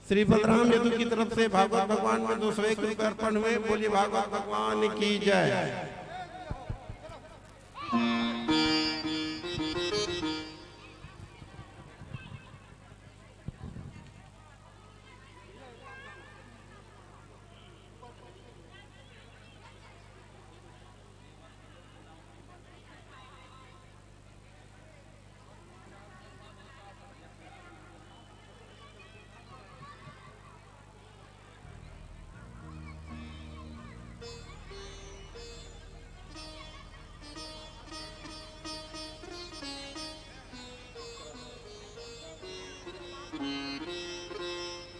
श्री बलराम यदु की तरफ से भागवत भगवान में ₹201 अर्पण हुए। बोलिए भागवत भगवान की जय।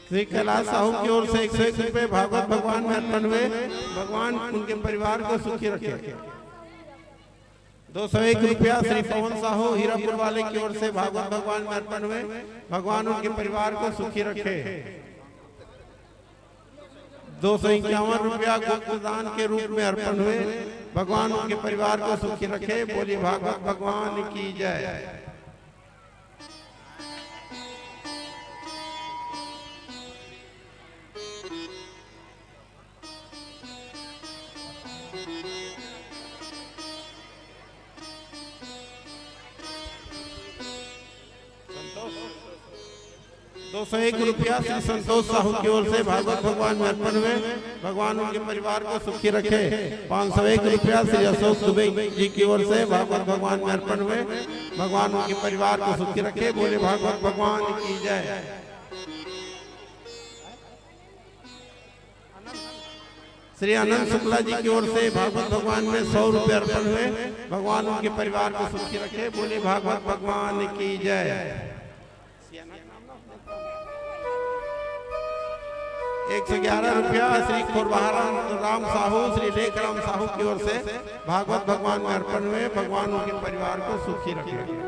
श्री कैलाश साहू की ओर से ₹101 भागवत भगवान में अर्पण हुए। भगवान उनके परिवार को सुखी रखे। ₹201 श्री पवन साहू हीरापुर वाले की ओर से भागवत भगवान में अर्पण हुए। भगवान उनके परिवार को सुखी रखे। ₹251 गुप्त दान के रूप में अर्पण हुए। भगवान उनके परिवार को सुखी रखे। बोलिए भागवत भगवान की जय। 201 रुपया श्री संतोष साहू की ओर से भागवत भगवान में अर्पण हुए, भगवान उनके परिवार को सुखी रखे। 501 रुपया श्री अशोक दुबे जी की ओर से भागवत भगवान में अर्पण हुए, भगवान उनके परिवार को सुखी रखे। बोले भागवत भगवान की जय। श्री अनंत शुक्ला जी की ओर से भागवत भगवान में 100 रुपये अर्पण हुए, भगवान उनके परिवार को सुखी रखे। बोले भागवत भगवान की जय। 111 रुपया श्री खुरबहारा राम साहू श्री लेखराम साहू की ओर से भागवत भगवान में अर्पण हुए, भगवान उनके परिवार को सुखी रखे।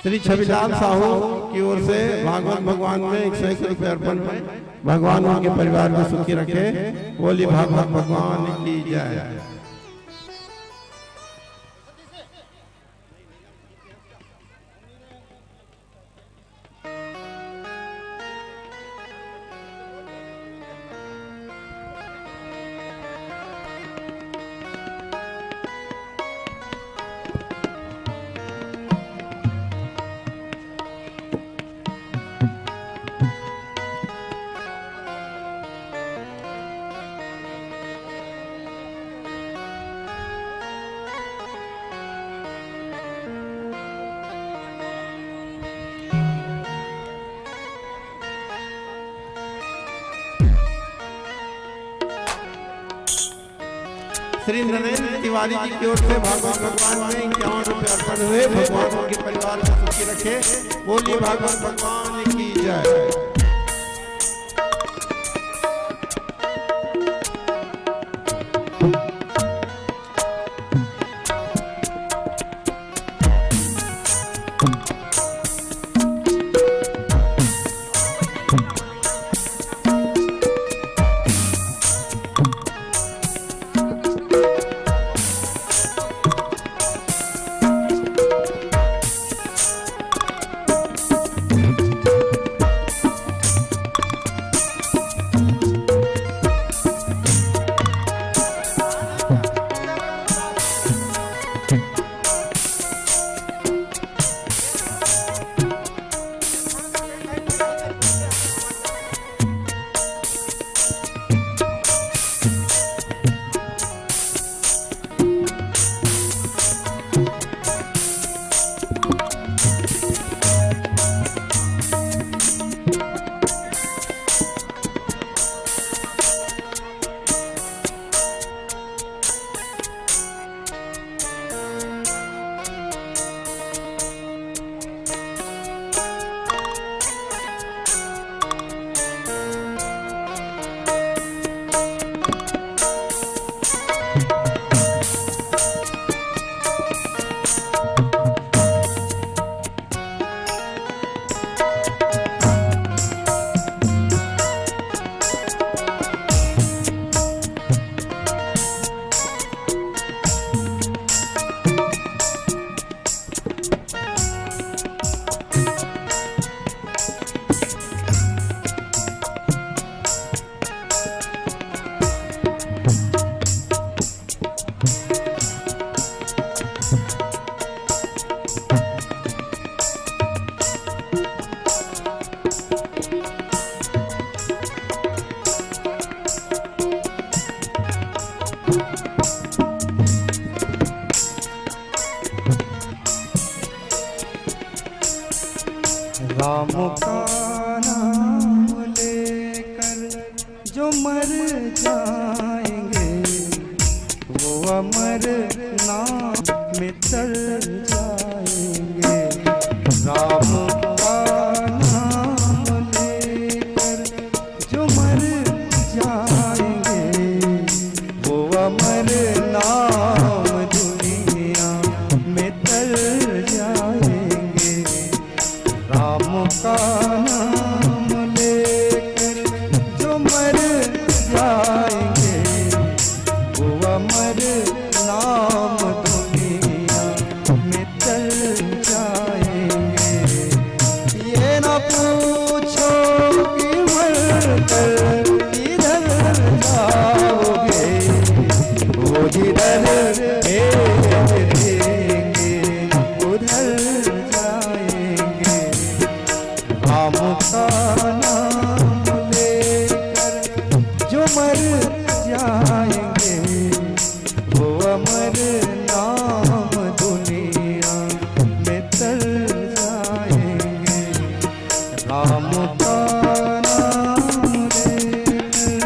श्री छविलाल साहू की ओर से भागवत भगवान में 101 रुपये अर्पण हुए, भगवान उनके परिवार को सुखी रखे। बोली भागवत भगवान की जय। श्री नरेंद्र तिवारी जी की ओर से भागवत भगवान में 51 रुपये अर्पण हुए, भगवान उनके परिवार को सुखी रखे। बोलिए भागवत भगवान की जय। जो मर जाएंगे वो अमर नाम में चल जाएंगे। राम का नाम लेकर जो मर जाएंगे वो अमर नाम दुनिया में चल जाएंगे। राम का नाम लेकर जो मर जाएंगे वो अमर नाम दुनिया में चल जाएंगे। ये ना पूछो कि मर कर किधर जाओगे, वो जिधर भेजेंगे उधर जाएंगे। राम का नाम लेकर जो मर जाएंगे वो अमर नाम दुनिया में चल जाएंगे। राम का नाम लेकर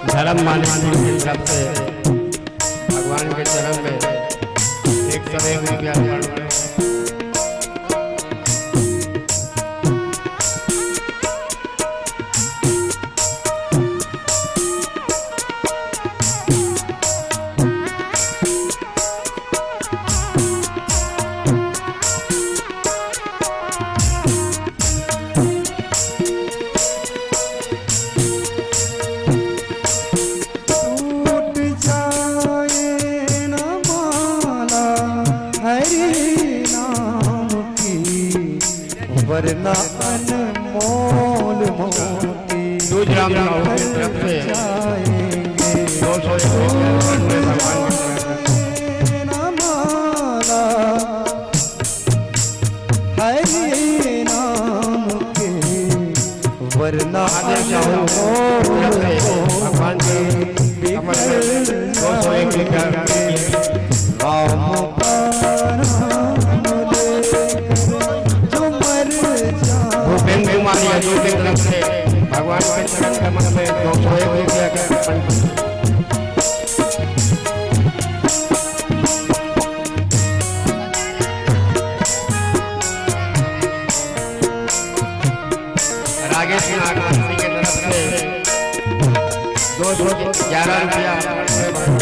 धर्म माने की तरफ से भगवान के चरण में 101 रुपया अर्पण करें। टूट जाए न माला हरि नाम की, वरना अनमोल मोती दूध राम राव की तरफ से जाएंगे। 201 रुपया अर्पण करें भगवान के चरण में। न माला हरि नाम के, वरना अनमोल भगवान के कमल में 201 रुपया अर्पण किए। राम का नाम लेकर जो मर जाए भूपेंद्र कुमार यादव की तरफ से भगवान के चरण कमल में 201 रुपया का अर्पण किए। राजेश नागवंशी की तरफ से 211 रुपया अर्पण करें।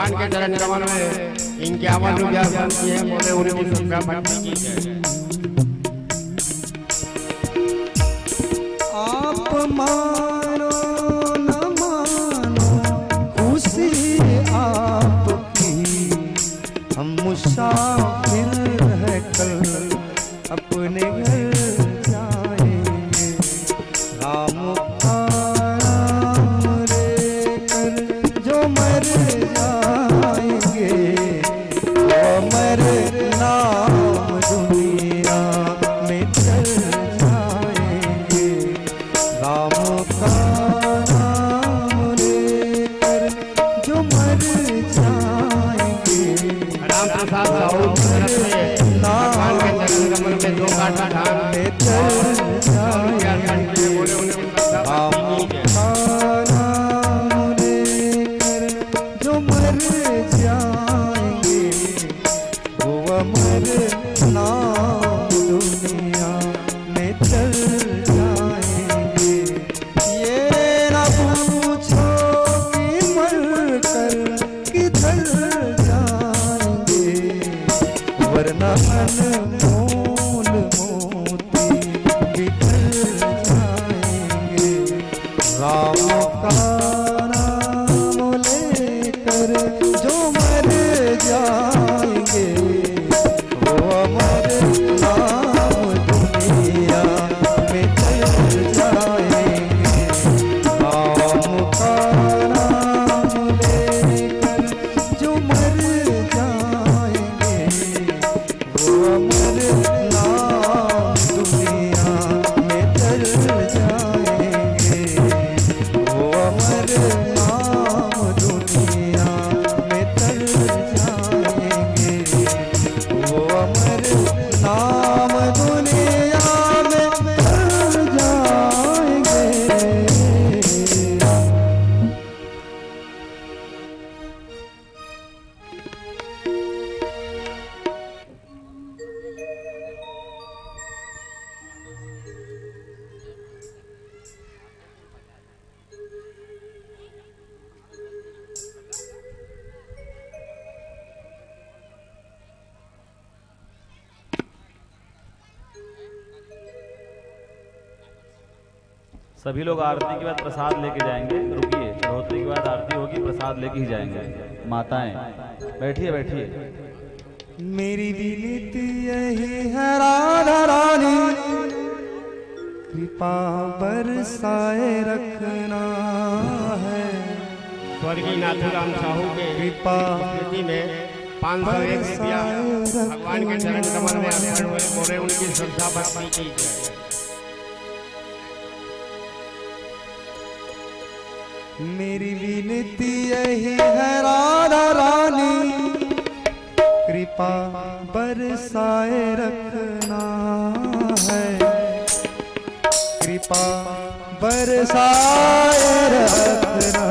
भगवान के चरण कमल में 51 रुपया बनती है, बोले उनकी संख्या भक्ति की जय। आप मानो न मानो खुशी आपकी, हम मुसाफिर है कल अपने घर जाएंगे। राम का नाम लेकर जो मर जाएंगे, वो अमर नाम दुनिया में चल जाएंगे। राम का नाम लेकर जो मर जाएंगे, राम प्रसाद साहू की तरफ से भगवान के चरण कमल में 2 काठा धान में चल जाएंगे। बोले उनकी संख्या भक्ति की जय। नाम लेकर जो मर जाएंगे, वो अमर नाम दुनिया में चल जाएंगे। ये ना पूछो कि मर कर किधर जाएंगे, वरना अनमोल मोती बिखर जाएंगे। राम का नाम लेकर जो मर जाएंगे, वो अमर नाम दुनिया में चल जाएंगे। राम का नाम लेकर जो मर जाएंगे, वो अमर नाम दुनिया में चल जाएंगे। वो अमर नाम दुनिया में चल जाएंगे। वो अमर नाम दुनिया में चल जाएंगे। सभी लोग आरती के बाद प्रसाद लेके जाएंगे। रुकिए, चढ़ोतरी के बाद आरती होगी, प्रसाद लेके ही जाएंगे। माताएं बैठिए बैठिए। मेरी विनती यही है राधा रानी, कृपा बरसाए रखना है। स्वर्गीय नाथूराम साहू के कृपा स्मृति में 501 रुपया भगवान के चरण कमल में अर्पण हुए, बोले उनकी श्रद्धा भक्ति की जय। मेरी विनती यही है राधा रानी, कृपा बरसाए रखना है। कृपा बरसाए रखना।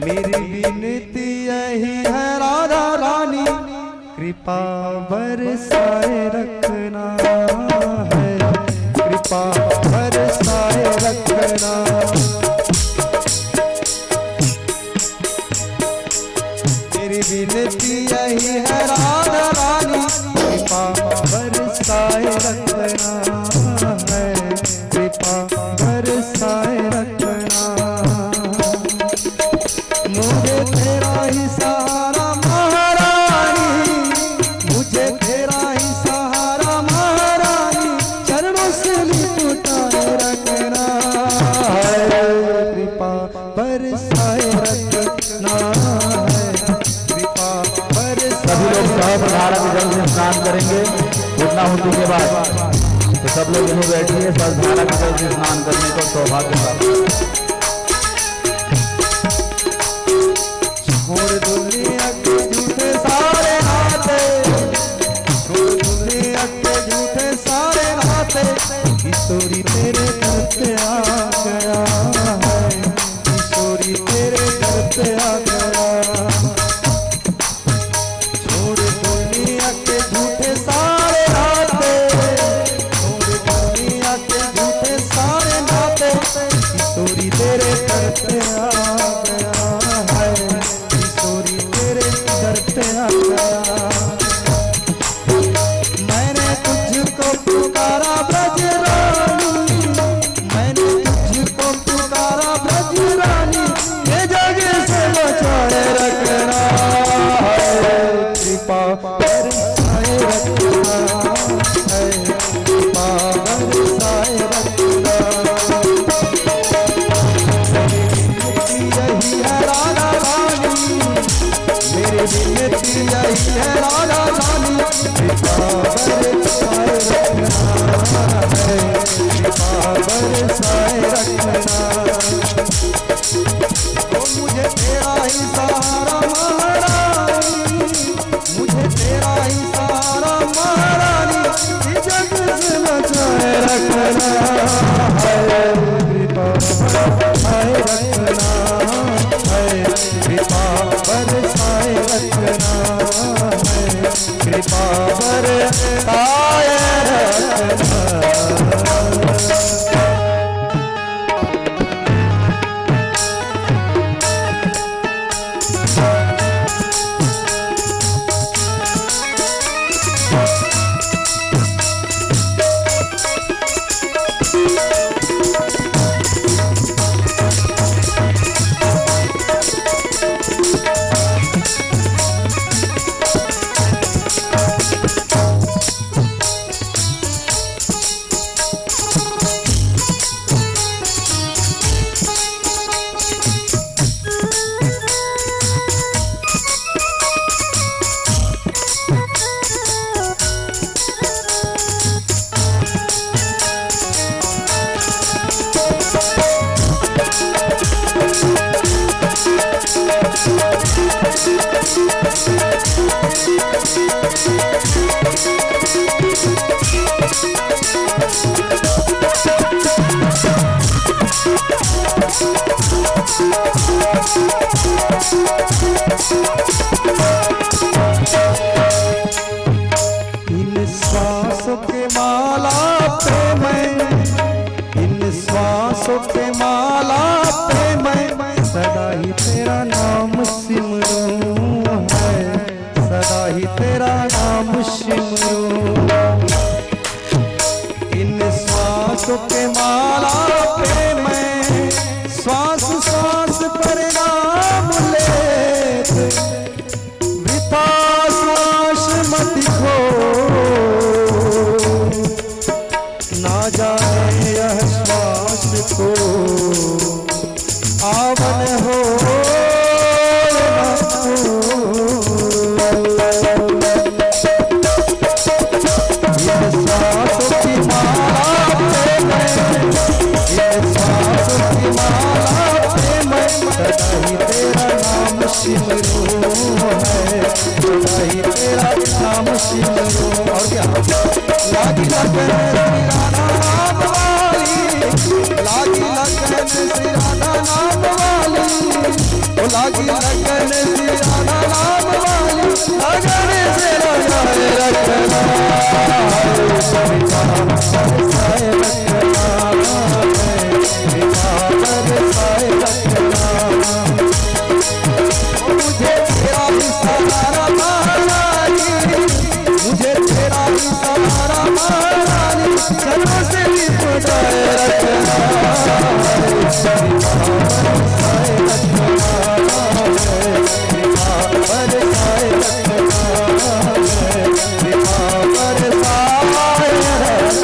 मेरी विनती यही है राधा रानी, कृपा बरसाए रखना है। कृपा बरसाए रखना। मेरी विनती यही है राधा रानी, कृपा बरसाए रखना है। कृपा बरसाए रखना। मुझे तेरा ही सहारा महारानी, मुझे तेरा ही सहारा महारानी, चरणों से लिपटाए रखना है। कृपा बरसाए रखना है। कृपा सभी लोग बरसाए सहस्त्रधारा के जल से स्नान करेंगे। पूर्णाहुति के बाद तो सब लोग यहीं बैठिए। सहस्त्रधारा के जल से स्नान करने को सौभाग्य प्राप्त। छोड़ दुनिया के झूठे सारे नाते, छोड़ दुनिया के झूठे सारे नाते, किशोरी तेरे दर पे आ गया है। किशोरी तेरे दर पे आ गया। छोड़ दुनिया के झूठे सारे नाते, छोड़ दुनिया के झूठे सारे नाते, किशोरी आई है राधा रानी, कृपा बरसाए रखना है, कृपा बरसाए रखना। ओ मुझे तेरा ही सहारा महारानी, मुझे तेरा ही सहारा महारानी, इस जग से बचाए रखना है, कृपा बरसाए रखना है, कृपा बरसाए रखना है, कृपा बरसाए रखना। इन श्वासों के माला पे मैं, इन श्वासों के माला पे मैं सदा ही तेरा नाम सिमरूं है, सदा ही तेरा नाम सिमरूं। इन श्वासों के माला पे मैं श्वास श्वास पर नाम लेते, वृथा श्वास मत खो, ना जाने यह श्वास को आवन हो ना हो। इन श्वासों की माला पे मैं, इन श्वासों की माला पे मैं सदा ही तेरा नाम सिमरूं है, सदा ही तेरा नाम सिमरूं। और क्या लागी लगन श्री राधा नाम वाली, लागी लगन श्री राधा नाम वाली, ओ लागी लगन श्री राधा नाम वाली, लगन से लगाए रखना है, कृपा बरसाए रखना है, कृपा बरसाए रखना। मुझे तेरा ही सहारा महारानी, मुझे तेरा ही सहारा महारानी, चलो से भी बचाए रखना है, कृपा बरसाए रखना है, कृपा बरसाए रखना है, कृपा बरसाए रखना।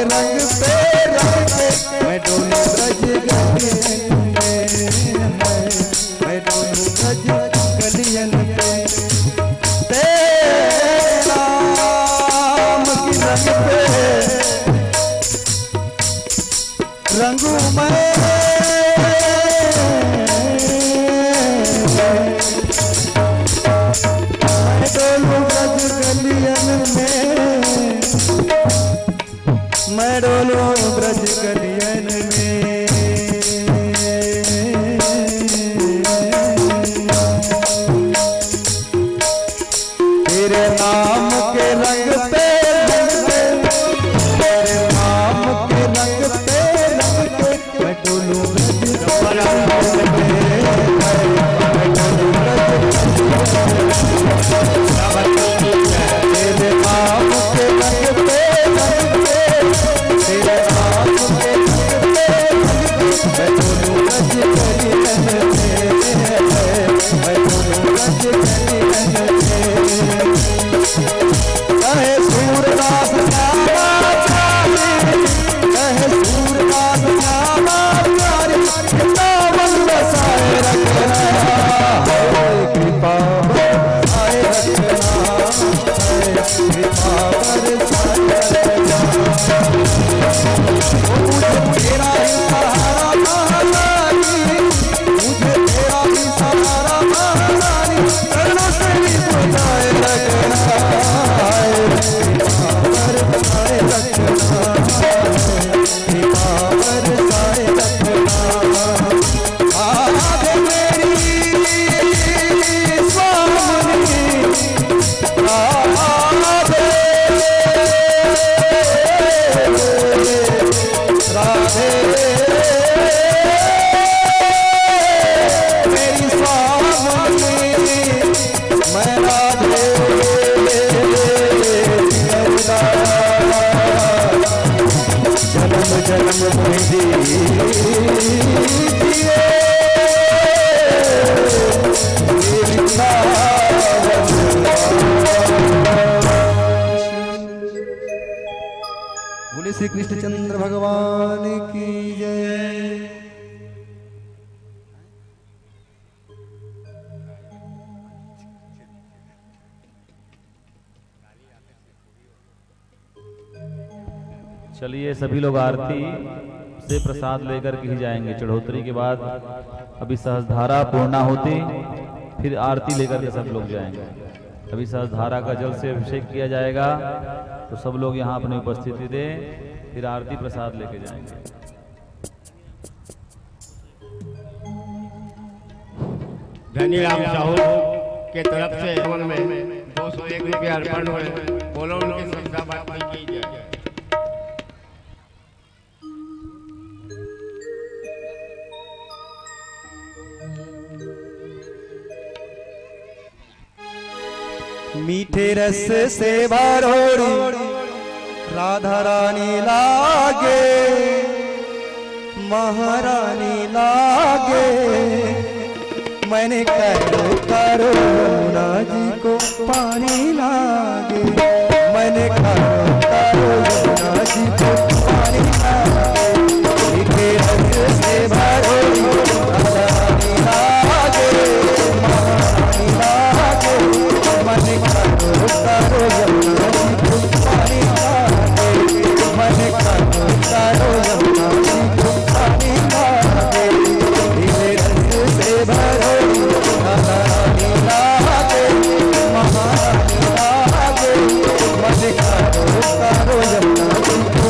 रंग पे रंग पे मैं डोली ब्रज गई में। तेरे नाम के रंग पे तेरे नाम के रंग पे मैं दोनों रज करी मैं दोनों रज करी कहे सूरदास श्यामा प्यारे कहे सूरदास श्यामा प्यारे कृपा बरसाए रखना कृपा बरसाए रखना कृपा बरसाए रखना मुझे तेरा ही सहारा महारानी मुझे तेरा ही सहारा महारानी करुणा से भी बचाए रखना बरसाए रखना कृपा बरसाए रखना आधे मेरी स्वामी राधे राधे मेरी स्वामी मैं राधे जन्म जन्म मेरी बोले श्री कृष्णचंद्र भगवान की जय। चलिए सभी लोग आरती से प्रसाद लेकर के ही जाएंगे। चढ़ोतरी के बाद अभी सहस्त्रधारा पूर्णाहुति, फिर आरती लेकर के सब लोग जाएंगे। अभी सहस्त्रधारा का जल से अभिषेक किया जाएगा, तो सब लोग यहाँ अपनी उपस्थिति दें, फिर आरती प्रसाद लेके जाएंगे। धनीराम साहू के तरफ से हवन में 201 रुपया अर्पण हुए। बोलो उनकी श्रद्धा बात की जाए। मीठे रस से भरोड़ी राधा रानी लागे महारानी लागे मैंने करो करो यमुना जी को पानी लागे मैंने करो करो यमुना जी को पानी लागे मीठे रस से भरोड़ी राधा रानी लागे महारानी लागे मैंने करो करो यमुना जी को पानी लागे मैंने करो करो यमुना जी को पानी लागे मीठे रस से भरोड़ी राधा रानी लागे महारानी लागे मैंने करो करो यमुना जी को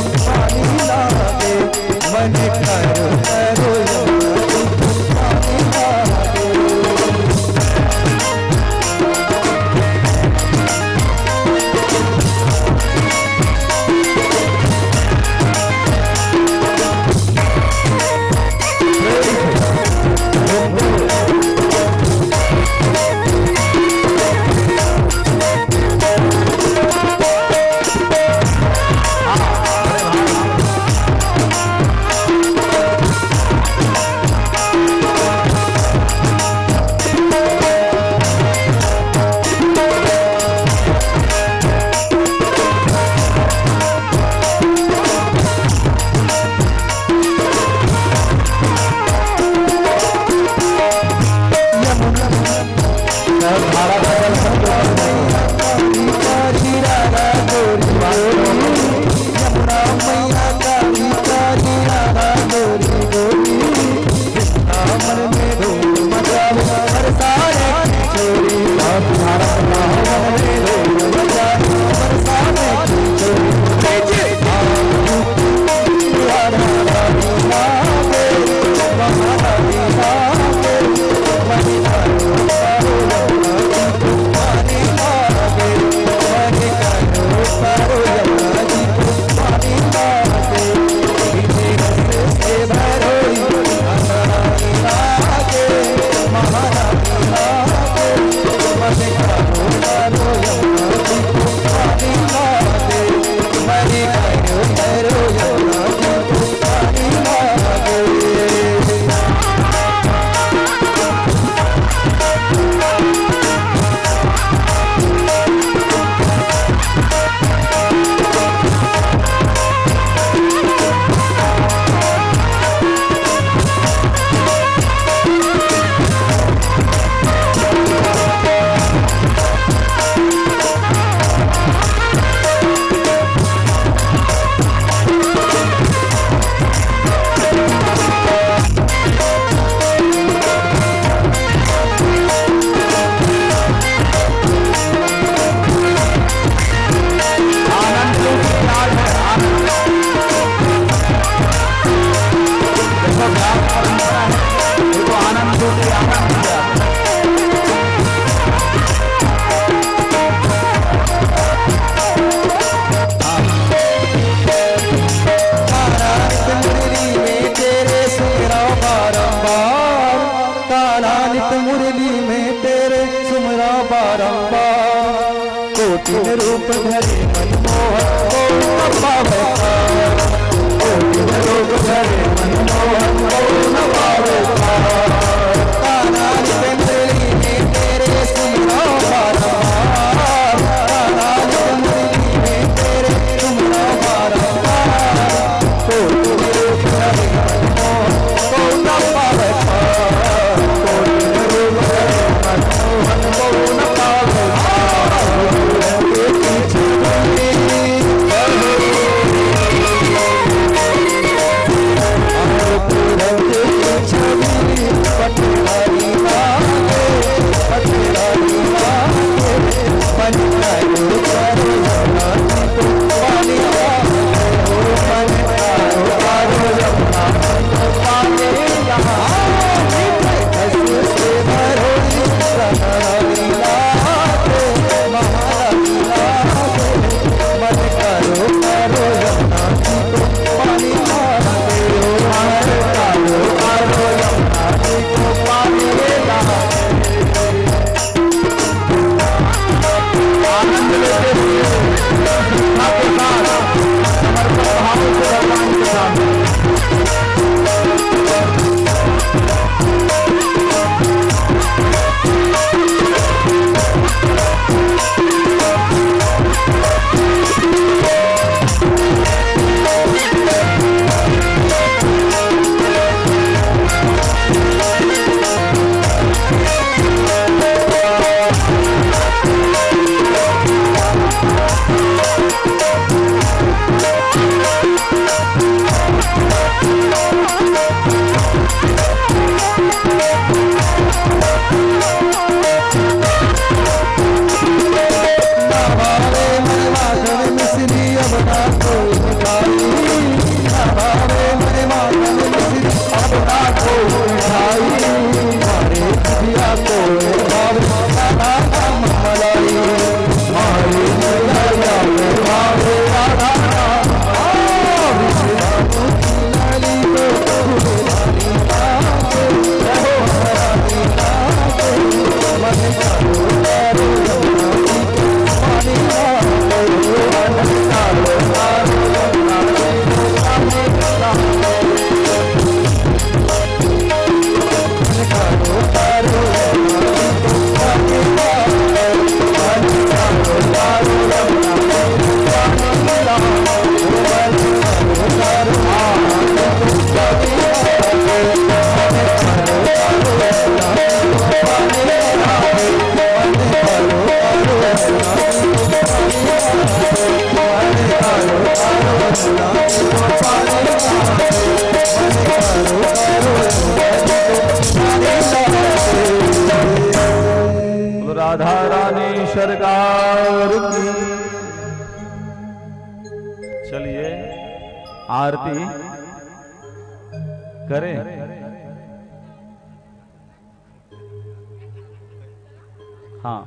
कोटिन रूप धरे मनमोहन को न पावे पार, कोटिन रूप धरे मनमोहन को न पावे पार। कान्हा मुरली में तेरे सुमरो बारंबार, कान्हा मुरली में तेरे सुमरो बारंबार, कोटिन रूप धरे मनमोहन को न पावे पार, कोटिन रूप धरे मनमोहन को न पावे पार। के पीछे छवि पटवारी मांगे, पटवारी मांगे, मन करो करो यमुना जी को पानी मांगे, मन करो करो यमुना जी को पानी यहाँ से भरो लीला के महालीला के, मन करो करो यमुना जी को पानी मांगे, मन करो करो यमुना जी को पानी यहाँ। आनंद लेते हुए आपके साथ समर्पण भाव से भगवान के सामने राधा रानी सरकार की। चलिए आरती करें। हाँ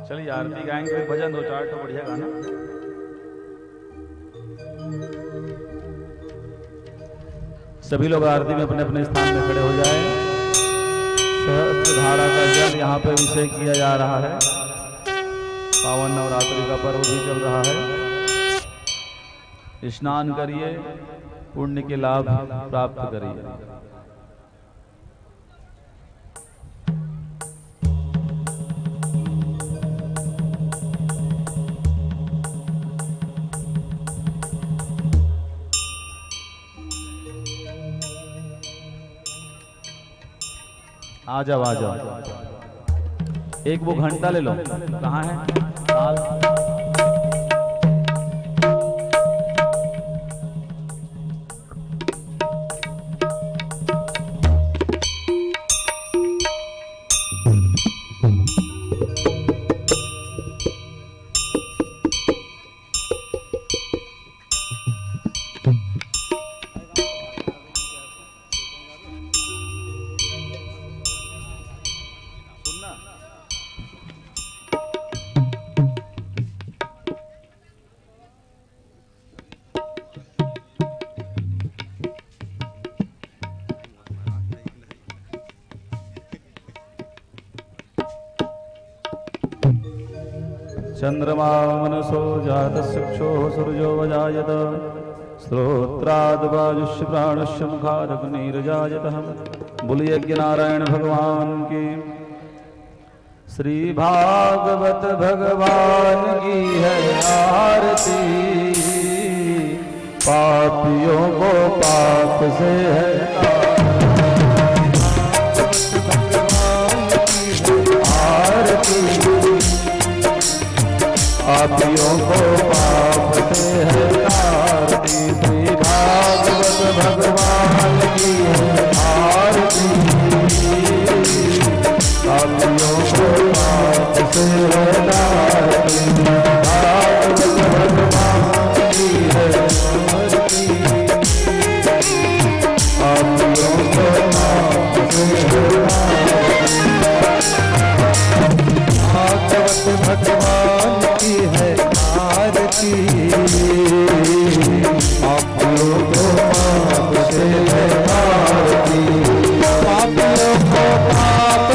चलिए आरती गाएंगे, फिर भजन दो चार तो बढ़िया गाना। सभी लोग आरती में अपने अपने स्थान में खड़े हो जाएं। सहस्त्रधारा का जल यहाँ पे अभिषेक किया जा रहा है। पावन नवरात्रि का पर्व भी चल रहा है। स्नान करिए, पुण्य के लाभ प्राप्त करिए। आ जाओ आ जाओ। एक वो घंटा ले लो, कहाँ है ताल? चंद्रमा मनसो जातचक्षुः सूर्यो वजायत श्रोत्राद्वायुष्य प्राणस्य मुखादग्निर्जायतः। बोलिए यज्ञ नारायण भगवान की। श्री भागवत भगवान की है आरती, पापियों को पाप से है आरती, पापियों को पाप से है आरती। श्री भागवत भगवान की है आरती, पापियों को पाप से है आरती। भागवत भगवान की है आरती, पापियों को पाप से है आरती। भागवत भगवान की है आरती, पापियों को पाप से है आरती। पापियों को पाप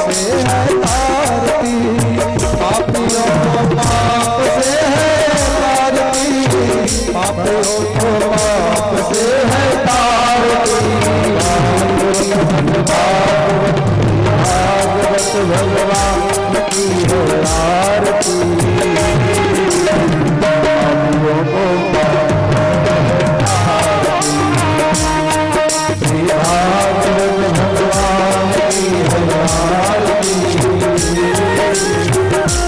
से है आरती, पापियों को पाप से है आरती, पापियों को पाप से है आरती, पापियों को पाप से है आरती। भागवत भगवान की है आरती, पापियों को श्री भागवत भगवान की है आरती,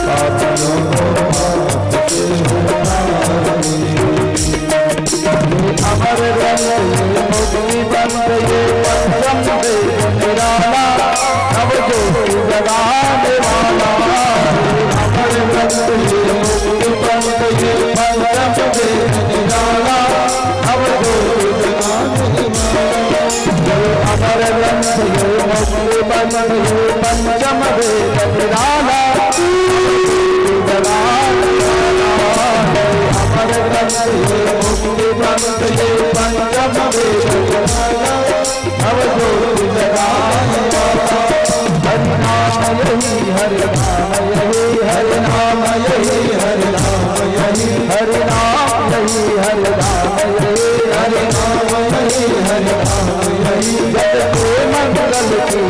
पापियों को अमर रंग मुक्ति बंद ये पंचम वेद निराला, नव ज्योति जगाने वाला। अमर रंग ये मुक्ति बंद ये पंचम वेद निराला, नव ज्योति जगाने वाला। अमर रंग ये मुक्ति बंद ये पंचम वेद निराला, जगाने वाला। अमर रंग ये मुक्ति बंद ये पंचम वेद निराला, नव ज्योति जगाने वाला। हरि नाम यही हरि नाम यही हरि नाम यही हरि नाम यही हरि नाम यही हरि नाम यही हरि नाम यही हरि नाम यही। जग के मंगल की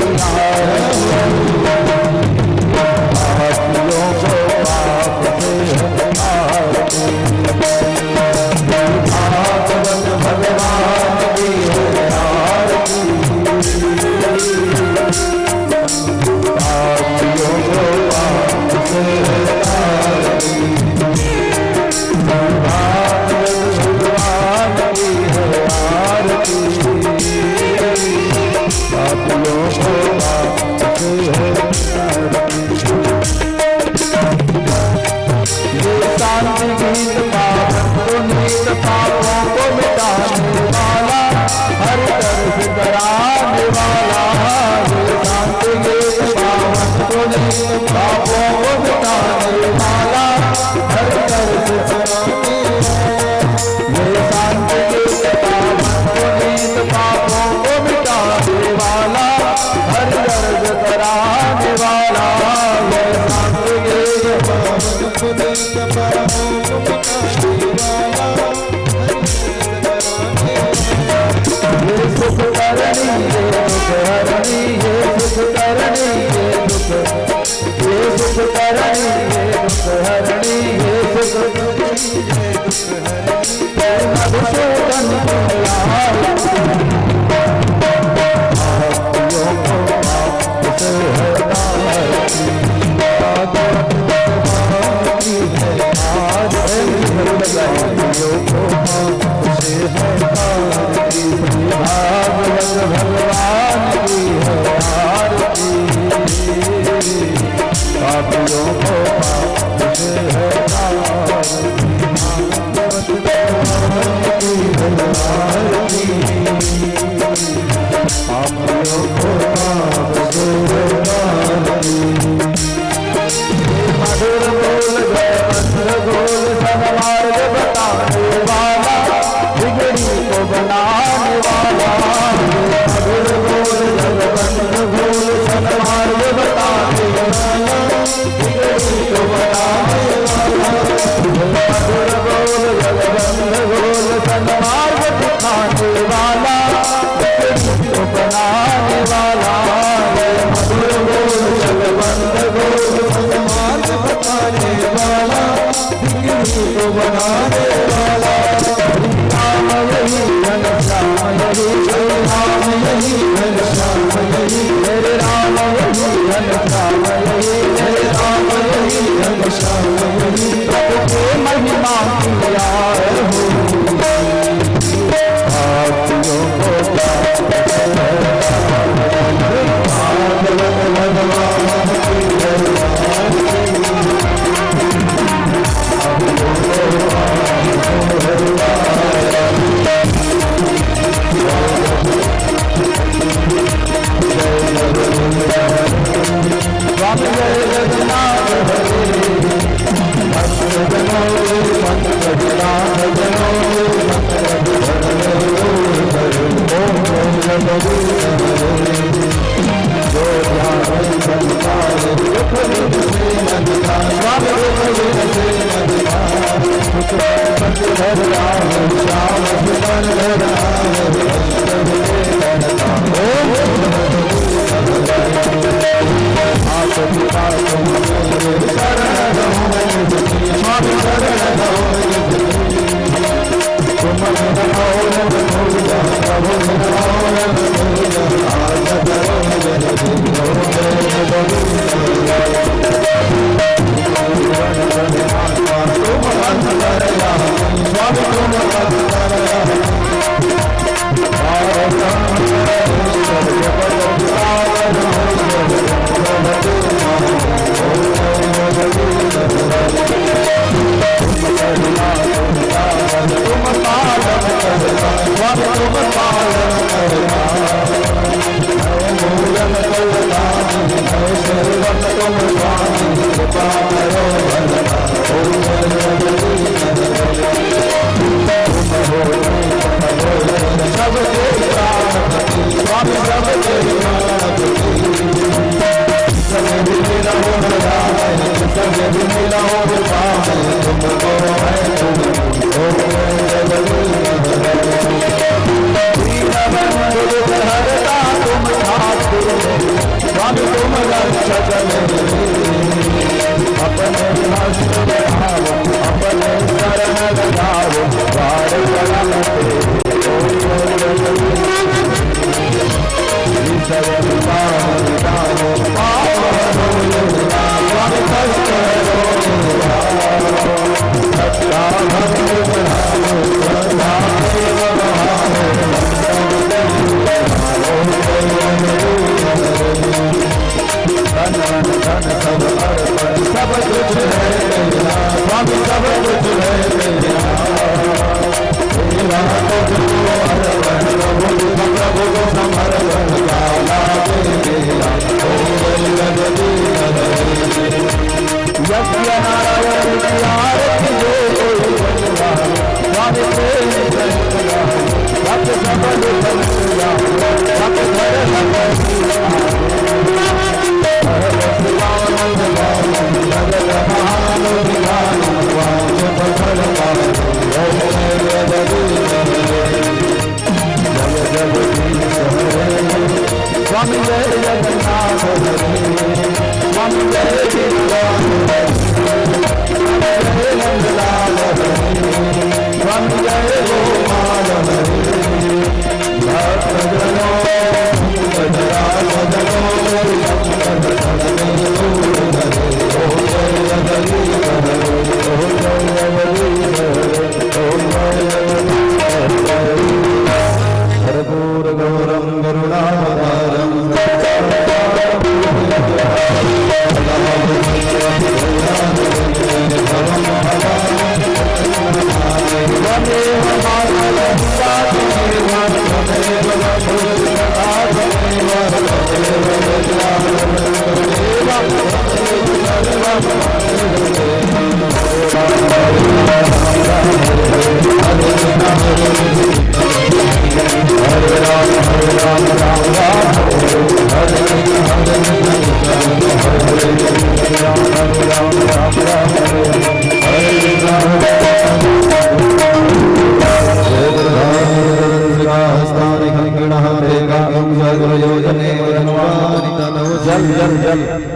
पापियों को पाप से आरती। भागवत भगवान की है आरती, पापियों को पाप से आरती। भागवत भगवान की है आरती, पापियों को पाप से है आरती। ये शांति गीत पावन पुनीत पापों को मिटाने वाला, हर दर्द कराने वाला। ये शांति गीत पावन पुनीत पापों को मिटाने वाला, हर दर्द कराने वाला। ये शांति गीत पावन पुनीत पापों को मिटाने वाला, हर दर्द कराने वाला। ये शांति गीत पावन पुनीत पापों को मिटाने वाला, ये सुख करणी ये दुख हरणी, ये सुख करणी ये दुख, ये सुख करणी ये दुख हरणी, ये सुख करणी ये दुख हरणी। मधुसूदन लाल पापियों को पाप से है आरती। भागवत भगवान की है आरती, पापियों को पाप से है आरती। भागवत भगवान की है आरती, पापियों को पाप से है आरती। भागवत भगवान की है आरती, पापियों को पाप से है आरती। मधुर बोल गए मंत्र गोल सन्मार्ग बताने वाला, बिगड़ी को बनाने वाला। मधुर बोल जगवंत बोल सन्मार्ग यही राम यही घनश्याम यही मेरे राम यही घनश्याम यही मेरे राम यही घनश्याम यही प्रभु के महिमा किया हो आरतियों को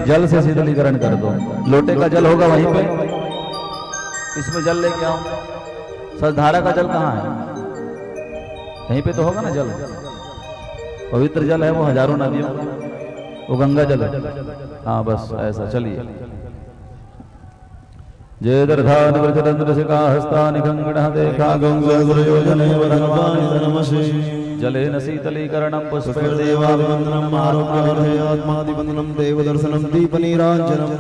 जल से शीतलीकरण कर दो। लोटे का जल होगा वहीं पे, इसमें जल लेके आओ। सरधारा का जल कहाँ है? कहीं पे तो होगा ना जल, पवित्र जल है वो, हजारों नदियों, वो गंगा जल है। हाँ बस ऐसा, चलिए। जय दर्धान व्रजरंद्र से का हस्ता निखंगण देखा गंगोजने जलेन शीतलीकरणं पुष्पैर्देवाभिवन्दनम् आत्मादिवन्दनं देवदर्शनं दीपनीराञ्जनम्।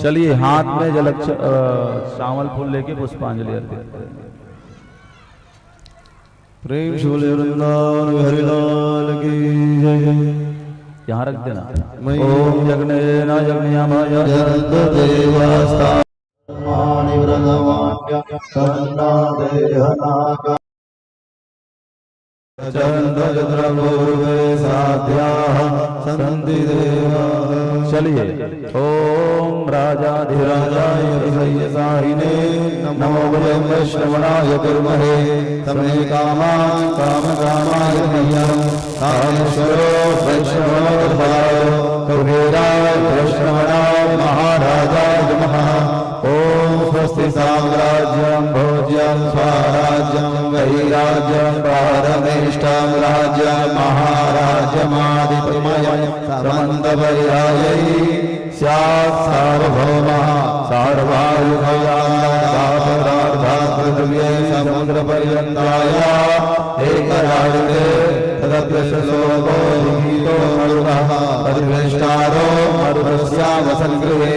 चलिए हाथ में श्यामल फूल लेके पुष्पांजलि अर्पित करेंगे। प्रेम से बोले वृंदावन बिहारी लाल की जय। यहाँ रख देना। ओम यज्ञेन यज्ञयामाय देवास्ता चलिए। ओम राजाधिराजाय सय्यसाहिने नमो वैष्णवनाय कुर्महे तमे कामान् कामकामाय मह्यं कामेश्वरो वैष्णवोद्भवाय कुबेराय वैष्णवनाय महाराजाय नमः। ओम स्वस्ति साम्राज्यं भोज्यं स्वराज्यं वैराज्यं पारमेष्टं राज्यं महाराज्यमादिपमयं समन्तपर्यायै स्यात् सार्वभौमः सार्वायुधयापरार्धाकृतव्ये समुद्रपर्यन्ताय एकराज्ये तदप्यशोको लिखितो मरुतः परिवेष्टारो मरुतस्यावसङ्गृहे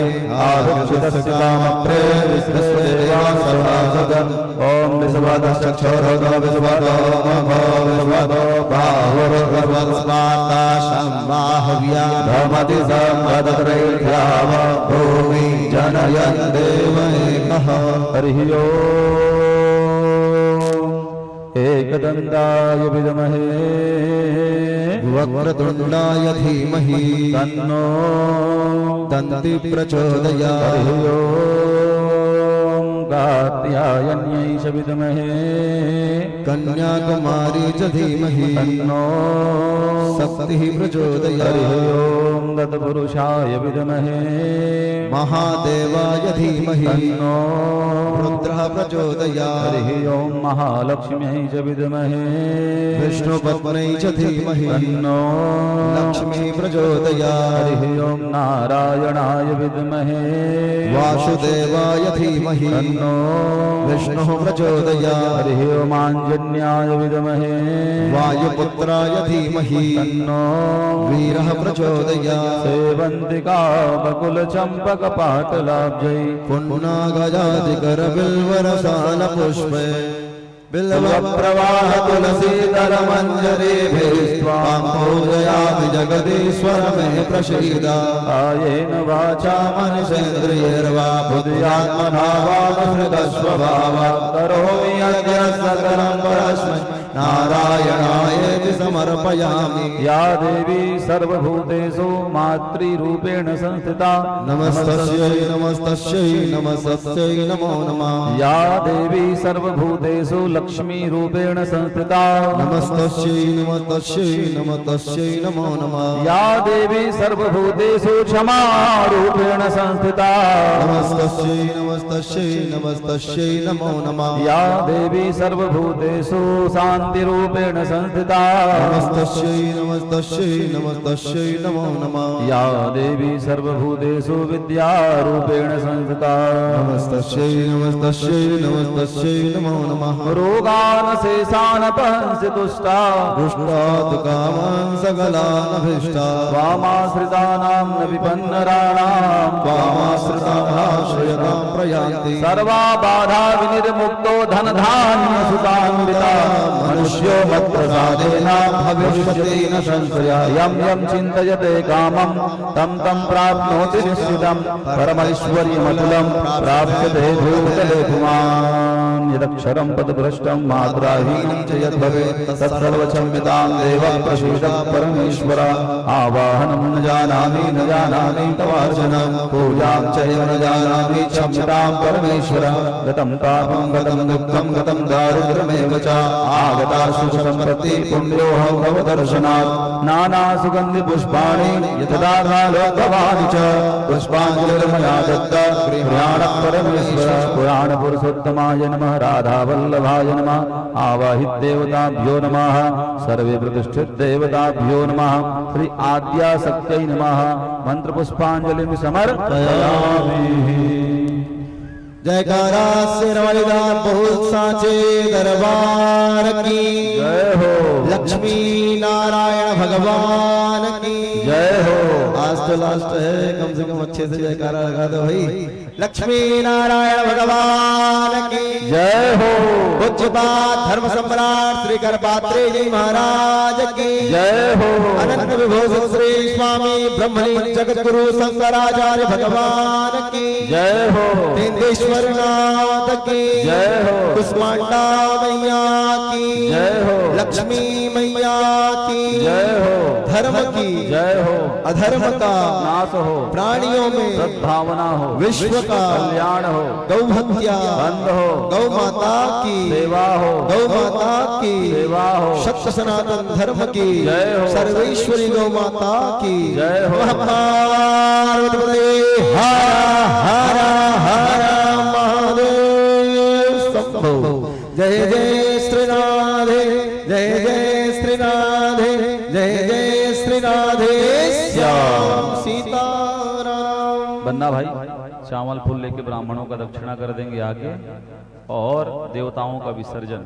आरक्षितस्य कामप्रे विश्वदेवा सर्वासदम्। ओम विश्ववादश्चक्षुर्भगो विश्ववादो मघो विश्ववादो बाहुर्भगवत्स्माता सम्माहव्या धमति सम्पदत्रैर्ध्याव भूमि जनयन् देवैकः। हरिः ओम्। एकदन्ताय विद्महे वक्रतुण्डाय धीमहि तन्नो दन्ति प्रचोदयात्। हरिः ओम्। कात्यायन्यै च विद्महे कन्याकुमारी च धीमहि तन्नो शक्तिः प्रचोदयात्। हरिः ओम्। तत्पुरुषाय विद्महे महादेवाय धीमहि तन्नो रुद्रः प्रचोदयात्। हरिः ओम्। महालक्ष्म्यै च विद्महे विष्णुपत्न्यै च धीमहि तन्नो लक्ष्मी प्रचोदयात्। हरिः ओम्। नारायणाय विद्महे वासुदेवाय धीमहि तन्नो विष्णुः प्रचोदयात्। हरिः ओम्। आञ्जन्याय विद्महे वायुपुत्राय धीमहि तन्नो वीरः प्रचोदयात्। सेवन्तिका बकुलचम्पकपाटलाब्जै पुण्णागजादिकरबिल्वरसालपुष्पे बिल्वप्रवाह तुलसीदलमञ्जरीभिस्त्वां पूजयामि जगदीश्वर मे प्रसीद। कायेन वाचा मनसेन्द्रियैर्वा बुद्ध्यात्मना वा प्रसृतस्वभावात् करोमि यद्य सकलं परस्मै नारायणायेति समर्पयामि। या देवी सर्वभूतेषु मातृरूपेण संस्थिता नमस्तस्यै नमस्तस्यै नमस्तस्यै नमो नमः। या देवी सर्वभूतेषु लक्ष्मी रूपेण संस्थिता नमस्तस्यै नमस्तस्यै नमस्तस्यै नमो नमः। या देवी सर्वभूतेषु क्षमा रूपेण संस्थिता नमस्तस्यै नमस्तस्यै नमस्तस्यै नमो नमः। या देवी सर्वभूतेषु शांति रूपेण संस्थिता नमस्तस्यै नमस्तस्यै नमस्तस्यै नमो नमः। या देवी सर्वभूतेषु विद्या रूपेण संस्थिता नमस्तस्यै नमस्तस्यै नमस्तस्यै नमो नमः। रोगान् शेषान् पंसि तुष्टा दुष्टात् कामान् सकलान् अभीष्टा वामाश्रितानां न विपन्नराणां वामाश्रिताः प्रयान्ति सर्वा बाधा विनिर्मुक्तो धनधान्य सुतान्विता मनुष्यो मत्प्रसादेन भविष्यति न संशयः। यं यं चिन्तयते कामं तं तं प्राप्नोति निश्चितं परमैश्वर्यमतुलं प्राप्यते भूतले पुमान्। यदक्षरं पदभ्रष्टं मात्राहीनं च यद्भवेत् तत्सर्वक्षम्यतां देवः प्रसीदः परमेश्वर। आवाहनं न जानामि तवार्चनं पूजां चैव न जानामि क्षम्यतां परमेश्वर। गतं पापं गतं दुःखं गतं दारिद्र्यमेव च आगतं आगता सुख संपत्ति पुण्यो भव दर्शनात् नाना सुगंधि पुष्पाणि यथार्थालोकवानि च पुष्पाञ्जलिर्मया दत्ता पुराण परमेश्वर पुराण पुरुषोत्तमाय नमः राधा वल्लभाय नमः आवाहित देवताभ्यो नमः सर्वे प्रतिष्ठित देवताभ्यो नमः श्री आद्या शक्त्यै नमः मंत्र पुष्पांजलि समर्पयामि। जयकारा शेरवालीदा बहुत साचे दरबार की जय हो लक्ष्मी नारायण भगवान की जय हो। आज तो लास्ट है, कम से कम अच्छे से जयकारा लगा दो भाई। लक्ष्मी नारायण भगवान की जय हो पूज्यपाद धर्म सम्राट श्री करपात्रेय जी महाराज की जय हो अनंत विभूषण श्री स्वामी ब्रह्मलीन जगत गुरु शंकराचार्य भगवान की जय हो तेंदेश्वर नाथ की जय हो कुष्मांडा मैया की जय हो लक्ष्मी मैया की जय हो धर्म की जय हो अधर्म का नाश हो प्राणियों में सद्भावना हो विश्व का कल्याण हो गौ हत्या बंद हो गौ माता की सेवा हो गौ माता की सेवा हो सत्य सनातन धर्म की जय हो सर्वेश्वरी गौ माता की जय हो पार्वती हर हर हर महादेव शंभो जय जय श्रीनाथे जय जय श्रीनाथे जय जय श्रीनाथे श्याम सीताराम। बन्ना भाई चावल फूल लेके ब्राह्मणों का दक्षिणा कर देंगे आगे और देवताओं का विसर्जन।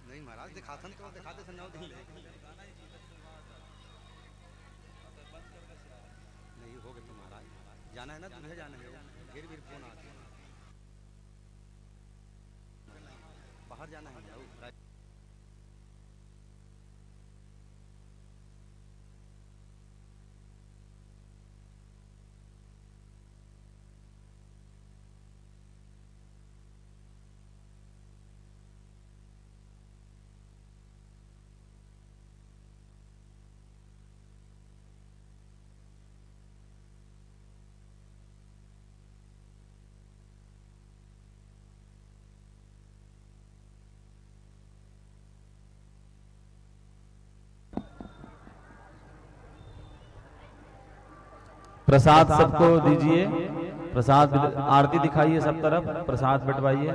नहीं महाराज दिखाथन तो दिखाते थे 9 दिन ले नहीं हो गए तो महाराज जाना है ना तुम्हें जाना है फिर भी फोन आते हैं बाहर जाना है जाओ। प्रसाद सबको दीजिए, प्रसाद आरती दिखाइए सब तरफ, प्रसाद बंटवाइए।